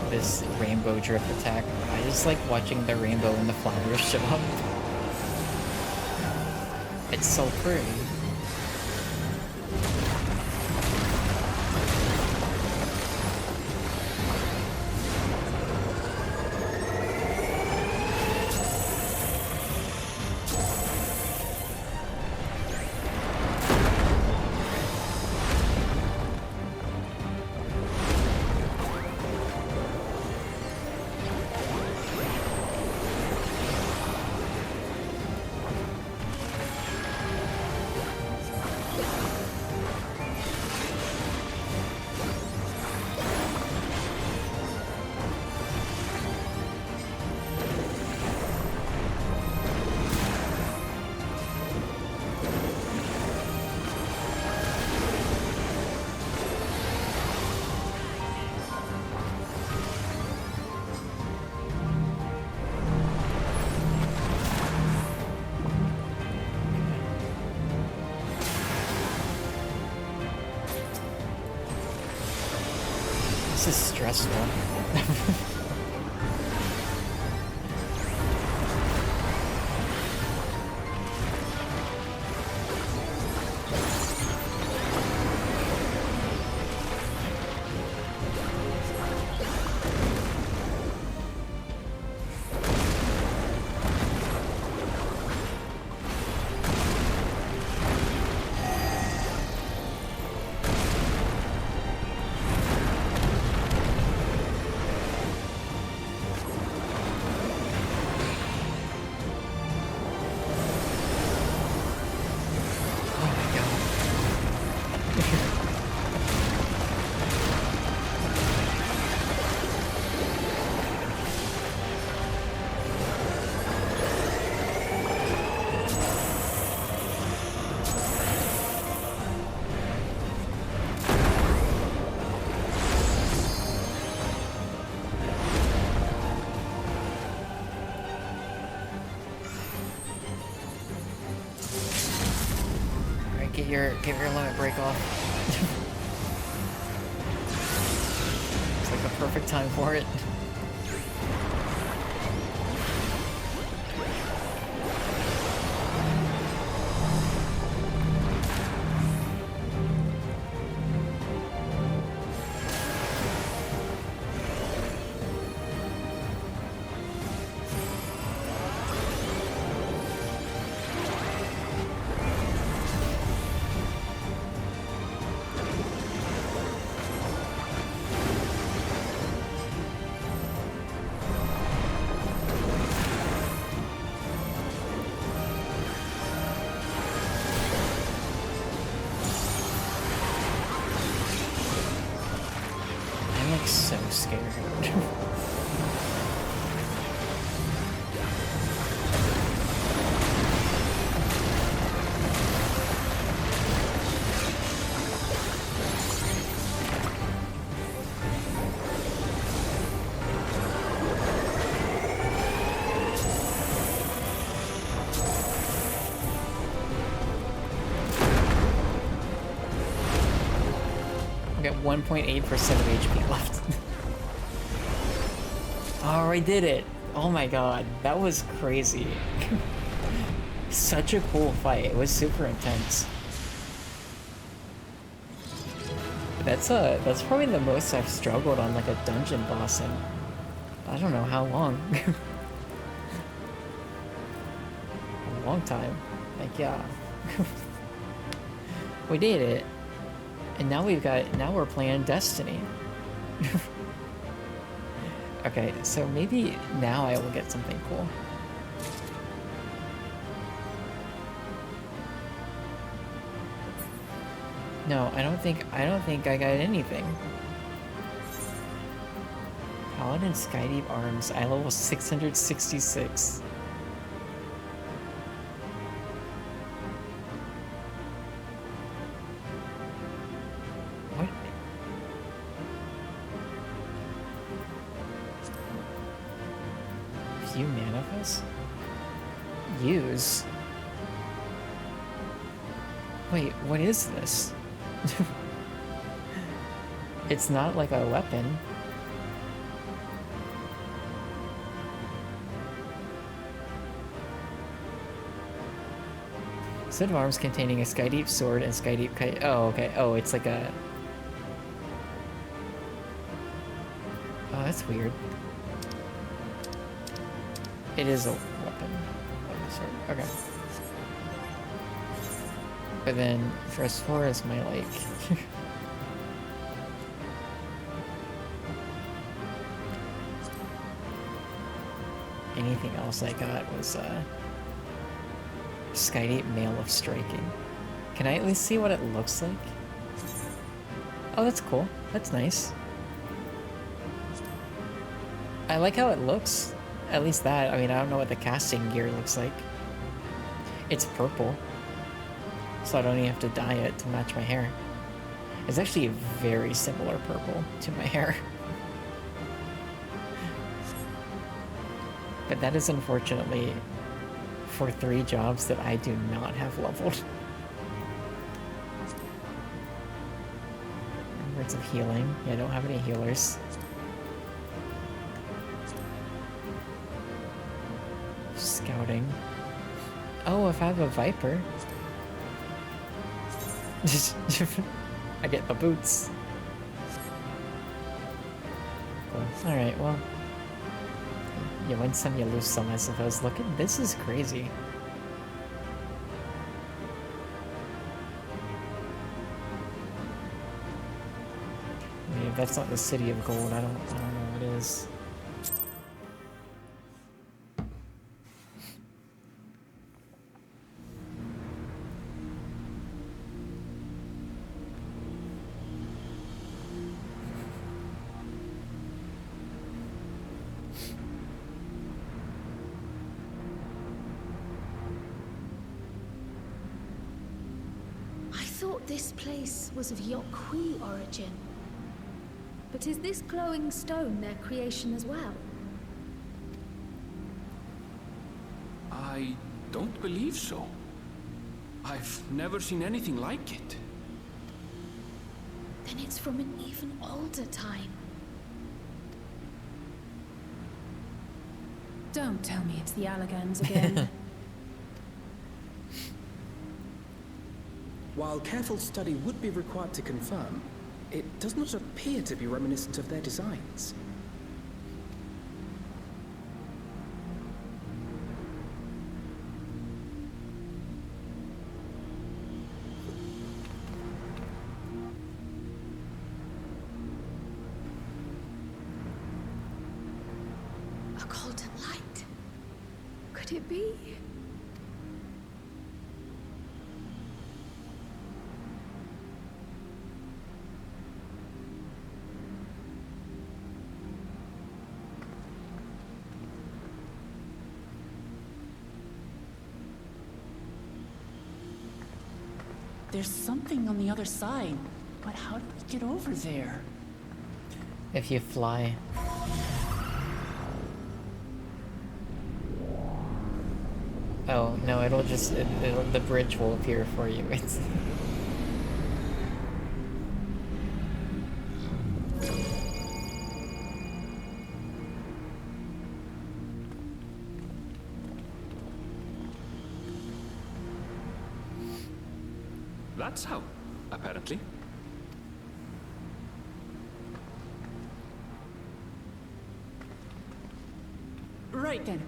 This rainbow drip attack. I just like watching the rainbow and the flowers show up. It's so pretty. This is stressful. your limit break off. It's like the perfect time for it. So scared. I got 1.8% of HP left. Oh, I did it! Oh my god, that was crazy. Such a cool fight. It was super intense. That's probably the most I've struggled on like a dungeon boss in I don't know how long. A long time. Like yeah. We did it. And now we're playing Destiny. Okay, so maybe now I will get something cool. No, I don't think I got anything. Paladin Skydeep Arms, I level 666. What? View manifest? Use? Wait, what is this? It's not like a weapon. Set of arms containing a Skydeep sword and Skydeep kite. Oh, okay. Oh, it's like a... Oh, that's weird. It is a weapon. Sword. Okay. But then, first floor is my, like... Anything else I got was, Skydeep Mail of Striking. Can I at least see what it looks like? Oh, that's cool. That's nice. I like how it looks. At least that. I mean, I don't know what the casting gear looks like. It's purple. So I don't even have to dye it to match my hair. It's actually a very similar purple to my hair. But that is unfortunately for 3 jobs that I do not have leveled. Words of healing. Yeah, I don't have any healers. Scouting. Oh, if I have a Viper. I get the boots. Cool. Alright, well. You win some, you lose some, I suppose. Look at this, is crazy. I mean, if that's not the City of Gold, I don't know what is. This place was of Yokwi origin. But is this glowing stone their creation as well? I don't believe so. I've never seen anything like it. Then it's from an even older time. Don't tell me it's the Allagans again. While careful study would be required to confirm, it does not appear to be reminiscent of their designs. A golden light. Could it be? There's something on the other side, but how do we get over there? If you fly. Oh, no, it'll just, the bridge will appear for you. It's... That's how, apparently. Right then.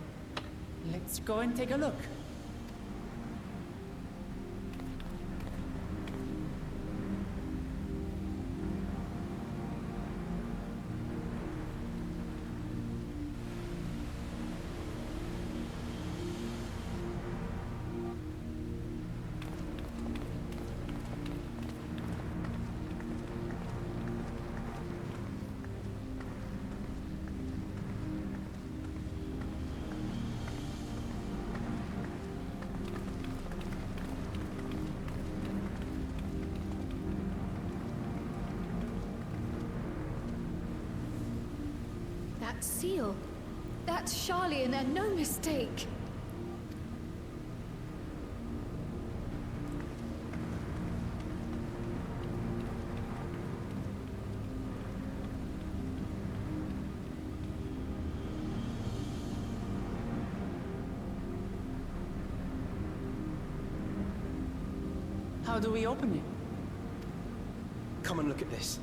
Let's go and take a look. That seal. That's Charlian and no mistake. How do we open it? Come and look at this.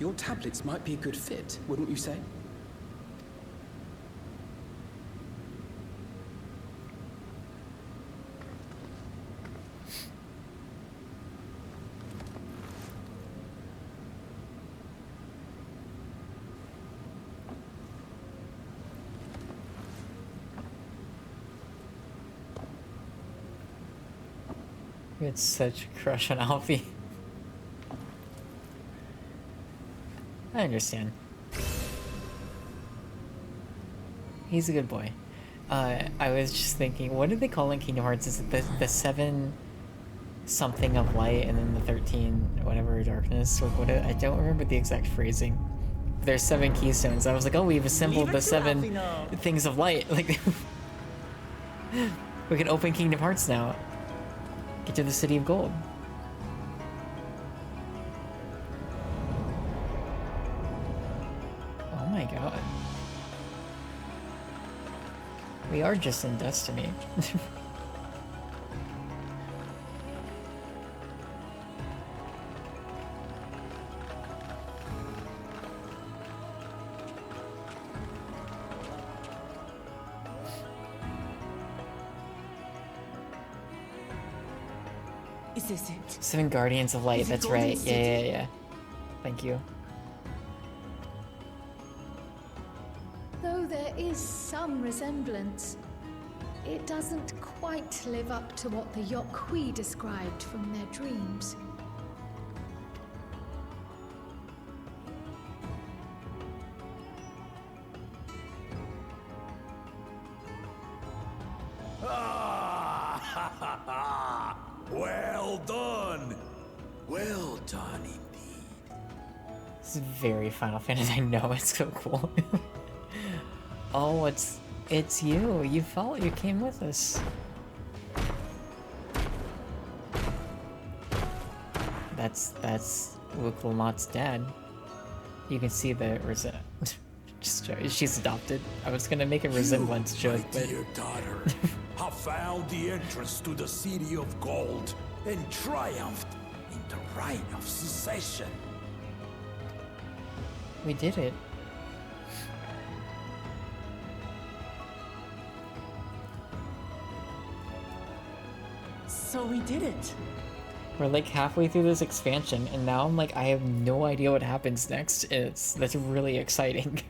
Your tablets might be a good fit, wouldn't you say? You had such a crush on Alfie. I understand. He's a good boy. I was just thinking, what did they call in Kingdom Hearts? Is it the 7 something of light and then the 13 whatever darkness? Or what? I don't remember the exact phrasing. There's 7 keystones. I was like, oh, we've assembled the 7 things of light. Like, we can open Kingdom Hearts now. Get to the City of Gold. Oh my god. We are just in Destiny. Is this it? 7 Guardians of Light, that's right. Yeah. Thank you. Though there is some resemblance, it doesn't quite live up to what the Yokwi described from their dreams. Well done! Well done, indeed. This is very Final Fantasy. I know, it's so cool. Oh, it's you. You came with us. That's Wuklamot's dad. You can see the she's adopted. I was gonna make a resemblance joke, my but dear daughter, have found the entrance to the City of Gold and triumphed in the right of secession. we did it. So we did it. We're like halfway through this expansion, and now I'm like, I have no idea what happens next. That's really exciting.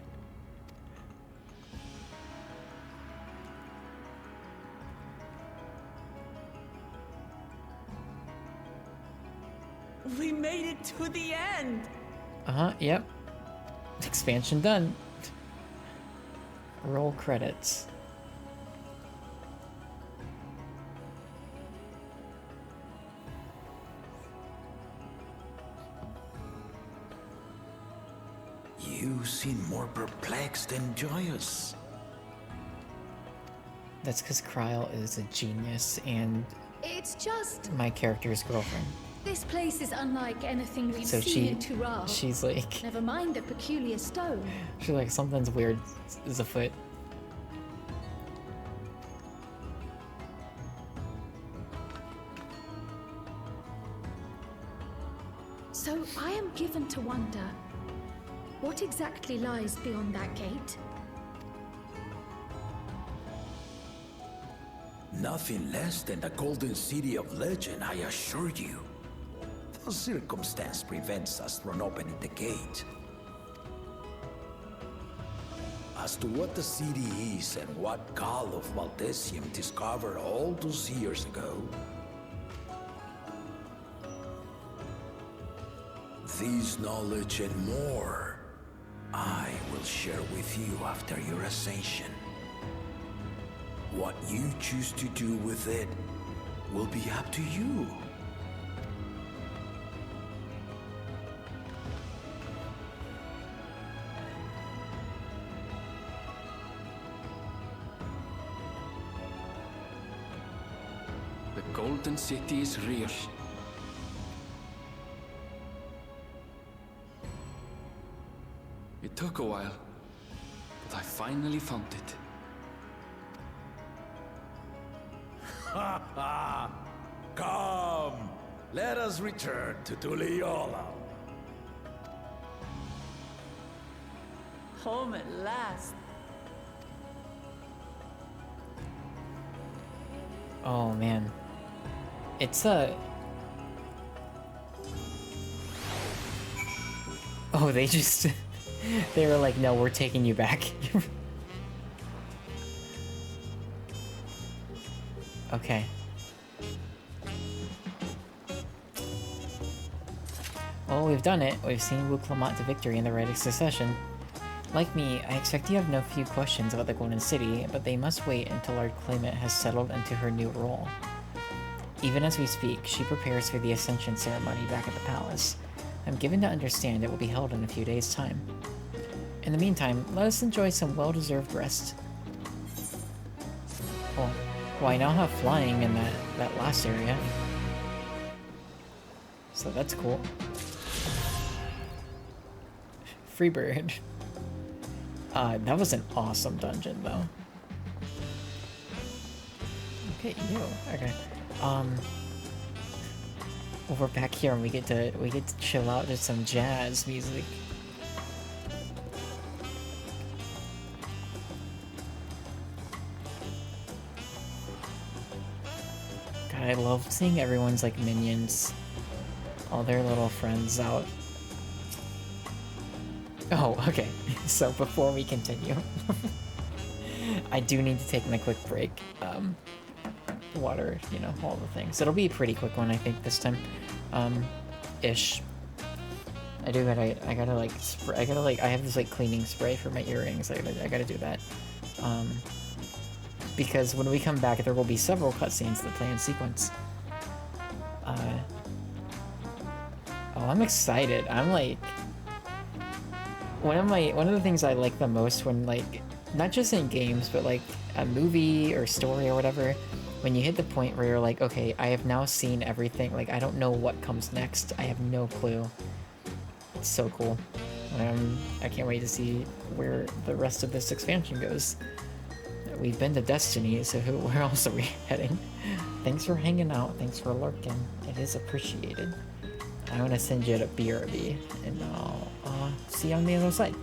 We made it to the end. Yep. Expansion done. Roll credits. You seem more perplexed than joyous. That's because Kryl is a genius and It's just my character's girlfriend. this place is unlike anything we've So seen in Tural. she's like, Never mind the peculiar stone. she's like, something's weird is afoot. So I am given to wonder, what exactly lies beyond that gate? Nothing less than the Golden City of Legend, I assure you. The circumstance prevents us from opening the gate. As to what the city is and what Gall of Valdesium discovered all those years ago, this knowledge and more, I will share with you after your ascension. What you choose to do with it will be up to you. The Golden City is real. It took a while, but I finally found it. Ha ha! Come! Let us return to Tuliola. Home at last. Oh man. It's Oh, they just they were like, no, we're taking you back. Okay. Well, we've done it. We've seen Wuklamot to victory in the Rite of Secession. Like me, I expect you have no few questions about the Golden City, but they must wait until our claimant has settled into her new role. Even as we speak, she prepares for the Ascension ceremony back at the palace. I'm given to understand it will be held in a few days' time. In the meantime, let us enjoy some well-deserved rest. Oh, well, I now have flying in that last area. So that's cool. Freebird. That was an awesome dungeon, though. Okay, you. Okay. Well, we're back here and we get to chill out to some jazz music. God, I love seeing everyone's like minions, all their little friends out. Oh, okay. So before we continue, I do need to take my quick break. Water, you know, all the things. It'll be a pretty quick one, I think, this time. Ish. I gotta like, I have this like cleaning spray for my earrings. I gotta do that. Because when we come back, there will be several cutscenes that play in sequence. I'm excited. I'm like, one of the things I like the most when, like, not just in games, but like a movie or story or whatever, when you hit the point where you're like, okay, I have now seen everything. Like, I don't know what comes next. I have no clue. It's so cool. I can't wait to see where the rest of this expansion goes. We've been to Destiny, so where else are we heading? Thanks for hanging out. Thanks for lurking. It is appreciated. I'm gonna send you to BRB, and I'll see you on the other side.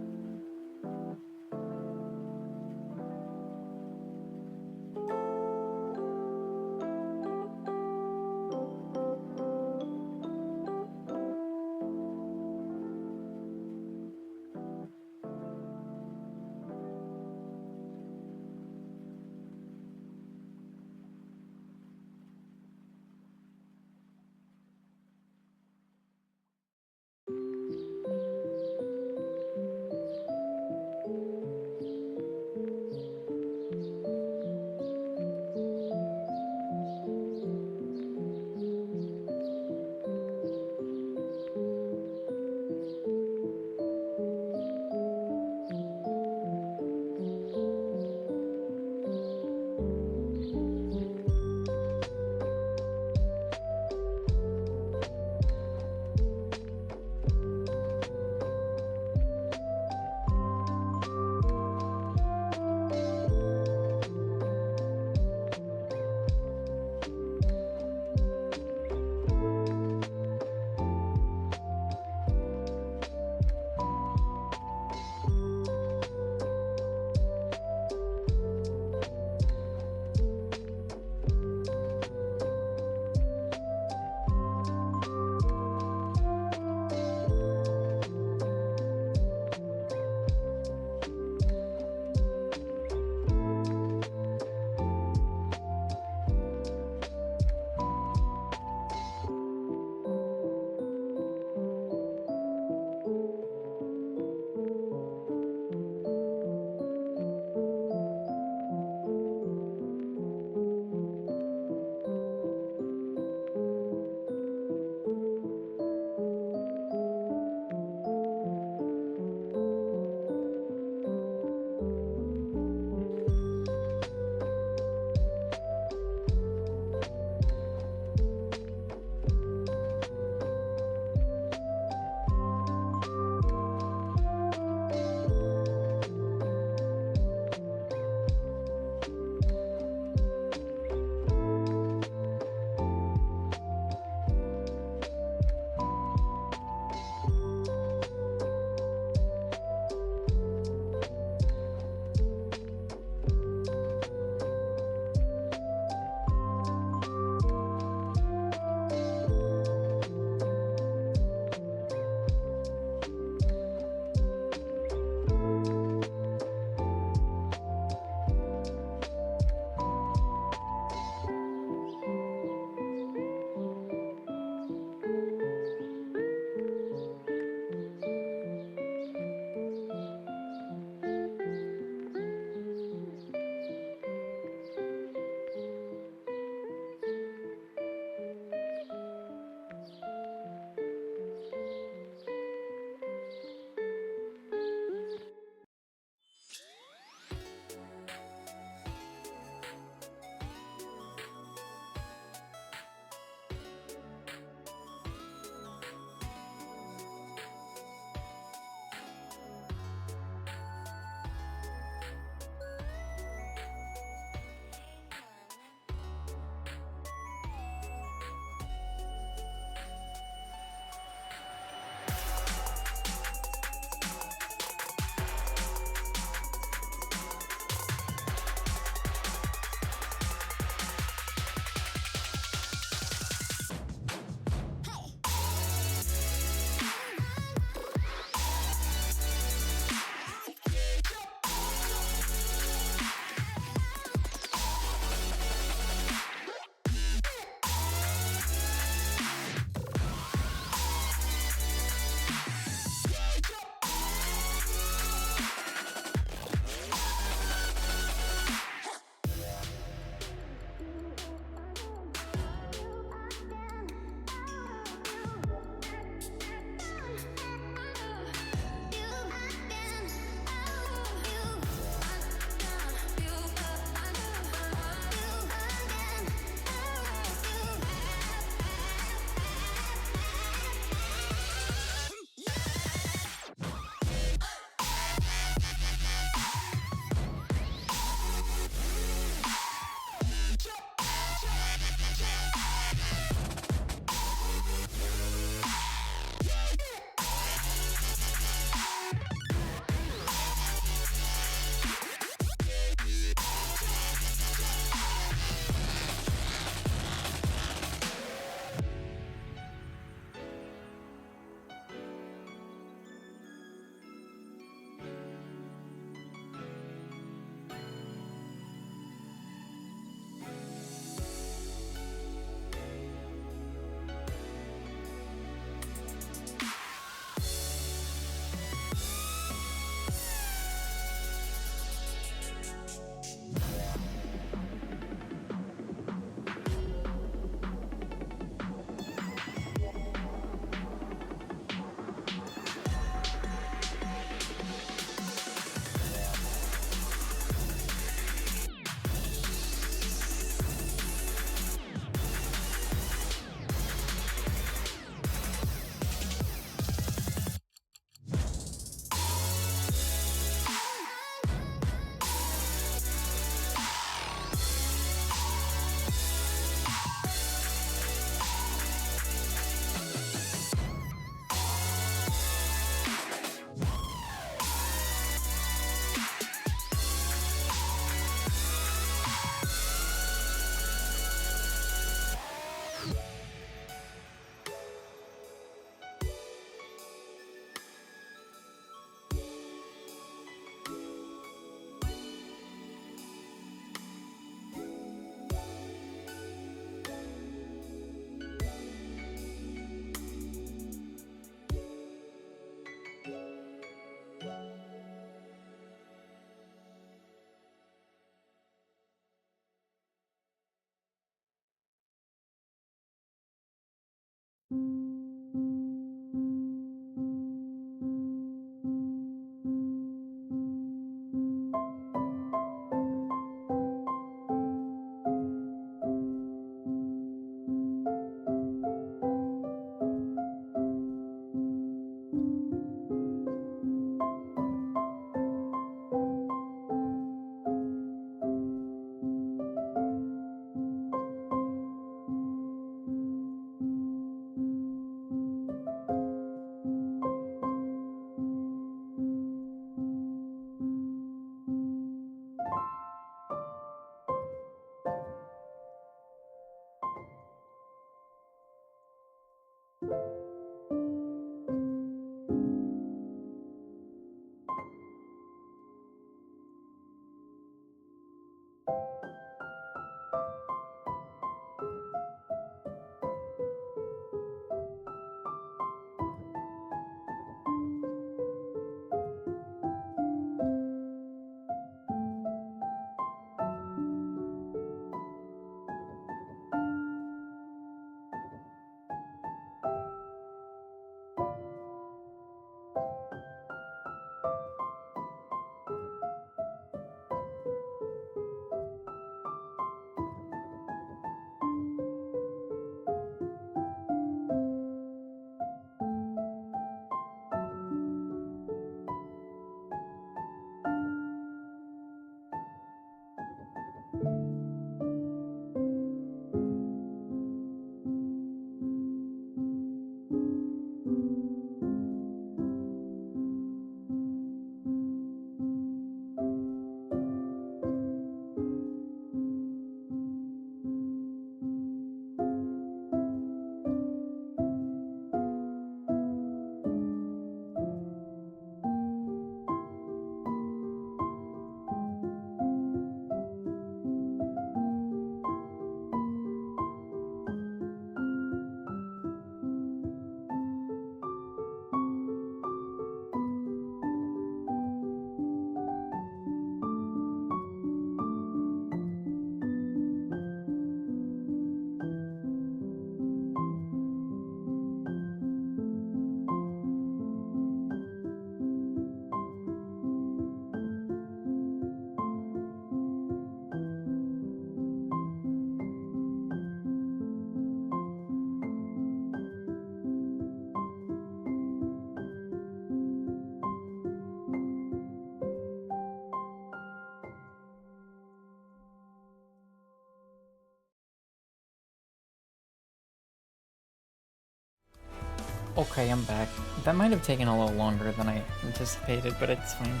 Okay, I'm back. That might have taken a little longer than I anticipated, but it's fine.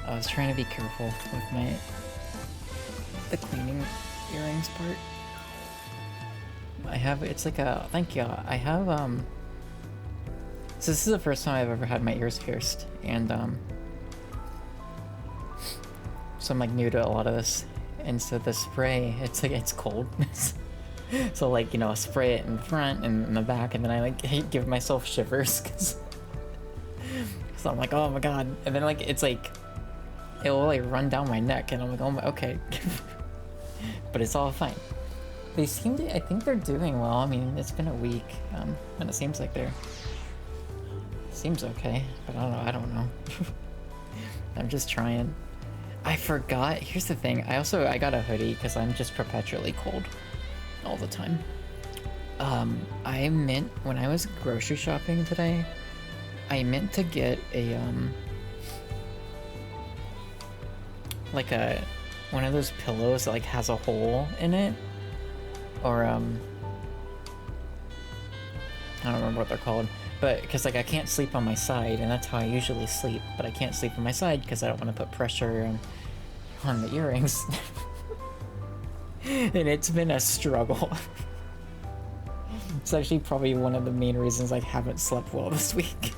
I was trying to be careful with the cleaning earrings part. I have, it's like a, thank you, I have, so this is the first time I've ever had my ears pierced, and, so I'm like new to a lot of this, and so the spray, it's like, it's cold. So like, you know, I spray it in front and in the back, and then I like give myself shivers because so I'm like, oh my god, and then like it's like it will like run down my neck, and I'm like, oh my, okay. But it's all fine. They seem to, I think they're doing well. I mean, it's been a week, and it seems like seems okay, but I don't know. I'm just trying. I forgot, here's the thing, I got a hoodie because I'm just perpetually cold all the time. I meant, when I was grocery shopping today, I meant to get a, like one of those pillows that like has a hole in it, or, I don't remember what they're called, but, because like I can't sleep on my side, and that's how I usually sleep, but I can't sleep on my side because I don't want to put pressure on the earrings. And it's been a struggle. It's actually probably one of the main reasons I haven't slept well this week.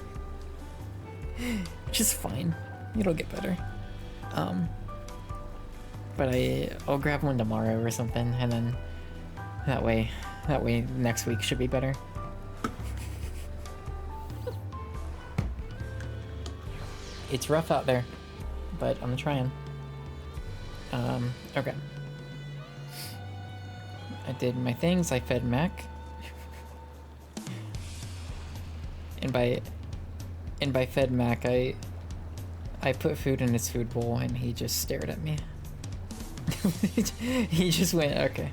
Which is fine. It'll get better. But I'll grab one tomorrow or something, and then that way next week should be better. It's rough out there, but I'm trying. Okay. I did my things, I fed Mac. And by fed Mac, I put food in his food bowl and he just stared at me. He just went, okay.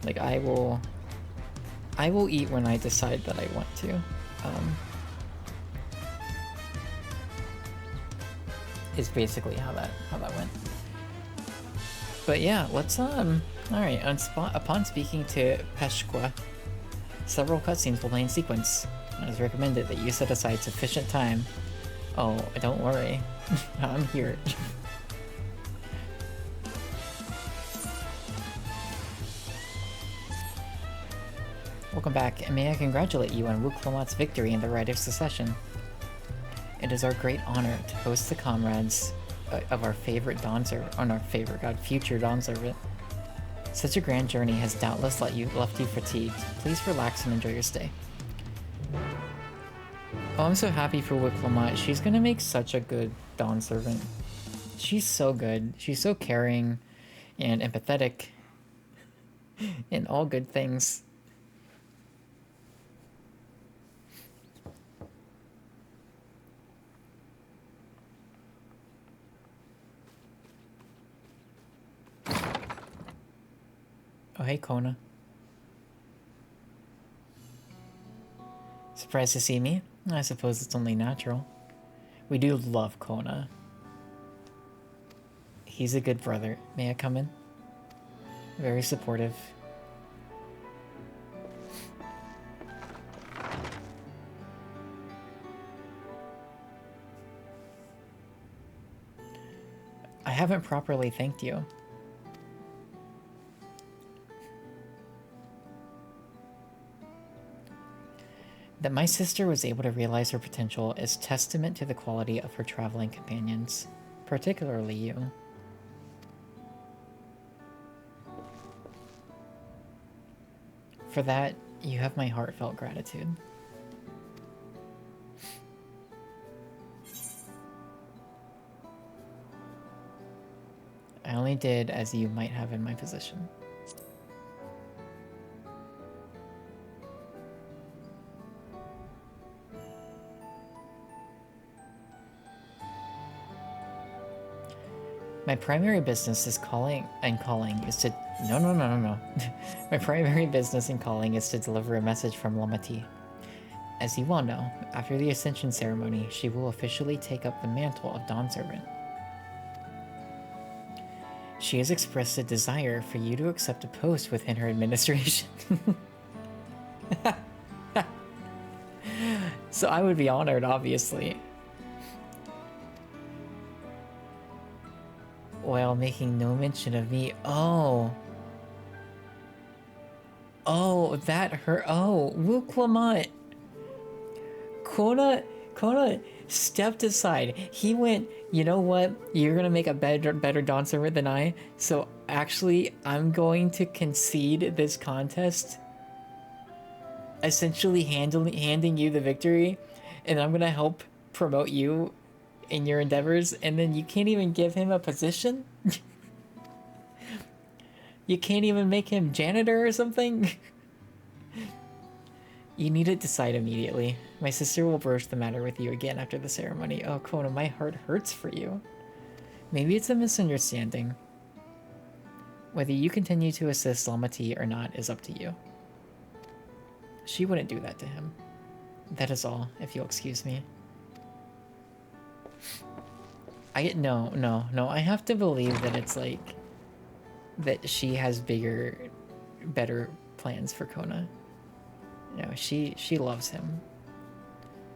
Like, I will eat when I decide that I want to. Is basically how that went. But yeah, let's alright, upon speaking to Peshqua, several cutscenes will play in sequence. It is recommended that you set aside sufficient time. Oh, don't worry. I'm here. Welcome back, and may I congratulate you on Wuklomat's victory in the Rite of Secession. It is our great honor to host the comrades of our favorite Dawn Servant, future Dawn Servant. Such a grand journey has doubtless left you fatigued. Please relax and enjoy your stay. Oh, I'm so happy for Wuklomat. She's gonna make such a good Dawn Servant. She's so good. She's so caring and empathetic and all good things. Oh, hey, Kona. Surprised to see me? I suppose it's only natural. We do love Kona. He's a good brother. May I come in? Very supportive. I haven't properly thanked you. That my sister was able to realize her potential is testament to the quality of her traveling companions, particularly you. For that, you have my heartfelt gratitude. I only did as you might have in my position. My primary business is No. My primary business in calling is to deliver a message from Lamati. As you well know, after the Ascension ceremony, she will officially take up the mantle of Dawn Servant. She has expressed a desire for you to accept a post within her administration. So I would be honored, obviously. While making no mention of me. Oh, that hurt. Oh, Wuklomat. Kona stepped aside. He went, you know what? You're gonna make a better Dawn Servant than I. So actually, I'm going to concede this contest. Essentially handing you the victory, and I'm gonna help promote you in your endeavors, and then you can't even give him a position? You can't even make him janitor or something? You need to decide immediately. My sister will broach the matter with you again after the ceremony. Oh, Kona, my heart hurts for you. Maybe it's a misunderstanding. Whether you continue to assist Lamati or not is up to you. She wouldn't do that to him. That is all, if you'll excuse me. No. I have to believe that it's like that she has better plans for Kona. No, she loves him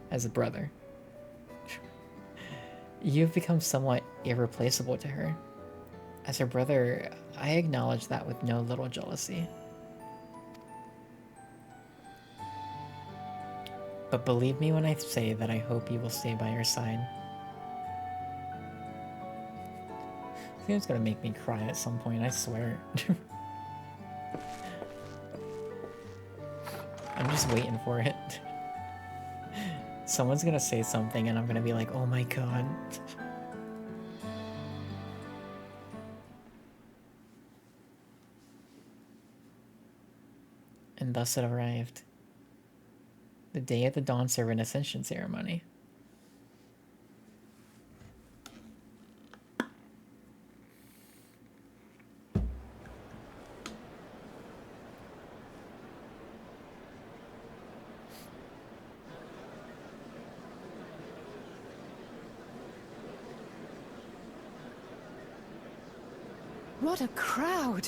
as a brother. You've become somewhat irreplaceable to her. As her brother, I acknowledge that with no little jealousy. But believe me when I say that I hope you will stay by her side. I think it's gonna make me cry at some point, I swear. I'm just waiting for it. Someone's gonna say something and I'm gonna be like, oh my god. And thus it arrived. The day of the Dawn Servant Ascension ceremony. What a crowd!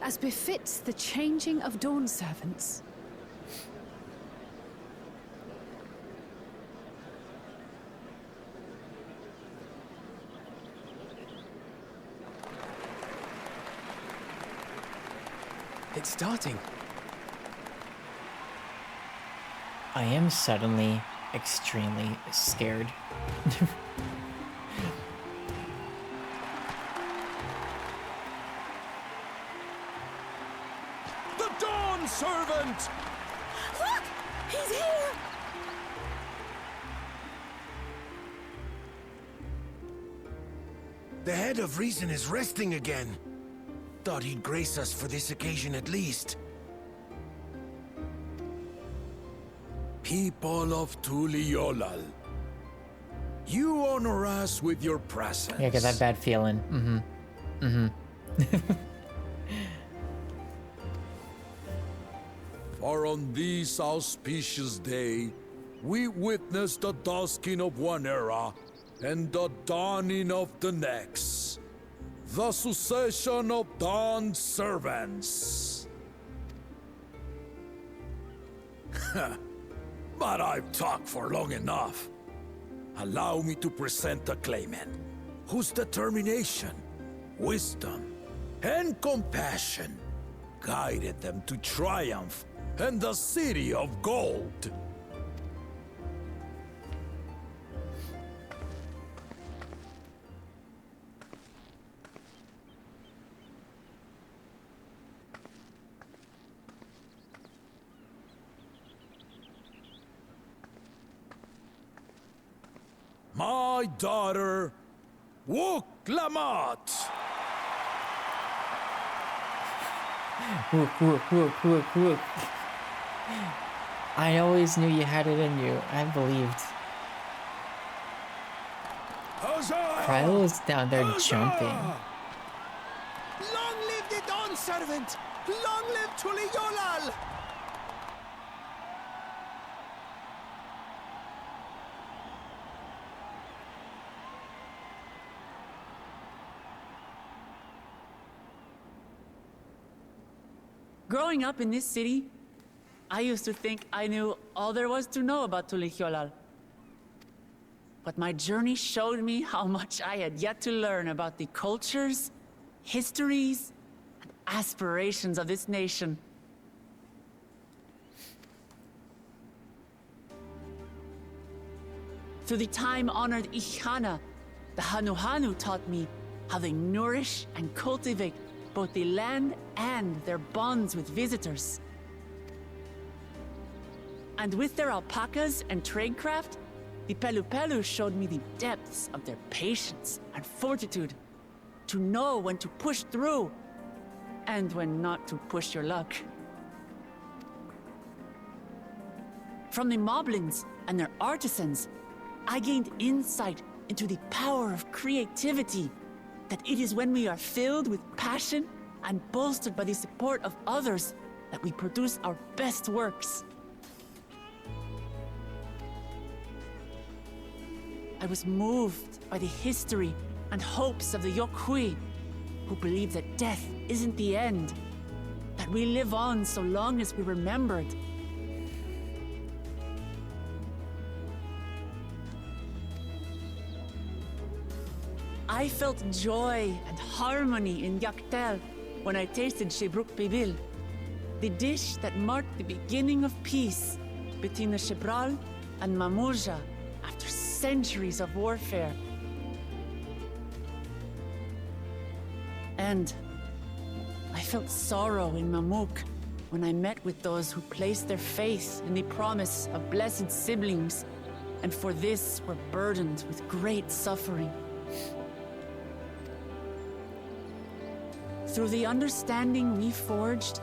As befits the changing of Dawn Servants. It's starting. I am suddenly extremely scared. The Dawn Servant! Look! He's here! The head of reason is resting again. Thought he'd grace us for this occasion at least. People of Tuliolal, you honor us with your presence. Yeah, I get that bad feeling. For on this auspicious day, we witness the dusking of one era and the dawning of the next. The succession of Dawn Servants. But I've talked for long enough. Allow me to present the claimant, whose determination, wisdom, and compassion guided them to triumph and the City of Gold. My daughter, Wook Lamat. Wook. I always knew you had it in you. I believed. Krylo is down there jumping. Long live the Dawn Servant! Long live Tuliolal! Growing up in this city, I used to think I knew all there was to know about Tuliolal. But my journey showed me how much I had yet to learn about the cultures, histories, and aspirations of this nation. Through the time-honored Ihana, the Hanuhanu taught me how they nourish and cultivate both the land and their bonds with visitors. And with their alpacas and tradecraft, the Pelupelu showed me the depths of their patience and fortitude, to know when to push through and when not to push your luck. From the Moblins and their artisans, I gained insight into the power of creativity, that it is when we are filled with passion and bolstered by the support of others that we produce our best works. I was moved by the history and hopes of the Yokhui, who believe that death isn't the end, that we live on so long as we're remembered. I felt joy and harmony in Yaktel when I tasted Shebruk Pibil, the dish that marked the beginning of peace between the Shebral and Mamurja after centuries of warfare. And I felt sorrow in Mamuk when I met with those who placed their faith in the promise of blessed siblings, and for this were burdened with great suffering. Through the understanding we forged,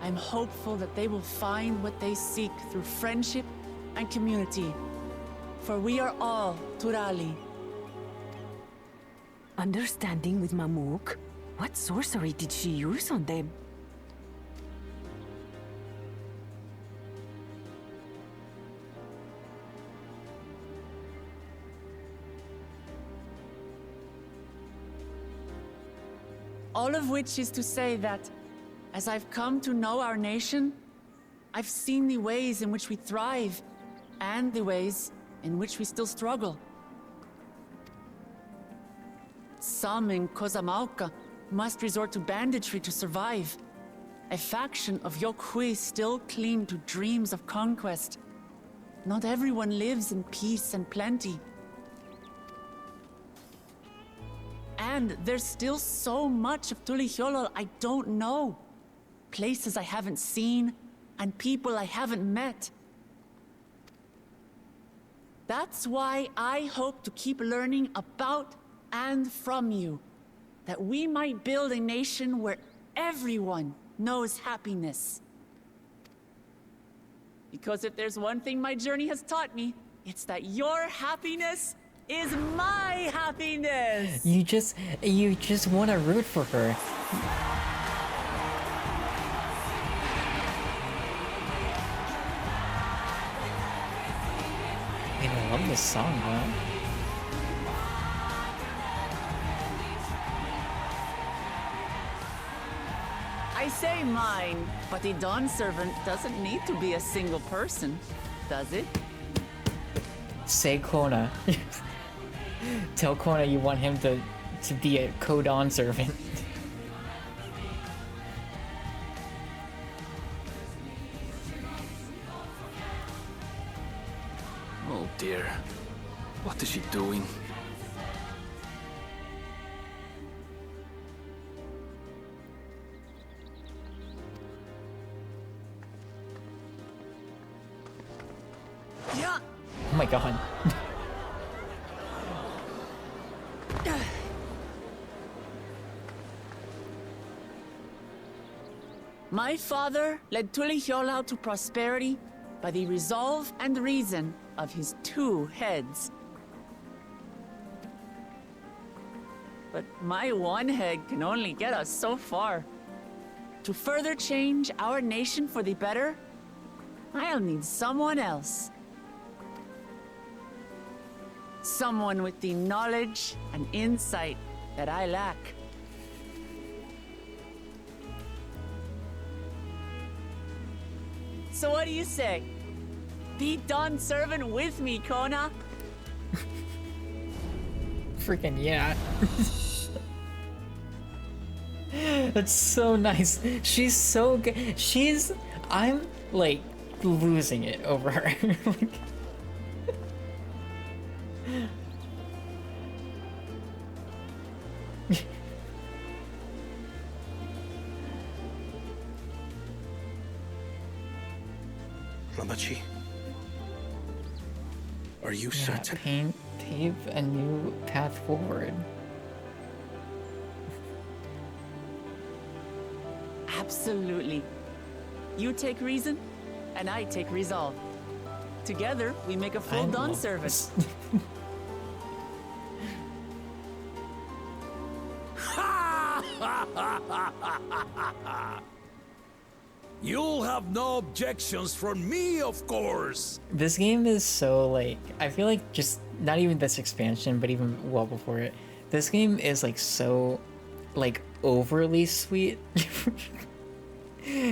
I'm hopeful that they will find what they seek through friendship and community. For we are all Turali. Understanding with Mamuk? What sorcery did she use on them? All of which is to say that, as I've come to know our nation, I've seen the ways in which we thrive, and the ways in which we still struggle. Some in Kozamauka must resort to banditry to survive. A faction of Yokhui still cling to dreams of conquest. Not everyone lives in peace and plenty. And there's still so much of Tulihyolol I don't know. Places I haven't seen, and people I haven't met. That's why I hope to keep learning about and from you, that we might build a nation where everyone knows happiness. Because if there's one thing my journey has taught me, it's that your happiness is my happiness! You just want to root for her. Man, I love this song, man. I say mine, but the Dawn Servant doesn't need to be a single person, does it? Say Kona. Tell Kona you want him to be a Dawn servant. Oh dear. What is she doing? Yeah. Oh my god. My father led Tulihyolol to prosperity by the resolve and reason of his 2 heads. But my 1 head can only get us so far. To further change our nation for the better, I'll need someone else. Someone with the knowledge and insight that I lack. So what do you say? Be Dawn Servant with me, Kona? Freaking yeah. That's so nice. She's so good. I'm like losing it over her. Like, Lamachi, are you certain? Pave a new path forward. Absolutely. You take reason, and I take resolve. Together, we make a full Dawn Servant. You'll have no objections from me, of course. This game is so like, I feel like just not even this expansion, but even well before it, this game is like so like overly sweet.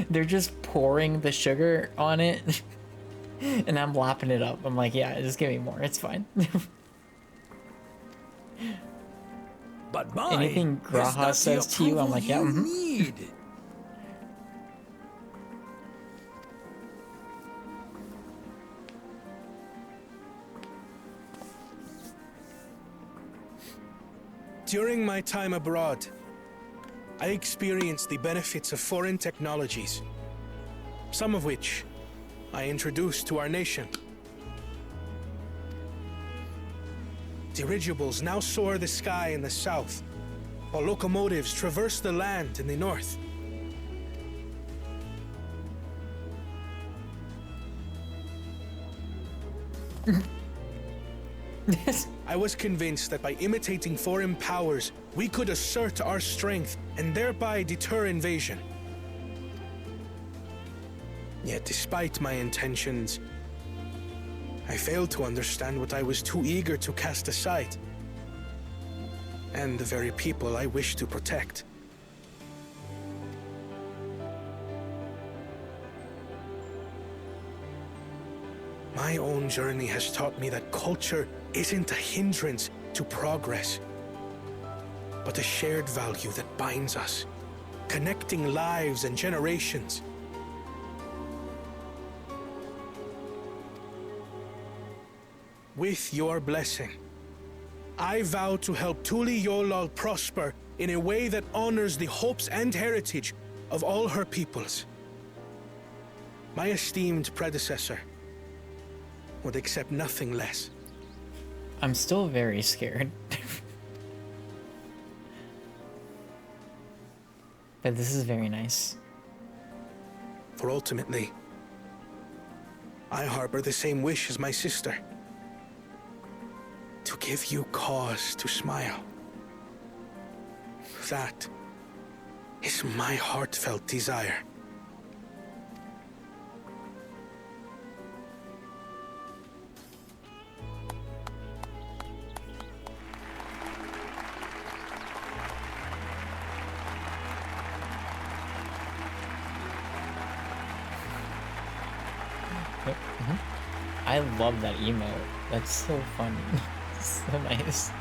They're just pouring the sugar on it and I'm lapping it up. I'm like, yeah, just give me more. It's fine. But mine anything Graha says to you, I'm like, yeah. Need. During my time abroad, I experienced the benefits of foreign technologies, some of which I introduced to our nation. Dirigibles now soar the sky in the south, while locomotives traverse the land in the north. I was convinced that by imitating foreign powers, we could assert our strength and thereby deter invasion. Yet despite my intentions, I failed to understand what I was too eager to cast aside, and the very people I wish to protect. My own journey has taught me that culture isn't a hindrance to progress, but a shared value that binds us, connecting lives and generations. With your blessing, I vow to help Tuli Yolal prosper in a way that honors the hopes and heritage of all her peoples. My esteemed predecessor would accept nothing less. I'm still very scared. But this is very nice. For ultimately, I harbor the same wish as my sister. To give you cause to smile. That is my heartfelt desire. I love that emote. That's so funny. So nice.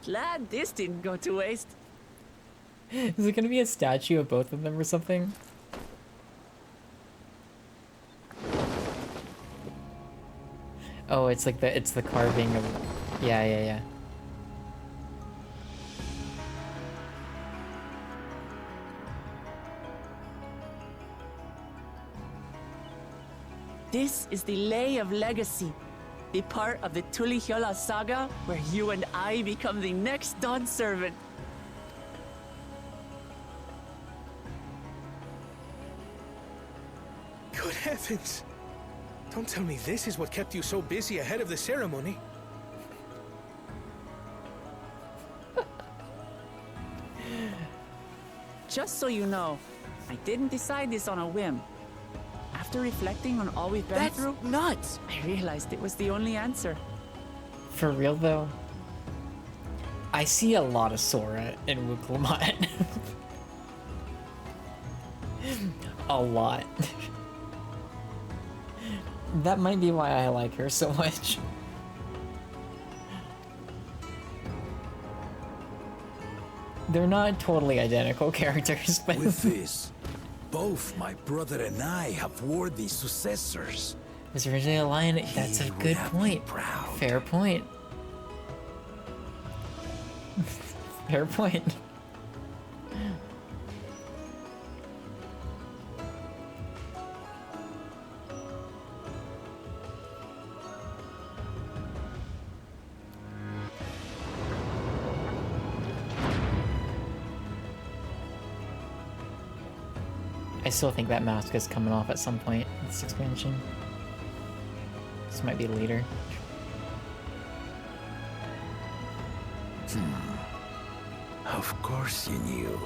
Glad this didn't go to waste. Is it gonna be a statue of both of them or something? Oh, it's like it's the carving of, yeah. This is the Lay of Legacy, the part of the Tuli Hyola saga where you and I become the next Dawn servant. Good heavens! Don't tell me this is what kept you so busy ahead of the ceremony. Just so you know, I didn't decide this on a whim. After reflecting on all we've been through, nuts! I realized it was the only answer. For real though, I see a lot of Sora in Wuklamot. A lot. That might be why I like her so much. They're not totally identical characters, but with this, both my brother and I have worthy successors. It was originally a lion. That's a good point. Fair point. Fair point. I still think that mask is coming off at some point in this expansion. This might be later. Of course you knew.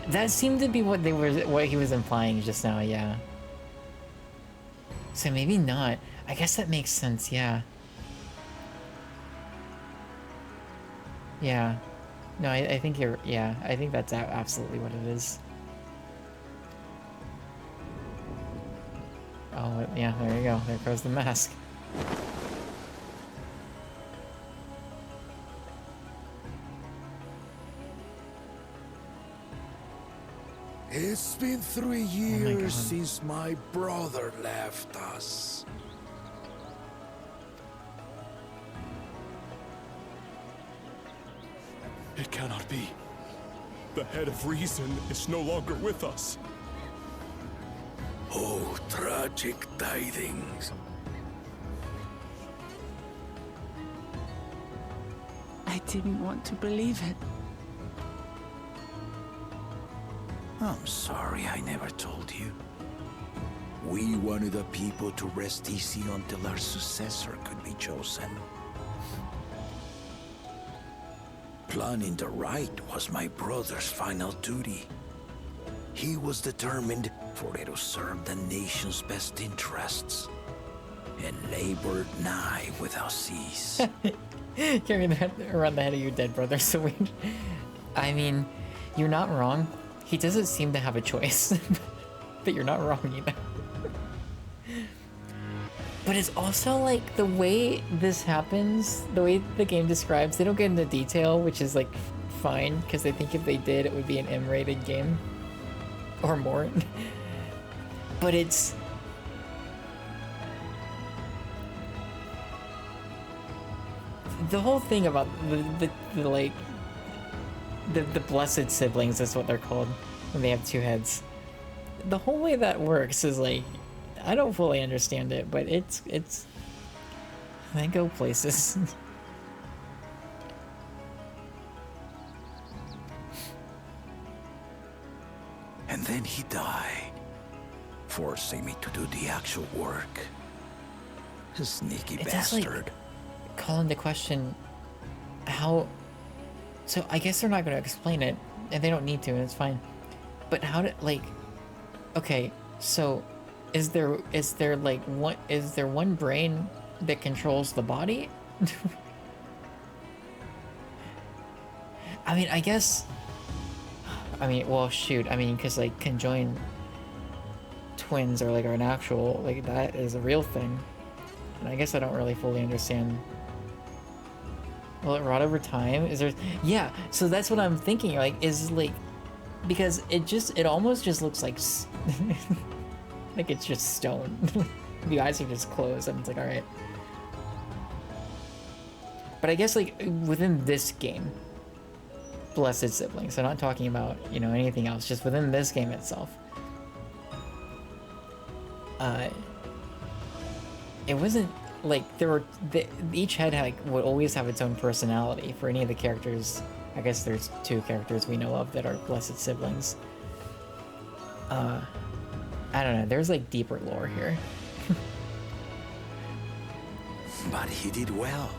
That seemed to be what he was implying just now, yeah. So maybe not. I guess that makes sense, yeah. Yeah. No, I think you're, yeah, I think that's absolutely what it is. Oh, yeah, there you go. There goes the mask. It's been 3 years since my brother left us. It cannot be. The head of reason is no longer with us. Oh, tragic tidings. I didn't want to believe it. I'm sorry I never told you. We wanted the people to rest easy until our successor could be chosen. Planning the right was my brother's final duty. He was determined for it to serve the nation's best interests, and labored nigh without cease. Carrying that around the head of your dead brother, so weird. I mean, you're not wrong. He doesn't seem to have a choice, but you're not wrong either. But it's also like the way this happens, the way the game describes, they don't get into detail, which is like fine, because I think if they did, it would be an M-rated game. Or more. But it's... the whole thing about the blessed siblings is what they're called when they have two heads. The whole way that works is like, I don't fully understand it, but it's they go places. And then he died, forcing me to do the actual work. A sneaky It does, bastard. like, call into question how... So I guess they're not going to explain it, and they don't need to, and it's fine. But how did, like... Okay, so is there like one brain that controls the body? I mean, I guess... I mean, well, shoot. I mean, because, like, conjoined twins are, like, an actual... Like, that is a real thing. And I guess I don't really fully understand. Will it rot over time? Is there... Yeah, so that's what I'm thinking. Like, is, like... Because it almost just looks like... like, it's just stone. The eyes are just closed, and it's like, alright. But I guess, like, within this game... Blessed siblings. I'm not talking about, you know, anything else. Just within this game itself. It wasn't like there were each head had, would always have its own personality for any of the characters. I guess there's two characters we know of that are blessed siblings. I don't know. There's like deeper lore here. But he did well.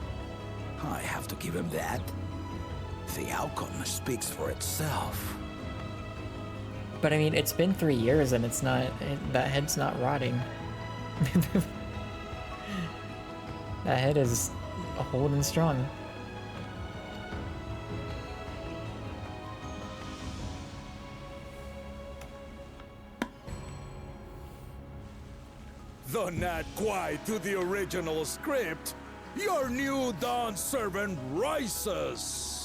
I have to give him that. The outcome speaks for itself. But I mean, it's been 3 years and it's not, that head's not rotting. That head is holding strong. Though not quite to the original script, your new Dawn servant rises.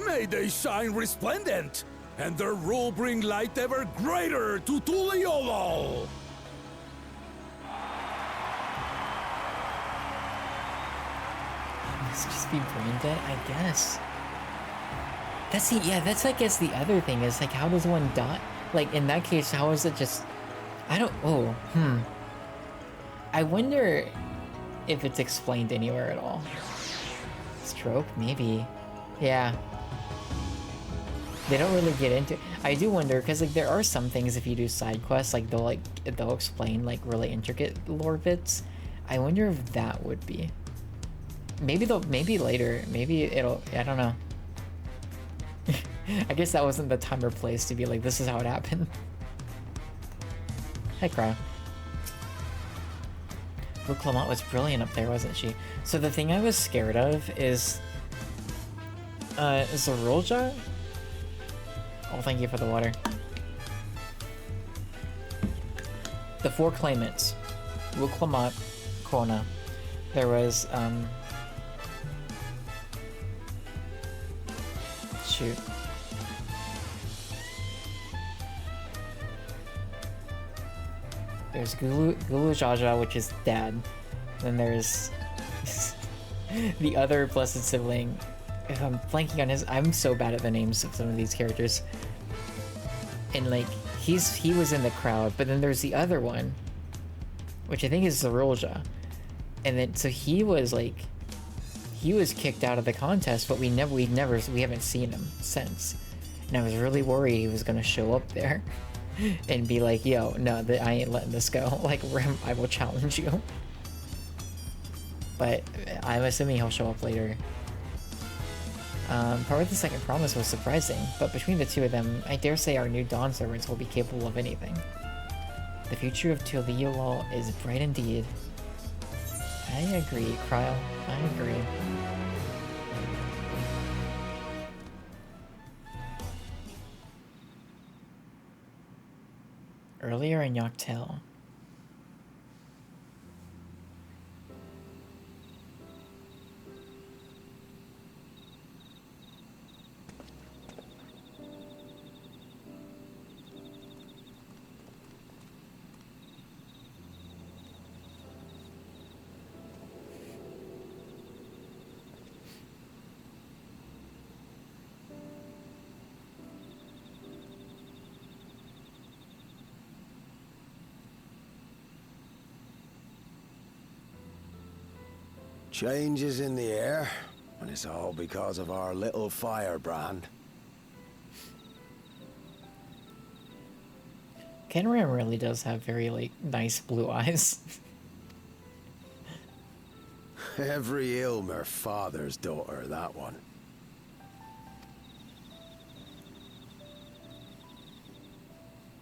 May they shine resplendent, and their rule bring light ever greater to Tuliolol. Must just be brain dead, I guess. That's the, yeah, that's I guess the other thing is like, how does one die? Like in that case, how is it just? I don't. Oh, I wonder if it's explained anywhere at all. Stroke, maybe. Yeah. They don't really get into. I do wonder because like there are some things if you do side quests like they'll explain like really intricate lore bits. I wonder if that would be. Maybe later. Maybe it'll. I don't know. I guess that wasn't the time or place to be like this is how it happened. Hey, Crow. Well, Clement was brilliant up there, wasn't she? So the thing I was scared of is Zorulja? Oh, thank you for the water. The four claimants. Wuklamot, Kona. There was, shoot. There's Gulu Jaja, which is dad. Then there's the other blessed sibling. If I'm blanking on his, I'm so bad at the names of some of these characters. And like, he was in the crowd, but then there's the other one, which I think is Zerolja. And then so he was kicked out of the contest, but we haven't seen him since. And I was really worried he was gonna show up there and be like, yo, no, I ain't letting this go. Like, I will challenge you. But I'm assuming he'll show up later. Probably the second promise was surprising, but between the two of them, I dare say our new Dawn servants will be capable of anything. The future of Tuliolol is bright indeed. I agree, Kryle. I agree. Earlier in Yoctel. Change is in the air, and it's all because of our little firebrand. Kenram really does have very, like, nice blue eyes. Every Ilmer father's daughter, that one.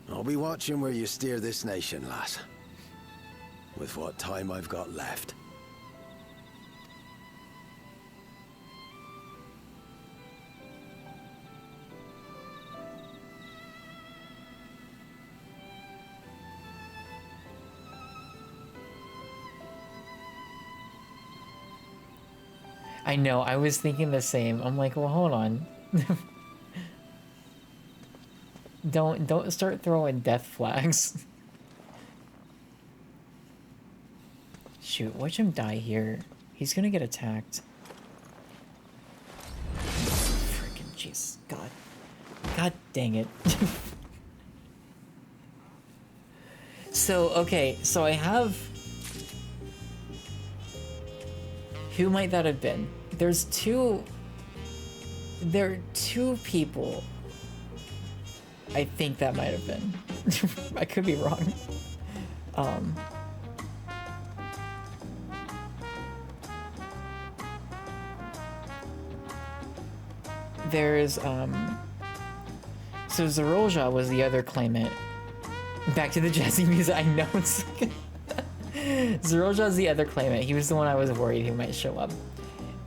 I'll be watching where you steer this nation, lass. With what time I've got left. I know, I was thinking the same. I'm like, well, hold on. Don't start throwing death flags. Shoot, watch him die here. He's gonna get attacked. Freaking jeez, God. God dang it. So, okay, so I have... Who might that have been? There are two people I think that might have been. I could be wrong. There's so Zerolja was the other claimant. Back to the jazzy music. I know it's Zerolja's the other claimant. He was the one I was worried he might show up.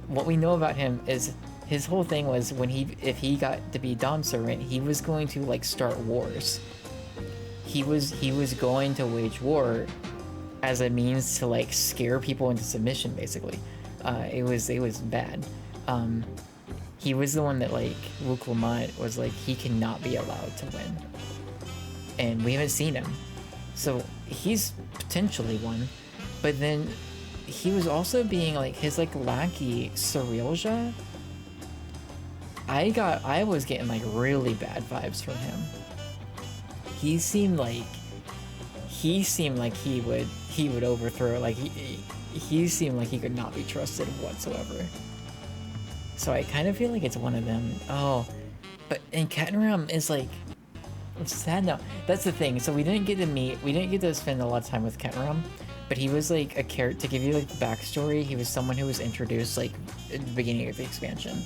What we know about him is his whole thing was if he got to be Dawn Servant, he was going to like start wars. He was going to wage war as a means to like scare people into submission, basically. It was bad. He was the one that like Wuklamat was like he cannot be allowed to win, and we haven't seen him, so he's potentially one. But then he was also being like his like lackey Zerolja. I was getting like really bad vibes from him. He seemed like he would overthrow, like he seemed like he could not be trusted whatsoever. So I kind of feel like it's one of them. Oh, but and Catnram is like, it's sad now. That's the thing. So we didn't get to spend a lot of time with Catnram, but he was like a character, to give you like the backstory, he was someone who was introduced like at the beginning of the expansion.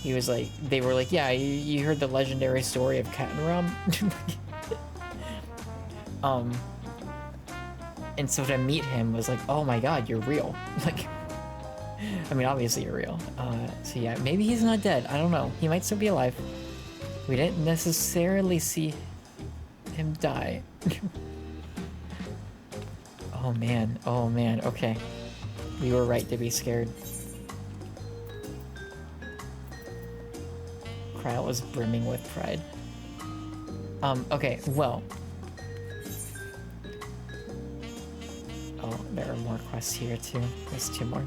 He was like, they were like, yeah, you heard the legendary story of Catnram? And so to meet him was like, oh my god, you're real. Like, I mean, obviously you're real. So yeah, maybe he's not dead. I don't know. He might still be alive. We didn't necessarily see him die. Oh man, okay. We were right to be scared. Kryle was brimming with pride. Okay, well. Oh, there are more quests here too. There's 2 more.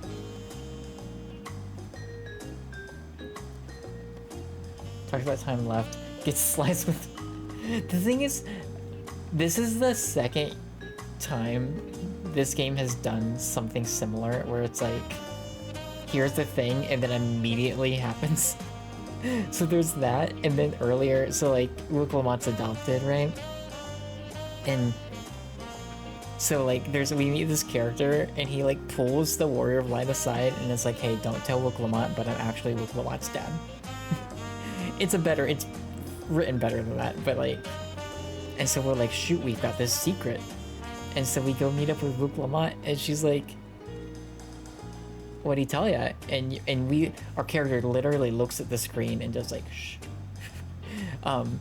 Talk about time left. Get sliced with... The thing is, This is the second time this game has done something similar where it's like, here's the thing, and then immediately happens. So there's that, and then earlier, so like, Luke Lamont's adopted, right? And so like, we meet this character, and he like pulls the Warrior of Light aside, and it's like, hey, don't tell Luke Lamont, but I'm actually Luke Lamont's dad. It's written better than that, but like, and so we're like, shoot, we've got this secret. And so we go meet up with Luke Lamont, and she's like, what'd he tell ya? And our character literally looks at the screen and just like, shh. And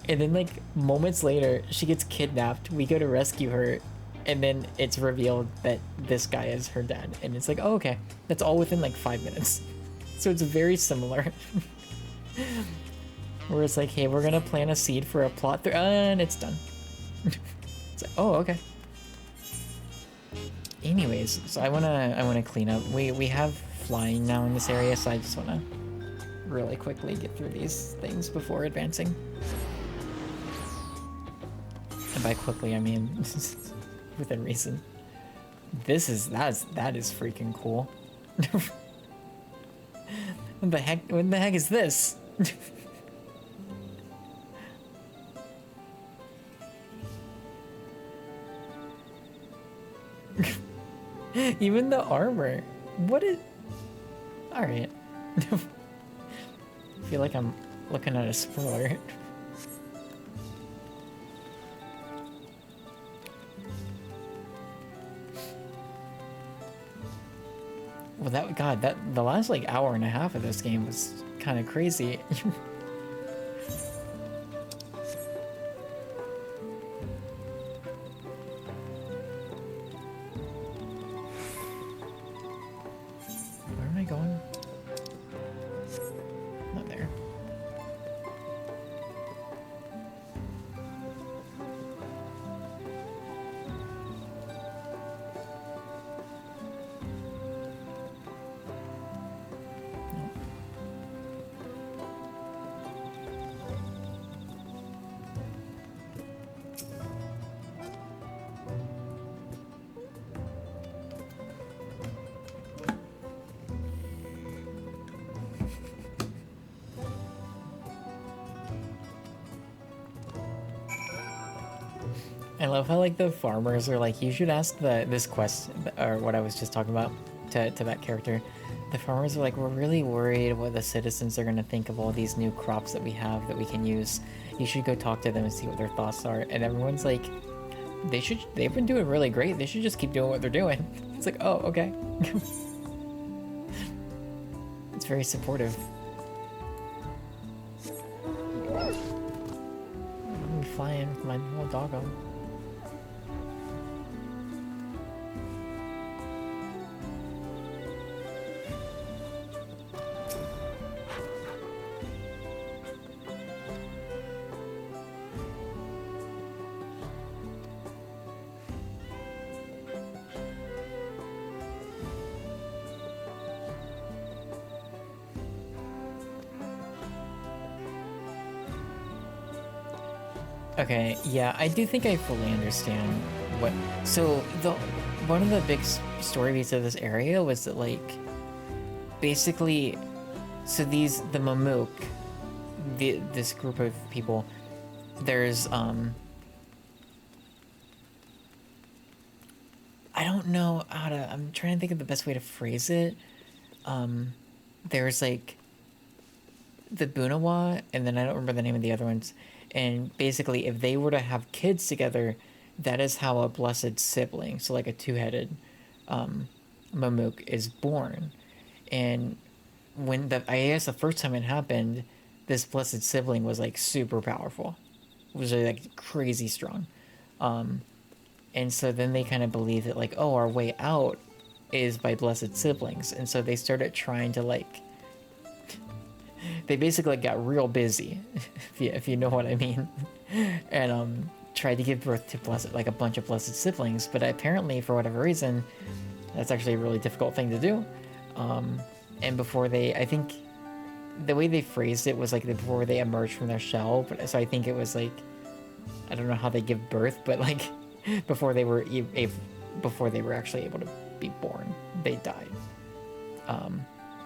then like moments later, she gets kidnapped. We go to rescue her, and then it's revealed that this guy is her dad. And it's like, oh, okay. That's all within like 5 minutes. So it's very similar. Where it's like, hey, we're gonna plant a seed for a plot and it's done. It's like, oh, okay. Anyways, so I wanna clean up. We have flying now in this area, so I just wanna really quickly get through these things before advancing. And by quickly, I mean within reason. That is freaking cool. What the heck is this? Even the armor. What is... Alright. I feel like I'm looking at a spoiler. Well, the last like hour and a half of this game was kind of crazy. Where am I going? Not there. I love how like the farmers are like, you should ask this quest, or what I was just talking about to that character. The farmers are like, we're really worried what the citizens are going to think of all these new crops that we have that we can use. You should go talk to them and see what their thoughts are. And everyone's like, they've been doing really great. They should just keep doing what they're doing. It's like, oh, okay. It's very supportive. I'm flying with my little doggo. Okay, yeah, I do think I fully understand what... So, one of the big story beats of this area was that, like, basically, so the Mamook, this group of people, there's, I don't know how to... I'm trying to think of the best way to phrase it. There's, like, the Bunawa, and then I don't remember the name of the other ones. And basically, if they were to have kids together, that is how a blessed sibling, so like a two-headed Mamook, is born. And when I guess the first time it happened, this blessed sibling was like super powerful. It was like crazy strong. And so then they kind of believed that like, oh, our way out is by blessed siblings. And so they started trying to like... They basically got real busy, if you know what I mean, and tried to give birth to a bunch of blessed siblings. But apparently, for whatever reason, that's actually a really difficult thing to do. And before I think the way they phrased it was like before they emerged from their shell. But so I think it was like I don't know how they give birth, but like before they were before they were actually able to be born, they died.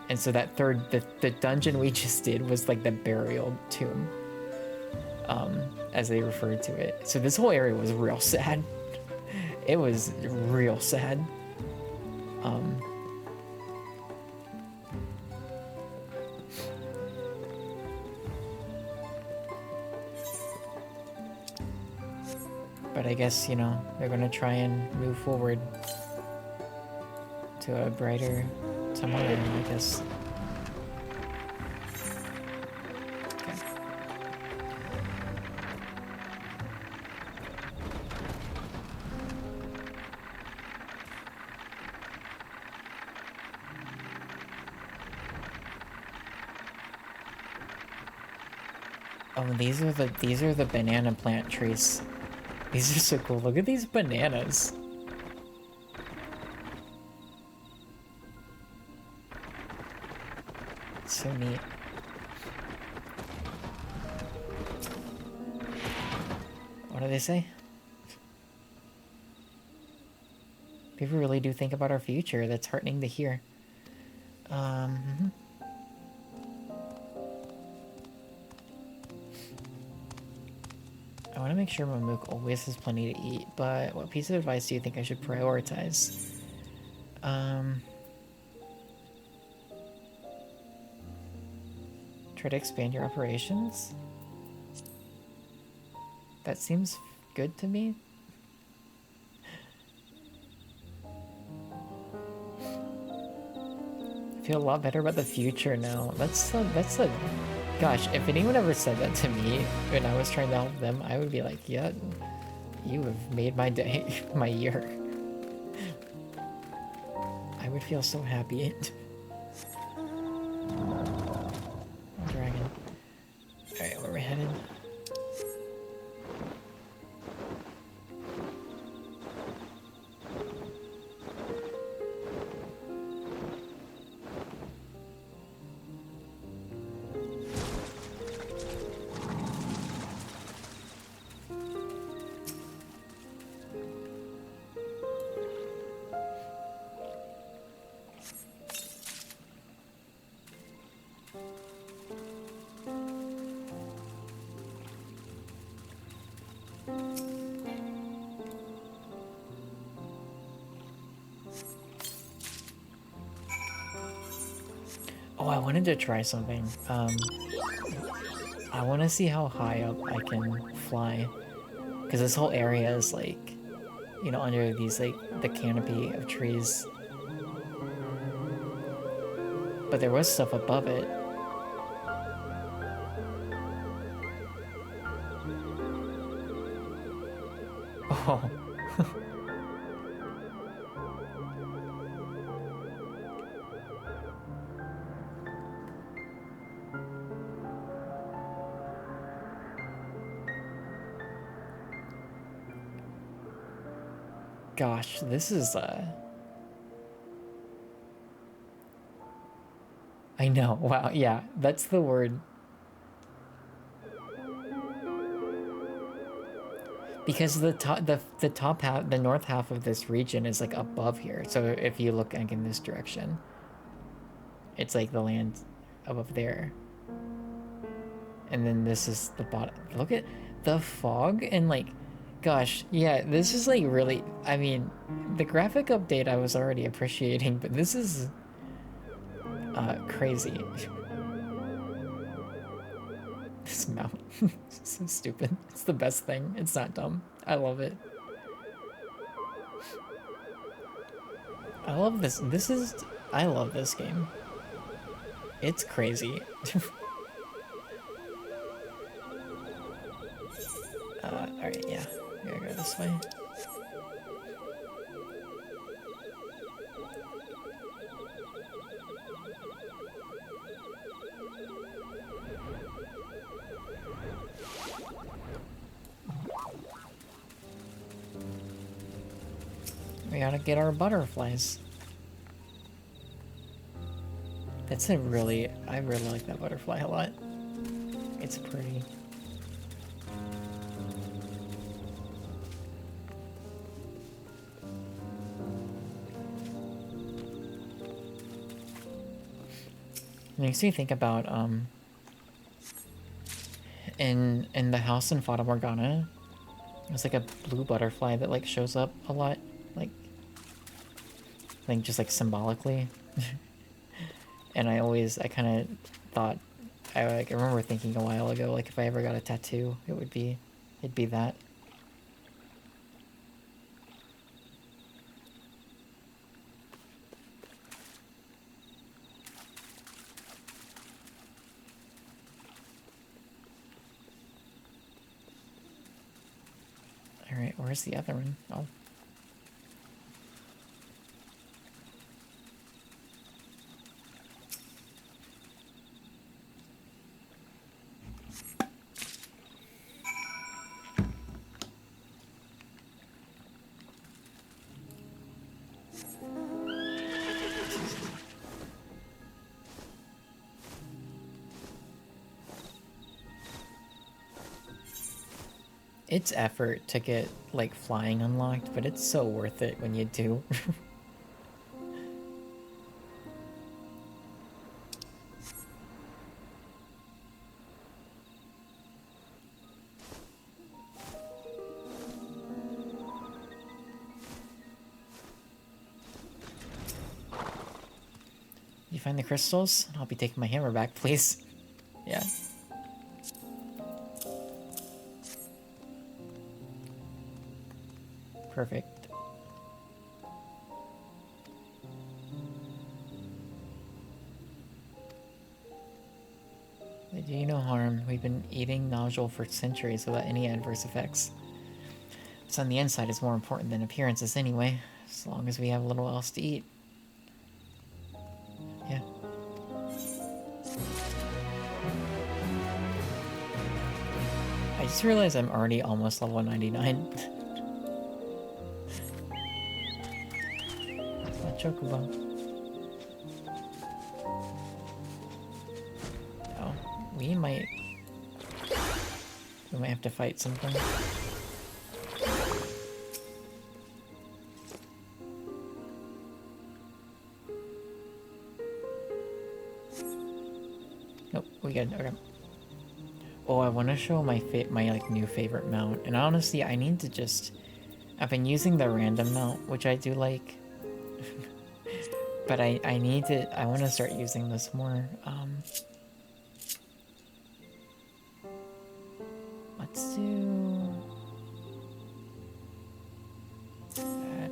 And so that the dungeon we just did was like the burial tomb, as they referred to it. So this whole area was real sad. It was real sad. But I guess, you know, they're gonna try and move forward to a brighter tomorrow, I guess. Okay. Oh, these are the banana plant trees. These are so cool. Look at these bananas. So neat. What do they say? People really do think about our future. That's heartening to hear. I want to make sure Mamook always has plenty to eat, but what piece of advice do you think I should prioritize? Try to expand your operations? That seems good to me. I feel a lot better about the future now. That's a gosh, if anyone ever said that to me when I was trying to help them, I would be like, yeah, you have made my day, my year. I would feel so happy. Dragon. Alright, where are we headed? Oh, I wanted to try something. I want to see how high up I can fly. Because this whole area is like, you know, under these, like, the canopy of trees. But there was stuff above it. Oh. Gosh, this is, I know, wow, yeah, that's the word. Because the top half, the north half of this region is, like, above here. So if you look, like, in this direction, it's, like, the land above there. And then this is the bottom. Look at the fog and, like, gosh, yeah, this is like really, I mean, the graphic update I was already appreciating, but this is crazy. This mount is so stupid. It's the best thing. It's not dumb. I love it. I love this. I love this game. It's crazy. Alright, yeah. We gotta go this way. We gotta get our butterflies. That's a really, I really like that butterfly a lot. It's pretty. makes me think about in the house in Fata Morgana, there's like a blue butterfly that like shows up a lot, like I think just like symbolically. And I kind of thought, I remember thinking a while ago, like if I ever got a tattoo, it'd be that. All right, where's the other one? Oh. It's effort to get, like, flying unlocked, but it's so worth it when you do. You find the crystals? I'll be taking my hammer back, please. Yeah. Perfect. They do you no harm. We've been eating nodule for centuries without any adverse effects. What's on the inside is more important than appearances anyway, as long as we have little else to eat. Yeah. I just realized I'm already almost level 99. Chocobo. Oh, we might have to fight something. Nope, we good. Okay. Oh, I want to show my like new favorite mount, and honestly, I need to just. I've been using the random mount, which I do like. But I want to start using this more. Let's do that.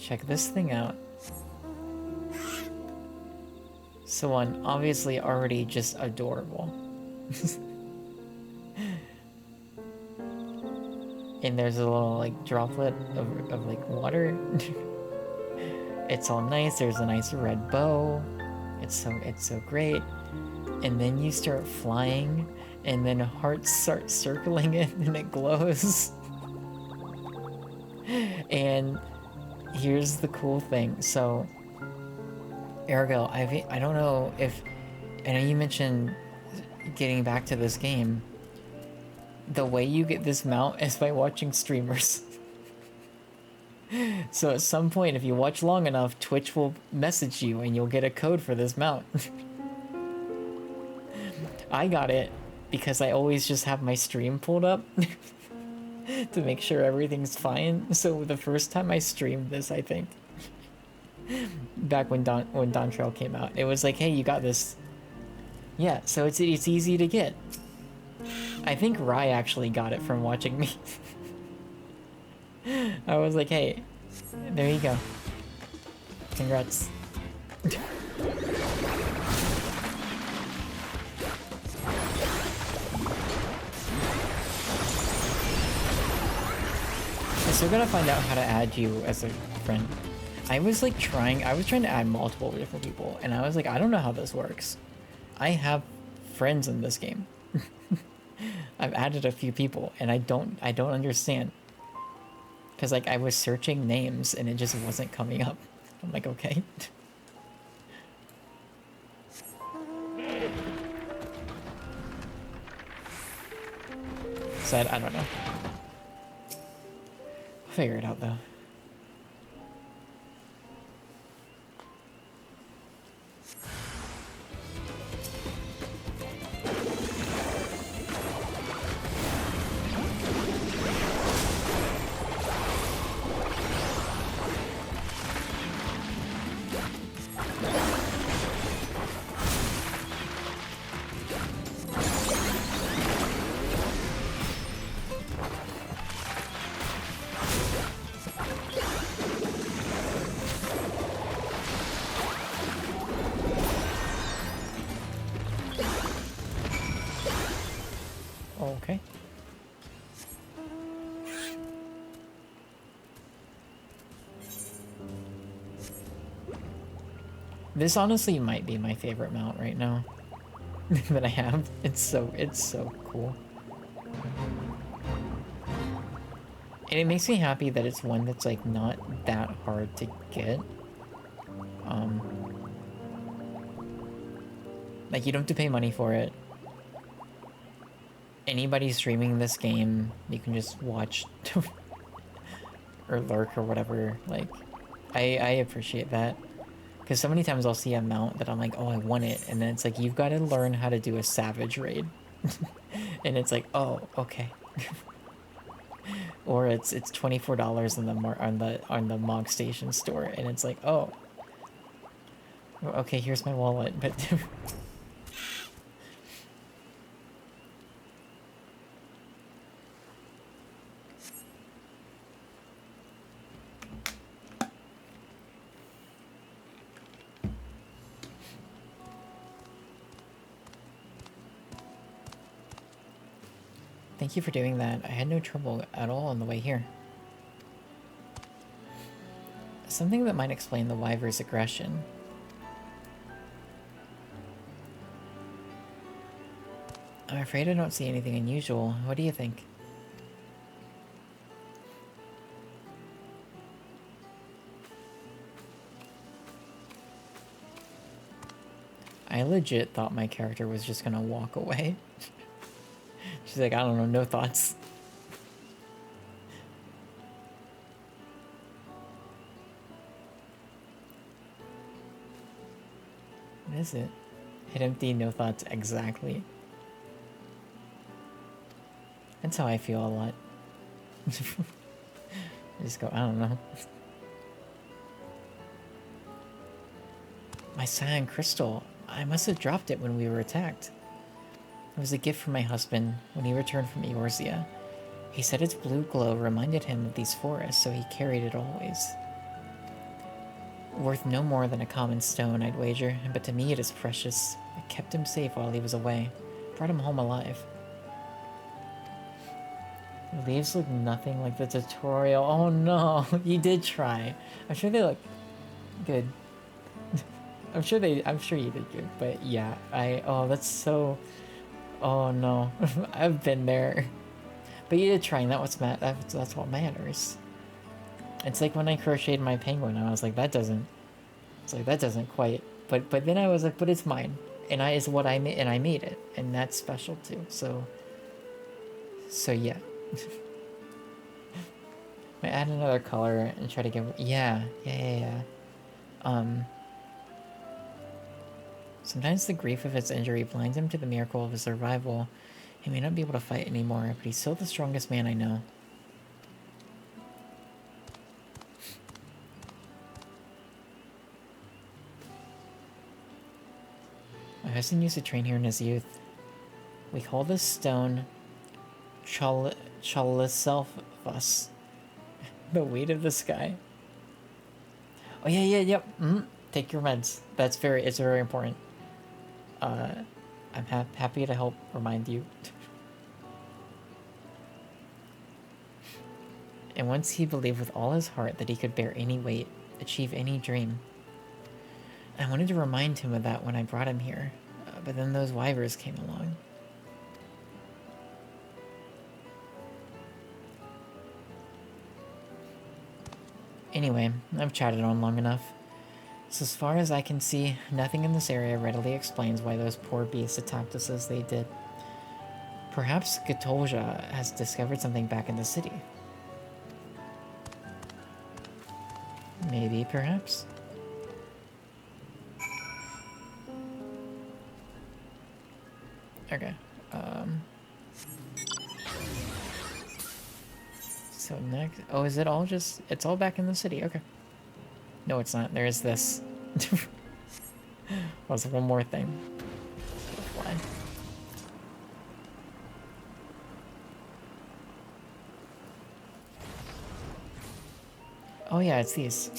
Check this thing out. So one, obviously already just adorable. And there's a little like droplet of like water. It's all nice. There's a nice red bow. It's so great. And then you start flying, and then hearts start circling it, and it glows. And here's the cool thing. So, Ergo, I don't know if I know you mentioned getting back to this game. The way you get this mount is by watching streamers. So at some point, if you watch long enough, Twitch will message you and you'll get a code for this mount. I got it because I always just have my stream pulled up to make sure everything's fine. So the first time I streamed this, I think, back when Dawntrail came out, it was like, hey, you got this. Yeah, so it's easy to get. I think Rai actually got it from watching me. I was like, hey, there you go. Congrats. I'm still gonna find out how to add you as a friend. I was trying to add multiple different people, and I was like, I don't know how this works. I have friends in this game. I've added a few people, and I don't understand. Because, like, I was searching names, and it just wasn't coming up. I'm like, okay. So, I don't know. Figure it out though. Okay. This honestly might be my favorite mount right now that I have. It's so cool. And it makes me happy that it's one that's like not that hard to get. Like you don't have to pay money for it. Anybody streaming this game, you can just watch or lurk or whatever. Like, I appreciate that. Because so many times I'll see a mount that I'm like, oh, I want it. And then it's like, you've got to learn how to do a savage raid. And it's like, oh, okay. Or it's $24 on the Mog Station store. And it's like, oh. Okay, here's my wallet. But thank you for doing that. I had no trouble at all on the way here. Something that might explain the Wyver's aggression. I'm afraid I don't see anything unusual. What do you think? I legit thought my character was just gonna walk away. She's like, I don't know, no thoughts. What is it? Hit empty, no thoughts, exactly. That's how I feel a lot. I just go, I don't know. My cyan crystal. I must have dropped it when we were attacked. It was a gift from my husband when he returned from Eorzea. He said its blue glow reminded him of these forests, so he carried it always. Worth no more than a common stone, I'd wager, but to me it is precious. I kept him safe while he was away. Brought him home alive. The leaves look nothing like the tutorial. Oh no, you did try. I'm sure they look good. I'm sure you did good, but yeah, oh, that's so, oh no, I've been there. But you did try, and that's what matters. It's like when I crocheted my penguin, I was like, that doesn't quite, but then I was like, but it's mine, and it's what I made, and I made it, and that's special too, so yeah. I add another color and try to get, yeah. Sometimes the grief of his injury blinds him to the miracle of his survival. He may not be able to fight anymore, but he's still the strongest man I know. My husband used to train here in his youth. We call this stone Chaliselphus. The weight of the sky. Oh yeah, yep. Take your meds. It's very important. I'm happy to help remind you. And once he believed with all his heart that he could bear any weight, achieve any dream. I wanted to remind him of that when I brought him here, but then those Wyvers came along. Anyway, I've chatted on long enough. So as far as I can see, nothing in this area readily explains why those poor beasts attacked us as they did. Perhaps Gatolja has discovered something back in the city. Maybe, perhaps. Okay. So next... Oh, is it all just... It's all back in the city. Okay. No, it's not. There is this. Was one more thing. Fly. Oh yeah, it's these.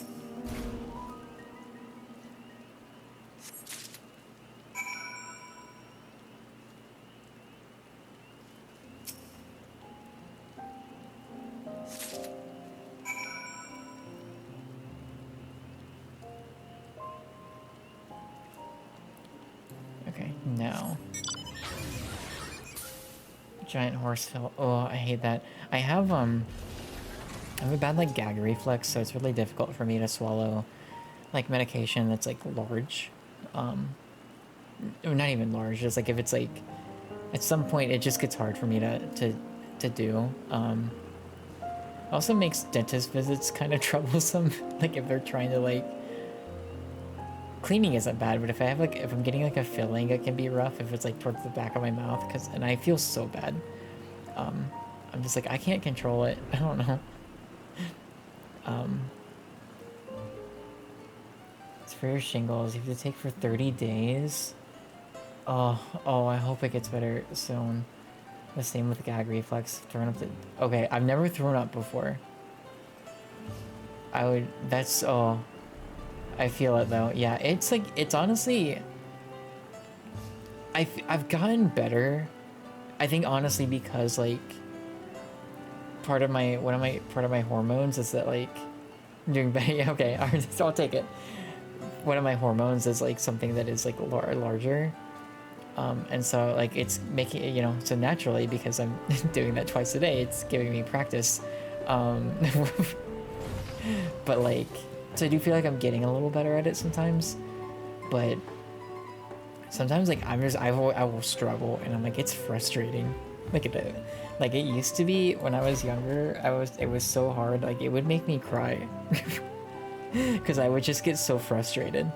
Okay, now. Giant horse fell. Oh, I hate that. I have a bad like gag reflex, so it's really difficult for me to swallow like medication that's like large. Or not even large, just like if it's like at some point it just gets hard for me to do. Also makes dentist visits kind of troublesome. Like if they're trying to like cleaning isn't bad, but if I have like if I'm getting like a filling, it can be rough if it's like towards the back of my mouth, and I feel so bad. I'm just like I can't control it. I don't know. It's for your shingles. You have to take for 30 days. Oh, I hope it gets better soon. The same with gag reflex. Thrown up to... Okay, I've never thrown up before. That's... Oh. I feel it though. Yeah, it's like... It's honestly... I've gotten better. I think honestly because like... Part of my hormones is that like... I'm doing better. Yeah, okay, I'll take it. One of my hormones is like something that is like larger. And so like it's making it, you know, so naturally because I'm doing that twice a day, it's giving me practice. But like, so I do feel like I'm getting a little better at it sometimes, but sometimes like I will struggle and I'm like, it's frustrating. Like it used to be when I was younger, it was so hard. Like it would make me cry because I would just get so frustrated.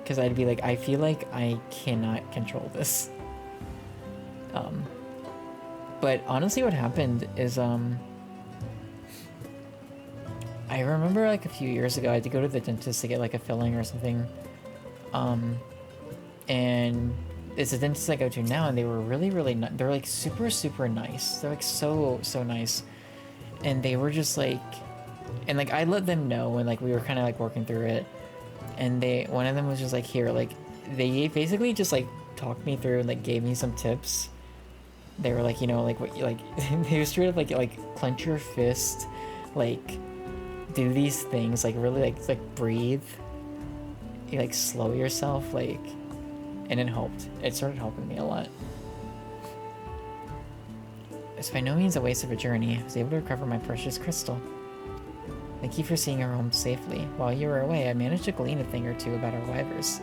Because I'd be like, I feel like I cannot control this. But honestly what happened is, I remember like a few years ago, I had to go to the dentist to get like a filling or something. And it's a dentist I go to now, and they were really, they're like super, super nice. They're like so, so nice. And they were just like, and like I let them know, and like we were kind of like working through it. And one of them was just like, here, like, they basically just like talked me through and like gave me some tips. They were like, you know, like what, like they were straight up like clench your fist, like do these things, like really like breathe, you like slow yourself, like, and it helped. It started helping me a lot. It's by no means a waste of a journey. I was able to recover my precious crystal. Thank you for seeing her home safely. While you were away, I managed to glean a thing or two about our wyvers.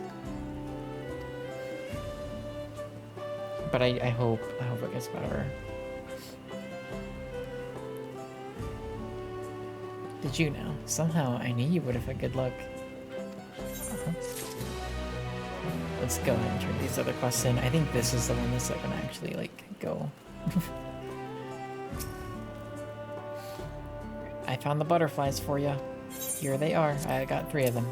But I hope it gets better. Did you know? Somehow I knew you would have had good luck. Let's go ahead and turn these other quests in. I think this is the one that's like gonna actually like go. I found the butterflies for you. Here they are. I got 3 of them.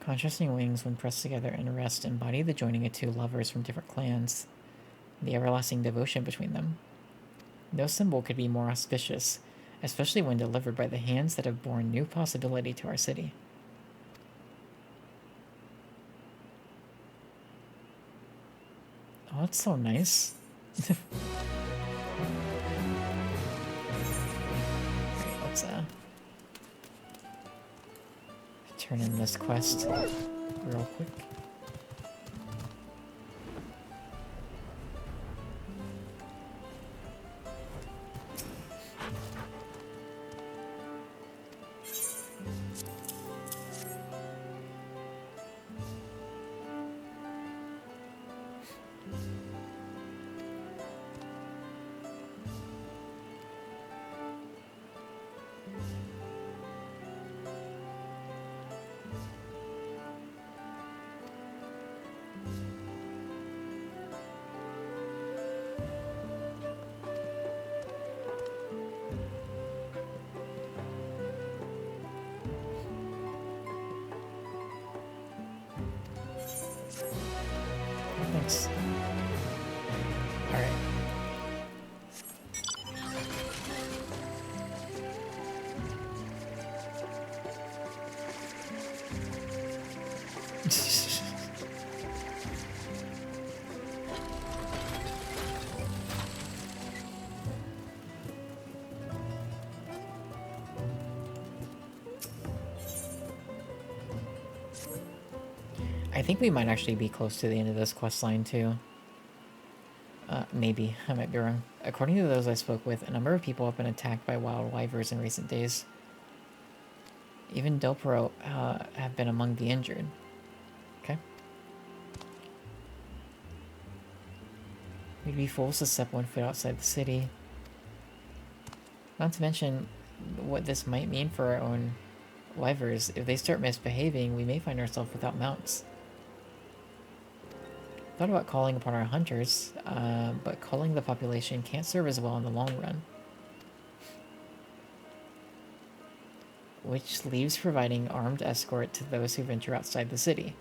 Contrasting wings, when pressed together and rest, embody the joining of 2 lovers from different clans, the everlasting devotion between them. No symbol could be more auspicious, especially when delivered by the hands that have borne new possibility to our city. Oh, that's so nice. Great, let's turn in this quest real quick. Thanks. All right. I think we might actually be close to the end of this quest line too. Maybe. I might be wrong. According to those I spoke with, a number of people have been attacked by wild wyverns in recent days. Even Delpro have been among the injured. Okay. We'd be fools to step 1 foot outside the city. Not to mention what this might mean for our own wyverns. If they start misbehaving, we may find ourselves without mounts. Thought about calling upon our hunters, but culling the population can't serve as well in the long run. Which leaves providing armed escort to those who venture outside the city.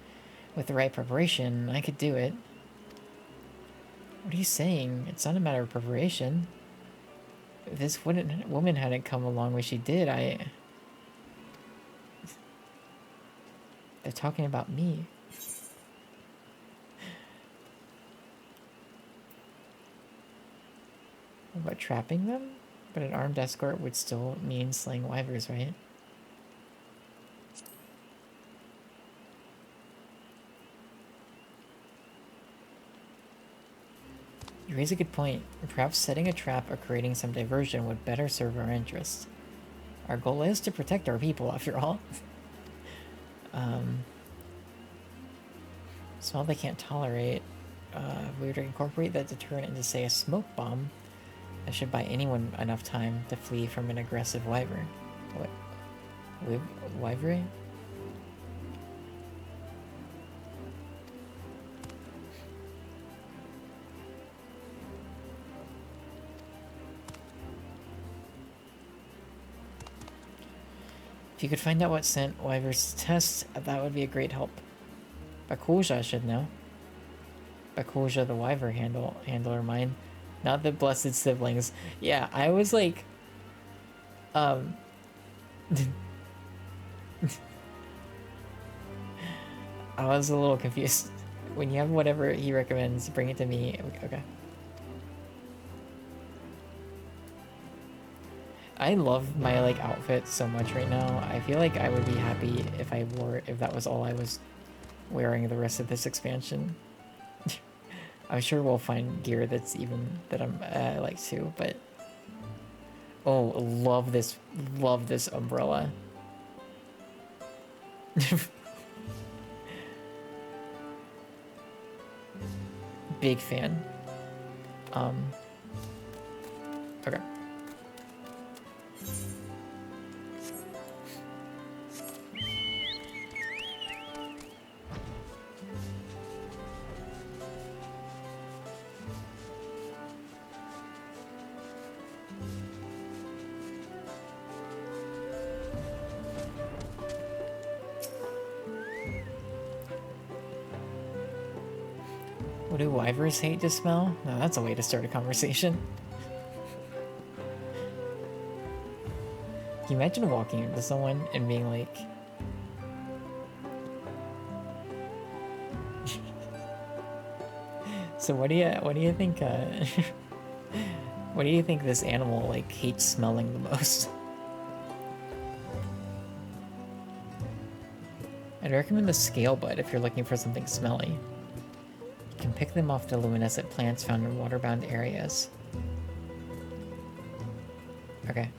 With the right preparation, I could do it. What are you saying? It's not a matter of preparation. If this woman hadn't come along when she did, They're talking about me. What about trapping them? But an armed escort would still mean slaying wyverns, right? You raise a good point. Perhaps setting a trap or creating some diversion would better serve our interests. Our goal is to protect our people, after all. Smell they can't tolerate. If we were to incorporate that deterrent into, say, a smoke bomb, that should buy anyone enough time to flee from an aggressive wyvern. What? Wyvern? If you could find out what scent wyverns test, that would be a great help. Bakulja should know. Bakulja the wyvern handler mine. Not the blessed siblings. Yeah, I was like... I was a little confused. When you have whatever he recommends, bring it to me. Okay. I love my like outfit so much right now. I feel like I would be happy if if that was all I was wearing the rest of this expansion. I'm sure we'll find gear that I like too, but oh, love this umbrella. Big fan. Okay. What do wyverns hate to smell? No, that's a way to start a conversation. Can you imagine walking into someone and being like... So what do you think, what do you think this animal, like, hates smelling the most? I'd recommend the scale bud if you're looking for something smelly. You can pick them off the luminescent plants found in waterbound areas. Okay.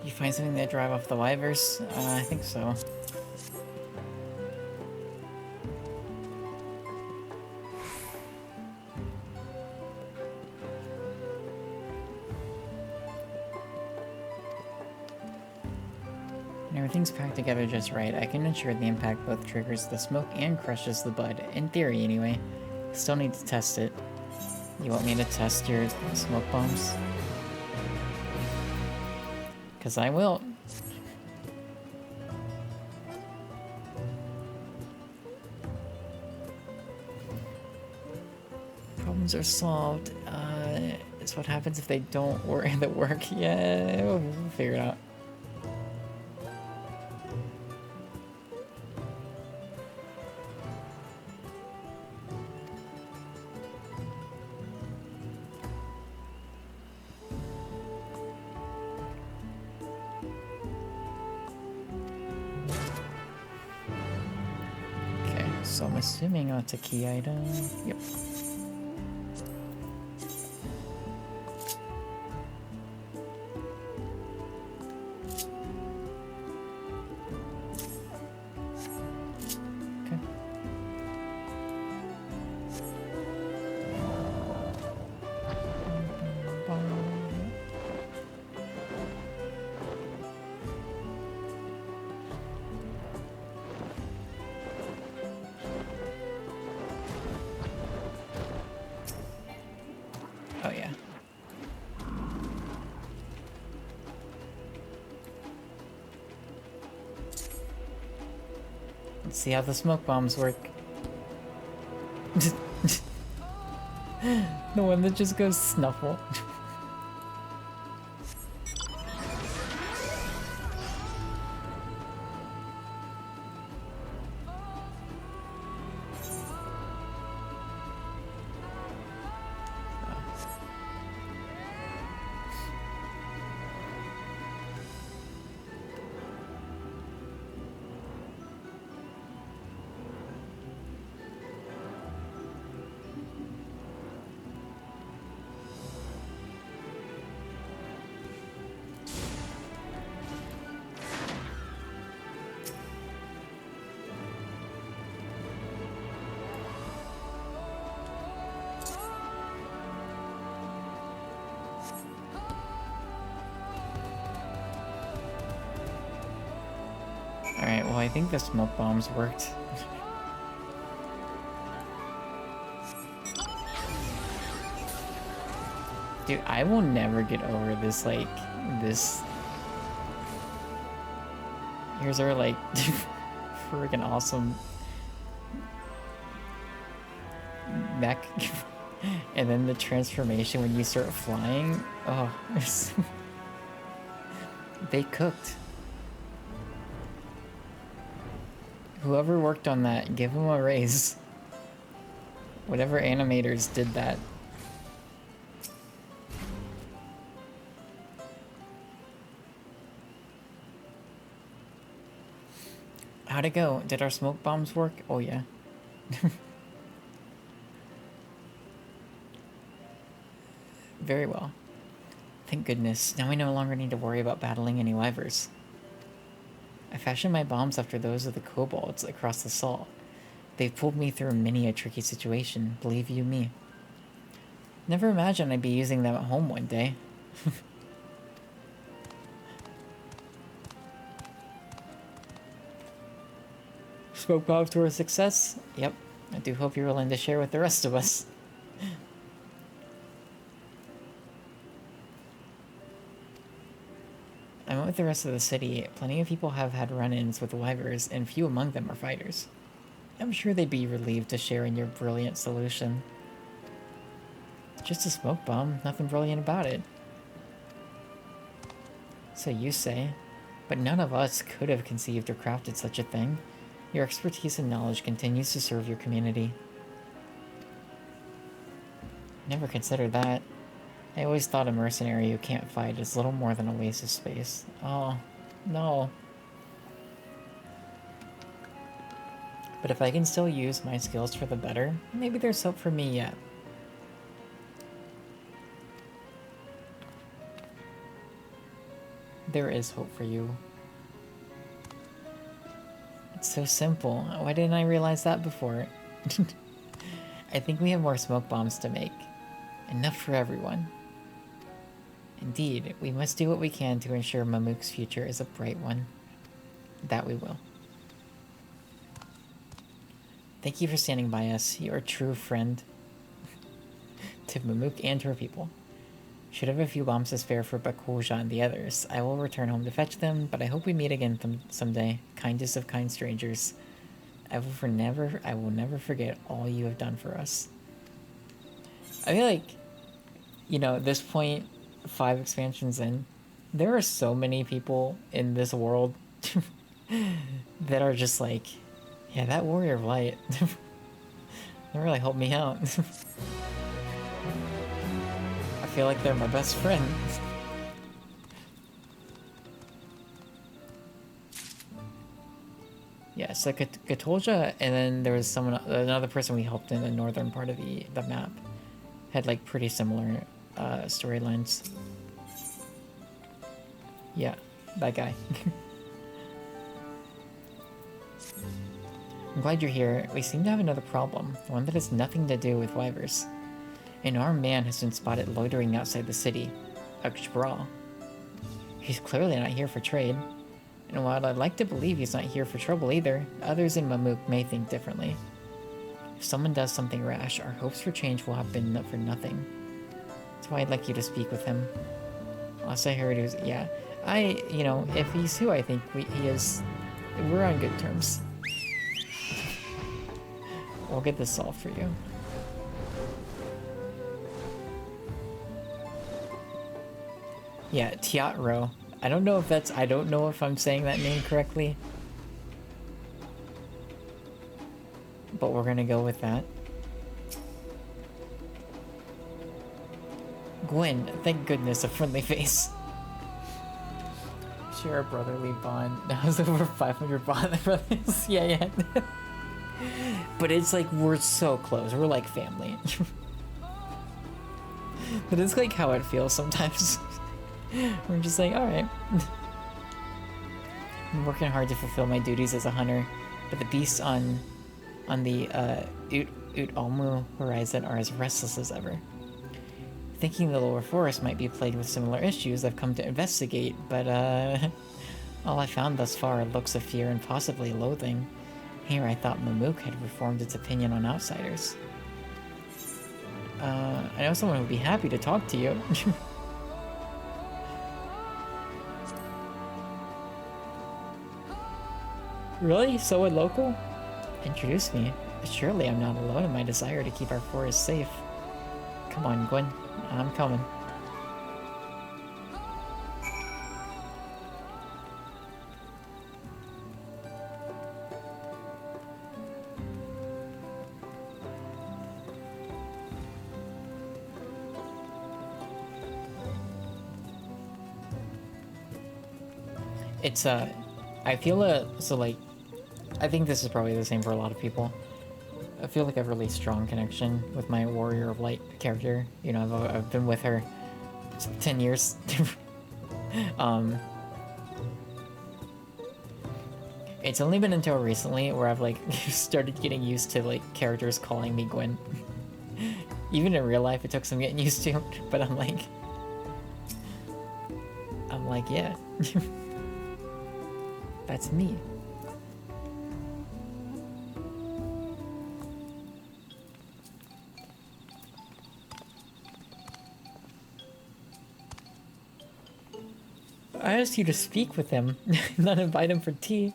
You find something that drive off the Wyvers? I think so. When everything's packed together just right, I can ensure the impact both triggers the smoke and crushes the bud. In theory, anyway. Still need to test it. You want me to test your smoke bombs? Because I will. Problems are solved. It's what happens if they don't work. Yeah, we'll figure it out. Okay, so I'm assuming that's a key item. Yep. Oh yeah. Let's see how the smoke bombs work. The one that just goes snuffle. Alright, well I think the smoke bombs worked. Dude, I will never get over this, like, this... Here's our, like, freaking awesome mech. And then the transformation when you start flying. Oh, they cooked. Whoever worked on that, give them a raise. Whatever animators did that. How'd it go? Did our smoke bombs work? Oh yeah. Very well. Thank goodness. Now we no longer need to worry about battling any Wyvers. I fashioned my bombs after those of the kobolds across the salt. They've pulled me through many a tricky situation, believe you me. Never imagined I'd be using them at home one day. Smoke bombs were a success? Yep. I do hope you're willing to share with the rest of us. I went with the rest of the city. Plenty of people have had run-ins with Wyvers, and few among them are fighters. I'm sure they'd be relieved to share in your brilliant solution. Just a smoke bomb, nothing brilliant about it. So you say, but none of us could have conceived or crafted such a thing. Your expertise and knowledge continues to serve your community. Never considered that. I always thought a mercenary who can't fight is little more than a waste of space. Oh, no. But if I can still use my skills for the better, maybe there's hope for me yet. There is hope for you. It's so simple. Why didn't I realize that before? I think we have more smoke bombs to make. Enough for everyone. Indeed, we must do what we can to ensure Mamook's future is a bright one. That we will. Thank you for standing by us. You're a true friend to Mamook and her people. Should have a few bombs to spare for Bakulja and the others. I will return home to fetch them, but I hope we meet again someday. Kindest of kind strangers. I will never forget all you have done for us. I feel like, you know, at this point, 5 expansions in, there are so many people in this world that are just like, yeah, that Warrior of Light, they really helped me out. I feel like they're my best friend. Yeah, so Gatolja, and then there was another person we helped in the northern part of the map. Had like pretty similar storylines. Yeah, that guy. I'm glad you're here. We seem to have another problem, one that has nothing to do with Wyvers. An armed man has been spotted loitering outside the city, Akshbral. He's clearly not here for trade, and while I'd like to believe he's not here for trouble either, others in Mamook may think differently. If someone does something rash, our hopes for change will have been for nothing. That's why I'd like you to speak with him. Last I heard, he was, yeah. You know, if he's who I think he is, we're on good terms. We'll get this solved for you. Yeah, Tiatro. I don't know if I'm saying that name correctly. But we're gonna go with that. Gwen, thank goodness, a friendly face. Share a brotherly bond. Now it's over 500 brothers. Yeah. But it's like, we're so close. We're like family. But it's like how it feels sometimes. We're just like, alright. I'm working hard to fulfill my duties as a hunter, but the beasts on the Ut-Almu horizon are as restless as ever. Thinking the lower forest might be plagued with similar issues, I've come to investigate, but all I found thus fare looks of fear and possibly loathing. Here I thought Mamook had reformed its opinion on outsiders. I know someone who would be happy to talk to you. Really? Someone local? Introduce me. Surely I'm not alone in my desire to keep our forest safe. Come on, Gwen. I'm coming. It's, I feel, so like, I think this is probably the same for a lot of people. I feel like I have a really strong connection with my Warrior of Light character. You know, I've been with her 10 years. It's only been until recently where I've like started getting used to like characters calling me Gwen. Even in real life, it took some getting used to, but I'm like, yeah, that's me. I asked you to speak with him, not invite him for tea.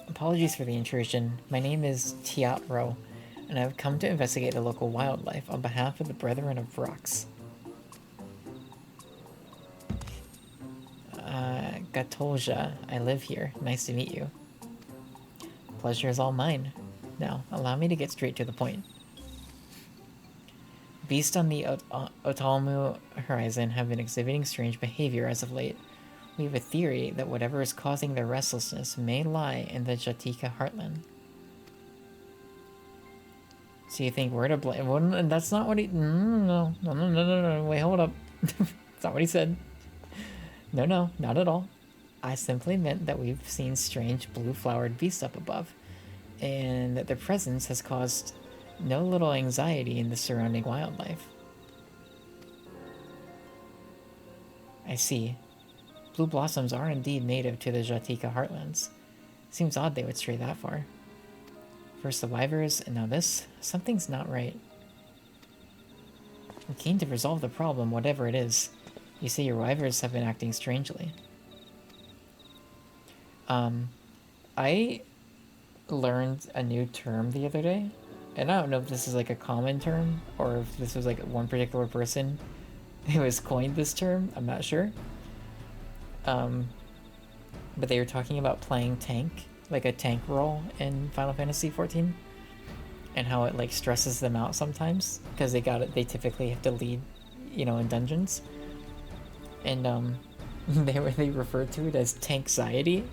Apologies for the intrusion. My name is Tiatro, and I've come to investigate the local wildlife on behalf of the Brethren of Rocks. Gatolja, I live here. Nice to meet you. Pleasure is all mine. Now, allow me to get straight to the point. Beasts on the Otalmu horizon have been exhibiting strange behavior as of late. We have a theory that whatever is causing their restlessness may lie in the Jatika heartland. So you think we're to blame? Well, and that's not what he. No. Wait, hold up. That's not what he said. No, not at all. I simply meant that we've seen strange blue-flowered beasts up above, and that their presence has caused no little anxiety in the surrounding wildlife. I see. Blue blossoms are indeed native to the Jatika heartlands. Seems odd they would stray that far. First the wyvers, and now this? Something's not right. I'm keen to resolve the problem, whatever it is. You say your wyvers have been acting strangely. I learned a new term the other day, and I don't know if this is like a common term, or if this was like one particular person who has coined this term, I'm not sure. But they were talking about playing tank, like a tank role in Final Fantasy XIV, and how it like stresses them out sometimes because they typically have to lead, you know, in dungeons, and they referred to it as tanxiety.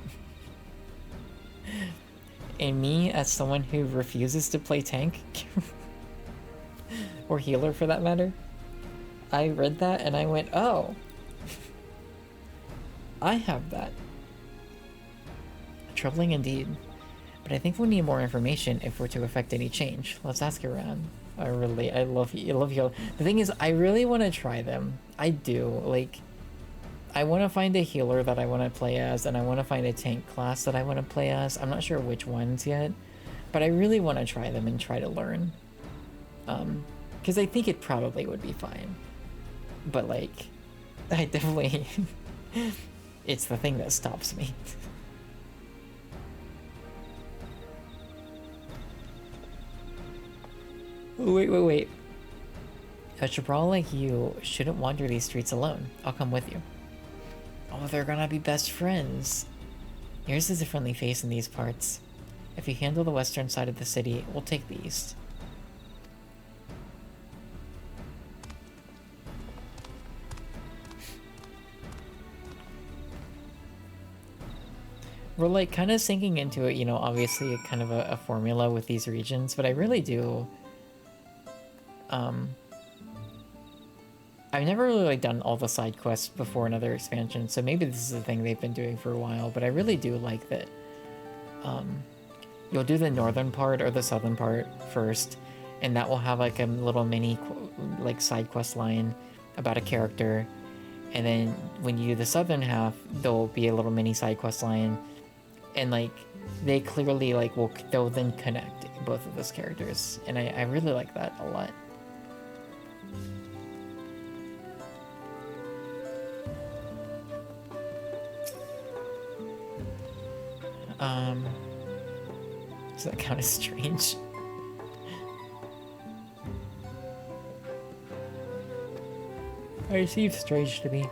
And me, as someone who refuses to play tank or healer for that matter, I read that and I went, oh, I have that. Troubling indeed. But I think we'll need more information if we're to affect any change. Let's ask around. I love heal. The thing is, I really want to try them. I do. Like, I want to find a healer that I want to play as, and I want to find a tank class that I want to play as. I'm not sure which ones yet, but I really want to try them and try to learn. Because I think it probably would be fine. But, like, I definitely... it's the thing that stops me. Wait. A Jabral like you shouldn't wander these streets alone. I'll come with you. Oh, they're gonna be best friends. Yours is a friendly face in these parts. If you handle the western side of the city, we'll take the east. We're like kind of sinking into it, you know, obviously kind of a formula with these regions, but I really do... I've never really like done all the side quests before another expansion, so maybe this is a thing they've been doing for a while, but I really do like that you'll do the northern part or the southern part first, and that will have like a little mini like side quest line about a character, and then when you do the southern half, there'll be a little mini side quest line, and like they clearly like they'll then connect both of those characters, and I really like that a lot. Does that count as strange? I received strange to be.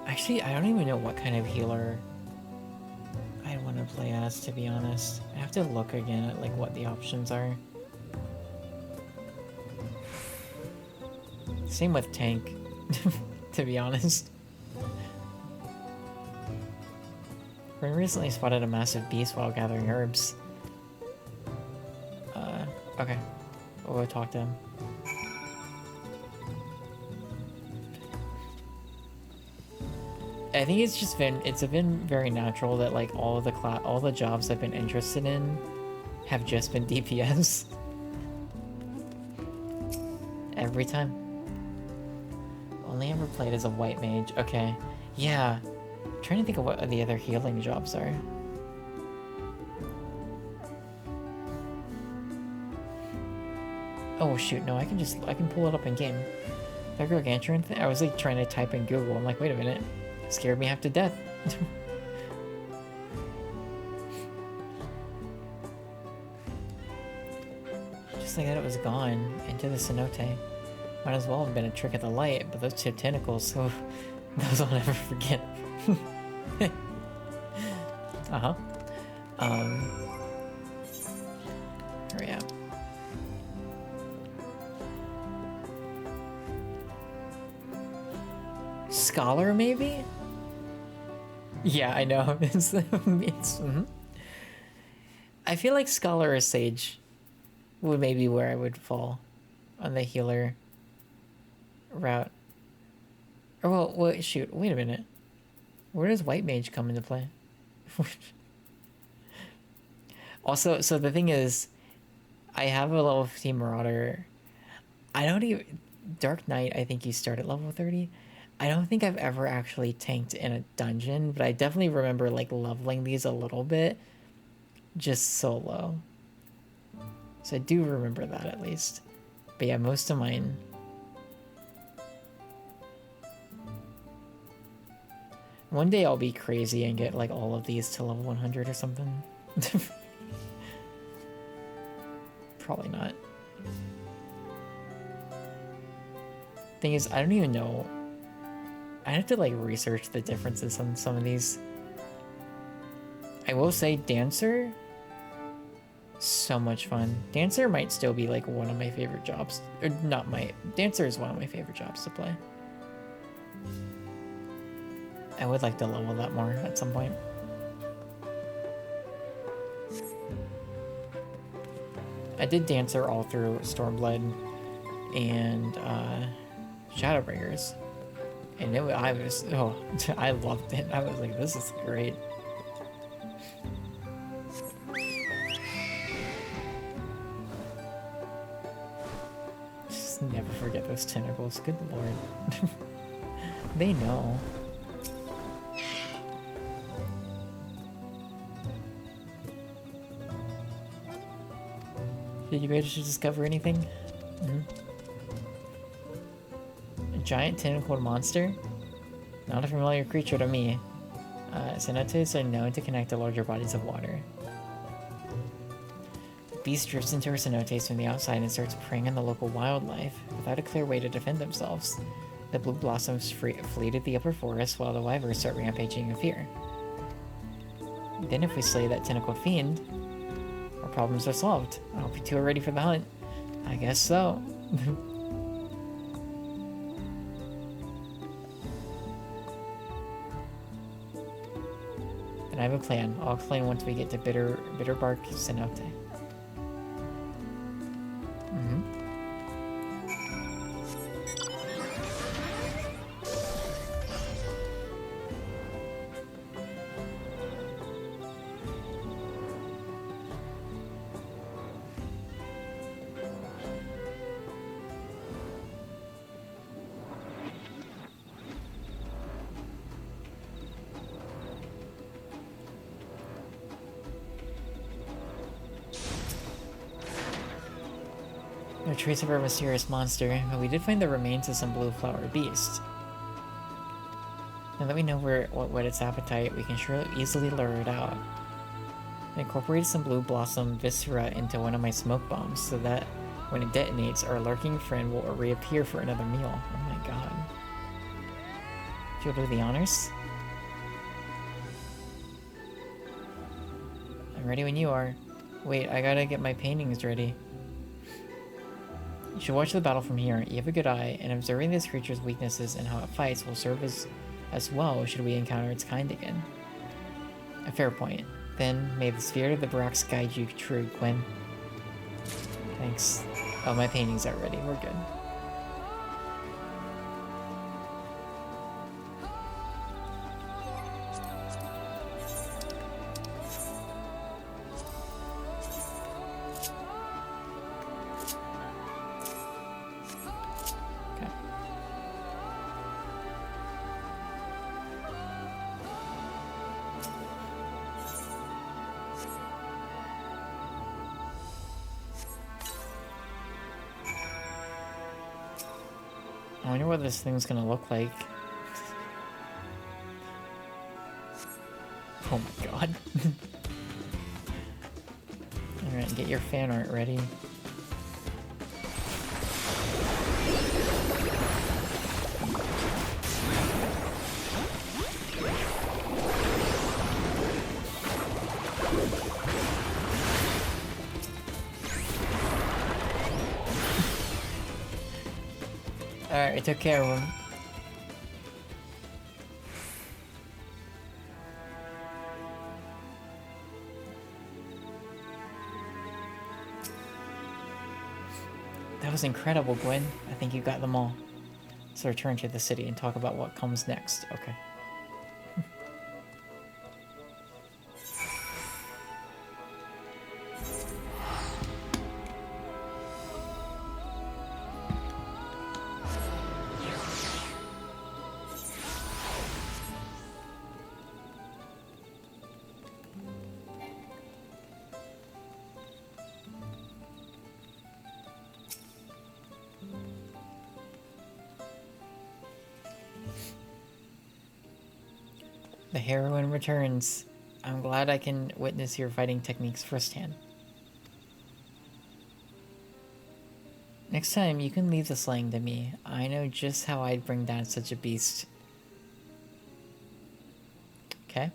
Actually, I don't even know what kind of healer I want to play as, to be honest. I have to look again at like what the options are. Same with tank, to be honest. I recently spotted a massive beast while gathering herbs. Okay. We'll go talk to him. I think it's been very natural that like all the jobs I've been interested in have just been DPS. Every time. Only ever played as a white mage. Okay. Yeah. I'm trying to think of what the other healing jobs are. Oh shoot, no, I can pull it up in game. The gargantuan thing, I was like trying to type in Google. I'm like, wait a minute. It scared me half to death. Just like that, it was gone into the cenote. Might as well have been a trick of the light, but those two tentacles, so those I'll never forget. Uh-huh. Here we are. Scholar, maybe? Yeah, I know. I feel like Scholar or Sage would maybe where I would fall on the healer route. Or well, wait, shoot, wait a minute. Where does White Mage come into play? Also, so the thing is, I have a level 15 Marauder. I don't even... Dark Knight, I think you start at level 30. I don't think I've ever actually tanked in a dungeon, but I definitely remember like leveling these a little bit just solo. So I do remember that at least. But yeah, most of mine. One day I'll be crazy and get like all of these to level 100 or something. Probably not. Thing is, I don't even know. I have to like research the differences on some of these. I will say Dancer, so much fun. Dancer might still be like one of my favorite jobs. Or not my... Dancer is one of my favorite jobs to play. I would like to level that more at some point. I did Dancer all through Stormblood and Shadowbringers. And I was, oh, I loved it. I was like, this is great. Just never forget those tentacles. Good lord. They know. Did you manage to discover anything? A giant tentacled monster? Not a familiar creature to me. Cenotes are known to connect to larger bodies of water. The beast drifts into her cenotes from the outside and starts preying on the local wildlife without a clear way to defend themselves. The blue blossoms flee to the upper forest while the wyverns start rampaging in fear. Then if we slay that tentacled fiend, our problems are solved. I hope you two are ready for the hunt. I guess so. And I have a plan. I'll explain once we get to Bitterbark Cenote. No trace of our mysterious monster, but we did find the remains of some blue flower beast. Now that we know what its appetite, we can surely easily lure it out. I incorporated some blue blossom viscera into one of my smoke bombs so that when it detonates, our lurking friend will reappear for another meal. Oh my god. If you'll do the honors? I'm ready when you are. Wait, I gotta get my paintings ready. You should watch the battle from here. You have a good eye, and observing this creature's weaknesses and how it fights will serve as well should we encounter its kind again. A fair point. Then, may the spirit of the Brax guide you true, Quinn. Thanks. Oh, my paintings are ready. We're good. I wonder what this thing's gonna look like. Oh my god. Alright, get your fan art ready. Alright, I took care of him. That was incredible, Gwen. I think you got them all. Let's return to the city and talk about what comes next. Okay. The heroine returns. I'm glad I can witness your fighting techniques firsthand. Next time, you can leave the slaying to me. I know just how I'd bring down such a beast. Okay.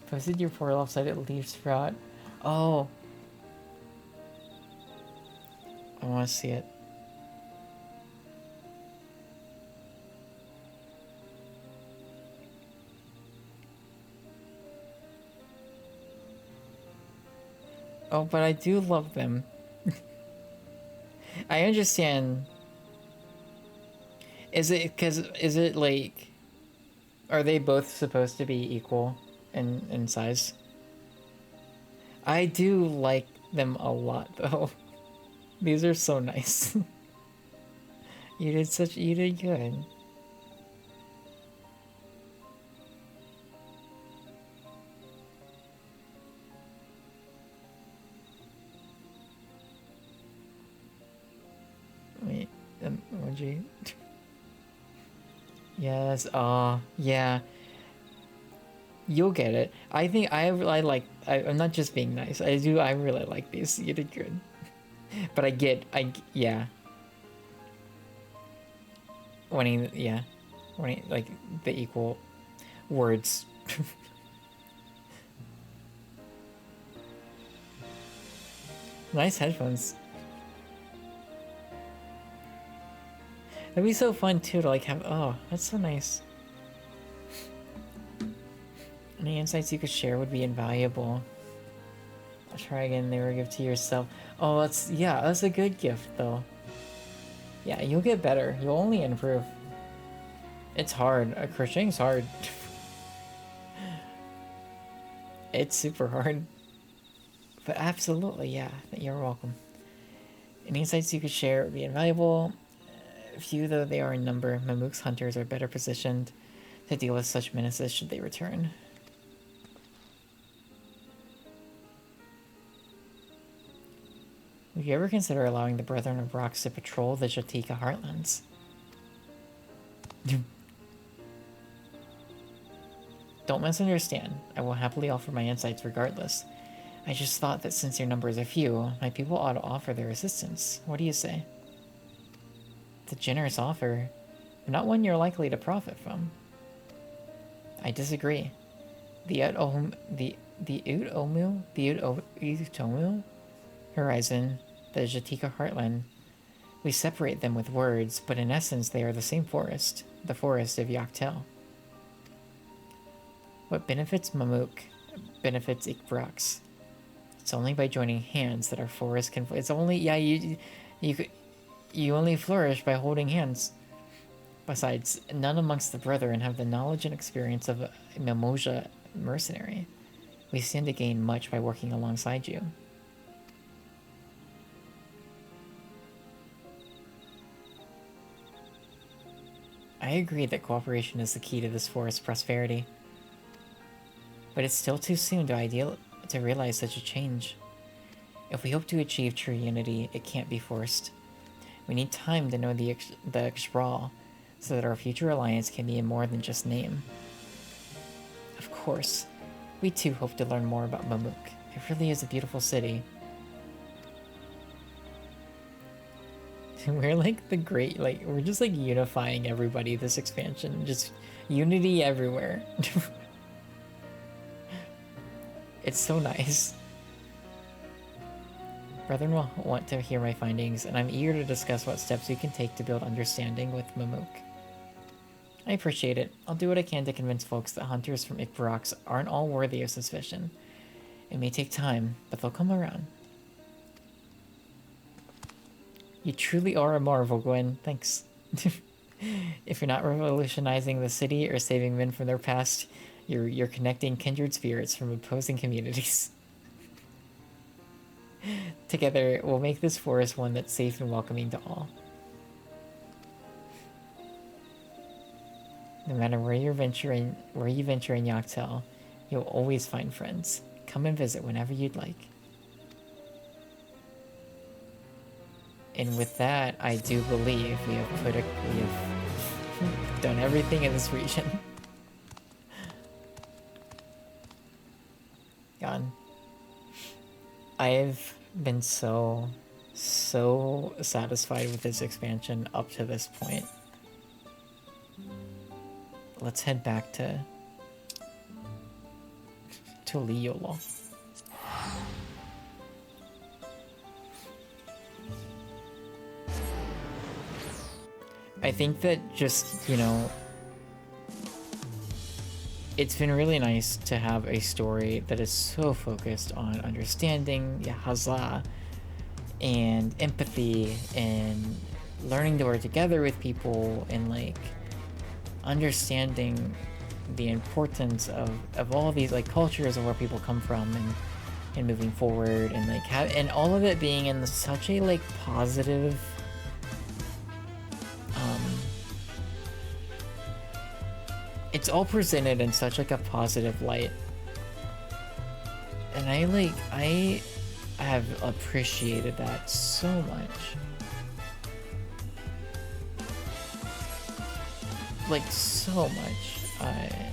Posted your portal offside at leaf sprout. Oh. I want to see it. Oh, but I do love them. I understand. Is it like, are they both supposed to be equal in size? I do like them a lot though. These are so nice. You did good. Wait, emoji. Yes, yeah. You'll get it. I think I like, I'm not just being nice. I really like these. You did good. But yeah. Wanting like the equal words. Nice headphones. That'd be so fun too to like have, oh, that's so nice. Any insights you could share would be invaluable. I'll try again, they were a gift to yourself. Oh, that's a good gift though. Yeah, you'll get better. You'll only improve. It's hard. Crocheting's hard. It's super hard. But absolutely, yeah. You're welcome. Any insights you could share would be invaluable. Few though they are in number, Mamook's hunters are better positioned to deal with such menaces should they return. Would you ever consider allowing the Brethren of Rocks to patrol the Jatika Heartlands? Don't misunderstand. I will happily offer my insights regardless. I just thought that since your numbers are few, my people ought to offer their assistance. What do you say? It's a generous offer, but not one you're likely to profit from. I disagree. The Utomu horizon, the Jatika Heartland, we separate them with words, but in essence they are the same forest, the forest of Yaktel. What benefits Mamook benefits Ikbrax. It's only by joining hands that our forest can. It's only you only flourish by holding hands. Besides, none amongst the brethren have the knowledge and experience of a Mimoja mercenary. We stand to gain much by working alongside you. I agree that cooperation is the key to this forest's prosperity. But it's still too soon to realize such a change. If we hope to achieve true unity, it can't be forced. We need time to know the XIV, so that our future alliance can be in more than just name. Of course, we too hope to learn more about Mamook. It really is a beautiful city. We're like we're just like unifying everybody this expansion. Just unity everywhere. It's so nice. Brethren will want to hear my findings, and I'm eager to discuss what steps we can take to build understanding with Mamook. I appreciate it. I'll do what I can to convince folks that hunters from Ikbrax aren't all worthy of suspicion. It may take time, but they'll come around. You truly are a marvel, Gwen. Thanks. If you're not revolutionizing the city or saving men from their past, you're connecting kindred spirits from opposing communities. Together, we'll make this forest one that's safe and welcoming to all. No matter where you venture in Yachtel, you'll always find friends. Come and visit whenever you'd like. And with that, I do believe we have done everything in this region. God. I've been so satisfied with this expansion up to this point. Let's head back to Liolo. I think that just, you know, it's been really nice to have a story that is so focused on understanding Yahaza and empathy and learning to work together with people and like understanding the importance of all of these like cultures and where people come from and moving forward and like and all of it being in such a like positive it's all presented in such like a positive light, and I have appreciated that so much, like so much. I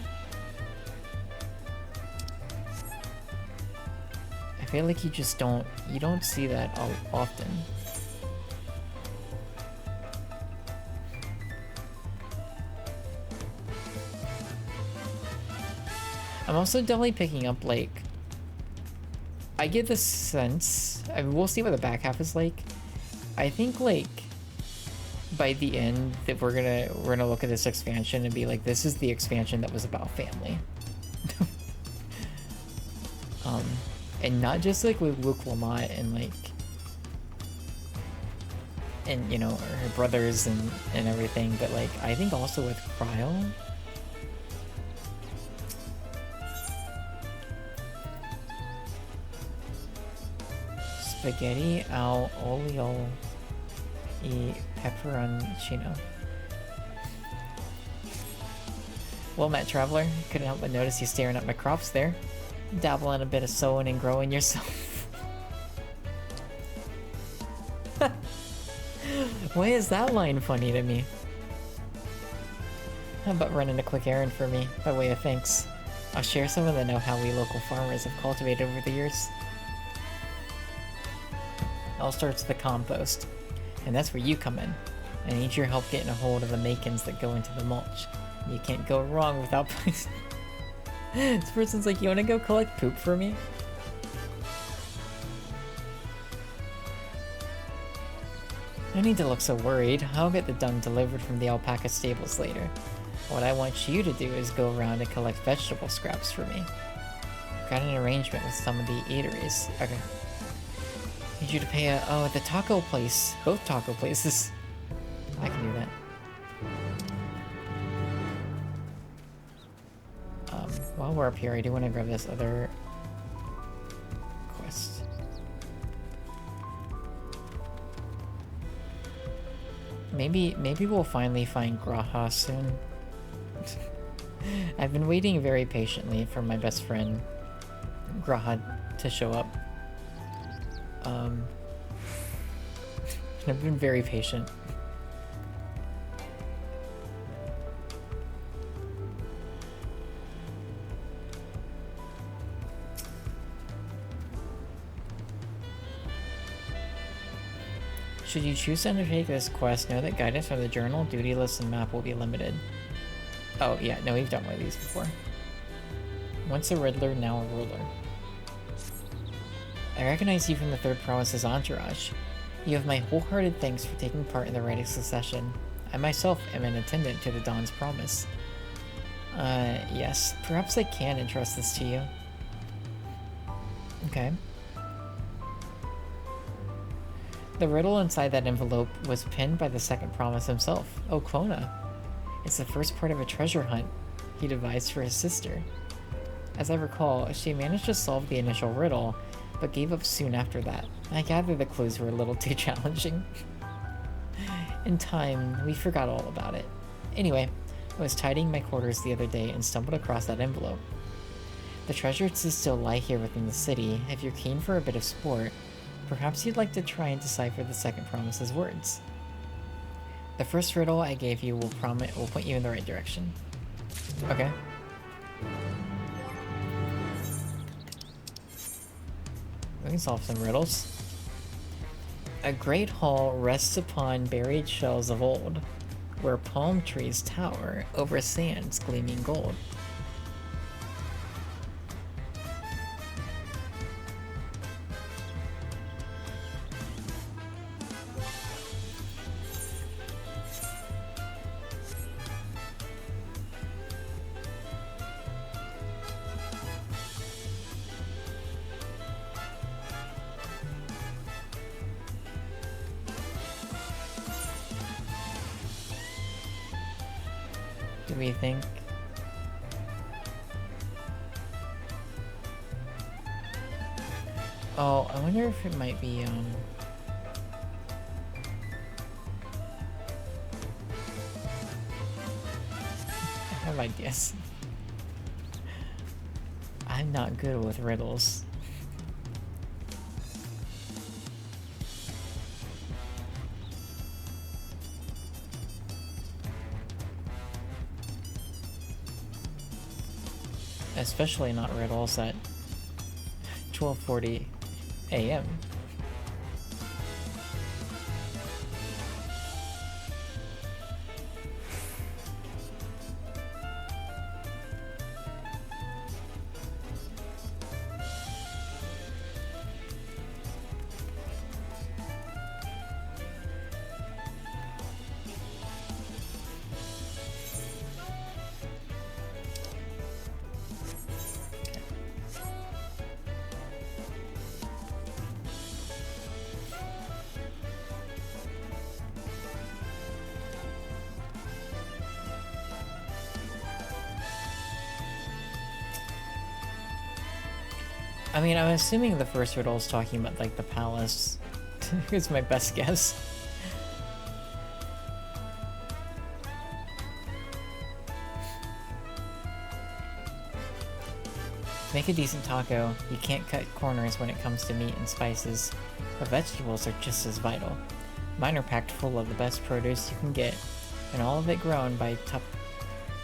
feel like you don't see that often. I'm also definitely picking up, like, I get the sense, I mean, we'll see what the back half is like. I think, like, by the end that we're gonna look at this expansion and be like, this is the expansion that was about family. And not just like with Luke Lamont and like, and you know, her brothers and everything, but like, I think also with Cryle. Spaghetti al olio e pepperoncino. Well met, traveler. Couldn't help but notice you staring at my crops there. Dabble in a bit of sowing and growing yourself. Why is that line funny to me? How about running a quick errand for me, by way of thanks? I'll share some of the know-how we local farmers have cultivated over the years. All starts with the compost, and that's where you come in. I need your help getting a hold of the makins that go into the mulch. You can't go wrong without This person's like, you wanna go collect poop for me? No need to look so worried. I'll get the dung delivered from the alpaca stables later. What I want you to do is go around and collect vegetable scraps for me. Got an arrangement with some of the eateries. Okay. Need you to pay the taco place. Both taco places. I can do that. While we're up here, I do want to grab this other quest. Maybe we'll finally find Graha soon. I've been waiting very patiently for my best friend Graha to show up. I've been very patient. Should you choose to undertake this quest, know that guidance from the journal, duty list, and map will be limited. Oh yeah, no, we've done one of these before. Once a Riddler, now a ruler. I recognize you from the Third Province's entourage. You have my wholehearted thanks for taking part in the rite of succession. I myself am an attendant to the Dawn's Promise. Yes, perhaps I can entrust this to you. The riddle inside that envelope was pinned by the second promise himself, Okona. It's the first part of a treasure hunt he devised for his sister. As I recall, she managed to solve the initial riddle, but gave up soon after that. I gather the clues were a little too challenging. In time, we forgot all about it. Anyway, I was tidying my quarters the other day and stumbled across that envelope. The treasure does still lie here within the city. If you're keen for a bit of sport, perhaps you'd like to try and decipher the second promise's words. The first riddle I gave you will point you in the right direction. Okay. We can solve some riddles. A great hall rests upon buried shells of old, where palm trees tower over sands gleaming gold. Do we think? Oh, I wonder if it might be, I have ideas. I'm not good with riddles. Especially not riddles at 12:40 a.m. I mean, I'm assuming the first riddle is talking about, like, the palace. It's my best guess. To make a decent taco, you can't cut corners when it comes to meat and spices, but vegetables are just as vital. Mine are packed full of the best produce you can get, and all of it grown by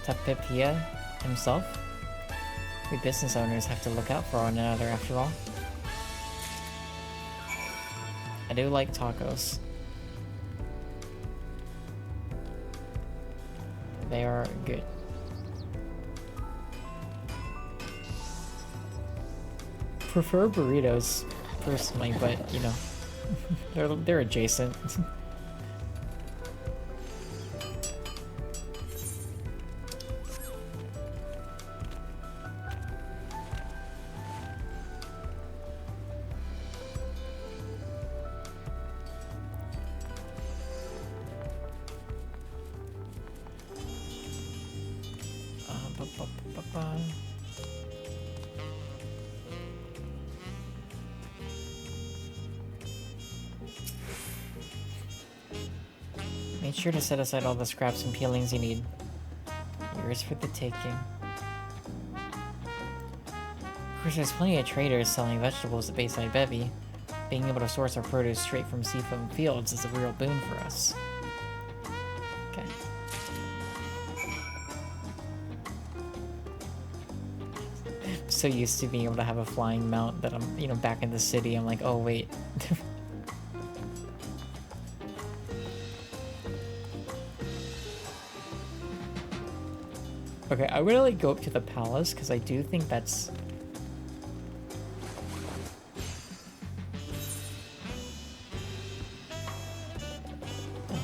Tapipia himself. We business owners have to look out for one another after all. I do like tacos. They are good. Prefer burritos personally, but you know, they're adjacent. Make sure to set aside all the scraps and peelings you need. Yours for the taking. Of course, there's plenty of traders selling vegetables at Bayside Bevy. Being able to source our produce straight from seafoam fields is a real boon for us. Okay. I'm so used to being able to have a flying mount that I'm, you know, back in the city, I'm like, oh wait. Okay, I'm gonna like go up to the palace because I do think that's... Oh,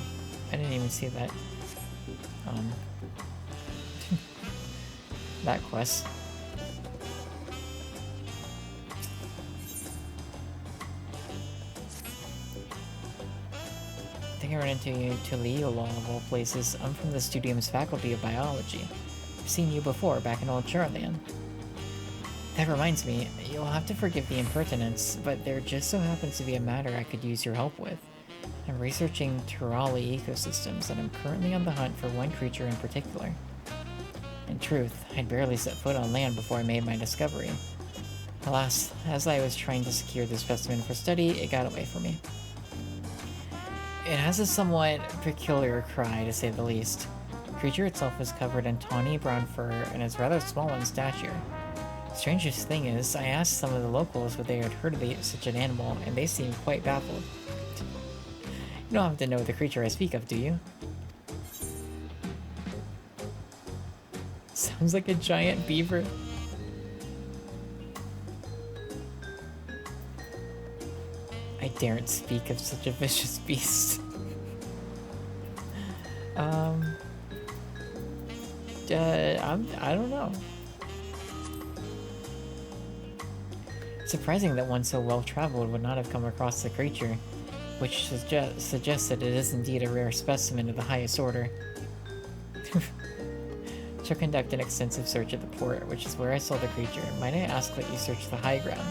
I didn't even see that. That quest. here ran into you to Leola of all places. I'm from the Studium's Faculty of Biology. I've seen you before, back in Old Charlian. That reminds me, you'll have to forgive the impertinence, but there just so happens to be a matter I could use your help with. I'm researching Turali ecosystems, and I'm currently on the hunt for one creature in particular. In truth, I'd barely set foot on land before I made my discovery. Alas, as I was trying to secure this specimen for study, it got away from me. It has a somewhat peculiar cry, to say the least. The creature itself is covered in tawny brown fur and is rather small in stature. The strangest thing is, I asked some of the locals what they had heard of such an animal, and they seemed quite baffled. You don't have to know the creature I speak of, do you? Sounds like a giant beaver. I daren't speak of such a vicious beast. I don't know. Surprising that one so well-traveled would not have come across the creature, which suggests that it is indeed a rare specimen of the highest order. To conduct an extensive search of the port, which is where I saw the creature, might I ask that you search the high ground,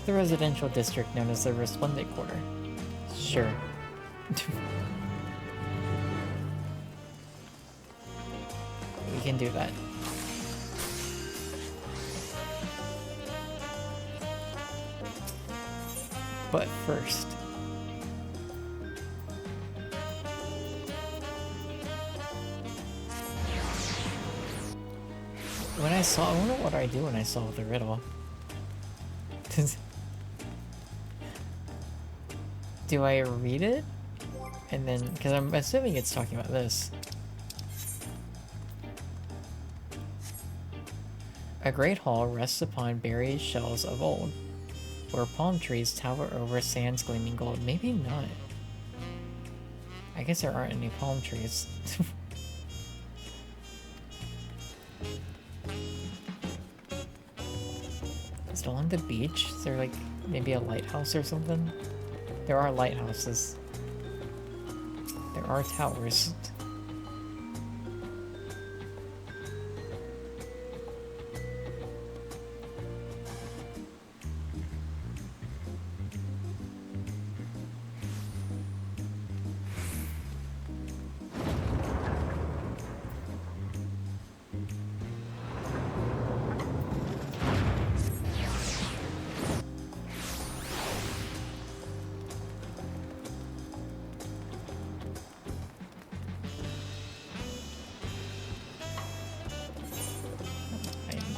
the residential district known as the Resplendent Quarter? Sure. We can do that. But first... I wonder what I do when I solve the riddle. Do I read it? And then, because I'm assuming it's talking about this. A great hall rests upon buried shells of old, where palm trees tower over sands gleaming gold. Maybe not. I guess there aren't any palm trees. Is it along the beach? Is there like maybe a lighthouse or something? There are lighthouses. There are towers.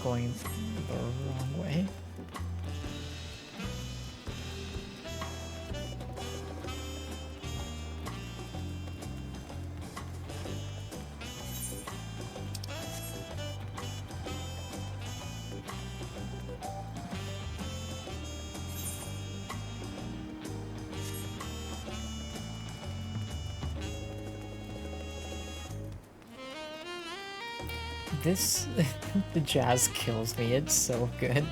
Going the wrong way. This, the jazz kills me, it's so good.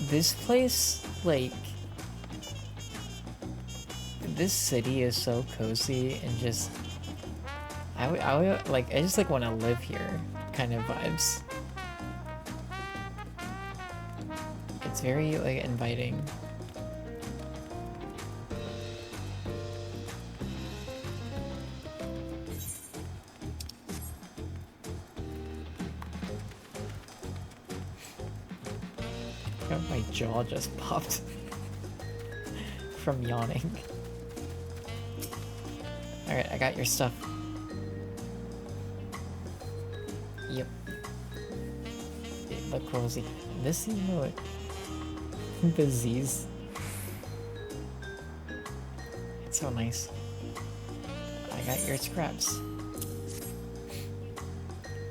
This place, like, this city is so cozy and just, I just like want to live here kind of vibes. It's very like inviting. My jaw just popped from yawning. Alright, I got your stuff. Yep. Look cozy. This, you know it. The Z's. It's so nice. I got your scraps.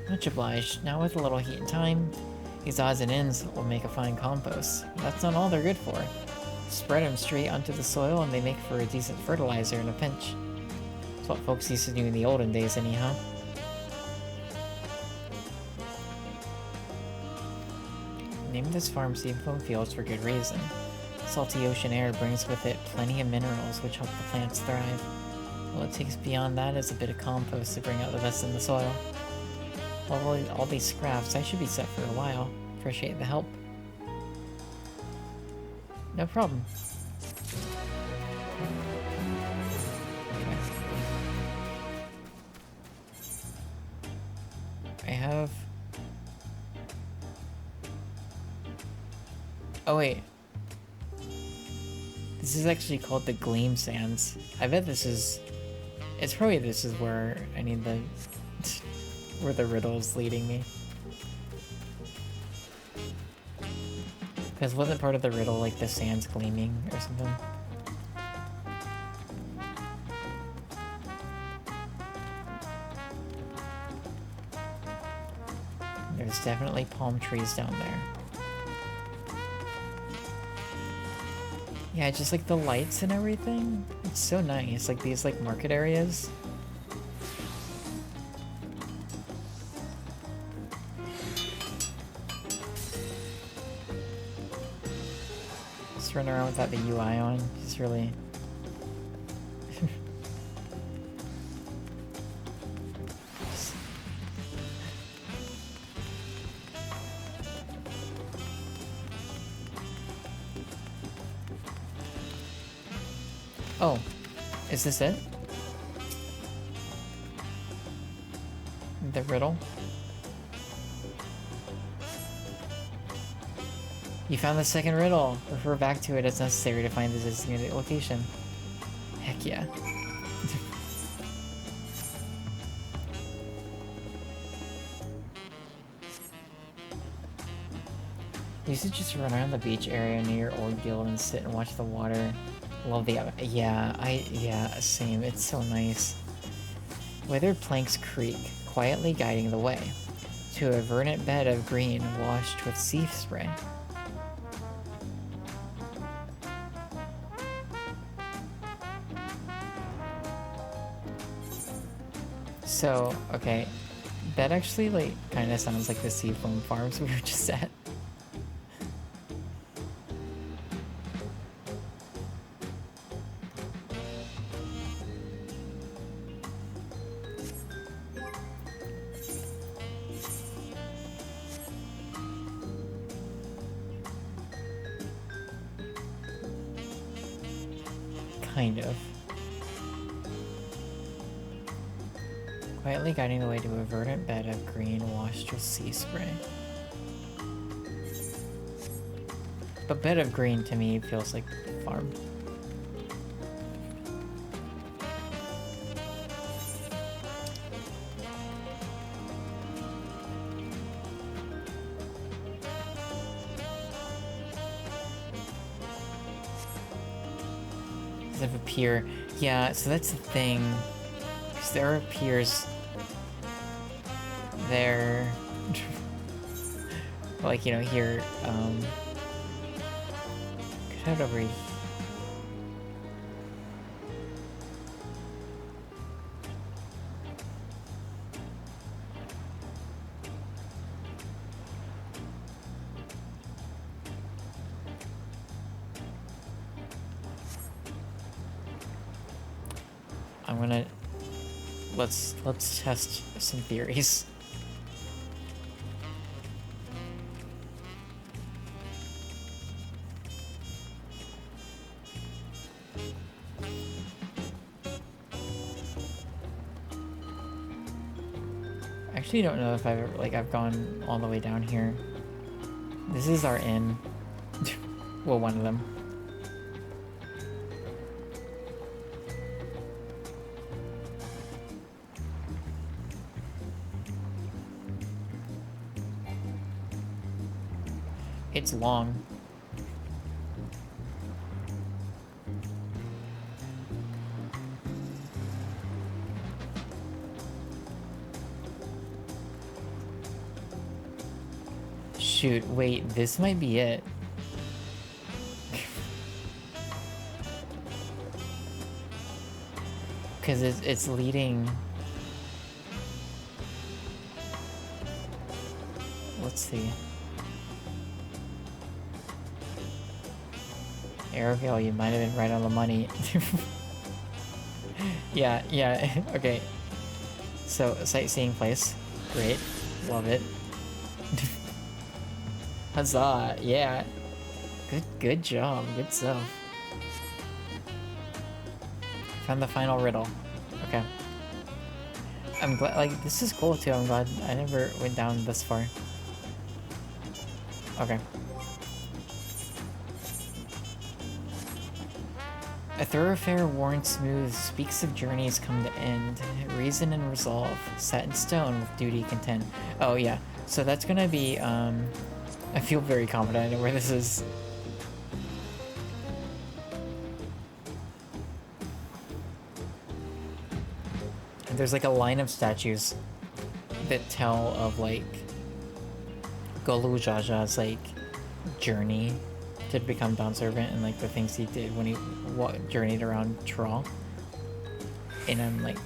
Much obliged. Now with a little heat and time, these odds and ends will make a fine compost. That's not all they're good for. Spread them straight onto the soil and they make for a decent fertilizer in a pinch. It's what folks used to do in the olden days anyhow. Named this farm Seafoam Fields for good reason. Salty ocean air brings with it plenty of minerals which help the plants thrive. All it takes beyond that is a bit of compost to bring out the best in the soil. All these scraps, I should be set for a while. Appreciate the help. No problem. Okay. I have... Oh wait. This is actually called the Gleam Sands. I bet this is... It's probably this is where I need the... where the riddle is leading me. Because wasn't part of the riddle like the sands gleaming or something? There's definitely palm trees down there. Yeah, just like the lights and everything. It's so nice. Like these like market areas. Just run around without the UI on. Just really... Oh, is this it? The riddle? You found the second riddle. Refer back to it as necessary to find the designated location. Heck yeah. You used to just run around the beach area near your old guild and sit and watch the water. Love the... Yeah, same. It's so nice. Weathered planks creak, quietly guiding the way to a verdant bed of green washed with sea spray. So, okay. That actually, like, kind of sounds like the seafoam farms we were just at. Kind of. Quietly guiding the way to a verdant bed of green washed with sea spray. But bed of green to me feels like farm. Of a pier. Yeah, so that's the thing. Because there are piers there. Like, you know, here, could head over here. I'm gonna... Let's test some theories. I actually don't know if I've ever, like, I've gone all the way down here. This is our inn. Well, one of them. It's long. Shoot, wait, this might be it. Because it's leading... Let's see. Airville, you might have been right on the money. Yeah, yeah, okay. So, sightseeing place. Great. Love it. Huzzah, yeah. Good job, good stuff. Found the final riddle. Okay. I'm glad, like, this is cool too. I'm glad I never went down this far. Okay. A thoroughfare worn smooth speaks of journeys come to end, reason and resolve, set in stone with duty content. Oh yeah, so that's gonna be, I feel very confident I know where this is. There's like a line of statues that tell of like Golu Jaja's like journey to become Dawn Servant and like the things he did when he journeyed around Thrall. And I'm like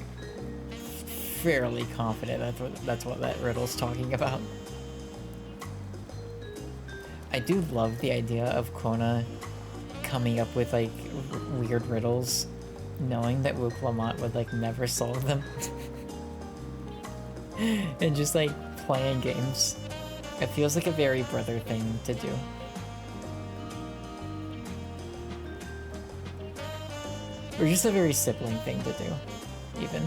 fairly confident that's what that riddle's talking about. I do love the idea of Kona coming up with like weird riddles, knowing that Wuk Lamont would like never solve them. And just like playing games. It feels like a very brother thing to do. Or just a very sibling thing to do, even.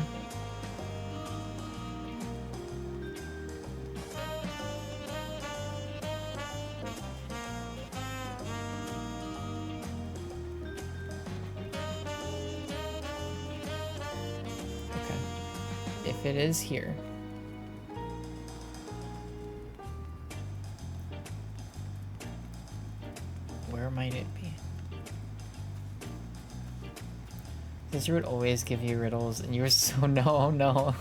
Okay. If it is here. Where might it be? Sister would always give you riddles, and you were so no.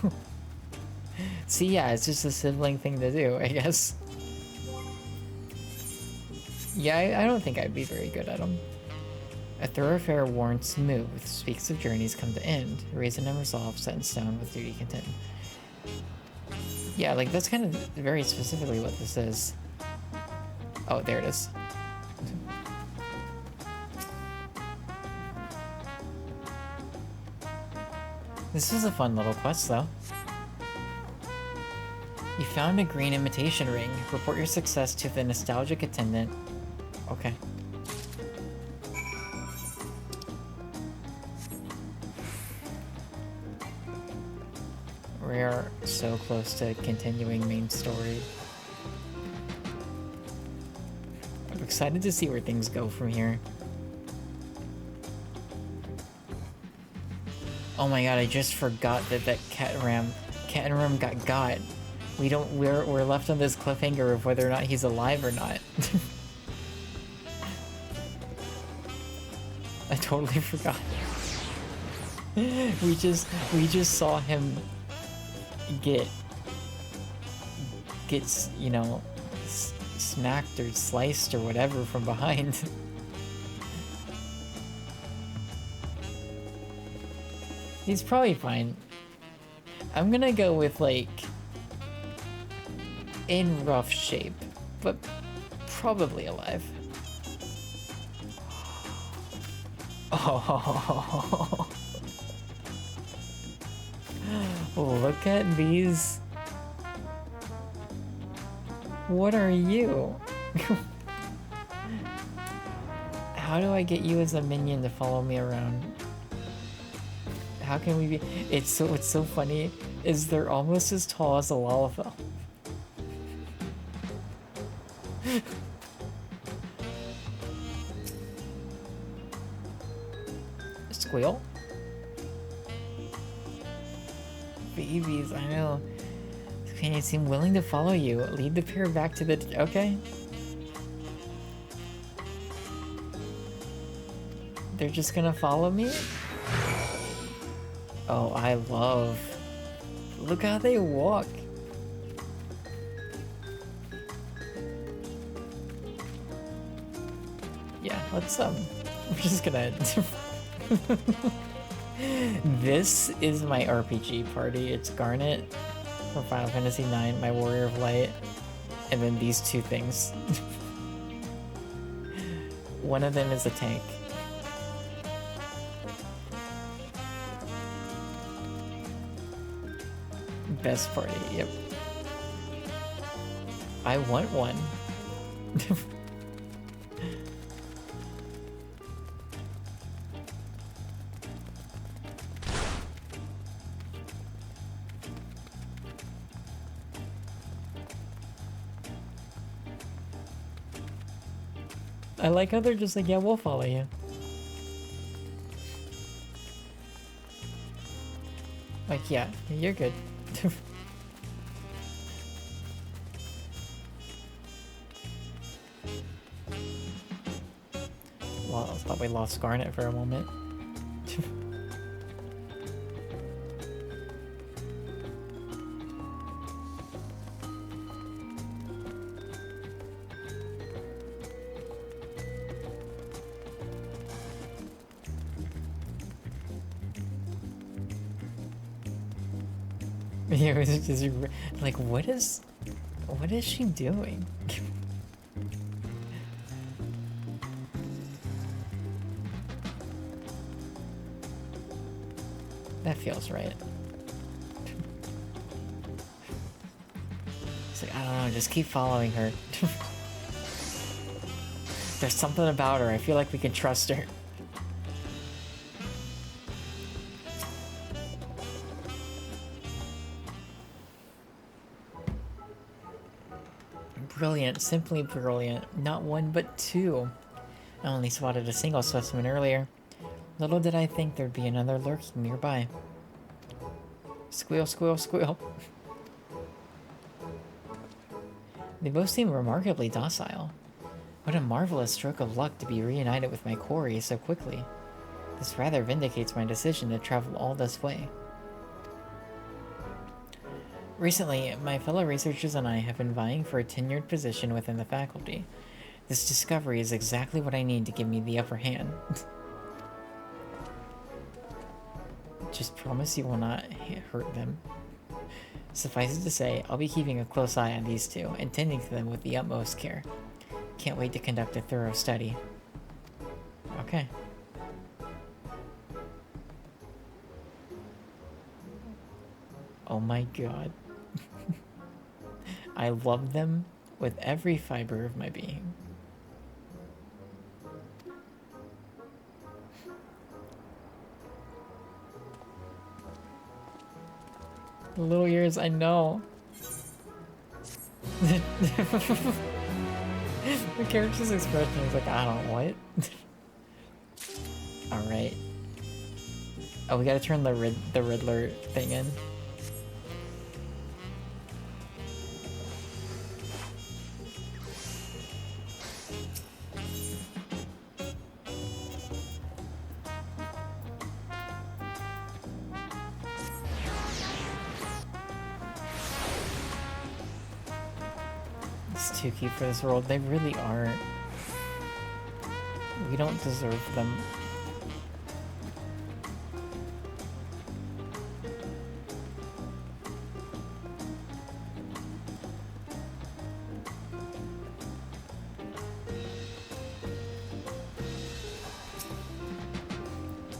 See, yeah, it's just a sibling thing to do, I guess. Yeah, I don't think I'd be very good at them. A thoroughfare worn smooth speaks of journeys come to end, reason and resolve set in stone with duty content. Yeah, like that's kind of very specifically what this is. Oh, there it is. This was a fun little quest, though. You found a green imitation ring. Report your success to the nostalgic attendant. Okay. We are so close to continuing main story. I'm excited to see where things go from here. Oh my god, I just forgot that Catram got. We're left on this cliffhanger of whether or not he's alive or not. I totally forgot. We just saw him get you know, smacked or sliced or whatever from behind. He's probably fine. I'm gonna go with, like, in rough shape, but probably alive. Oh, look at these. What are you? How do I get you as a minion to follow me around? How can we be? It's so funny. Is they're almost as tall as a Lalafell. Squeal? Babies, I know. They seem willing to follow you. Lead the pair back to the... Okay. They're just gonna follow me? Oh, I love... Look how they walk. Yeah, let's, we're just gonna... This is my RPG party. It's Garnet from Final Fantasy IX, my Warrior of Light, and then these two things. One of them is a tank. Best party, yep. I want one. I like how they're just like, yeah, we'll follow you. Like, yeah, you're good. Well, I thought we lost Garnet for a moment. Yeah, it was just like, what is she doing? That feels right. It's like, I don't know, just keep following her. There's something about her, I feel like we can trust her. Brilliant, simply brilliant. Not one, but two. I only spotted a single specimen earlier. Little did I think there'd be another lurking nearby. Squeal, squeal, squeal. They both seem remarkably docile. What a marvelous stroke of luck to be reunited with my quarry so quickly. This rather vindicates my decision to travel all this way. Recently, my fellow researchers and I have been vying for a tenured position within the faculty. This discovery is exactly what I need to give me the upper hand. Just promise you will not hurt them. Suffice it to say, I'll be keeping a close eye on these two and tending to them with the utmost care. Can't wait to conduct a thorough study. Okay. Oh my god. I love them with every fiber of my being. The little ears, I know. The character's expression is like, I don't know what. Alright. Oh, we gotta turn the Riddler thing in. Too cute for this world. They really are. We don't deserve them.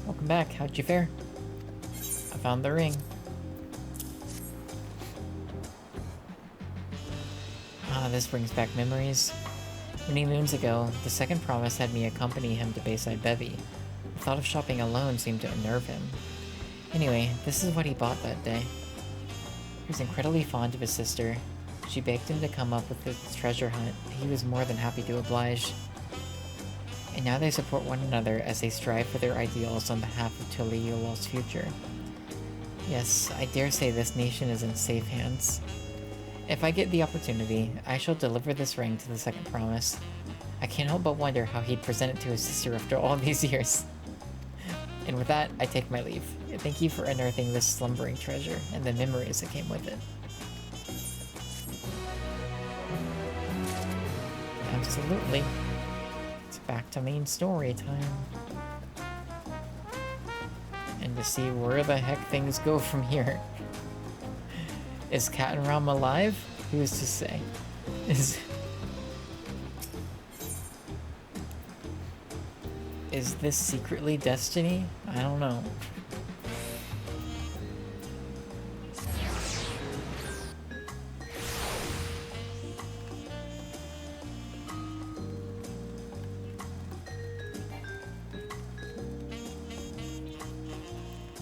Welcome back. How'd you fare? I found the ring. This brings back memories. Many moons ago, the second promise had me accompany him to Bayside Bevy. The thought of shopping alone seemed to unnerve him. Anyway, this is what he bought that day. He was incredibly fond of his sister. She begged him to come up with his treasure hunt. He was more than happy to oblige. And now they support one another as they strive for their ideals on behalf of Tuliyolal's future. Yes, I dare say this nation is in safe hands. If I get the opportunity, I shall deliver this ring to the second promise. I can't help but wonder how he'd present it to his sister after all these years. And with that, I take my leave. Thank you for unearthing this slumbering treasure and the memories that came with it. Absolutely. It's back to main story time. And to see where the heck things go from here. Is Cat and Ram alive? Who's to say? Is this secretly destiny? I don't know.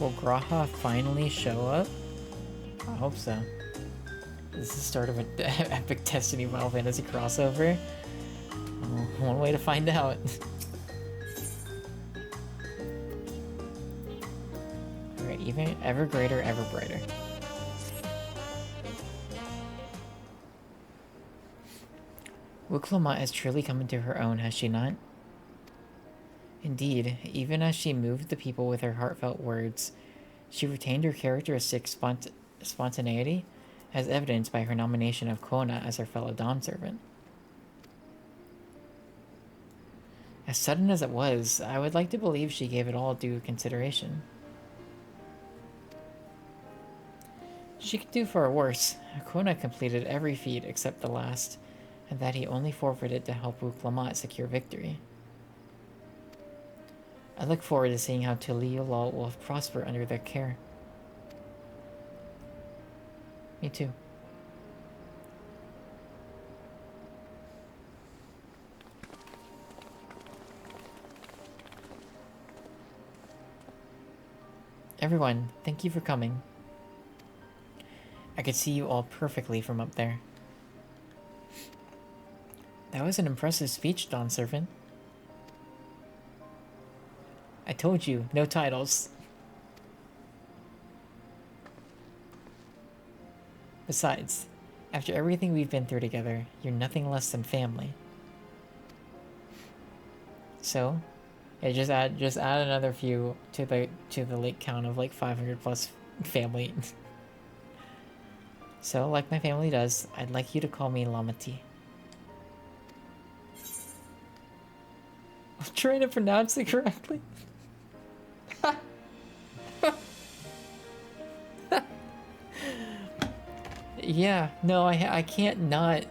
Will Graha finally show up? I hope so. This is the start of an epic Destiny Final Fantasy crossover. Oh, one way to find out. Alright, even ever greater, ever brighter. Wuklamot has truly come into her own, has she not? Indeed, even as she moved the people with her heartfelt words, she retained her characteristic spontaneity, as evidenced by her nomination of Kona as her fellow Dawn servant. As sudden as it was, I would like to believe she gave it all due consideration. She could do far worse. Kona completed every feat except the last, and that he only forfeited to help Wuklamot secure victory. I look forward to seeing how Tuliulal will prosper under their care. Me too. Everyone, thank you for coming. I could see you all perfectly from up there. That was an impressive speech, Dawn Servant. I told you, no titles. Besides, after everything we've been through together, you're nothing less than family. So, yeah, just add another few to the like count of like 500 plus family. So, like my family does, I'd like you to call me Lamati. I'm trying to pronounce it correctly. Yeah, no, I can't not.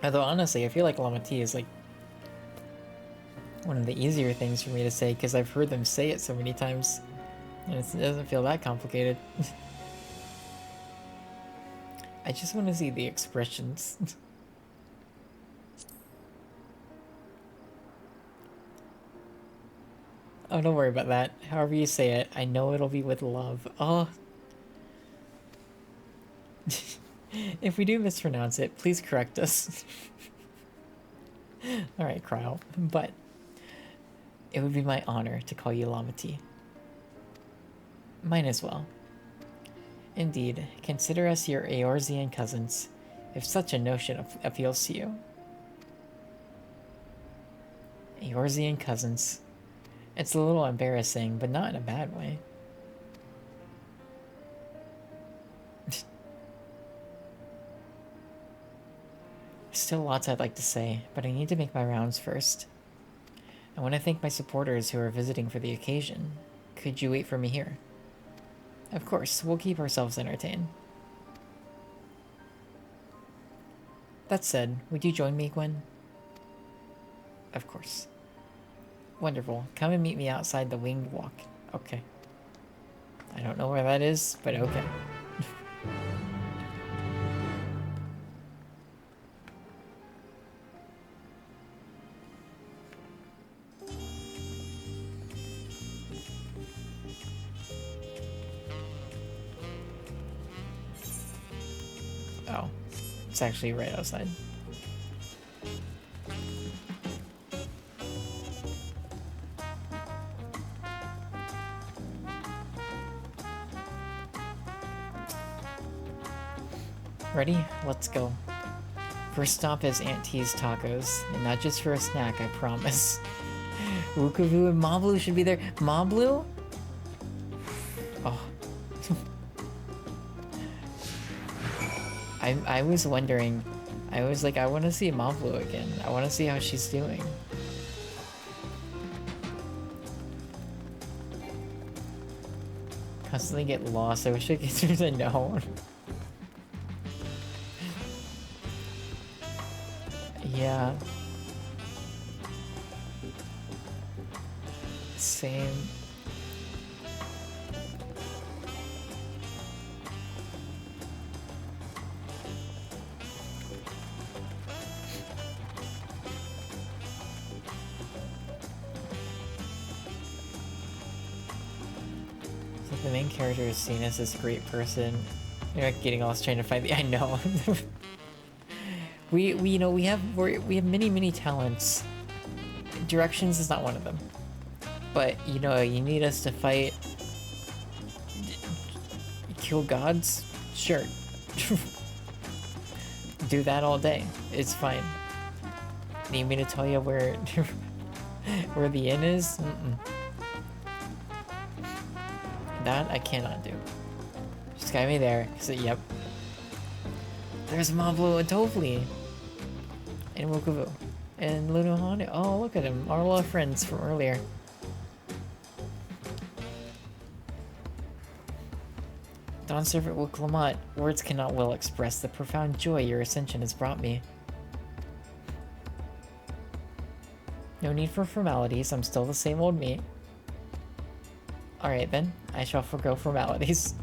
Although honestly, I feel like Lamati is like one of the easier things for me to say because I've heard them say it so many times, and it doesn't feel that complicated. I just want to see the expressions. Oh, don't worry about that. However you say it, I know it'll be with love. Oh. If we do mispronounce it, please correct us. Alright, Cryo. But it would be my honor to call you Lamati. Mine as well. Indeed, consider us your Eorzean cousins, if such a notion appeals to you. Eorzean cousins. It's a little embarrassing, but not in a bad way. Still lots I'd like to say, but I need to make my rounds first. I want to thank my supporters who are visiting for the occasion. Could you wait for me here? Of course, we'll keep ourselves entertained. That said, would you join me, Gwen? Of course. Wonderful. Come and meet me outside the Winged Walk. Okay. I don't know where that is, but okay. Oh. It's actually right outside. Ready? Let's go. First stop is Aunt T's Tacos, and not just for a snack, I promise. Wukavu and Mablu should be there. Mablu? Oh. I was wondering, I was like, I want to see Mablu again. I want to see how she's doing. Constantly get lost. I wish I could say no. Yeah. Same. main character is seen as this great person. You're not getting lost trying to find the. I know. we you know we have many talents. Directions is not one of them. But you know you need us to fight. Kill gods? Sure. Do that all day. It's fine. Need me to tell you where where the inn is? That I cannot do. Just guide me there. So, yep. There's Mablu and Tovli. And Wukuvu. And Lunohane. Oh, look at him. Our little friends from earlier. Dawn Servant Wuklamat, words cannot well express the profound joy your ascension has brought me. No need for formalities, I'm still the same old me. Alright then, I shall forgo formalities.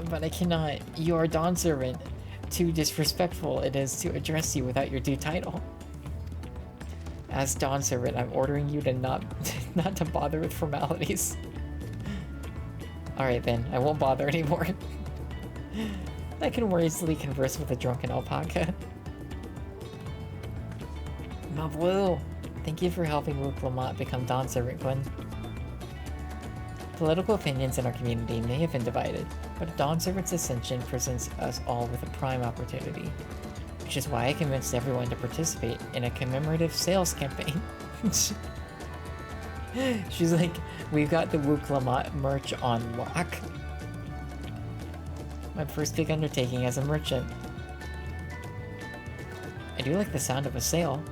But I cannot. You are Dawn Servant. Too disrespectful it is to address you without your due title. As Dawn Servant, I'm ordering you to not to bother with formalities. Alright then, I won't bother anymore. I can more easily converse with a drunken alpaca. Mablu! Thank you for helping Wuklamat become Dawn Servant, Gwen. Political opinions in our community may have been divided, but Dawn Servant's ascension presents us all with a prime opportunity, which is why I convinced everyone to participate in a commemorative sales campaign. She's like, we've got the Wuklamat merch on lock. My first big undertaking as a merchant. I do like the sound of a sale,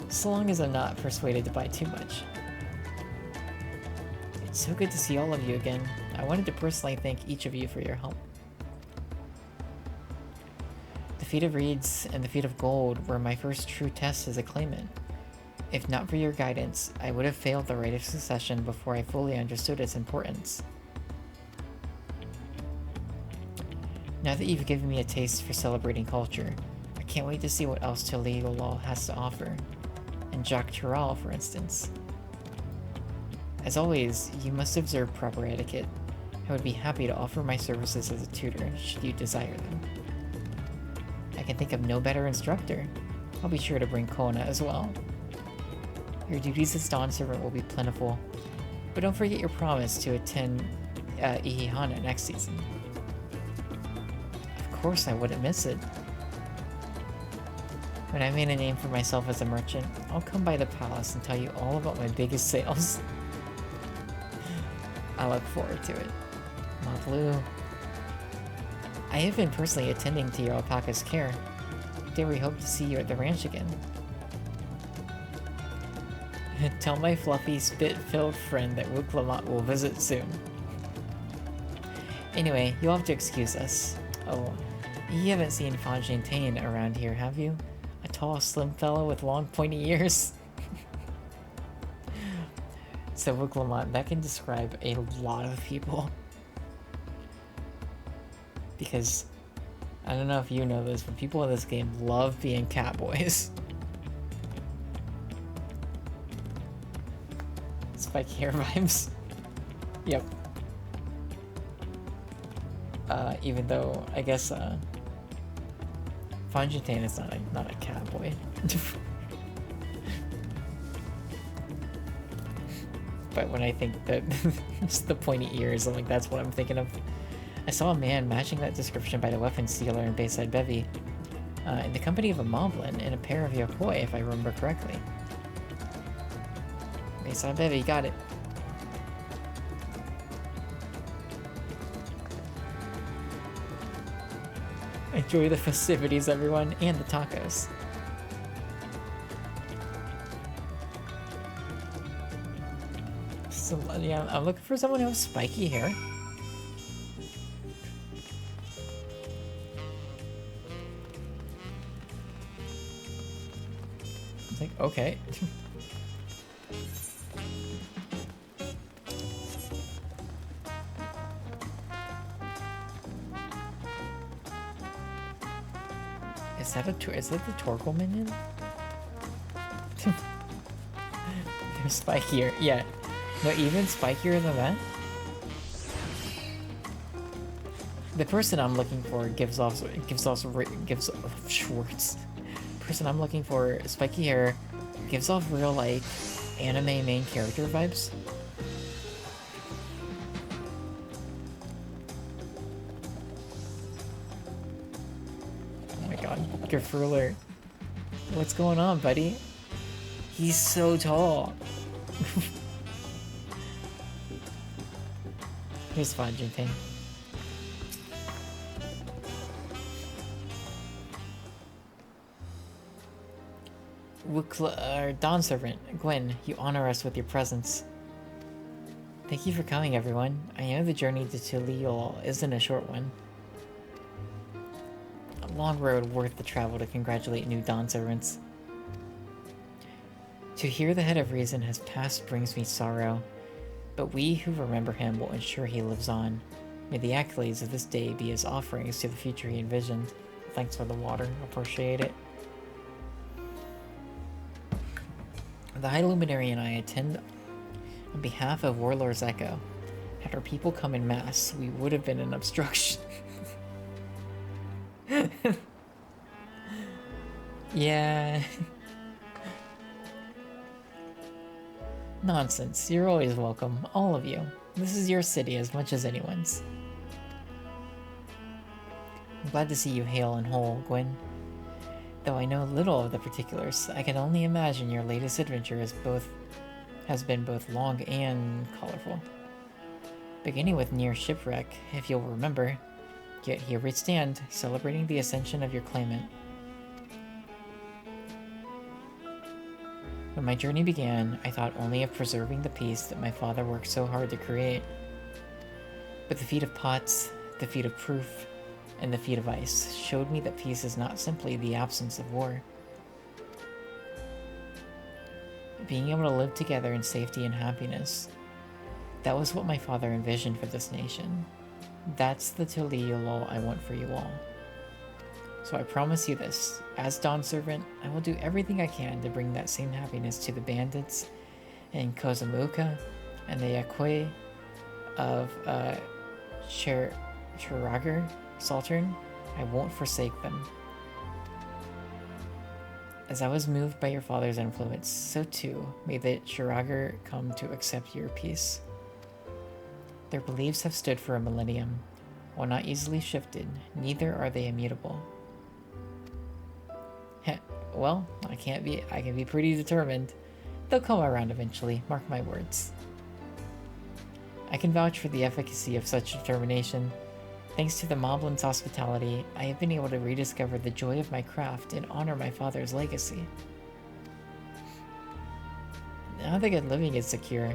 so long as I'm not persuaded to buy too much. It's so good to see all of you again. I wanted to personally thank each of you for your help. The Feat of Reeds and the Feat of Gold were my first true tests as a claimant. If not for your guidance, I would have failed the rite of succession before I fully understood its importance. Now that you've given me a taste for celebrating culture, I can't wait to see what else Toliolo has to offer. And Jacques Tural, for instance. As always, you must observe proper etiquette. I would be happy to offer my services as a tutor, should you desire them. I can think of no better instructor. I'll be sure to bring Kona as well. Your duties as Dawn Servant will be plentiful, but don't forget your promise to attend Ihihana next season. Of course I wouldn't miss it. When I made a name for myself as a merchant, I'll come by the palace and tell you all about my biggest sales. I look forward to it. Mablu. I have been personally attending to your alpaca's care. Today we hope to see you at the ranch again. Tell my fluffy, spit-filled friend that Wuklamat will visit soon. Anyway, you'll have to excuse us. Oh, you haven't seen Fontaine around here, have you? A tall, slim fellow with long, pointy ears? So Wuklamat, that can describe a lot of people. Because, I don't know if you know this, but people in this game love being catboys. Spike hair vibes. Yep. Even though, I guess, Fontaine is not a catboy. But when I think that just the pointy ears, I'm like, that's what I'm thinking of. I saw a man matching that description by the weapons dealer in Bayside Bevy, in the company of a moblin and a pair of Yokoi, if I remember correctly. Bayside Bevy, got it. Enjoy the festivities, everyone, and the tacos. So, yeah, I'm looking for someone who has spiky hair. It's like, okay. Is that the Torkoal minion? Spikier. Yeah. No, even spikier than that. The person I'm looking for gives off Schwartz. Person I'm looking for, spiky hair, gives off real like anime main character vibes. Oh my god, Gefruller. What's going on, buddy? He's so tall. Here's fun, Jinping. Dawn Servant, Gwen, you honor us with your presence. Thank you for coming, everyone. I know the journey to Tuliol isn't a short one. A long road worth the travel to congratulate new Dawn Servants. To hear the head of reason has passed brings me sorrow, but we who remember him will ensure he lives on. May the accolades of this day be his offerings to the future he envisioned. Thanks for the water, appreciate it. The High Luminary and I attend on behalf of Warlord's Echo. Had our people come in mass, we would have been an obstruction. Yeah. Nonsense. You're always welcome, all of you. This is your city as much as anyone's. I'm glad to see you hale and whole, Gwen. Though I know little of the particulars, I can only imagine your latest adventure has been both long and colorful. Beginning with near shipwreck, if you'll remember, yet here we stand, celebrating the ascension of your claimant. When my journey began, I thought only of preserving the peace that my father worked so hard to create. But the feat of pots, the feat of proof, and the feat of ice showed me that peace is not simply the absence of war. Being able to live together in safety and happiness, that was what my father envisioned for this nation. That's the Tuliolol I want for you all. So I promise you this, as Dawn Servant, I will do everything I can to bring that same happiness to the bandits in Kozamuka and the Yakwe of Chiragar, Saltern. I won't forsake them. As I was moved by your father's influence, so too may the Chiragar come to accept your peace. Their beliefs have stood for a millennium. While not easily shifted, neither are they immutable. Well, I can be pretty determined. They'll come around eventually, mark my words. I can vouch for the efficacy of such determination. Thanks to the Moblin's hospitality, I have been able to rediscover the joy of my craft and honor my father's legacy. Now that good living is secure,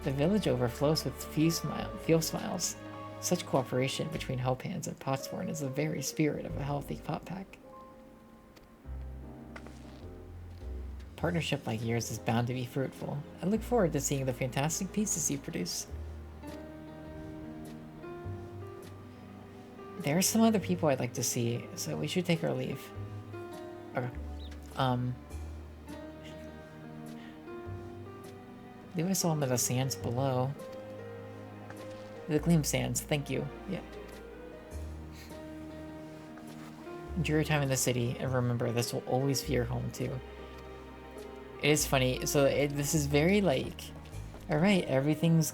the village overflows with few smiles. Such cooperation between Hope Hands and Potsworn is the very spirit of a healthy pot pack. Partnership like yours is bound to be fruitful. I look forward to seeing the fantastic pieces you produce. There are some other people I'd like to see, so we should take our leave. Okay. I believe I saw him at the sands below. The Gleam Sands, thank you. Yeah. Enjoy your time in the city, and remember, this will always be your home too. It is funny, so this is very like, alright, everything's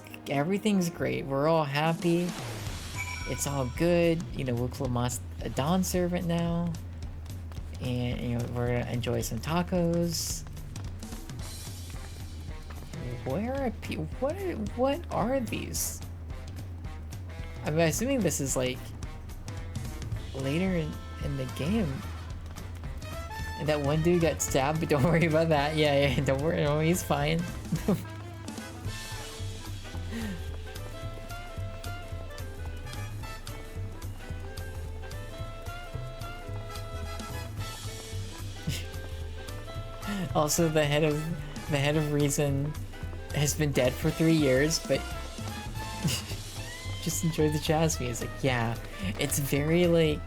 great, we're all happy, it's all good, you know, Wuklamat's a Dawn Servant now, and, you know, we're gonna enjoy some tacos. Where are people, what are these? I'm assuming this is like, later in the game. And that one dude got stabbed, but don't worry about that. Yeah, don't worry, no, he's fine. Also, the head of reason has been dead for 3 years, but just enjoy the jazz music. Yeah, it's very like,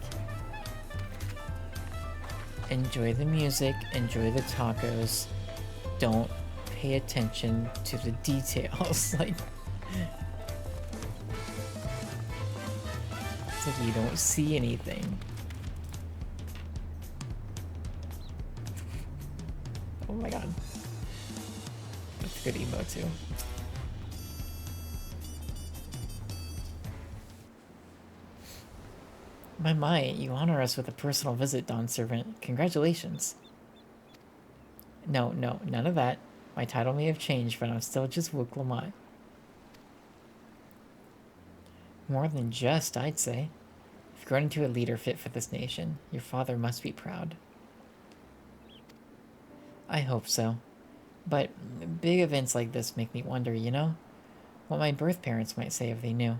enjoy the music, enjoy the tacos, don't pay attention to the details. Like, it's like you don't see anything. Oh my god. That's a good emo too. My, you honor us with a personal visit, Dawn Servant. Congratulations. No, none of that. My title may have changed, but I'm still just Wook Lamont. More than just, I'd say. You've grown into a leader fit for this nation. Your father must be proud. I hope so. But big events like this make me wonder, you know? What my birth parents might say if they knew.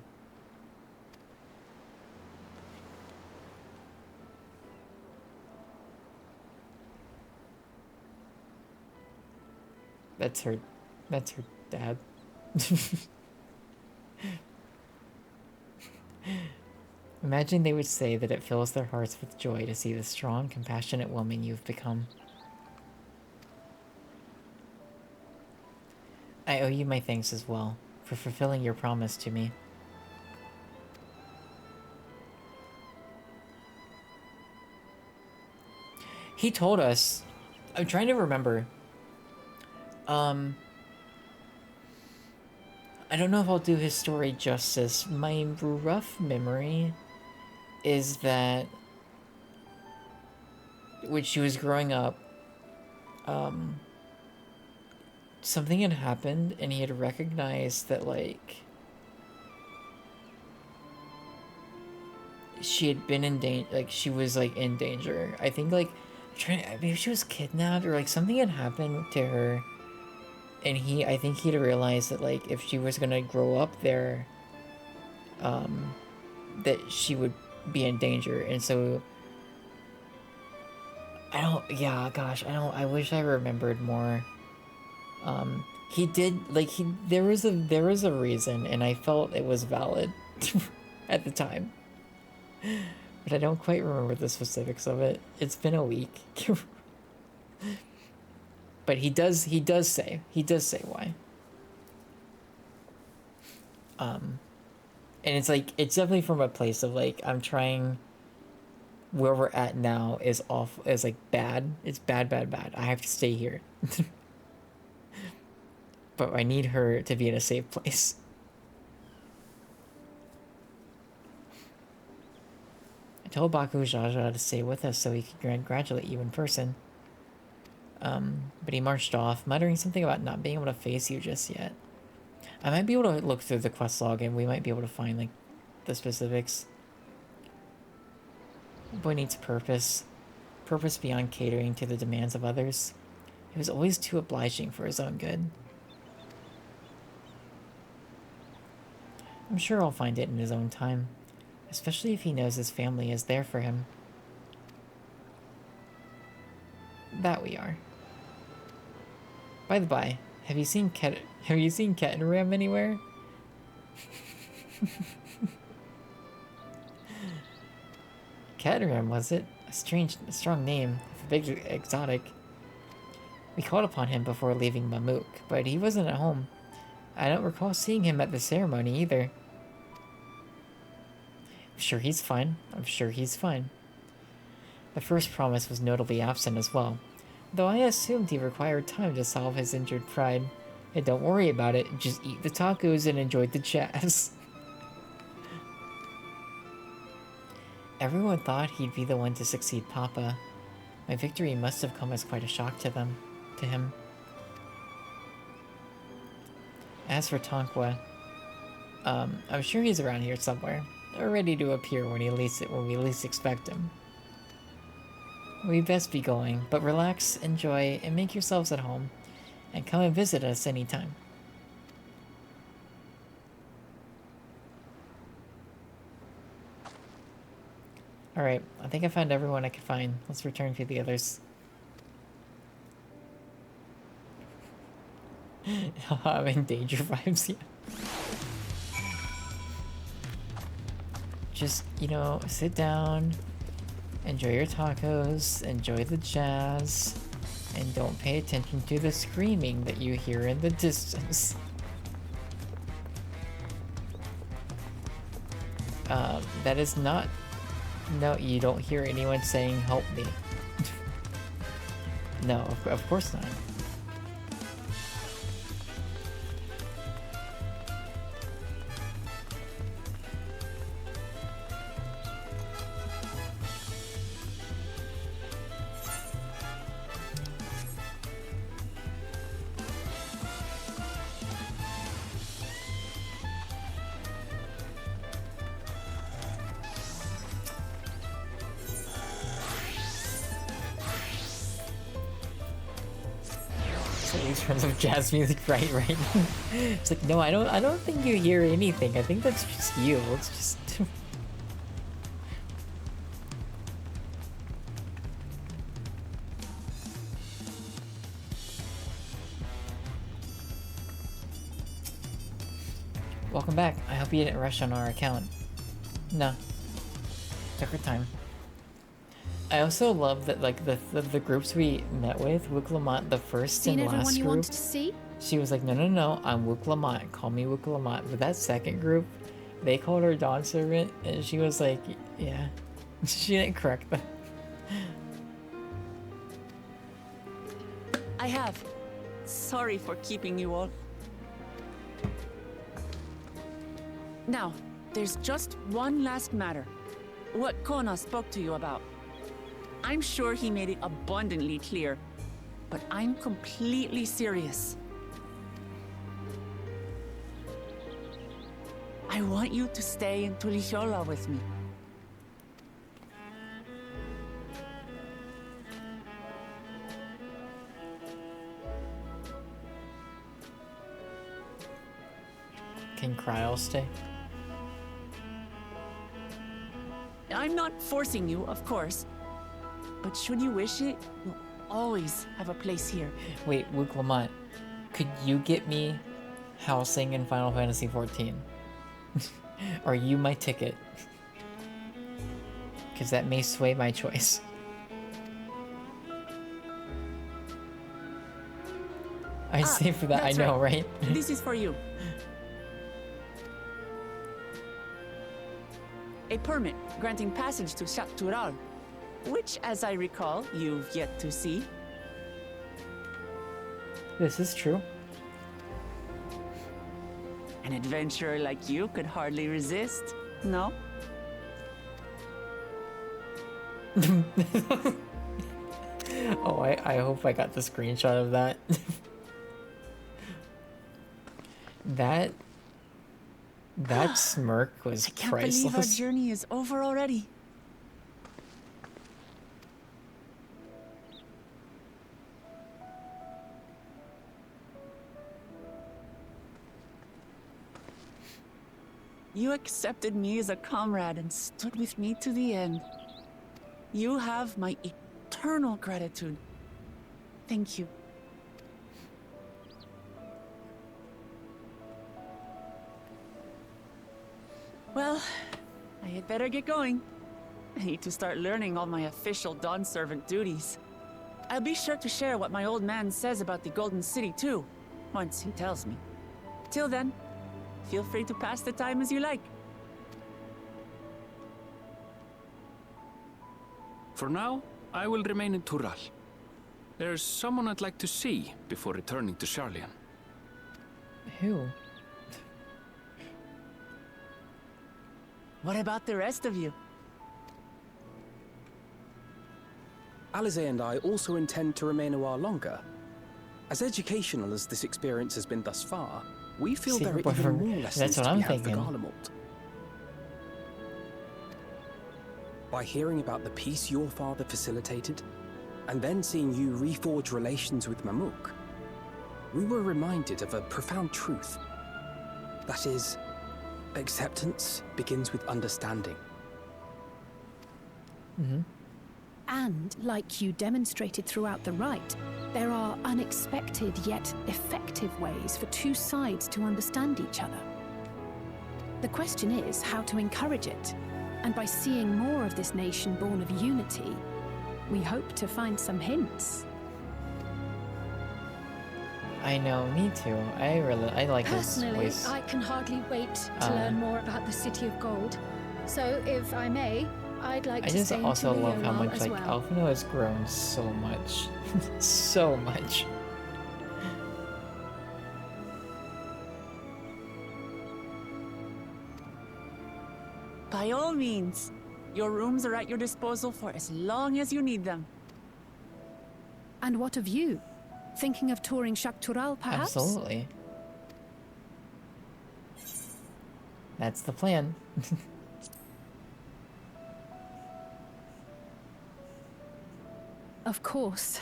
That's her dad. Imagine they would say that it fills their hearts with joy to see the strong, compassionate woman you've become. I owe you my thanks as well, for fulfilling your promise to me. He told us... I'm trying to remember. I don't know if I'll do his story justice. My rough memory is that when she was growing up, something had happened and he had recognized that, like, she had been in danger, like, she was, like, in danger. I think, like, maybe she was kidnapped or, like, something had happened to her. And I think he'd realized that, like, if she was gonna grow up there, that she would be in danger. And so, I wish I remembered more. He did, like, there was a reason, and I felt it was valid at the time. But I don't quite remember the specifics of it. It's been a week. But he does say why. And it's like, it's definitely from a place of, like, I'm trying, where we're at now is awful, is like bad. It's bad. I have to stay here. But I need her to be in a safe place. I told Baku Jaja to stay with us so he could congratulate you in person. But he marched off, muttering something about not being able to face you just yet. I might be able to look through the quest log and we might be able to find, like, the specifics. Boy needs purpose. Purpose beyond catering to the demands of others. He was always too obliging for his own good. I'm sure I'll find it in his own time, especially if he knows his family is there for him. That we are. By the by, have you seen Ketanram anywhere? Ketanram, was it? A strong name, a big exotic. We called upon him before leaving Mamuk, but he wasn't at home. I don't recall seeing him at the ceremony either. I'm sure he's fine. The first promise was notably absent as well, though I assumed he required time to solve his injured pride. And don't worry about it, just eat the tacos and enjoy the jazz. Everyone thought he'd be the one to succeed Papa. My victory must have come as quite a shock to him. As for Tonqua, I'm sure he's around here somewhere, ready to appear when we least expect him. We best be going, but relax, enjoy, and make yourselves at home, and come and visit us anytime. Alright, I think I found everyone I could find. Let's return to the others. I'm in danger vibes, yeah. Just, you know, sit down, enjoy your tacos, enjoy the jazz, And don't pay attention to the screaming that you hear in the distance. That is not... No, you don't hear anyone saying, help me. No, of course not. Of jazz music right it's like, no, I don't think you hear anything. I think that's just you. It's just welcome back. I hope you didn't rush on our account. No, took our time. I also love that, like, the groups we met with, Wook Lamont, the first and last you group, wanted to see? she was like, no, I'm Wook Lamont, call me Wook Lamont. But that second group, they called her Dawn Servant, and she was like, yeah. She didn't correct them. I have. Sorry for keeping you all. Now, there's just one last matter. What Kona spoke to you about. I'm sure he made it abundantly clear, but I'm completely serious. I want you to stay in Tulishola with me. Can Kryl stay? I'm not forcing you, of course. But should you wish it, you'll always have a place here. Wait, Wook Lamont, could you get me housing in Final Fantasy XIV? Are you my ticket? Because that may sway my choice. I'd say for that, I know, right? This is for you. A permit granting passage to Shatural, which, as I recall, you've yet to see. This is true. An adventurer like you could hardly resist, no? Oh, I hope I got the screenshot of that. That smirk was I can't priceless. believe our journey is over already. You accepted me as a comrade and stood with me to the end. You have my eternal gratitude. Thank you. Well, I had better get going. I need to start learning all my official Dawn Servant duties. I'll be sure to share what my old man says about the Golden City too, once he tells me. Till then, feel free to pass the time as you like. For now, I will remain in Tural. There's someone I'd like to see before returning to Sharlayan. Who? What about the rest of you? Alize and I also intend to remain a while longer. As educational as this experience has been thus far, we feel there are even more lessons to be had for Garlemald. By hearing about the peace your father facilitated, and then seeing you reforge relations with Mamook, we were reminded of a profound truth. That is, acceptance begins with understanding. Mm-hmm. And, like you demonstrated throughout the rite, there are unexpected yet effective ways for two sides to understand each other. The question is how to encourage it, and by seeing more of this nation born of unity, we hope to find some hints. I know, me too. I like his Personally, voice. I can hardly wait to learn more about the City of Gold. So, if I may, I'd like I to just stay also in love how Tuliyo much as like well. Alphino has grown so much. So much. By all means, your rooms are at your disposal for as long as you need them. And what of you? Thinking of touring Shaktural, perhaps? Absolutely. That's the plan. Of course.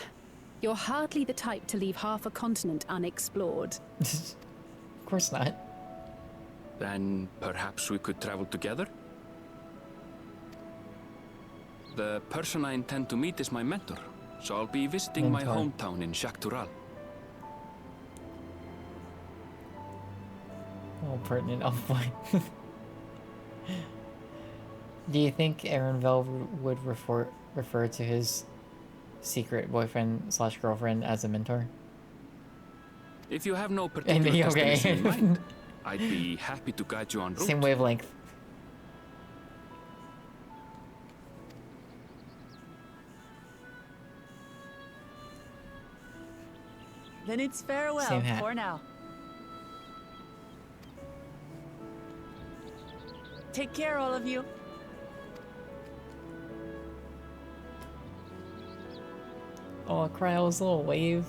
You're hardly the type to leave half a continent unexplored. Of course not. Then perhaps we could travel together? The person I intend to meet is my mentor, so I'll be visiting my hometown in Shaktural. Oh, pertinent elf boy. Do you think Arenville would refer to his secret boyfriend / girlfriend as a mentor? If you have no particular Okay. destination in mind, I'd be happy to guide you on route. Same wavelength. Then it's farewell Same hat. for now. Take care, all of you. Oh, Cryol's little wave.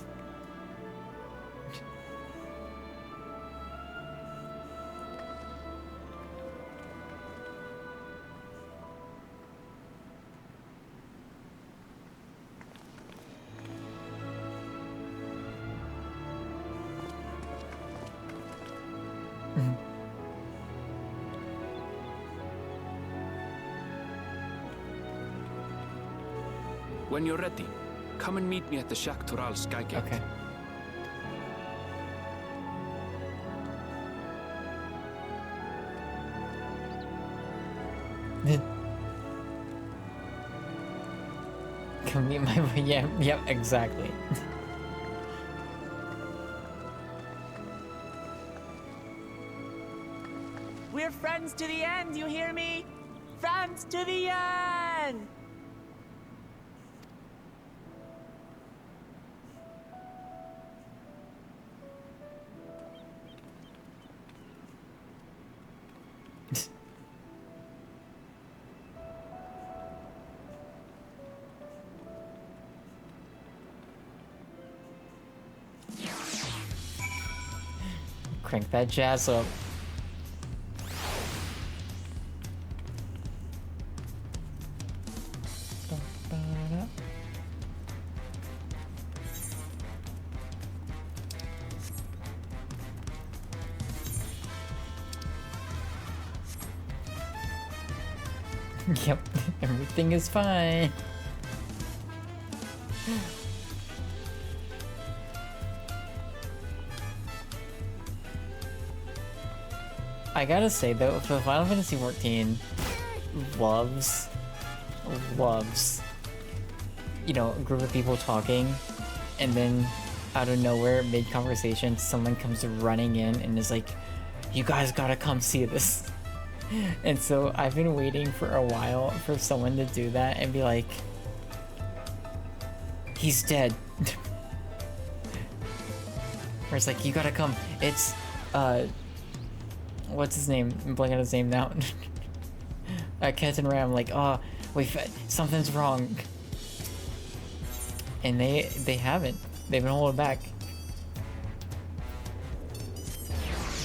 When you're ready, come and meet me at the Shaktural Skygate. Okay. Come meet my yep, exactly. We're friends to the end, you hear me? Friends to the end! Crank that jazz up. Yep, everything is fine. I gotta say though, for Final Fantasy XIV loves, you know, a group of people talking, and then out of nowhere, mid-conversation, someone comes running in and is like, you guys gotta come see this. And so I've been waiting for a while for someone to do that and be like, he's dead. Where it's like, you gotta come. It's, what's his name? I'm blanking on his name now. Captain Ram, like, oh, wait, something's wrong. And they haven't. They've been holding back.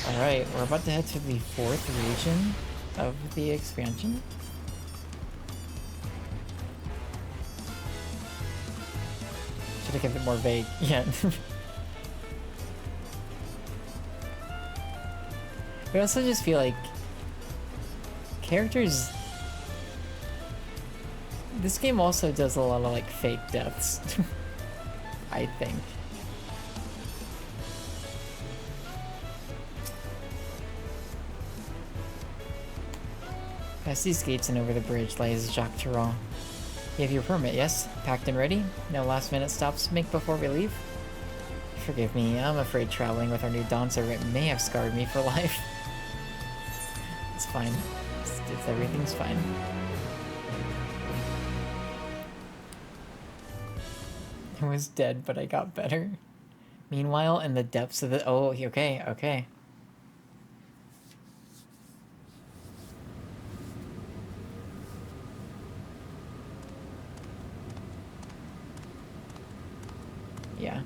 Alright, we're about to head to the 4th region of the expansion. Should have kept it more vague. Yeah. I also just feel like characters. This game also does a lot of like fake deaths. I think. Past these gates and over the bridge lies Jacques Turon. You have your permit, yes? Packed and ready? No last minute stops to make before we leave? Forgive me, I'm afraid traveling with our new Dawn servant may have scarred me for life. It's fine. Everything's fine. I was dead, but I got better. Meanwhile, in the depths of the... Oh, okay, okay. Yeah.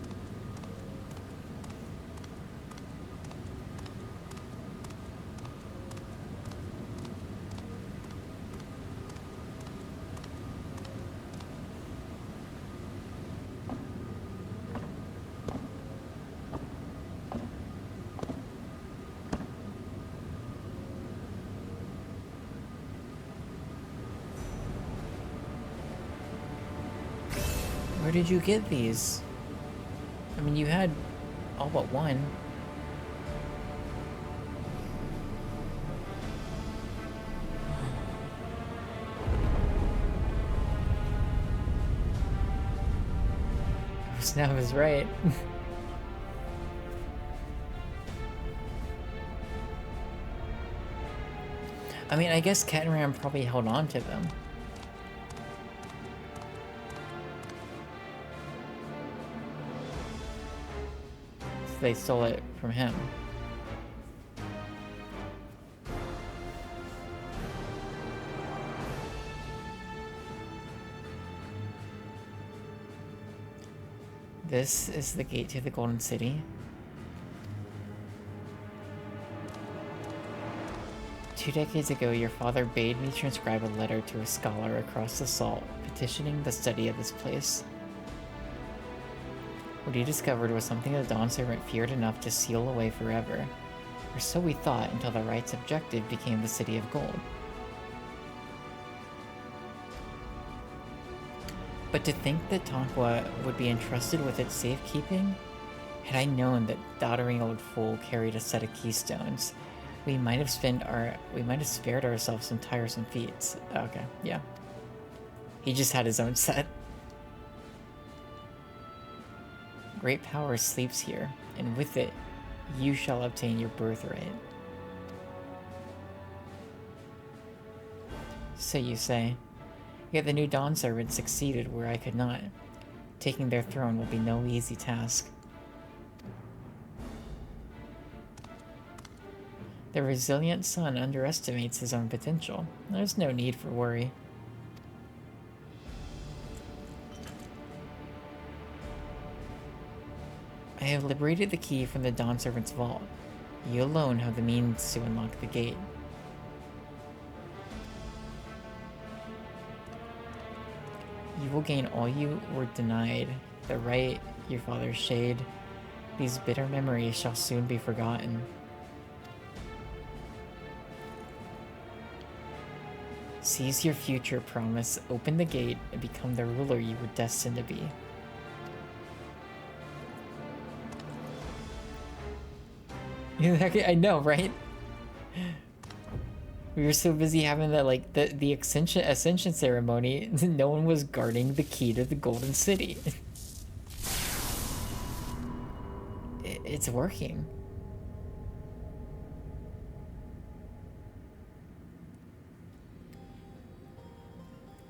Where did you get these? I mean, you had all but one. Snap is right. I mean, I guess Cat and Ram probably held on to them. They stole it from him. This is the gate to the Golden City. Two decades ago, your father bade me transcribe a letter to a scholar across the salt, petitioning the study of this place. What he discovered was something the Dawn Servant feared enough to seal away forever. Or so we thought until the right's objective became the City of Gold. But to think that Tonqua would be entrusted with its safekeeping? Had I known that doddering old fool carried a set of keystones, we might have spared ourselves some tiresome feats. Okay, yeah. He just had his own set. Great power sleeps here, and with it, you shall obtain your birthright. So you say. Yet the new Dawn Servant succeeded where I could not. Taking their throne will be no easy task. The resilient son underestimates his own potential. There's no need for worry. I have liberated the key from the Dawn Servant's vault. You alone have the means to unlock the gate. You will gain all you were denied, the right, your father's shade. These bitter memories shall soon be forgotten. Seize your future promise, open the gate, and become the ruler you were destined to be. I know, right? We were so busy having that, like, the ascension ceremony, no one was guarding the key to the Golden City. It's working.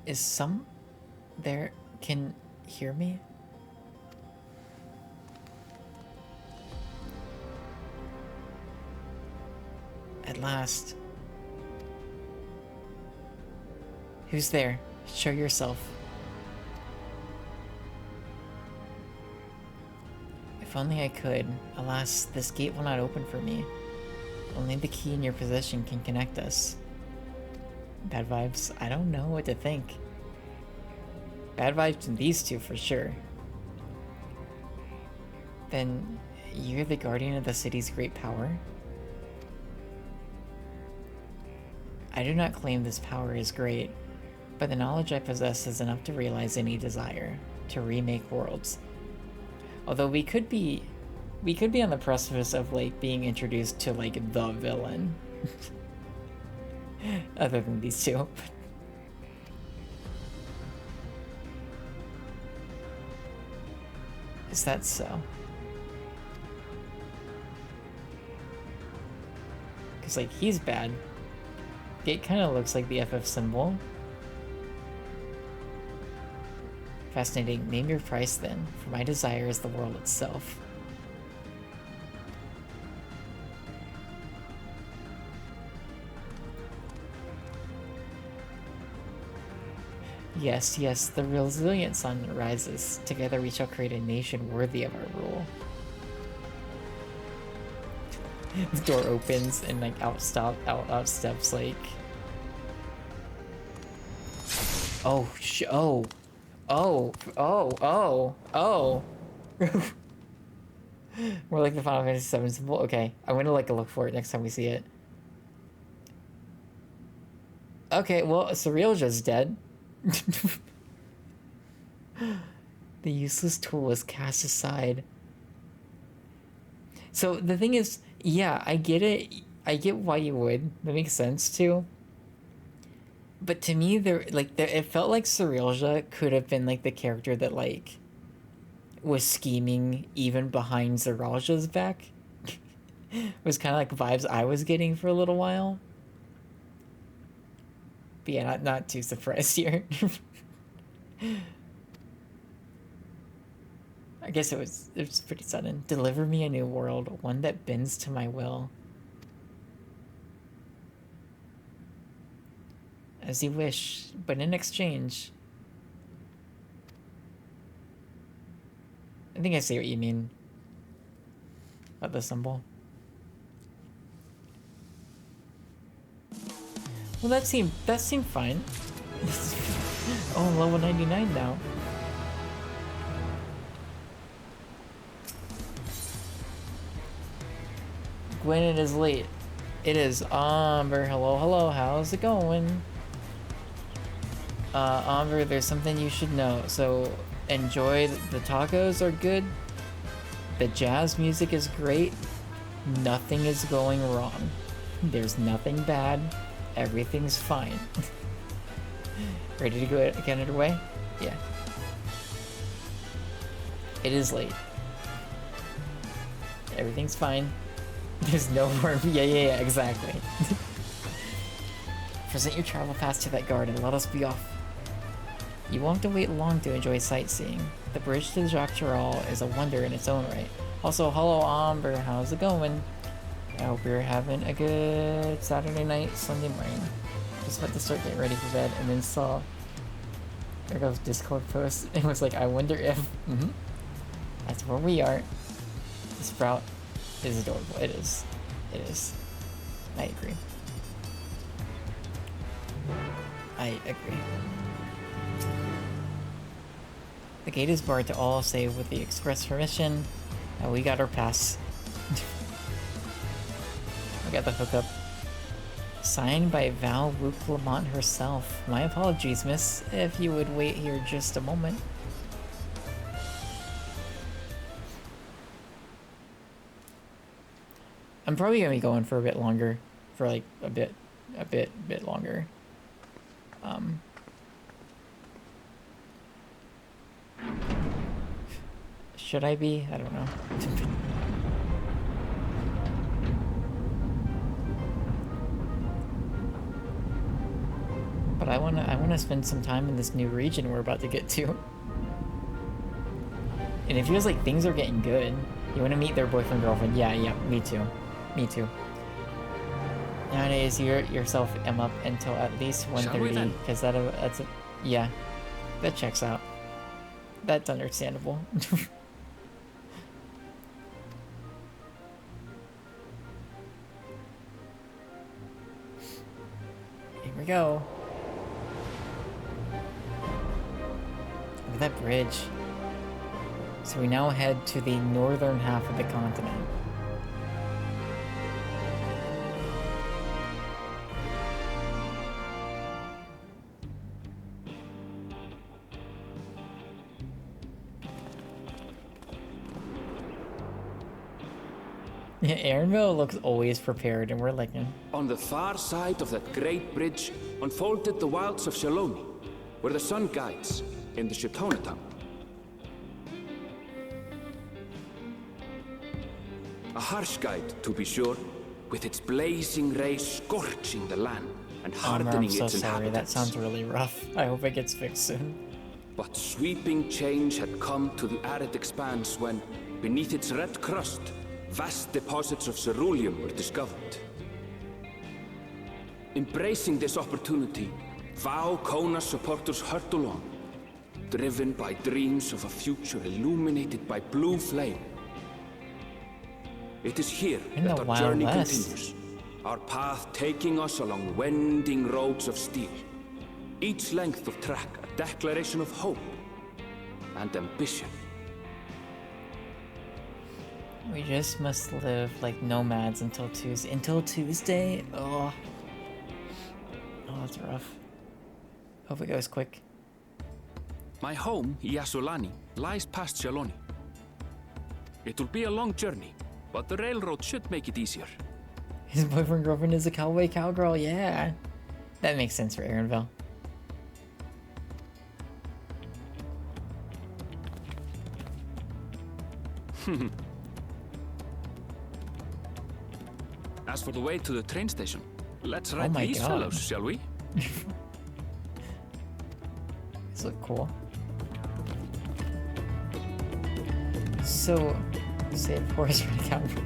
Is some there can hear me? At last. Who's there? Show yourself. If only I could. Alas, this gate will not open for me. Only the key in your possession can connect us. Bad vibes? I don't know what to think. Bad vibes from these two for sure. Then, you're the guardian of the city's great power? I do not claim this power is great, but the knowledge I possess is enough to realize any desire to remake worlds. Although we could be on the precipice of, like, being introduced to, like, the villain. Other than these two. Is that so? Because, like, he's bad. It kind of looks like the FF symbol. Fascinating. Name your price then, for my desire is the world itself. Yes, yes, the resilient sun rises. Together we shall create a nation worthy of our rule. The door opens and like out steps like... Oh, More like the Final Fantasy VII symbol? Okay, I'm gonna like look for it next time we see it. Okay, well, Surreal's just dead. The useless tool was cast aside. So the thing is, yeah, I get it. I get why you would. That makes sense too. But to me, it felt like Surrealja could have been like the character that like was scheming even behind Zeralja's back. Was kind of like vibes I was getting for a little while. But yeah, not too surprised here. I guess it was pretty sudden. Deliver me a new world, one that bends to my will. As you wish, but in exchange... I think I see what you mean about the symbol. Well, that seemed fine. Oh, I'm level 99 now. Gwen, it is late. It is Amber. Hello, how's it going? Amber, there's something you should know. So, enjoy the tacos are good. The jazz music is great. Nothing is going wrong. There's nothing bad. Everything's fine. Ready to go get underway? Yeah. It is late. Everything's fine. There's no more. Yeah, exactly. Present your travel pass to that guard and let us be off. You won't have to wait long to enjoy sightseeing. The bridge to the Dawntrail is a wonder in its own right. Also, hello Amber, how's it going? I hope you're having a good Saturday night, Sunday morning. Just about to start getting ready for bed and then saw there goes Discord post. It was like, I wonder if... That's where we are. The Sprout is adorable. It is. It is. I agree. I agree. The gate is barred to all save with the express permission. And we got our pass. We got the hookup. Signed by Val Lamont herself. My apologies, miss, if you would wait here just a moment. I'm probably gonna be going for a bit longer. For like a bit longer. Should I be? I don't know. But I wanna spend some time in this new region we're about to get to. And it feels like things are getting good. You wanna meet their boyfriend, girlfriend? Yeah, me too. Me too. Nowadays, you yourself am up until at least 1:30, because that's a... Yeah, that checks out. That's understandable. Here we go. Look at that bridge. So we now head to the northern half of the continent. Yeah, Aaronville looks always prepared, and we're like... On the far side of that great bridge unfolded the wilds of Shaloni, where the sun guides in the Shitona town. A harsh guide, to be sure, with its blazing rays scorching the land and Oh, hardening I'm so its sorry. inhabitants. That sounds really rough. I hope it gets fixed soon. But sweeping change had come to the arid expanse when, beneath its red crust, vast deposits of ceruleum were discovered. Embracing this opportunity, Vau Kona supporters hurtle on, driven by dreams of a future illuminated by blue flame. It is here In that the our Wild journey West. continues, our path taking us along winding roads of steel. Each length of track a declaration of hope and ambition. We just must live like nomads until Tuesday. Until Tuesday? Oh. Oh, that's rough. Hope it goes quick. My home, Yasolani, lies past Shaloni. It will be a long journey, but the railroad should make it easier. His boyfriend girlfriend is a cowboy cowgirl, yeah. That makes sense for Aaronville. As for the way to the train station, let's ride my these God. fellows, shall we? These look cool. So, save forest for the cowboy.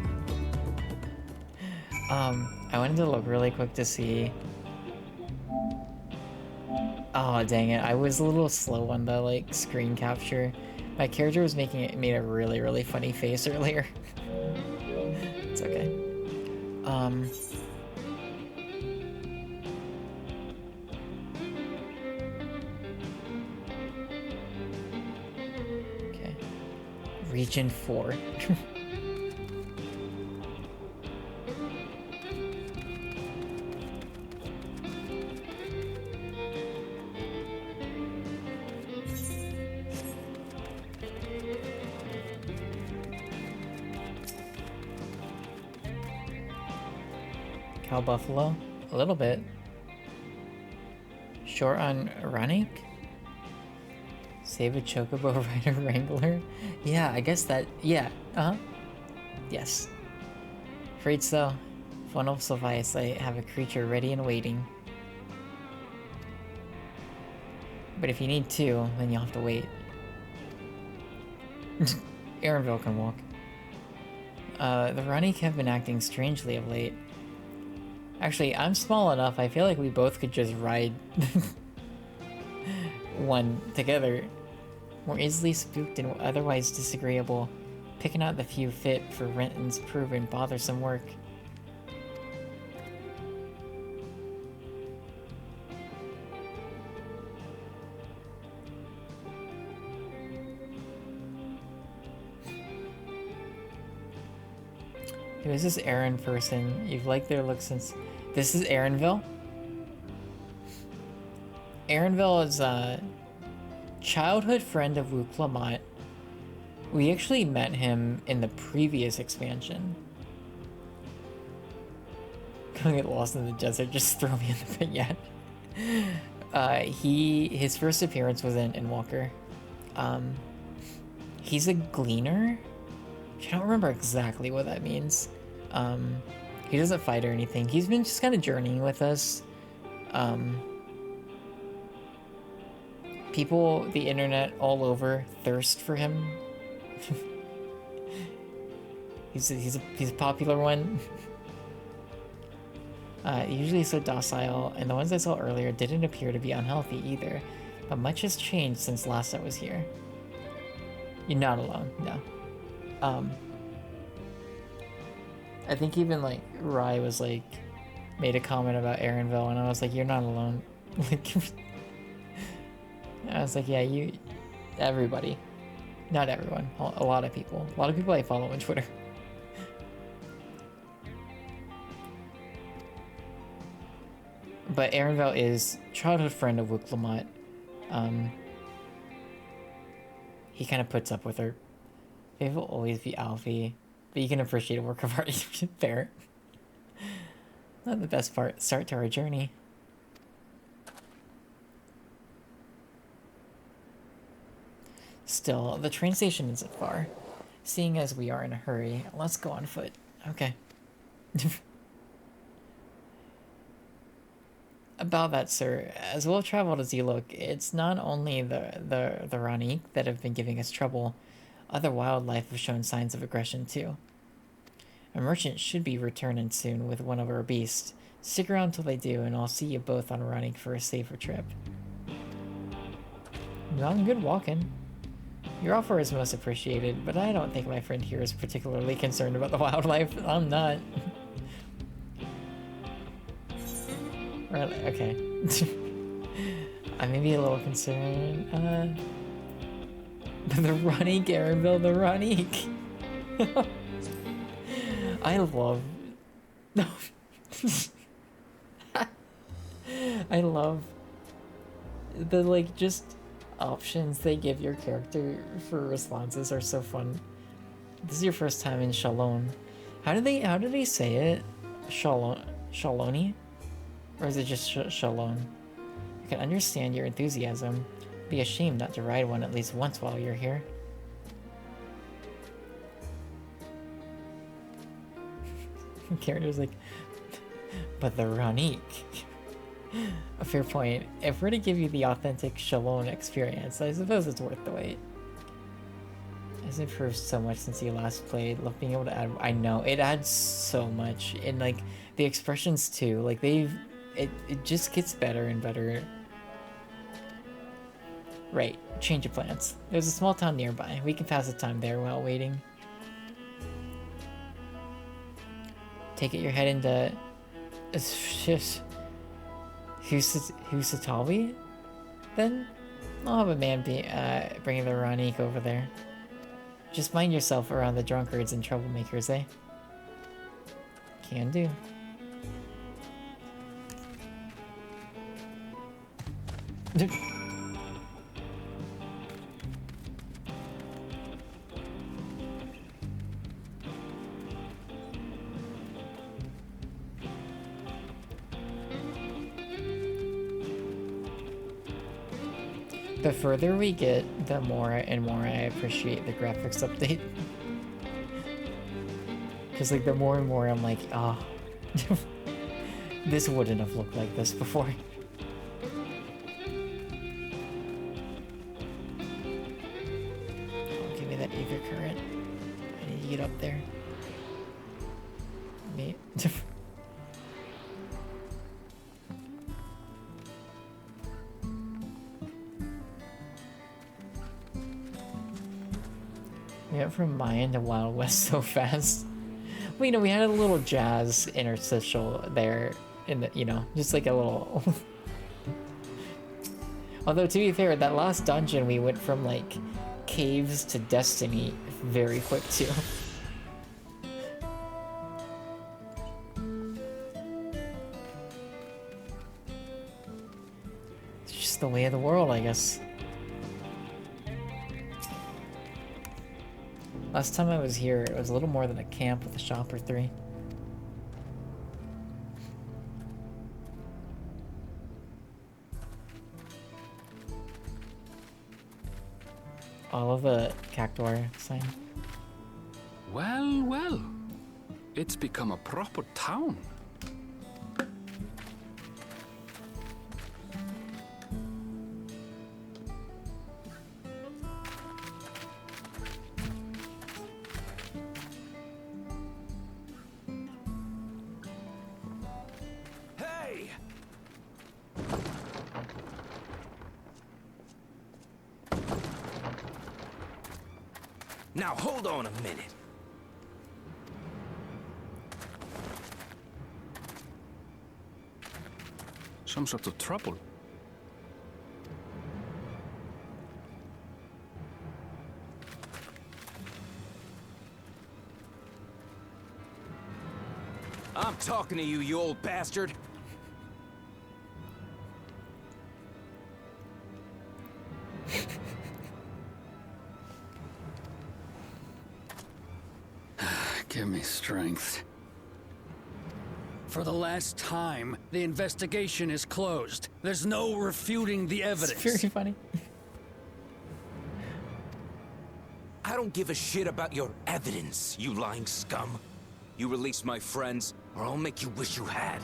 I wanted to look really quick to see. Oh, dang it. I was a little slow on the, like, screen capture. My character was made a really, really funny face earlier. It's okay. Okay. Region 4. Cow buffalo? A little bit. Short on running? Save a chocobo rider wrangler? Yeah, I guess that. Yeah. Yes. Afraid so. If one will suffice, I have a creature ready and waiting. But if you need two, then you'll have to wait. Aaronville can walk. The Running have been acting strangely of late. Actually, I'm small enough, I feel like we both could just ride one together. More easily spooked and otherwise disagreeable. Picking out the few fit for Renton's proven bothersome work. Who is this Aaron person? You've liked their look since... This is Aaronville? Aaronville is a childhood friend of Wu Clamont. We actually met him in the previous expansion. Gonna get lost in the desert, just throw me in the pit yet. His first appearance was in Walker. He's a gleaner? I don't remember exactly what that means. He doesn't fight or anything. He's been just kind of journeying with us. People, the internet all over, thirst for him. he's a popular one. Usually so docile, and the ones I saw earlier didn't appear to be unhealthy either. But much has changed since last I was here. You're not alone, no. I think even like Rye was like made a comment about Aaronville, and I was like, "You're not alone." Like, I was like, "Yeah, everybody, not everyone, a lot of people I follow on Twitter." But Aaronville is childhood friend of Wu Clamont. He kind of puts up with her. Faith will always be Alfie. But you can appreciate a work of art. Fair. Not the best part. Start to our journey. Still, the train station isn't far. Seeing as we are in a hurry, let's go on foot. Okay. About that, sir, as well traveled as you look, it's not only the Ranik that have been giving us trouble. Other wildlife have shown signs of aggression too. A merchant should be returning soon with one of our beasts. Stick around till they do, and I'll see you both on Ranik for a safer trip. Not good walking. Your offer is most appreciated, but I don't think my friend here is particularly concerned about the wildlife. I'm not. Really? Okay. I may be a little concerned. The Ranik, Arenville, the Ranik. I love... No. I love the, like, just options they give your character for responses are so fun. This is your first time in Shalon. How do they say it? Shaloni? Or is it just Shalon? I can understand your enthusiasm. Be ashamed not to ride one at least once while you're here. Character's like, but the Ranik. A fair point. If we're to give you the authentic Shalon experience, I suppose it's worth the wait. It's improved so much since you last played. Love being able to add. I know it adds so much, and like the expressions too. Like it just gets better and better. Right, change of plans. There's a small town nearby. We can pass the time there while waiting. Take it you're heading to Husatawi? Then? I'll have a man bringing the Ranik over there. Just mind yourself around the drunkards and troublemakers, eh? Can do. The further we get, the more and more I appreciate the graphics update. Because like the more and more I'm like, ah, oh, this wouldn't have looked like this before. Oh, give me that ether current. I need to get up there. Me. We went from Mayan to Wild West so fast. Well, you know, we had a little jazz interstitial there in the, you know, just like a little... Although, to be fair, that last dungeon, we went from, like, caves to Destiny very quick, too. It's just the way of the world, I guess. Last time I was here, it was a little more than a camp with a shop or three. All of the Cactuar sign. Well, well. It's become a proper town. Now hold on a minute. Some sort of trouble. I'm talking to you, you old bastard. Give me strength. For the last time, the investigation is closed. There's no refuting the evidence. It's very funny. I don't give a shit about your evidence, you lying scum. You release my friends, or I'll make you wish you had.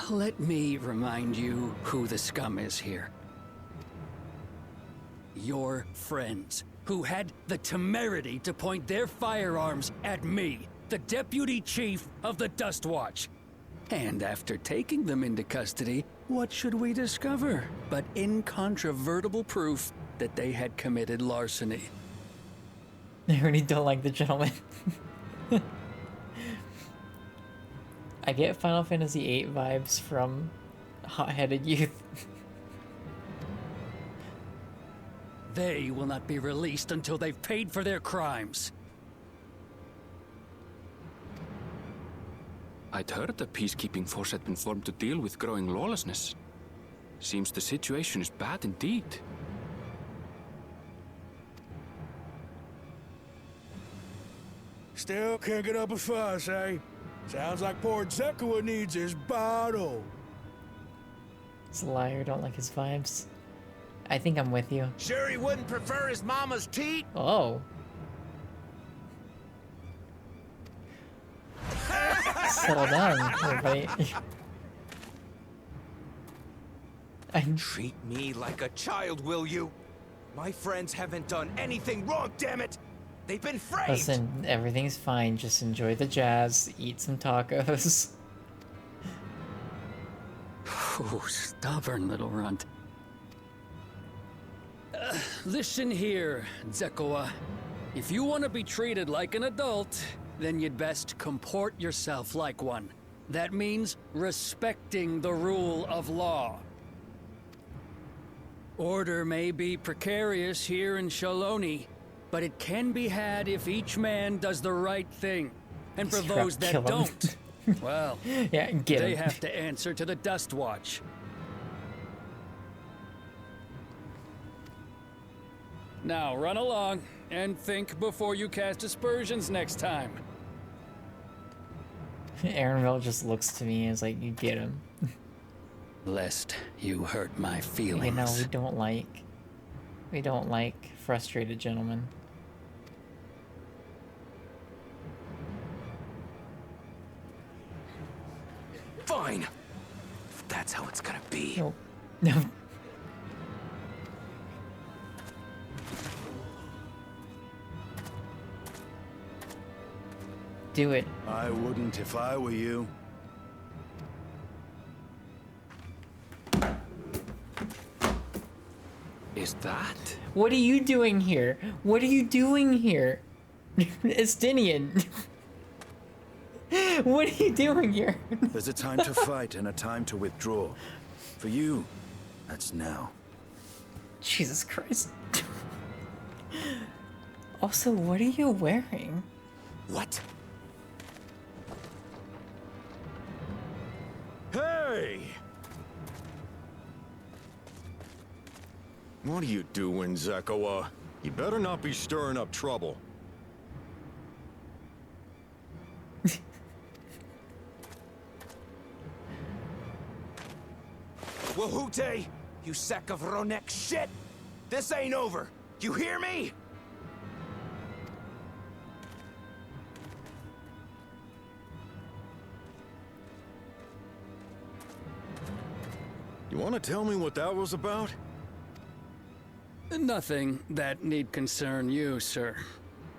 Let me remind you who the scum is here. Your friends, who had the temerity to point their firearms at me, the deputy chief of the Dust Watch. And after taking them into custody, what should we discover but incontrovertible proof that they had committed larceny? I really don't like the gentleman. I get Final Fantasy VIII vibes from hot-headed youth. They will not be released until they've paid for their crimes. I'd heard the peacekeeping force had been formed to deal with growing lawlessness. Seems the situation is bad indeed. Still can't get up a fuss, eh? Sounds like poor Zekua needs his bottle. He's a liar, don't like his vibes. I think I'm with you. Sure he wouldn't prefer his mama's teat? Oh. Settle down, everybody. Treat me like a child, will you? My friends haven't done anything wrong, damn it! They've been framed! Listen, everything's fine. Just enjoy the jazz, eat some tacos. Oh, stubborn little runt. Listen here, Zekua. If you want to be treated like an adult, then you'd best comport yourself like one. That means respecting the rule of law. Order may be precarious here in Shaloni, but it can be had if each man does the right thing. And for those that don't, well, yeah, they have to answer to the Dust Watch. Now run along and think before you cast aspersions next time. Aaronville just looks to me and is like, you get him. Lest you hurt my feelings. You know, we don't like frustrated gentlemen. Fine. If that's how it's gonna be. No. No. Do it. I wouldn't if I were you. Is that? What are you doing here? What are you doing here? Estinian. What are you doing here? There's a time to fight and a time to withdraw. For you, that's now. Jesus Christ. Also, what are you wearing? What? Hey! What are you doing, Zekua? You better not be stirring up trouble. Wahute, you sack of Ronek shit! This ain't over! You hear me? You want to tell me what that was about? Nothing that need concern you, sir.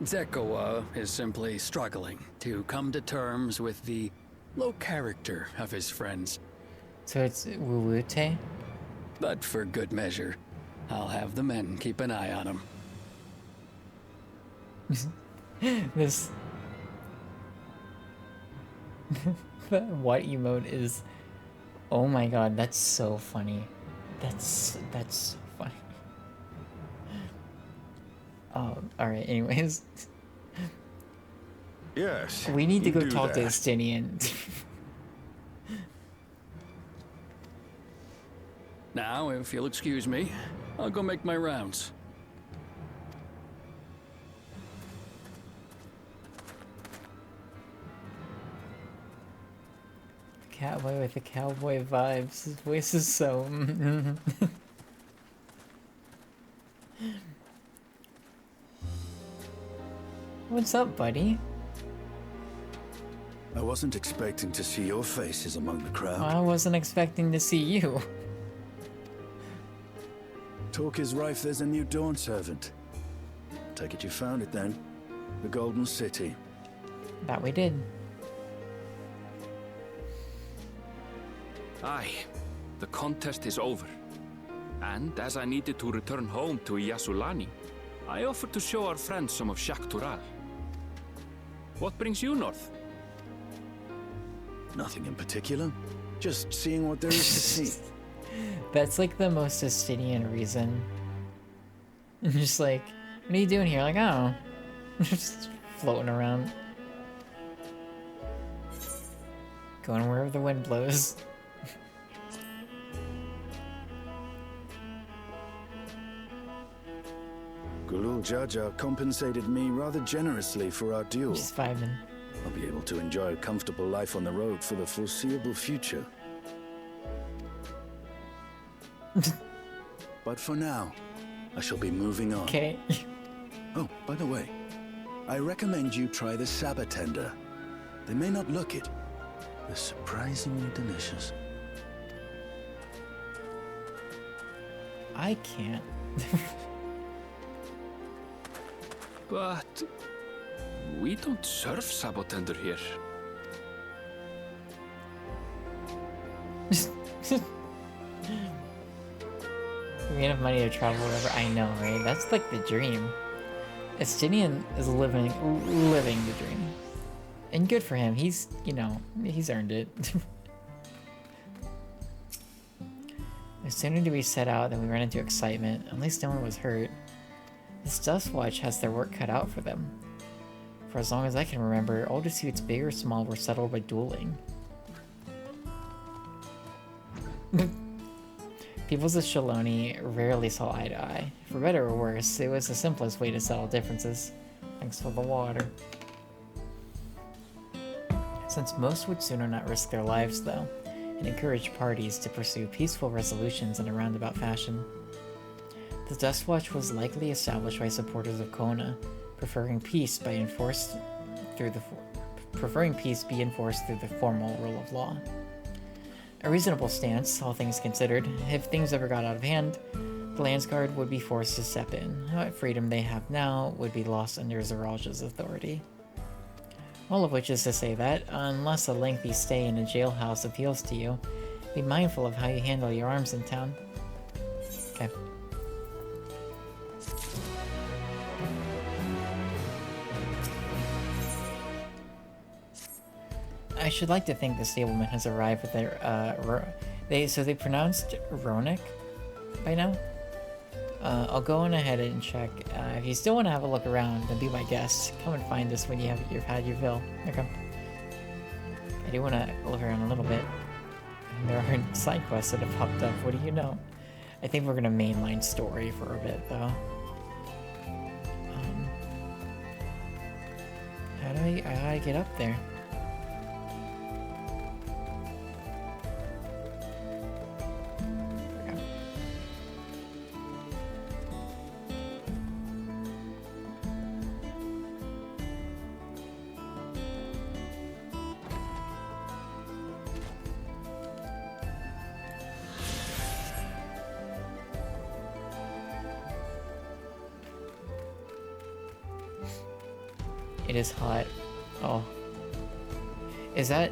Zekua is simply struggling to come to terms with the low character of his friends. So it's Wuwute? But for good measure, I'll have the men keep an eye on him. This... what emote is... Oh my god, that's so funny. That's so funny. Alright, anyways. Yes. We need to go talk to that. Estinian. Now, if you'll excuse me, I'll go make my rounds. Catboy with the cowboy vibes. His voice is so... What's up, buddy? I wasn't expecting to see your faces among the crowd. I wasn't expecting to see you. Talk is rife there's a new Dawn servant. Take it you found it then. The Golden City. That we did. Aye, the contest is over. And as I needed to return home to Yasulani, I offered to show our friends some of Shak Tural. What brings you north? Nothing in particular. Just seeing what there is to see. That's like the most Justinian reason. Just like, what are you doing here? Like, oh, just floating around. Going wherever the wind blows. Gulul Jaja compensated me rather generously for our duel. Just vibing. I'll be able to enjoy a comfortable life on the road for the foreseeable future. But for now, I shall be moving on. Okay. Oh, by the way, I recommend you try the Sabatender. They may not look it. They're surprisingly delicious. I can't. But we don't serve Sabotender here. We have money to travel wherever. I know, right? That's like the dream. Estinian is living the dream. And good for him. He's, you know, he's earned it. No sooner do we set out than we run into excitement. At least no one was hurt. This Dustwatch has their work cut out for them. For as long as I can remember, all disputes, big or small, were settled by dueling. Peoples of Shaloni rarely saw eye to eye. For better or worse, it was the simplest way to settle differences. Thanks for the water. Since most would sooner not risk their lives, though, and encourage parties to pursue peaceful resolutions in a roundabout fashion. The Dustwatch was likely established by supporters of Kona, preferring peace be enforced through the formal rule of law. A reasonable stance, all things considered. If things ever got out of hand, the Landsguard would be forced to step in. What freedom they have now would be lost under Zaralja's authority. All of which is to say that, unless a lengthy stay in a jailhouse appeals to you, be mindful of how you handle your arms in town. Okay. I should like to think the stableman has arrived with their, they pronounced Ronik by now? I'll go on ahead and check. If you still want to have a look around, then be my guest. Come and find us when you've had your fill. Okay. I do want to look around a little bit. There are side quests that have popped up. What do you know? I think we're gonna mainline story for a bit though. How do I get up there? It is hot. Oh. Is that...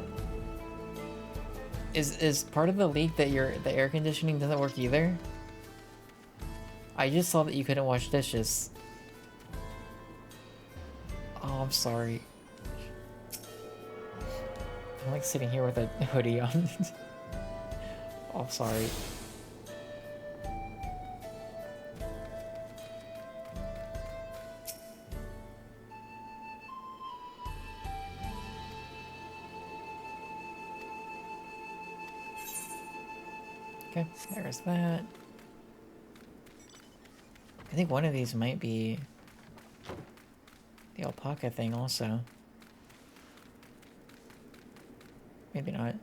Is part of the leak that the air conditioning doesn't work either? I just saw that you couldn't wash dishes. Oh, I'm sorry. I'm like sitting here with a hoodie on. Oh, sorry. Okay, there's that. I think one of these might be the alpaca thing also. Maybe not.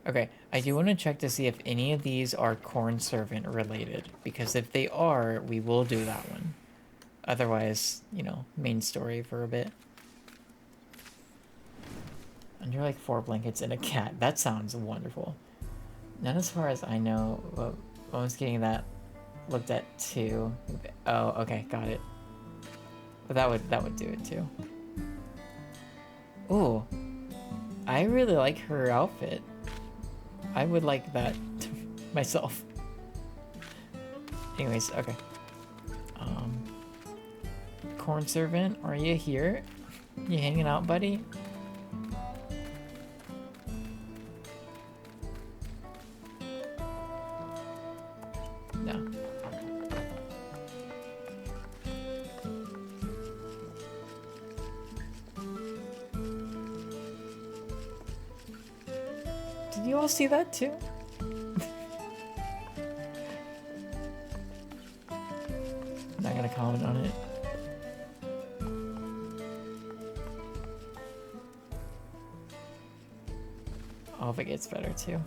Okay, I do want to check to see if any of these are Corn Servant related, because if they are, we will do that one. Otherwise, you know, main story for a bit. Under like 4 blankets and a cat. That sounds wonderful. Not as far as I know. Well, I was getting that looked at too. Oh, okay, got it. But that would do it too. Ooh, I really like her outfit. I would like that myself. Anyways, okay. Corn Servant, are you here? You hanging out, buddy? No. Did you all see that too? I'm not gonna comment on it. I hope it gets better too.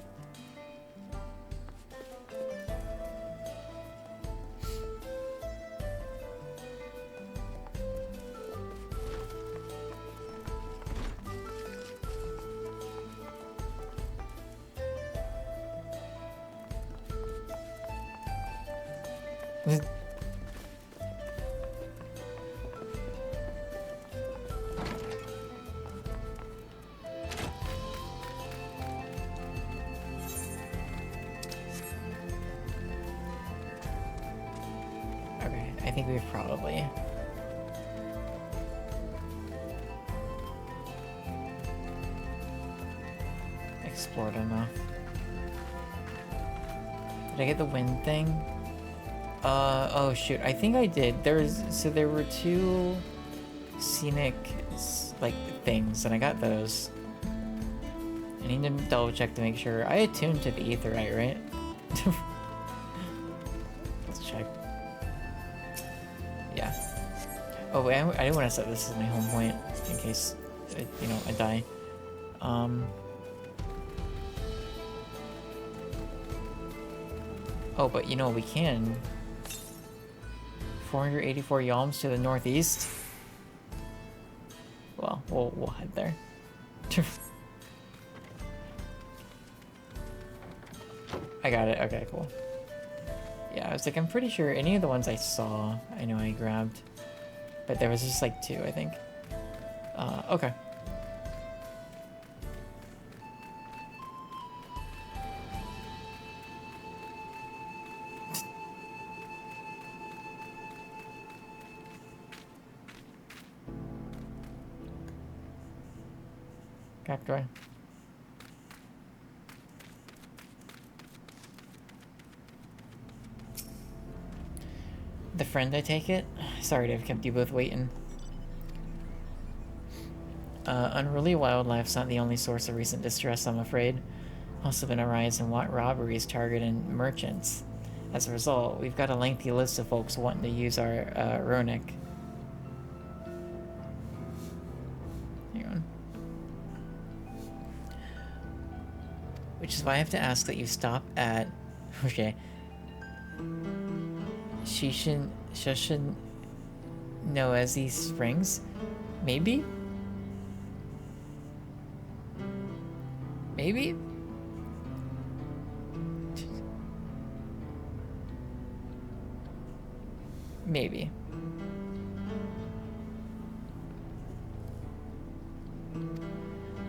Okay, I think we've probably explored enough. Did I get the wind thing? Oh shoot, I think I did. There were 2 scenic, like, things, and I got those. I need to double check to make sure. I attuned to the aetherite, right? Let's check. Yeah. Oh wait, I didn't want to set this as my home point, in case, you know, I die. Oh, but you know, we can. 484 yalms to the northeast. Well, we'll head there. I got it. Okay, cool. Yeah, I was like, I'm pretty sure any of the ones I saw, I know I grabbed. But there was just like 2, I think. Okay. Cactuar. The friend, I take it? Sorry to have kept you both waiting. Unruly wildlife's not the only source of recent distress, I'm afraid. Also been a rise in robberies targeting merchants. As a result, we've got a lengthy list of folks wanting to use our Runic. Hang on. Which is why I have to ask that you stop at... Okay. Shushin Noezi Springs? Maybe? Maybe? Maybe.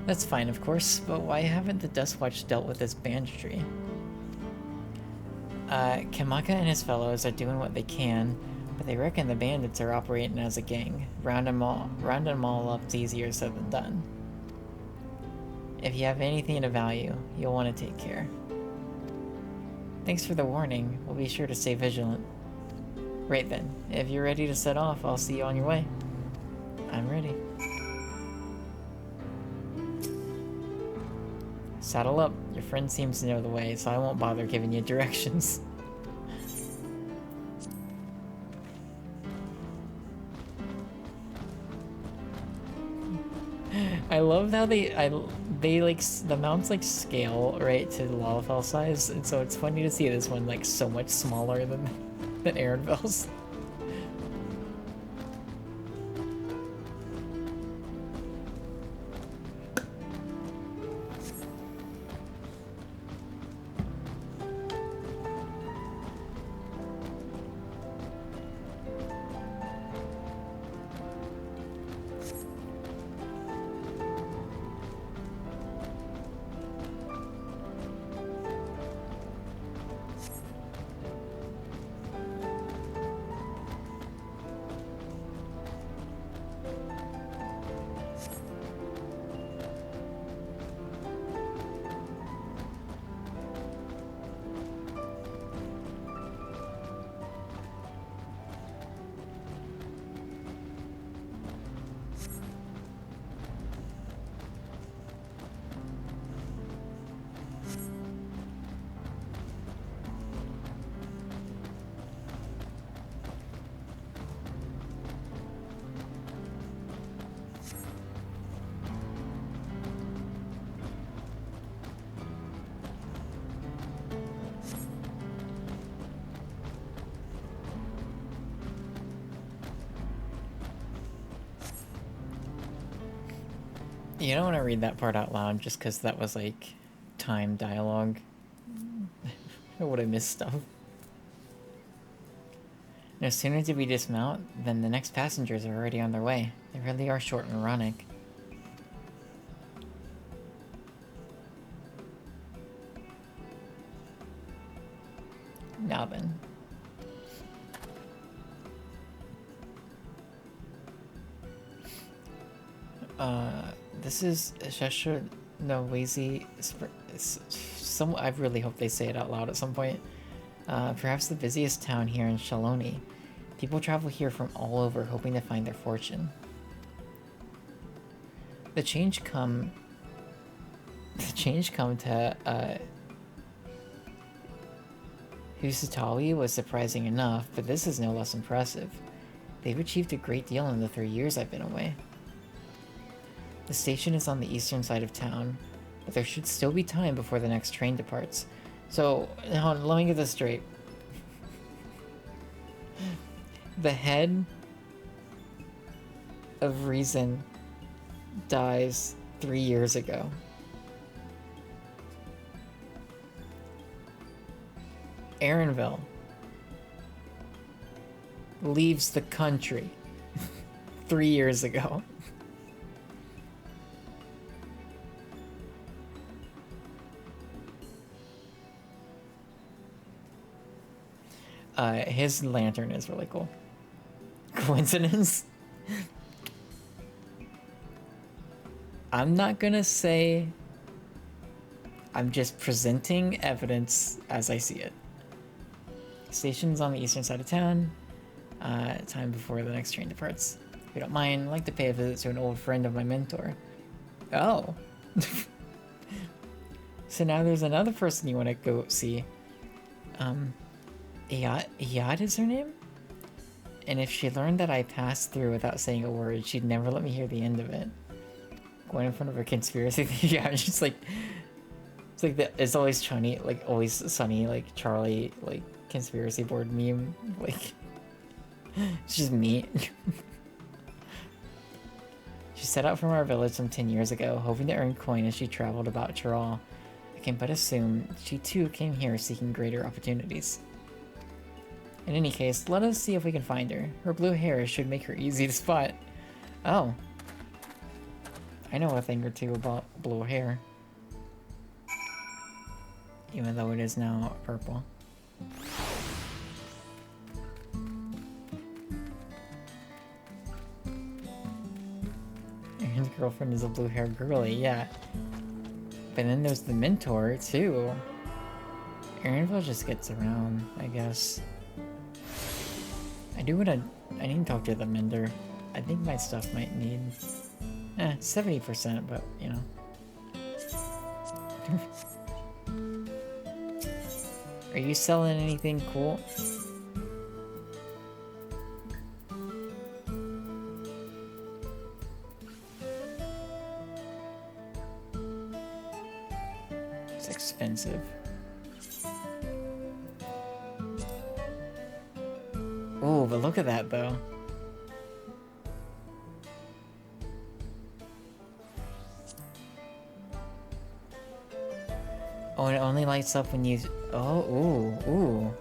That's fine, of course, but why haven't the Dustwatch dealt with this banditry? Kamaka and his fellows are doing what they can, but they reckon the bandits are operating as a gang. Rounding them all up's easier said than done. If you have anything of value, you'll want to take care. Thanks for the warning. We'll be sure to stay vigilant. Right then, if you're ready to set off, I'll see you on your way. I'm ready. Saddle up. Your friend seems to know the way, so I won't bother giving you directions. I love how they like the mounts like scale right to the Lalafell size, and so it's funny to see this one like so much smaller than Aaronville's. You don't want to read that part out loud just because that was like time dialogue. I would have missed stuff. No sooner did we dismount than the next passengers are already on their way. They really are short and moronic. Now then. This is Shesha Nowazi. I really hope they say it out loud at some point. Perhaps the busiest town here in Shaloni. People travel here from all over, hoping to find their fortune. The change come to Husatawi was surprising enough, but this is no less impressive. They've achieved a great deal in the 3 years I've been away. The station is on the eastern side of town, but there should still be time before the next train departs. So, hold on, let me get this straight. The head of Reason dies 3 years ago. Aaronville leaves the country 3 years ago. His lantern is really cool. Coincidence? I'm not gonna say. I'm just presenting evidence as I see it. Station's on the eastern side of town. Time before the next train departs. If you don't mind, I'd like to pay a visit to an old friend of my mentor. Oh. So now there's another person you want to go see. Iyad is her name? And if she learned that I passed through without saying a word, she'd never let me hear the end of it. Going in front of a conspiracy theory, yeah, it's just like... It's like it's always Chunny, like always Sunny, like Charlie, like conspiracy board meme, like... It's just me. She set out from our village some 10 years ago, hoping to earn coin as she traveled about Chiral. I can but assume she too came here seeking greater opportunities. In any case, let us see if we can find her. Her blue hair should make her easy to spot. Oh. I know a thing or two about blue hair. Even though it is now purple. Aaron's girlfriend is a blue-haired girly, yeah. But then there's the mentor, too. Aaronville just gets around, I guess. I need to talk to the mender. I think my stuff might need 70%, but you know. Are you selling anything cool? expensive. Oh, but look at that though. Oh, and it only lights up when you... Oh, ooh, ooh.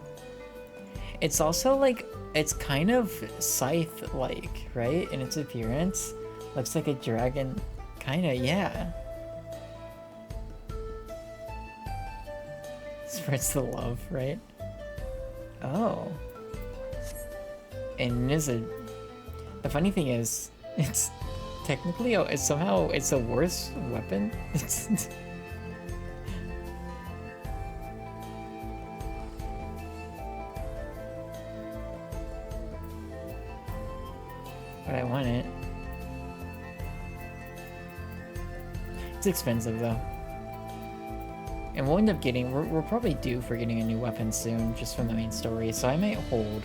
It's also like... It's kind of Scythe-like, right? In its appearance. Looks like a dragon. Kinda, yeah. Spreads the love, right? Oh. And it is a... The funny thing is, it's technically... It's somehow... It's a worse weapon. It's... But I want it. It's expensive though. And we'll end up getting, we're probably due for getting a new weapon soon, just from the main story, so I might hold.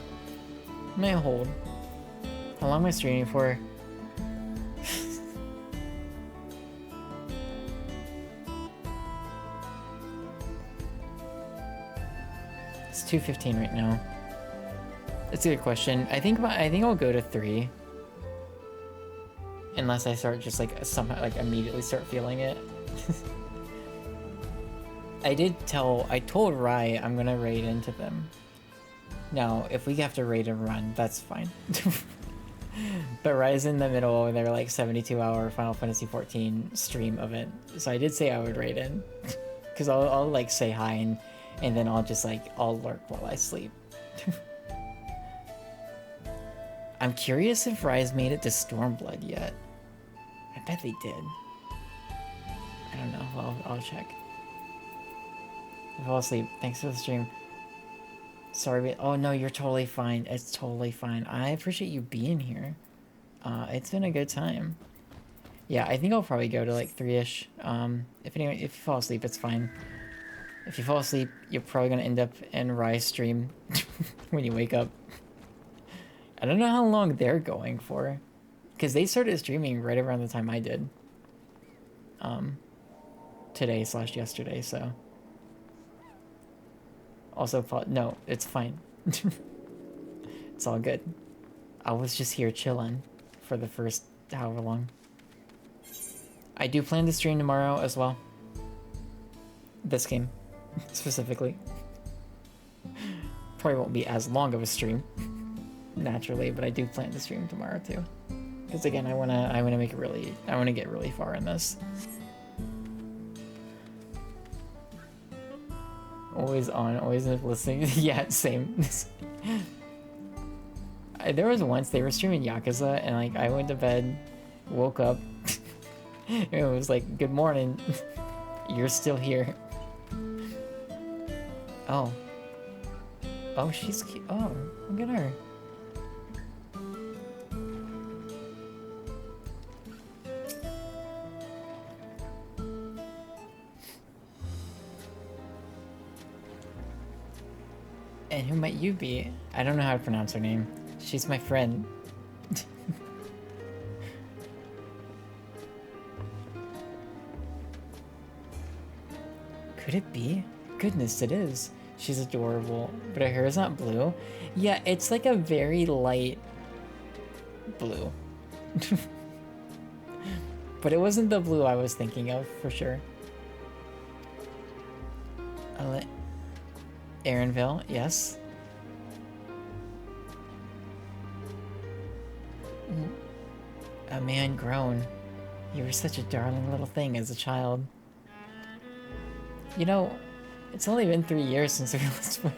How long am I streaming for? It's 2:15 right now. That's a good question. I think I'll go to 3. Unless I start just like somehow like immediately start feeling it. I told Rai I'm gonna raid into them. Now, if we have to raid and run, that's fine. But Rai's in the middle of their like 72-hour Final Fantasy XIV stream event. So I did say I would raid in. Cause I'll like say hi and then I'll just like, I'll lurk while I sleep. I'm curious if Rai's made it to Stormblood yet. I bet they did. I don't know. I'll check. I fell asleep. Thanks for the stream. Sorry, but oh no, you're totally fine. It's totally fine. I appreciate you being here. It's been a good time. Yeah, I think I'll probably go to like 3-ish. If you fall asleep, it's fine. If you fall asleep, you're probably gonna end up in Rai's stream when you wake up. I don't know how long they're going for, because they started streaming right around the time I did. Today/yesterday, so. Also, no, it's fine. It's all good. I was just here chilling for the first however long. I do plan to stream tomorrow as well. This game, specifically. Probably won't be as long of a stream. Naturally, but I do plan to stream tomorrow too, because again I wanna make it really, I want to get really far in this. Always on, always listening. Yeah, same. There was once they were streaming Yakuza and like I went to bed, woke up, and it was like, good morning, you're still here. Oh, she's cute. Oh, look at her. And who might you be? I don't know how to pronounce her name. She's my friend. Could it be? Goodness, it is. She's adorable. But her hair is not blue. Yeah, it's like a very light blue. But it wasn't the blue I was thinking of, for sure. Aaronville, yes. A man grown. You were such a darling little thing as a child. You know, it's only been 3 years since we last played.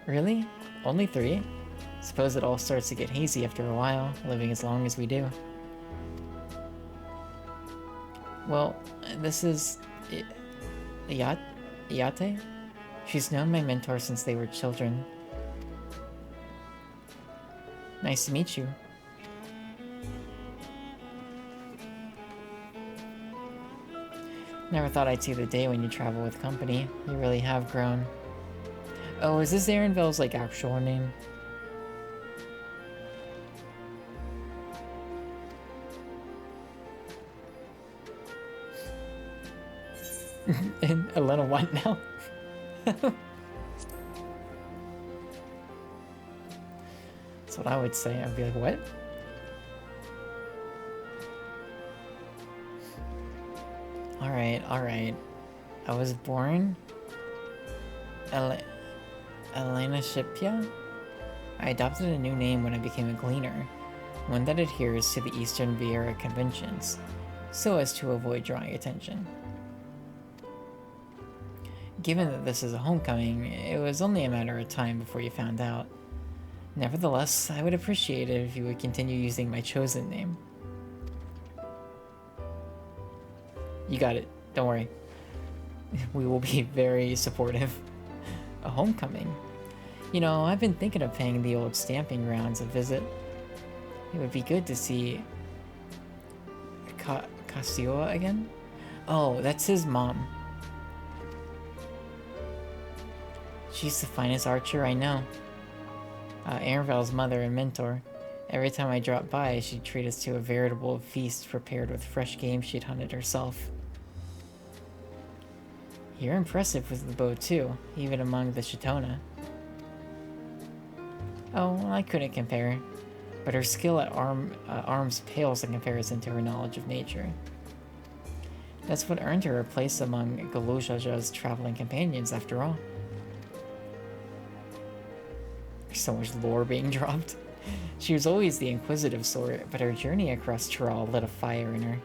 Really? Only 3? Suppose it all starts to get hazy after a while, living as long as we do. Well, this is Iyate? She's known my mentor since they were children. Nice to meet you. Never thought I'd see the day when you travel with company. You really have grown. Oh, is this Aaronville's like actual name? And Elena what now? That's what I would say. I'd be like, what? Alright, alright. I was born Elena Shipya? I adopted a new name when I became a gleaner, one that adheres to the Eastern Vieira conventions, so as to avoid drawing attention. Given that this is a homecoming, it was only a matter of time before you found out. Nevertheless, I would appreciate it if you would continue using my chosen name. You got it. Don't worry. We will be very supportive. A homecoming? You know, I've been thinking of paying the old stamping grounds a visit. It would be good to see Casioa again? Oh, that's his mom. She's the finest archer I know. Arenval's mother and mentor. Every time I dropped by, she'd treat us to a veritable feast prepared with fresh game she'd hunted herself. You're impressive with the bow too, even among the Shitona. Oh, well, I couldn't compare, but her skill at arms pales in comparison to her knowledge of nature. That's what earned her a place among Galujaja's traveling companions, after all. There's so much lore being dropped. She was always the inquisitive sort, but her journey across Tyrol lit a fire in her.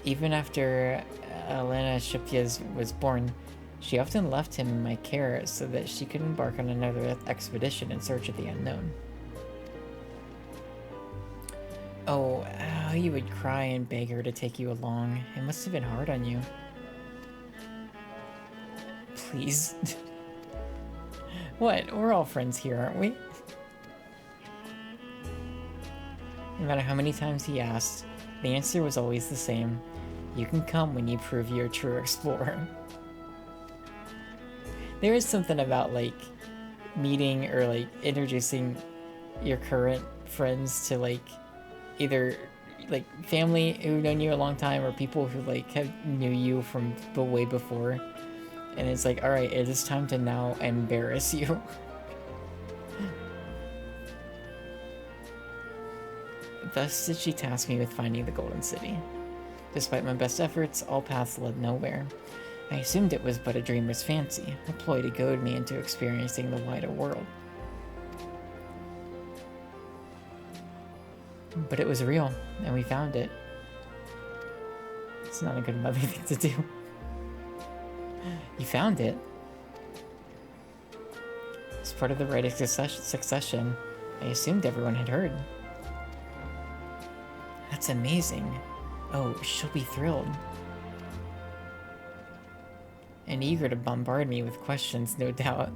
Even after Elena Shipyas was born, she often left him in my care so that she could embark on another expedition in search of the unknown. Oh, how you would cry and beg her to take you along. It must have been hard on you. Please. What? We're all friends here, aren't we? No matter how many times he asked, the answer was always the same. You can come when you prove you're a true explorer. There is something about, like, meeting or, like, introducing your current friends to, like, either, like, family who've known you a long time or people who, like, knew you from way before. And it's like, alright, it is time to now embarrass you. Thus did she task me with finding the Golden City. Despite my best efforts, all paths led nowhere. I assumed it was but a dreamer's fancy, a ploy to goad me into experiencing the wider world. But it was real, and we found it. It's not a good mother thing to do. You found it? As part of the rite of succession, I assumed everyone had heard. That's amazing. Oh, she'll be thrilled. And eager to bombard me with questions, no doubt.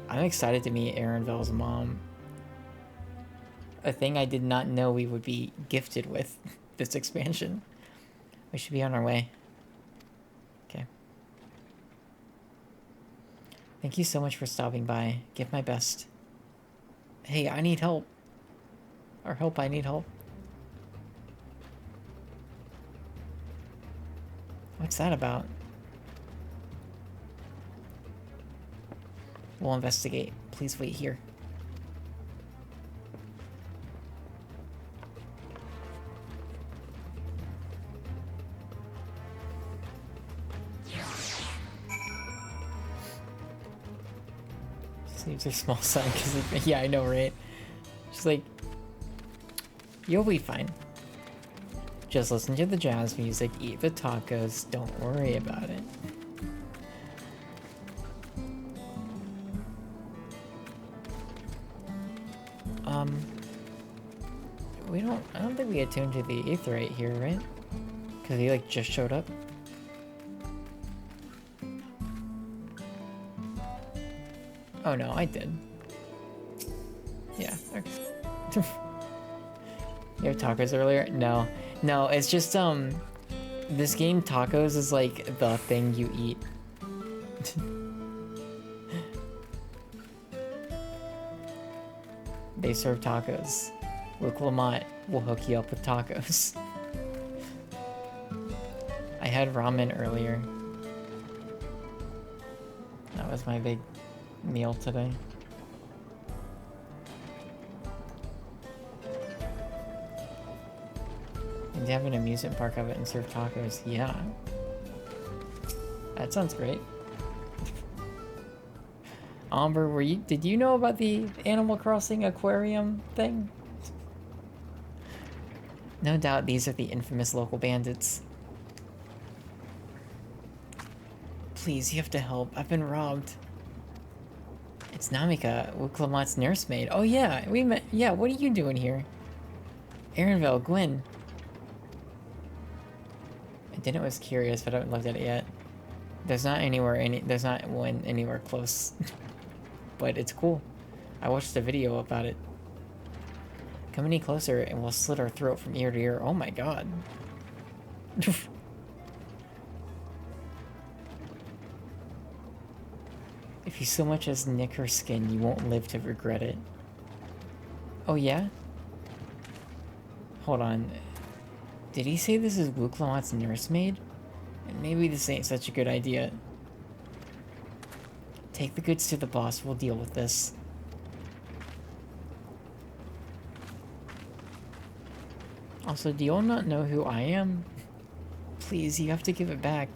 I'm excited to meet Arenval's mom. A thing I did not know we would be gifted with this expansion. We should be on our way. Okay. Thank you so much for stopping by. Give my best. Hey, I need help. Or help, I need help. What's that about? We'll investigate. Please wait here. Just leaves her small son because, yeah, I know, right? She's like, you'll be fine. Just listen to the jazz music, eat the tacos, don't worry about it. I don't think we attuned to the aetheryte here, right? Because he, like, just showed up. Oh no, I did. Yeah, okay. You have tacos earlier? No. No, it's just, this game, tacos is like the thing you eat. They serve tacos. Luke Lamont will hook you up with tacos. I had ramen earlier. That was my big meal today. And have an amusement park of it and serve tacos. Yeah. That sounds great. Amber, did you know about the Animal Crossing aquarium thing? No doubt these are the infamous local bandits. Please, you have to help. I've been robbed. It's Namika, Wuklamat's nursemaid. Oh yeah, we met. Yeah, what are you doing here? Aaronville, Gwen. I didn't was curious, but I haven't looked at it yet. There's not one anywhere close. But it's cool. I watched a video about it. Come any closer and we'll slit our throat from ear to ear. Oh my god. If you so much as nick her skin, you won't live to regret it. Oh yeah? Hold on. Did he say this is Wuklamat's nursemaid? Maybe this ain't such a good idea. Take the goods to the boss, we'll deal with this. Also, do you all not know who I am? Please, you have to give it back.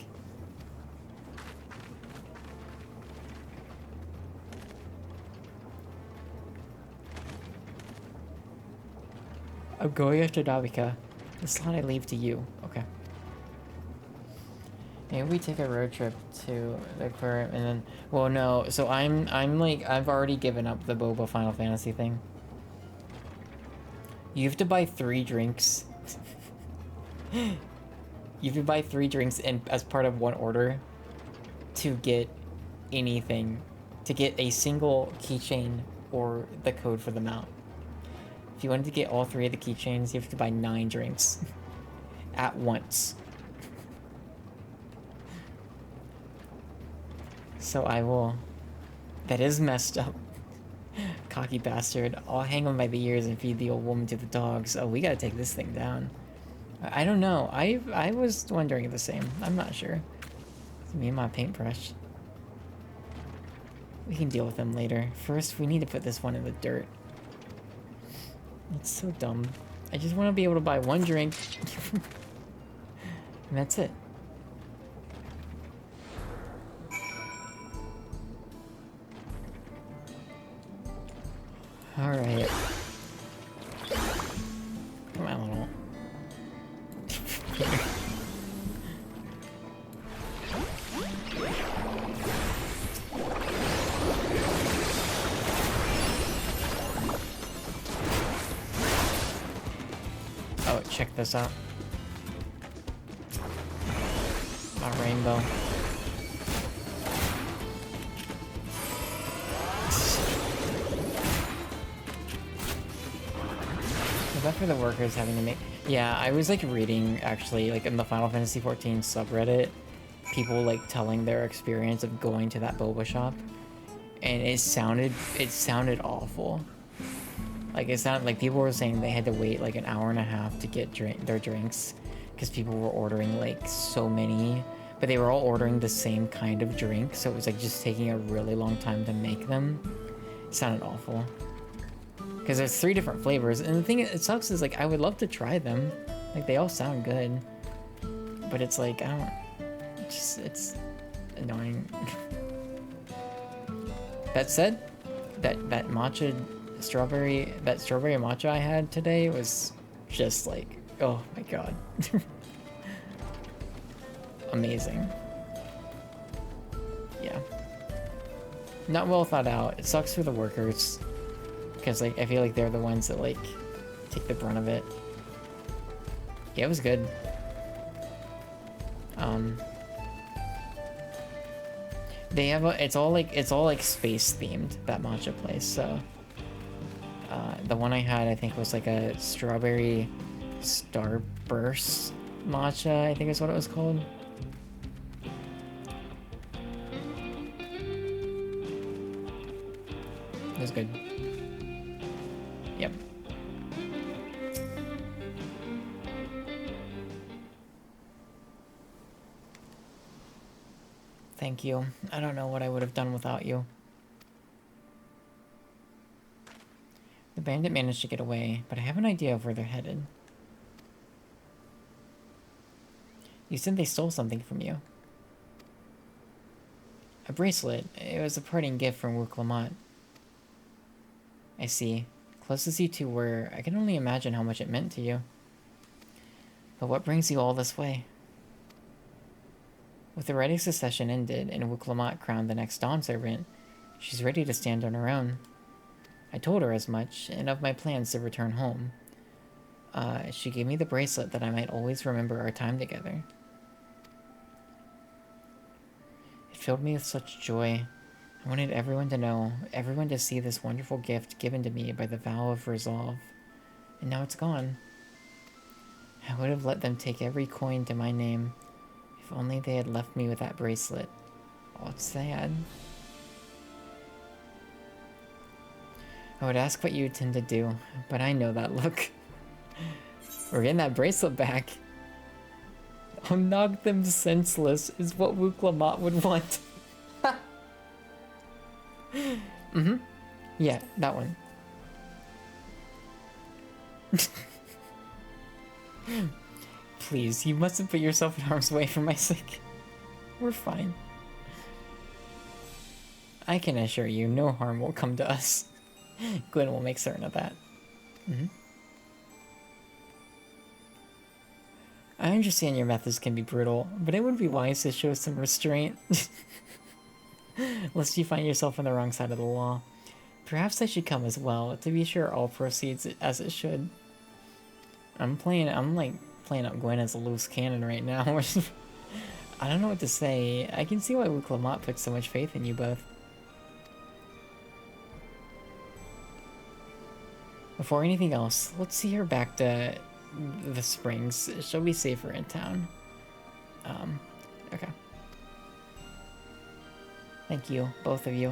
I'm going after Davika. This slot I leave to you. Okay. Maybe we take a road trip to the aquarium and then... Well, no. So I'm like... I've already given up the Boba Final Fantasy thing. You have to buy 3 drinks. You have to buy 3 drinks as part of one order to get anything. To get a single keychain or the code for the mount. If you wanted to get all 3 of the keychains, you have to buy 9 drinks. At once. So I will... That is messed up. Cocky bastard. I'll hang him by the ears and feed the old woman to the dogs. Oh, we gotta take this thing down. I don't know. I was wondering the same. I'm not sure. It's me and my paintbrush. We can deal with them later. First, we need to put this one in the dirt. It's so dumb. I just want to be able to buy 1 drink. And that's it. Alright. Come on, little. Oh, check this out. My rainbow. Is that for the workers having to make... Yeah, I was like reading actually like in the Final Fantasy XIV subreddit, people like telling their experience of going to that boba shop, and it sounded awful. Like it sounded like people were saying they had to wait like an hour and a half to get their drinks because people were ordering like so many, but they were all ordering the same kind of drink, so it was like just taking a really long time to make them. It sounded awful. Because there's 3 different flavors, and the thing it sucks is like I would love to try them, like they all sound good, but it's like I don't. It's annoying. That said, that strawberry matcha I had today was just like, oh my god, amazing. Yeah, not well thought out. It sucks for the workers. Because like I feel like they're the ones that like take the brunt of it. Yeah, it was good. They have it's all like space themed, that matcha place. So the one I had I think was like a strawberry starburst matcha, I think is what it was called. It was good. Yep. Thank you. I don't know what I would have done without you. The bandit managed to get away, but I have an idea of where they're headed. You said they stole something from you. A bracelet. It was a parting gift from Wuklamot. I see. Close as you two were, I can only imagine how much it meant to you. But what brings you all this way? With the Ready succession ended and Wuklamot crowned the next Dawn servant, she's ready to stand on her own. I told her as much, and of my plans to return home. She gave me the bracelet that I might always remember our time together. It filled me with such joy. I wanted everyone to know, everyone to see this wonderful gift given to me by the vow of resolve. And now it's gone. I would have let them take every coin to my name, if only they had left me with that bracelet. Oh, it's sad. I would ask what you intend to do, but I know that look. We're getting that bracelet back. I'll knock them senseless is what Wuklamot would want. Mm-hmm. Yeah, that one. Please, you mustn't put yourself in harm's way for my sake. We're fine. I can assure you no harm will come to us. Gwen will make certain of that. Mm-hmm. I understand your methods can be brutal, but it would be wise to show some restraint. Lest you find yourself on the wrong side of the law. Perhaps I should come as well, to be sure all proceeds as it should. I'm like playing up Gwen as a loose cannon right now. I don't know what to say. I can see why Wuklamot put so much faith in you both. Before anything else, let's see her back to the springs. She'll be safer in town. Okay. Thank you, both of you.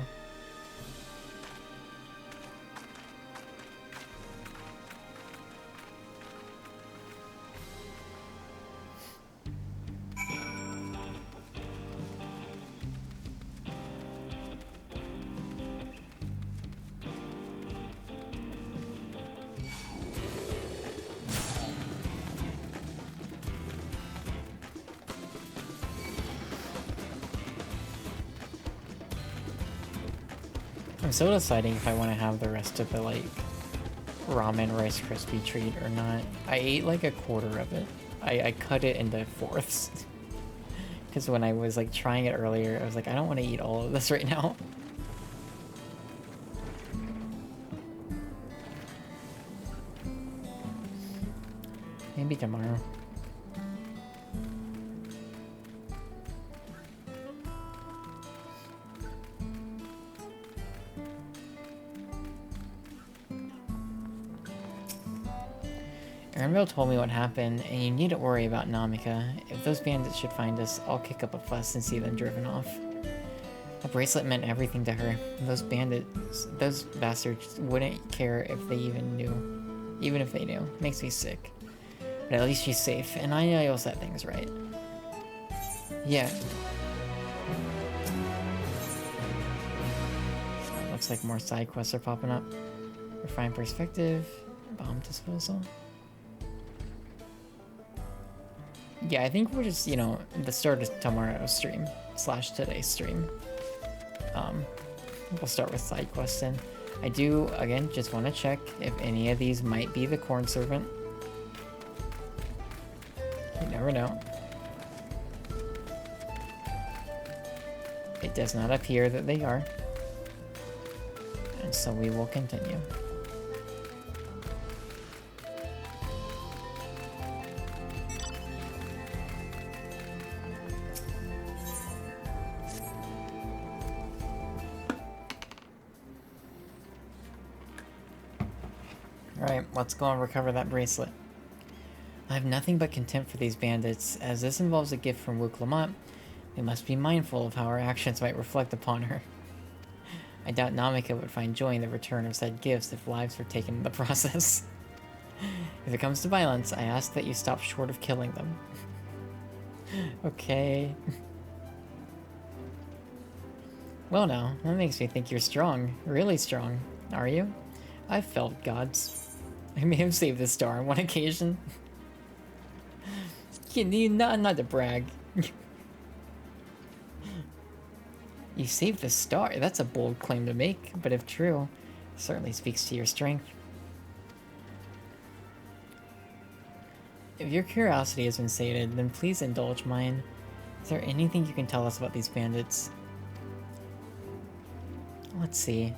I'm still deciding if I want to have the rest of the, like, ramen Rice Krispie treat or not. I ate, like, a quarter of it. I cut it into fourths. Because when I was, like, trying it earlier, I was like, I don't want to eat all of this right now. Maybe tomorrow. Ernville told me what happened, and you needn't worry about Namika. If those bandits should find us, I'll kick up a fuss and see them driven off. The bracelet meant everything to her. Those bastards wouldn't care if they even knew. Even if they knew. Makes me sick. But at least she's safe, and I will set things right. Yeah. Looks like more side quests are popping up. Refine perspective. Bomb disposal. Yeah, I think we're just, you know, the start of tomorrow's stream / today's stream. We'll start with side quests then. I do, again, just want to check if any of these might be the Corn Servant. You never know. It does not appear that they are. And so we will continue. Alright, let's go and recover that bracelet. I have nothing but contempt for these bandits. As this involves a gift from Wuklamot, we must be mindful of how our actions might reflect upon her. I doubt Namika would find joy in the return of said gifts if lives were taken in the process. If it comes to violence, I ask that you stop short of killing them. Okay. Well now, that makes me think you're strong. Really strong. Are you? I've felt gods. I may have saved the star on one occasion. Not to brag. You saved the star? That's a bold claim to make, but if true, it certainly speaks to your strength. If your curiosity has been sated, then please indulge mine. Is there anything you can tell us about these bandits? Let's see.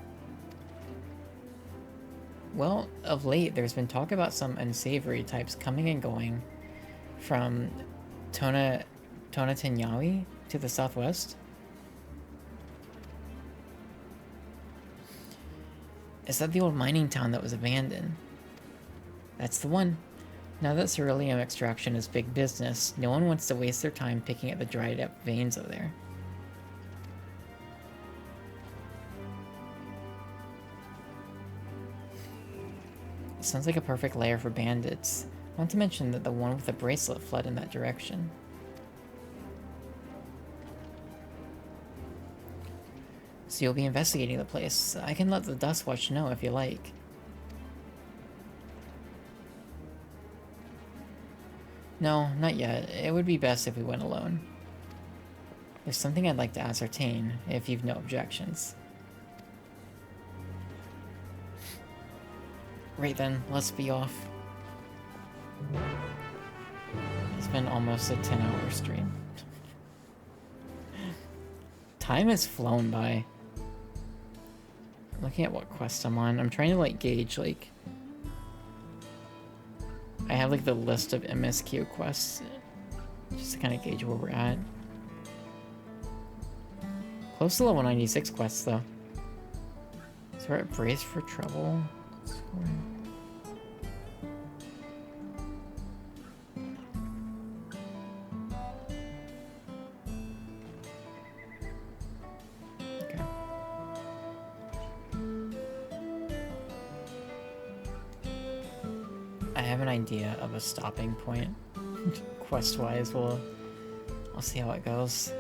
Well, of late, there's been talk about some unsavory types coming and going from Tonatinyawi to the southwest. Is that the old mining town that was abandoned? That's the one. Now that ceruleum extraction is big business, no one wants to waste their time picking at the dried up veins over there. It sounds like a perfect lair for bandits. Not to mention that the one with the bracelet fled in that direction. So you'll be investigating the place. I can let the Dustwatch know if you like. No, not yet. It would be best if we went alone. There's something I'd like to ascertain, if you've no objections. Right then, let's be off. It's been almost a 10-hour stream. Time has flown by. Looking at what quest I'm on, I'm trying to like gauge like... I have like the list of MSQ quests, just to kind of gauge where we're at. Close to level 96 quests though. So we're at Brace for Trouble. Okay. I have an idea of a stopping point. Quest-wise, I'll see how it goes.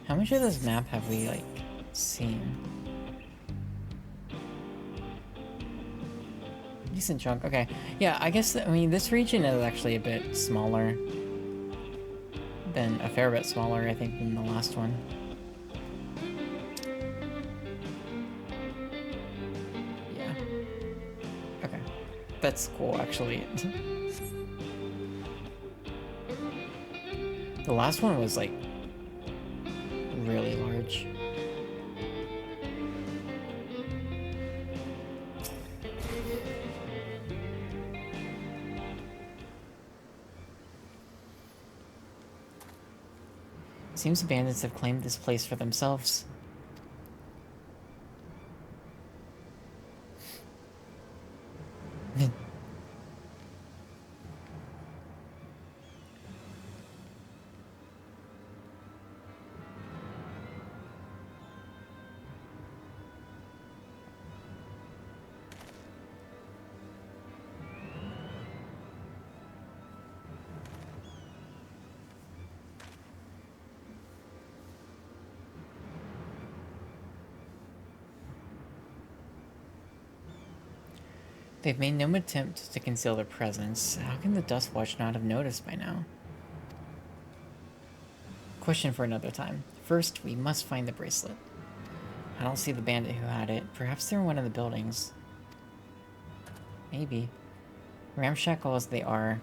How much of this map have we, like, seen? Decent chunk. Okay. Yeah, I guess, I mean, this region is actually a bit smaller. A fair bit smaller, I think, than the last one. Yeah. Okay. That's cool, actually. The last one was, like, really large. Seems the bandits have claimed this place for themselves. They've made no attempt to conceal their presence. How can the Dustwatch not have noticed by now? Question for another time. First, we must find the bracelet. I don't see the bandit who had it. Perhaps they're in one of the buildings. Maybe. Ramshackle as they are,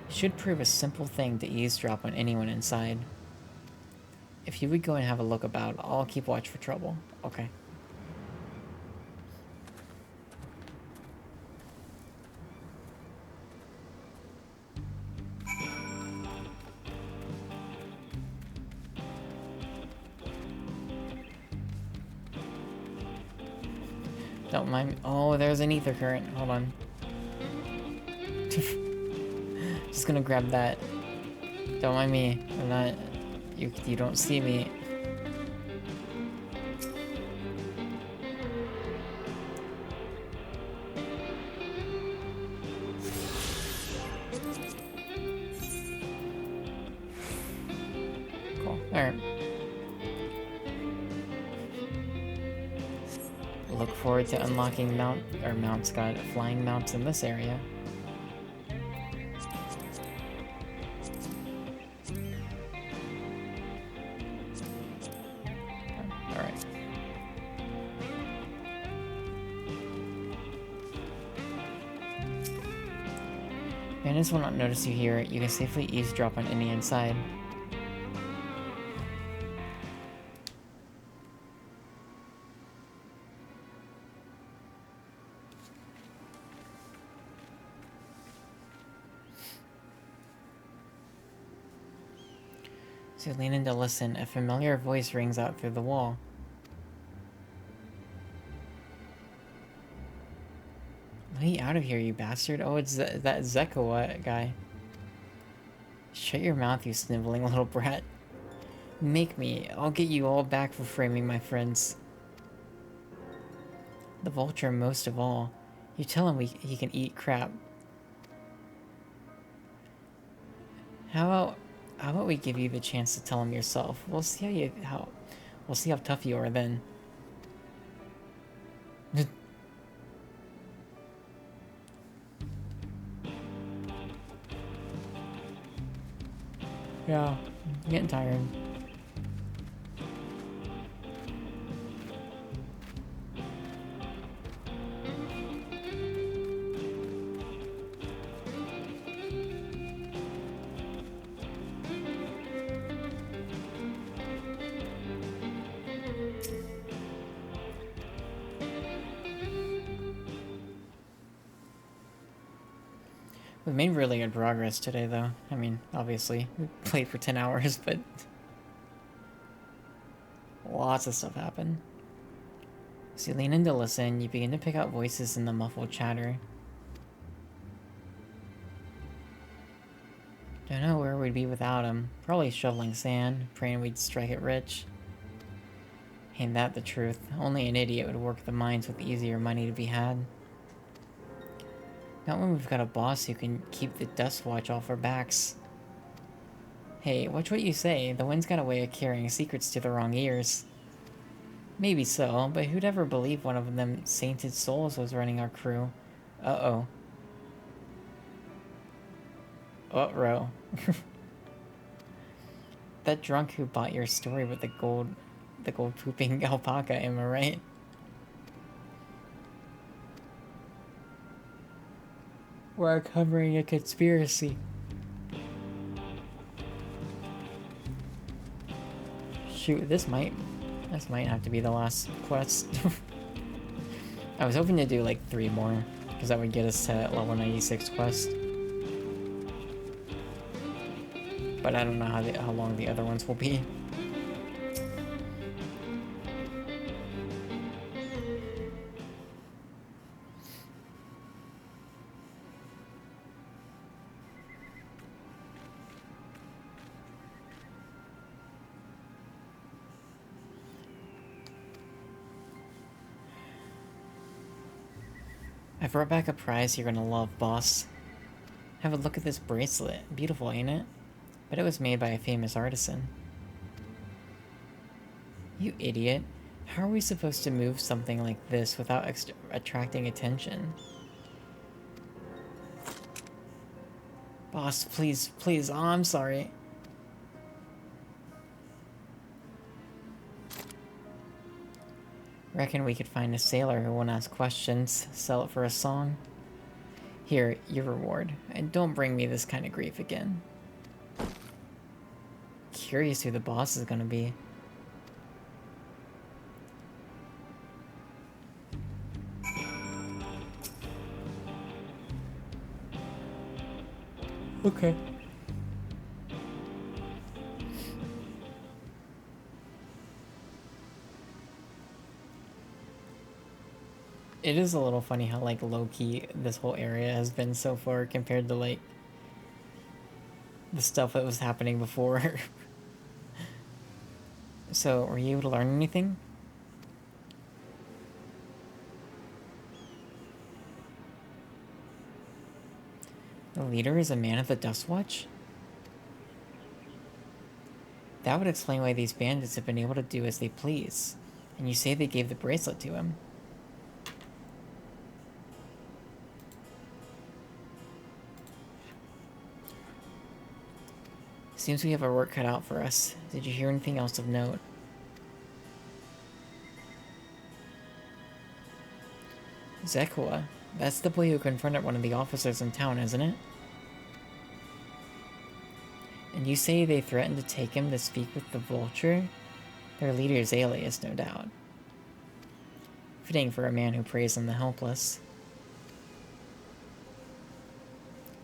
it should prove a simple thing to eavesdrop on anyone inside. If you would go and have a look about, I'll keep watch for trouble. Okay. Don't mind me. Oh, there's an ether current. Hold on. Just gonna grab that. Don't mind me. I'm not... You don't see me. Cool. Alright. Look forward to unlocking flying mounts in this area. Alright. Bandits will not notice you here. You can safely eavesdrop on any inside. So lean in to listen. A familiar voice rings out through the wall. Way out of here, you bastard. Oh, it's that Zekawa guy. Shut your mouth, you sniveling little brat. Make me. I'll get you all back for framing my friends. The vulture most of all. You tell him he can eat crap. How about we give you the chance to tell him yourself? We'll see how tough you are then. Yeah, I'm getting tired. We made really good progress today, though. I mean, obviously, we played for 10 hours, but lots of stuff happened. So you lean in to listen, you begin to pick out voices in the muffled chatter. Don't know where we'd be without him. Probably shoveling sand, praying we'd strike it rich. Ain't that the truth? Only an idiot would work the mines with easier money to be had. Not when we've got a boss who can keep the dust watch off our backs. Hey, watch what you say. The wind's got a way of carrying secrets to the wrong ears. Maybe so, but who'd ever believe one of them sainted souls was running our crew? Uh-oh. Uh-oh. That drunk who bought your story with the gold pooping alpaca, am I right? We're uncovering a conspiracy. Shoot, this might have to be the last quest. I was hoping to do like 3 more, because that would get us to level 96 quest. But I don't know how long the other ones will be. I brought back a prize you're gonna love, boss. Have a look at this bracelet. Beautiful, ain't it? But it was made by a famous artisan. You idiot. How are we supposed to move something like this without attracting attention? Boss, please, please. Oh, I'm sorry. Reckon we could find a sailor who won't ask questions, sell it for a song. Here, your reward. And don't bring me this kind of grief again. Curious who the boss is gonna be. Okay. It is a little funny how, like, low-key this whole area has been so far compared to, like, the stuff that was happening before. So, were you able to learn anything? The leader is a man of the Dust Watch? That would explain why these bandits have been able to do as they please. And you say they gave the bracelet to him. Seems we have our work cut out for us. Did you hear anything else of note? Zekua? That's the boy who confronted one of the officers in town, isn't it? And you say they threatened to take him to speak with the Vulture? Their leader's alias, no doubt. Fitting for a man who preys on the helpless.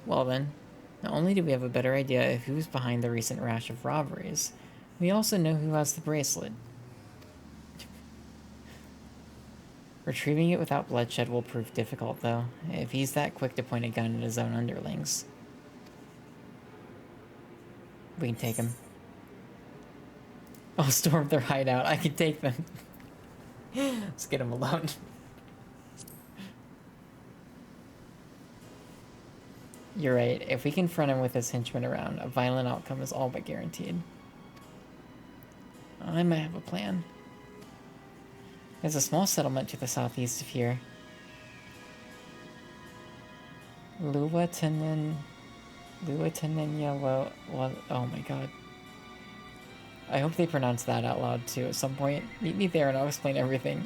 Well then, not only do we have a better idea of who's behind the recent rash of robberies, we also know who has the bracelet. Retrieving it without bloodshed will prove difficult, though, if he's that quick to point a gun at his own underlings. We can take him. I'll storm their hideout. I can take them. Let's get him alone. You're right. If we confront him with his henchmen around, a violent outcome is all but guaranteed. I might have a plan. There's a small settlement to the southeast of here. Luwatanen... Luwatanenya... Oh my god. I hope they pronounce that out loud too at some point. Meet me there and I'll explain everything.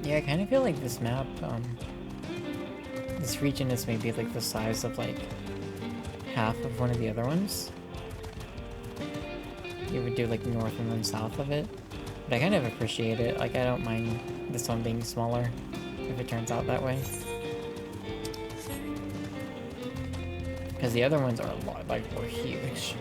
Yeah, I kind of feel like this map, this region is maybe like the size of like half of one of the other ones. You would do like north and then south of it. But I kind of appreciate it. Like, I don't mind this one being smaller if it turns out that way. Because the other ones are a lot, like, were huge.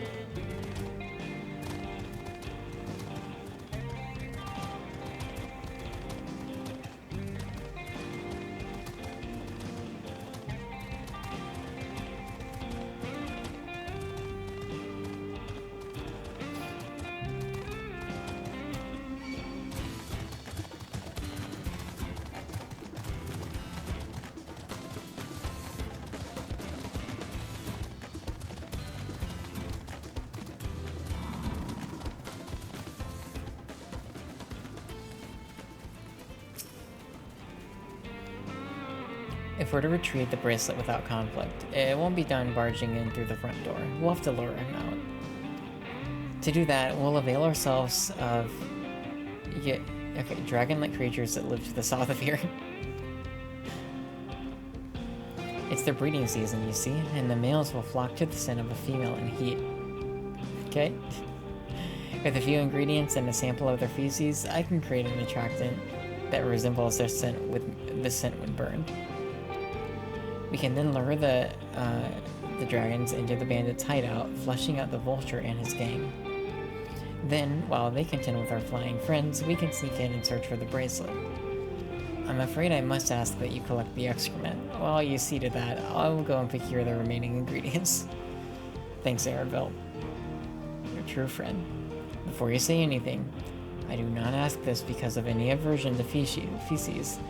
If we're to retrieve the bracelet without conflict, it won't be done barging in through the front door. We'll have to lure him out. To do that, we'll avail ourselves of... dragon-like creatures that live to the south of here. It's their breeding season, you see, and the males will flock to the scent of a female in heat. Okay? With a few ingredients and a sample of their feces, I can create an attractant that resembles their scent with the scent when burned. We can then lure the dragons into the bandits' hideout, flushing out the Vulture and his gang. Then, while they contend with our flying friends, we can sneak in and search for the bracelet. I'm afraid I must ask that you collect the excrement. While you see to that, I will go and procure the remaining ingredients. Thanks, Arabelle. Your true friend. Before you say anything, I do not ask this because of any aversion to feces.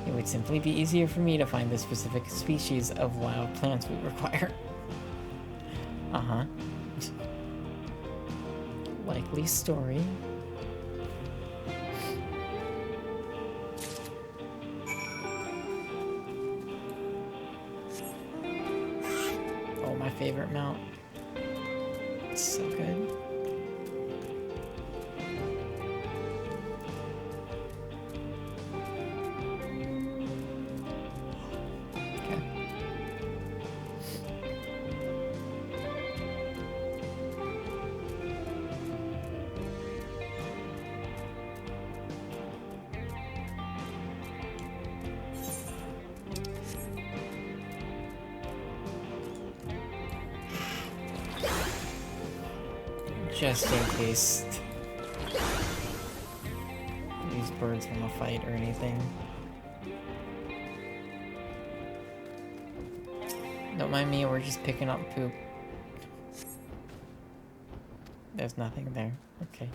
It would simply be easier for me to find the specific species of wild plants we require. Uh-huh. Likely story. Oh, my favorite mount. It's so good. Just in case these birds want to fight or anything. Don't mind me, we're just picking up poop. There's nothing there. Okay.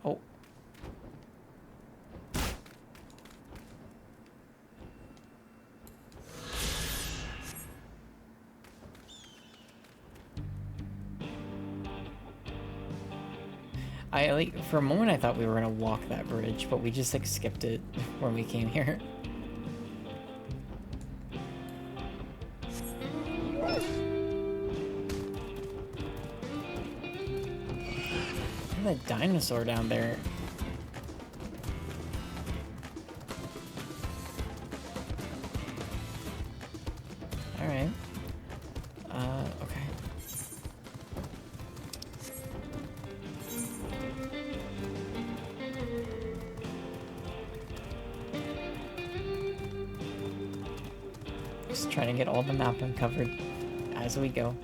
Oh. For a moment I thought we were gonna walk that bridge, but we just like skipped it when we came here. Look at that dinosaur down there. Alright. Okay. Just trying to get all the map uncovered as we go.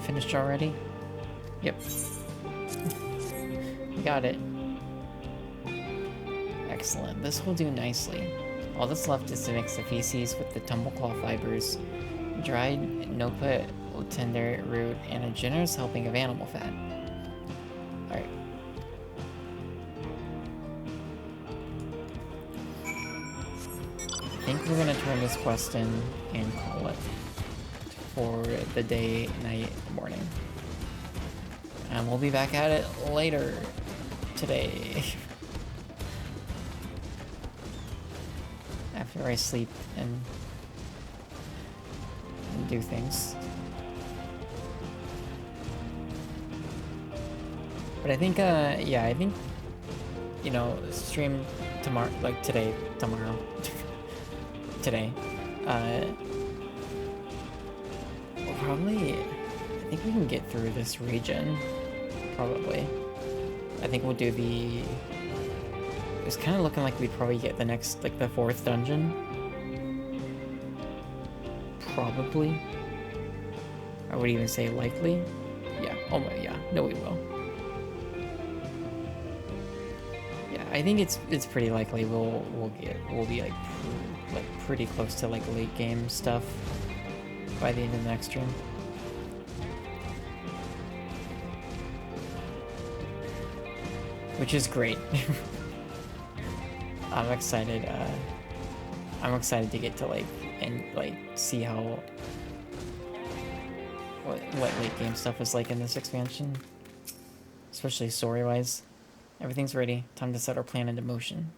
Finished already? Yep. We got it. Excellent. This will do nicely. All that's left is to mix the feces with the tumbleclaw fibers, dried noput, tender root, and a generous helping of animal fat. Alright. I think we're gonna turn this quest in and call it for the day, night, morning. And we'll be back at it later today. After I sleep and do things. But I think, yeah, I think, you know, stream tomorrow, like today, tomorrow, today, we'll probably, I think we can get through this region, probably. I think we'll do the, it was kind of looking like we'd probably get the next, like the 4th dungeon. Probably. I would even say likely. Yeah, oh my, yeah, no we will. Yeah, I think it's pretty likely we'll be like pretty close to like late game stuff by the end of the next stream. Which is great. I'm excited to get to like and like see how what late game stuff is like in this expansion. Especially story wise. Everything's ready. Time to set our plan into motion.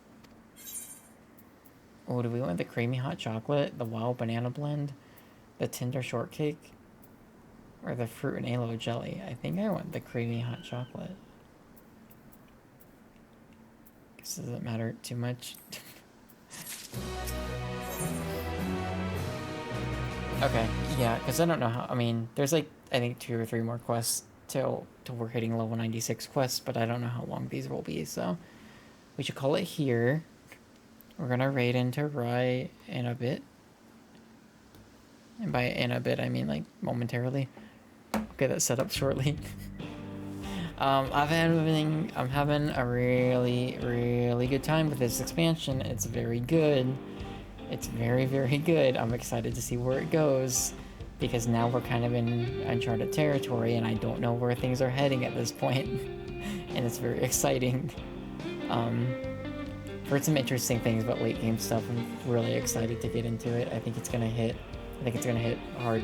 Oh, do we want the creamy hot chocolate, the wild banana blend, the tender shortcake, or the fruit and aloe jelly? I think I want the creamy hot chocolate. Guess it doesn't matter too much. Okay, yeah, because I don't know how, I mean, there's like, I think 2 or 3 more quests till we're hitting level 96 quests, but I don't know how long these will be, so we should call it here. We're gonna raid into Rye in a bit. And by in a bit, I mean like momentarily. Okay, that's set up shortly. I'm having a really good time with this expansion. It's very good. It's very good. I'm excited to see where it goes, because now we're kind of in uncharted territory and I don't know where things are heading at this point. And it's very exciting. Heard some interesting things about late game stuff. I'm really excited to get into it. I think it's gonna hit hard.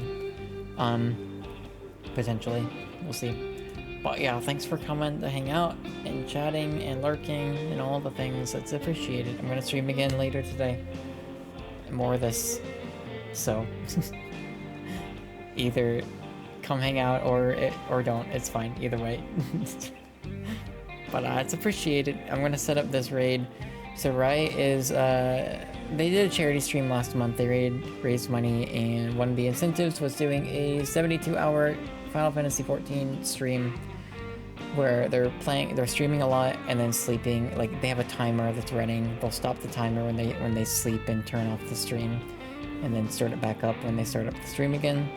Potentially. We'll see. But yeah, thanks for coming to hang out and chatting and lurking and all the things. It's appreciated. I'm gonna stream again later today. More of this. So either come hang out or don't. It's fine. Either way. But it's appreciated. I'm gonna set up this raid. So Rye is they did a charity stream last month. They raised money, and one of the incentives was doing a 72-hour Final Fantasy XIV stream where they're streaming a lot and then sleeping. Like, they have a timer that's running. They'll stop the timer when they sleep and turn off the stream, and then start it back up when they start up the stream again.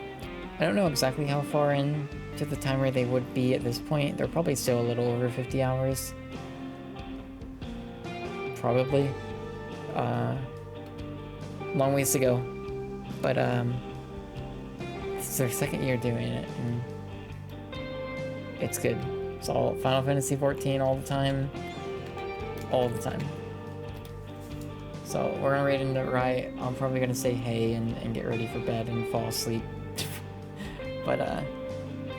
I don't know exactly how far into the timer they would be at this point. They're probably still a little over 50 hours. Probably. Long ways to go. But it's their second year doing it, and it's good. It's all Final Fantasy XIV all the time. All the time. So we're gonna raid into Rye. I'm probably gonna say hey and get ready for bed and fall asleep. But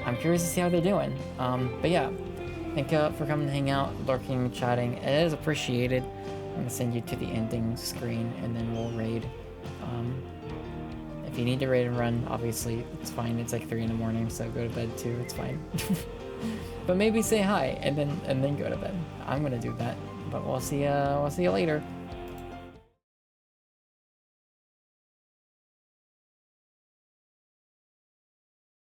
I'm curious to see how they're doing. But yeah, thank you for coming to hang out, lurking, chatting. It is appreciated. I'm gonna send you to the ending screen and then we'll raid. If you need to raid and run, obviously it's fine. It's like 3 in the morning, so go to bed too. It's fine. But maybe say hi and then go to bed. I'm gonna do that. But we'll see you later.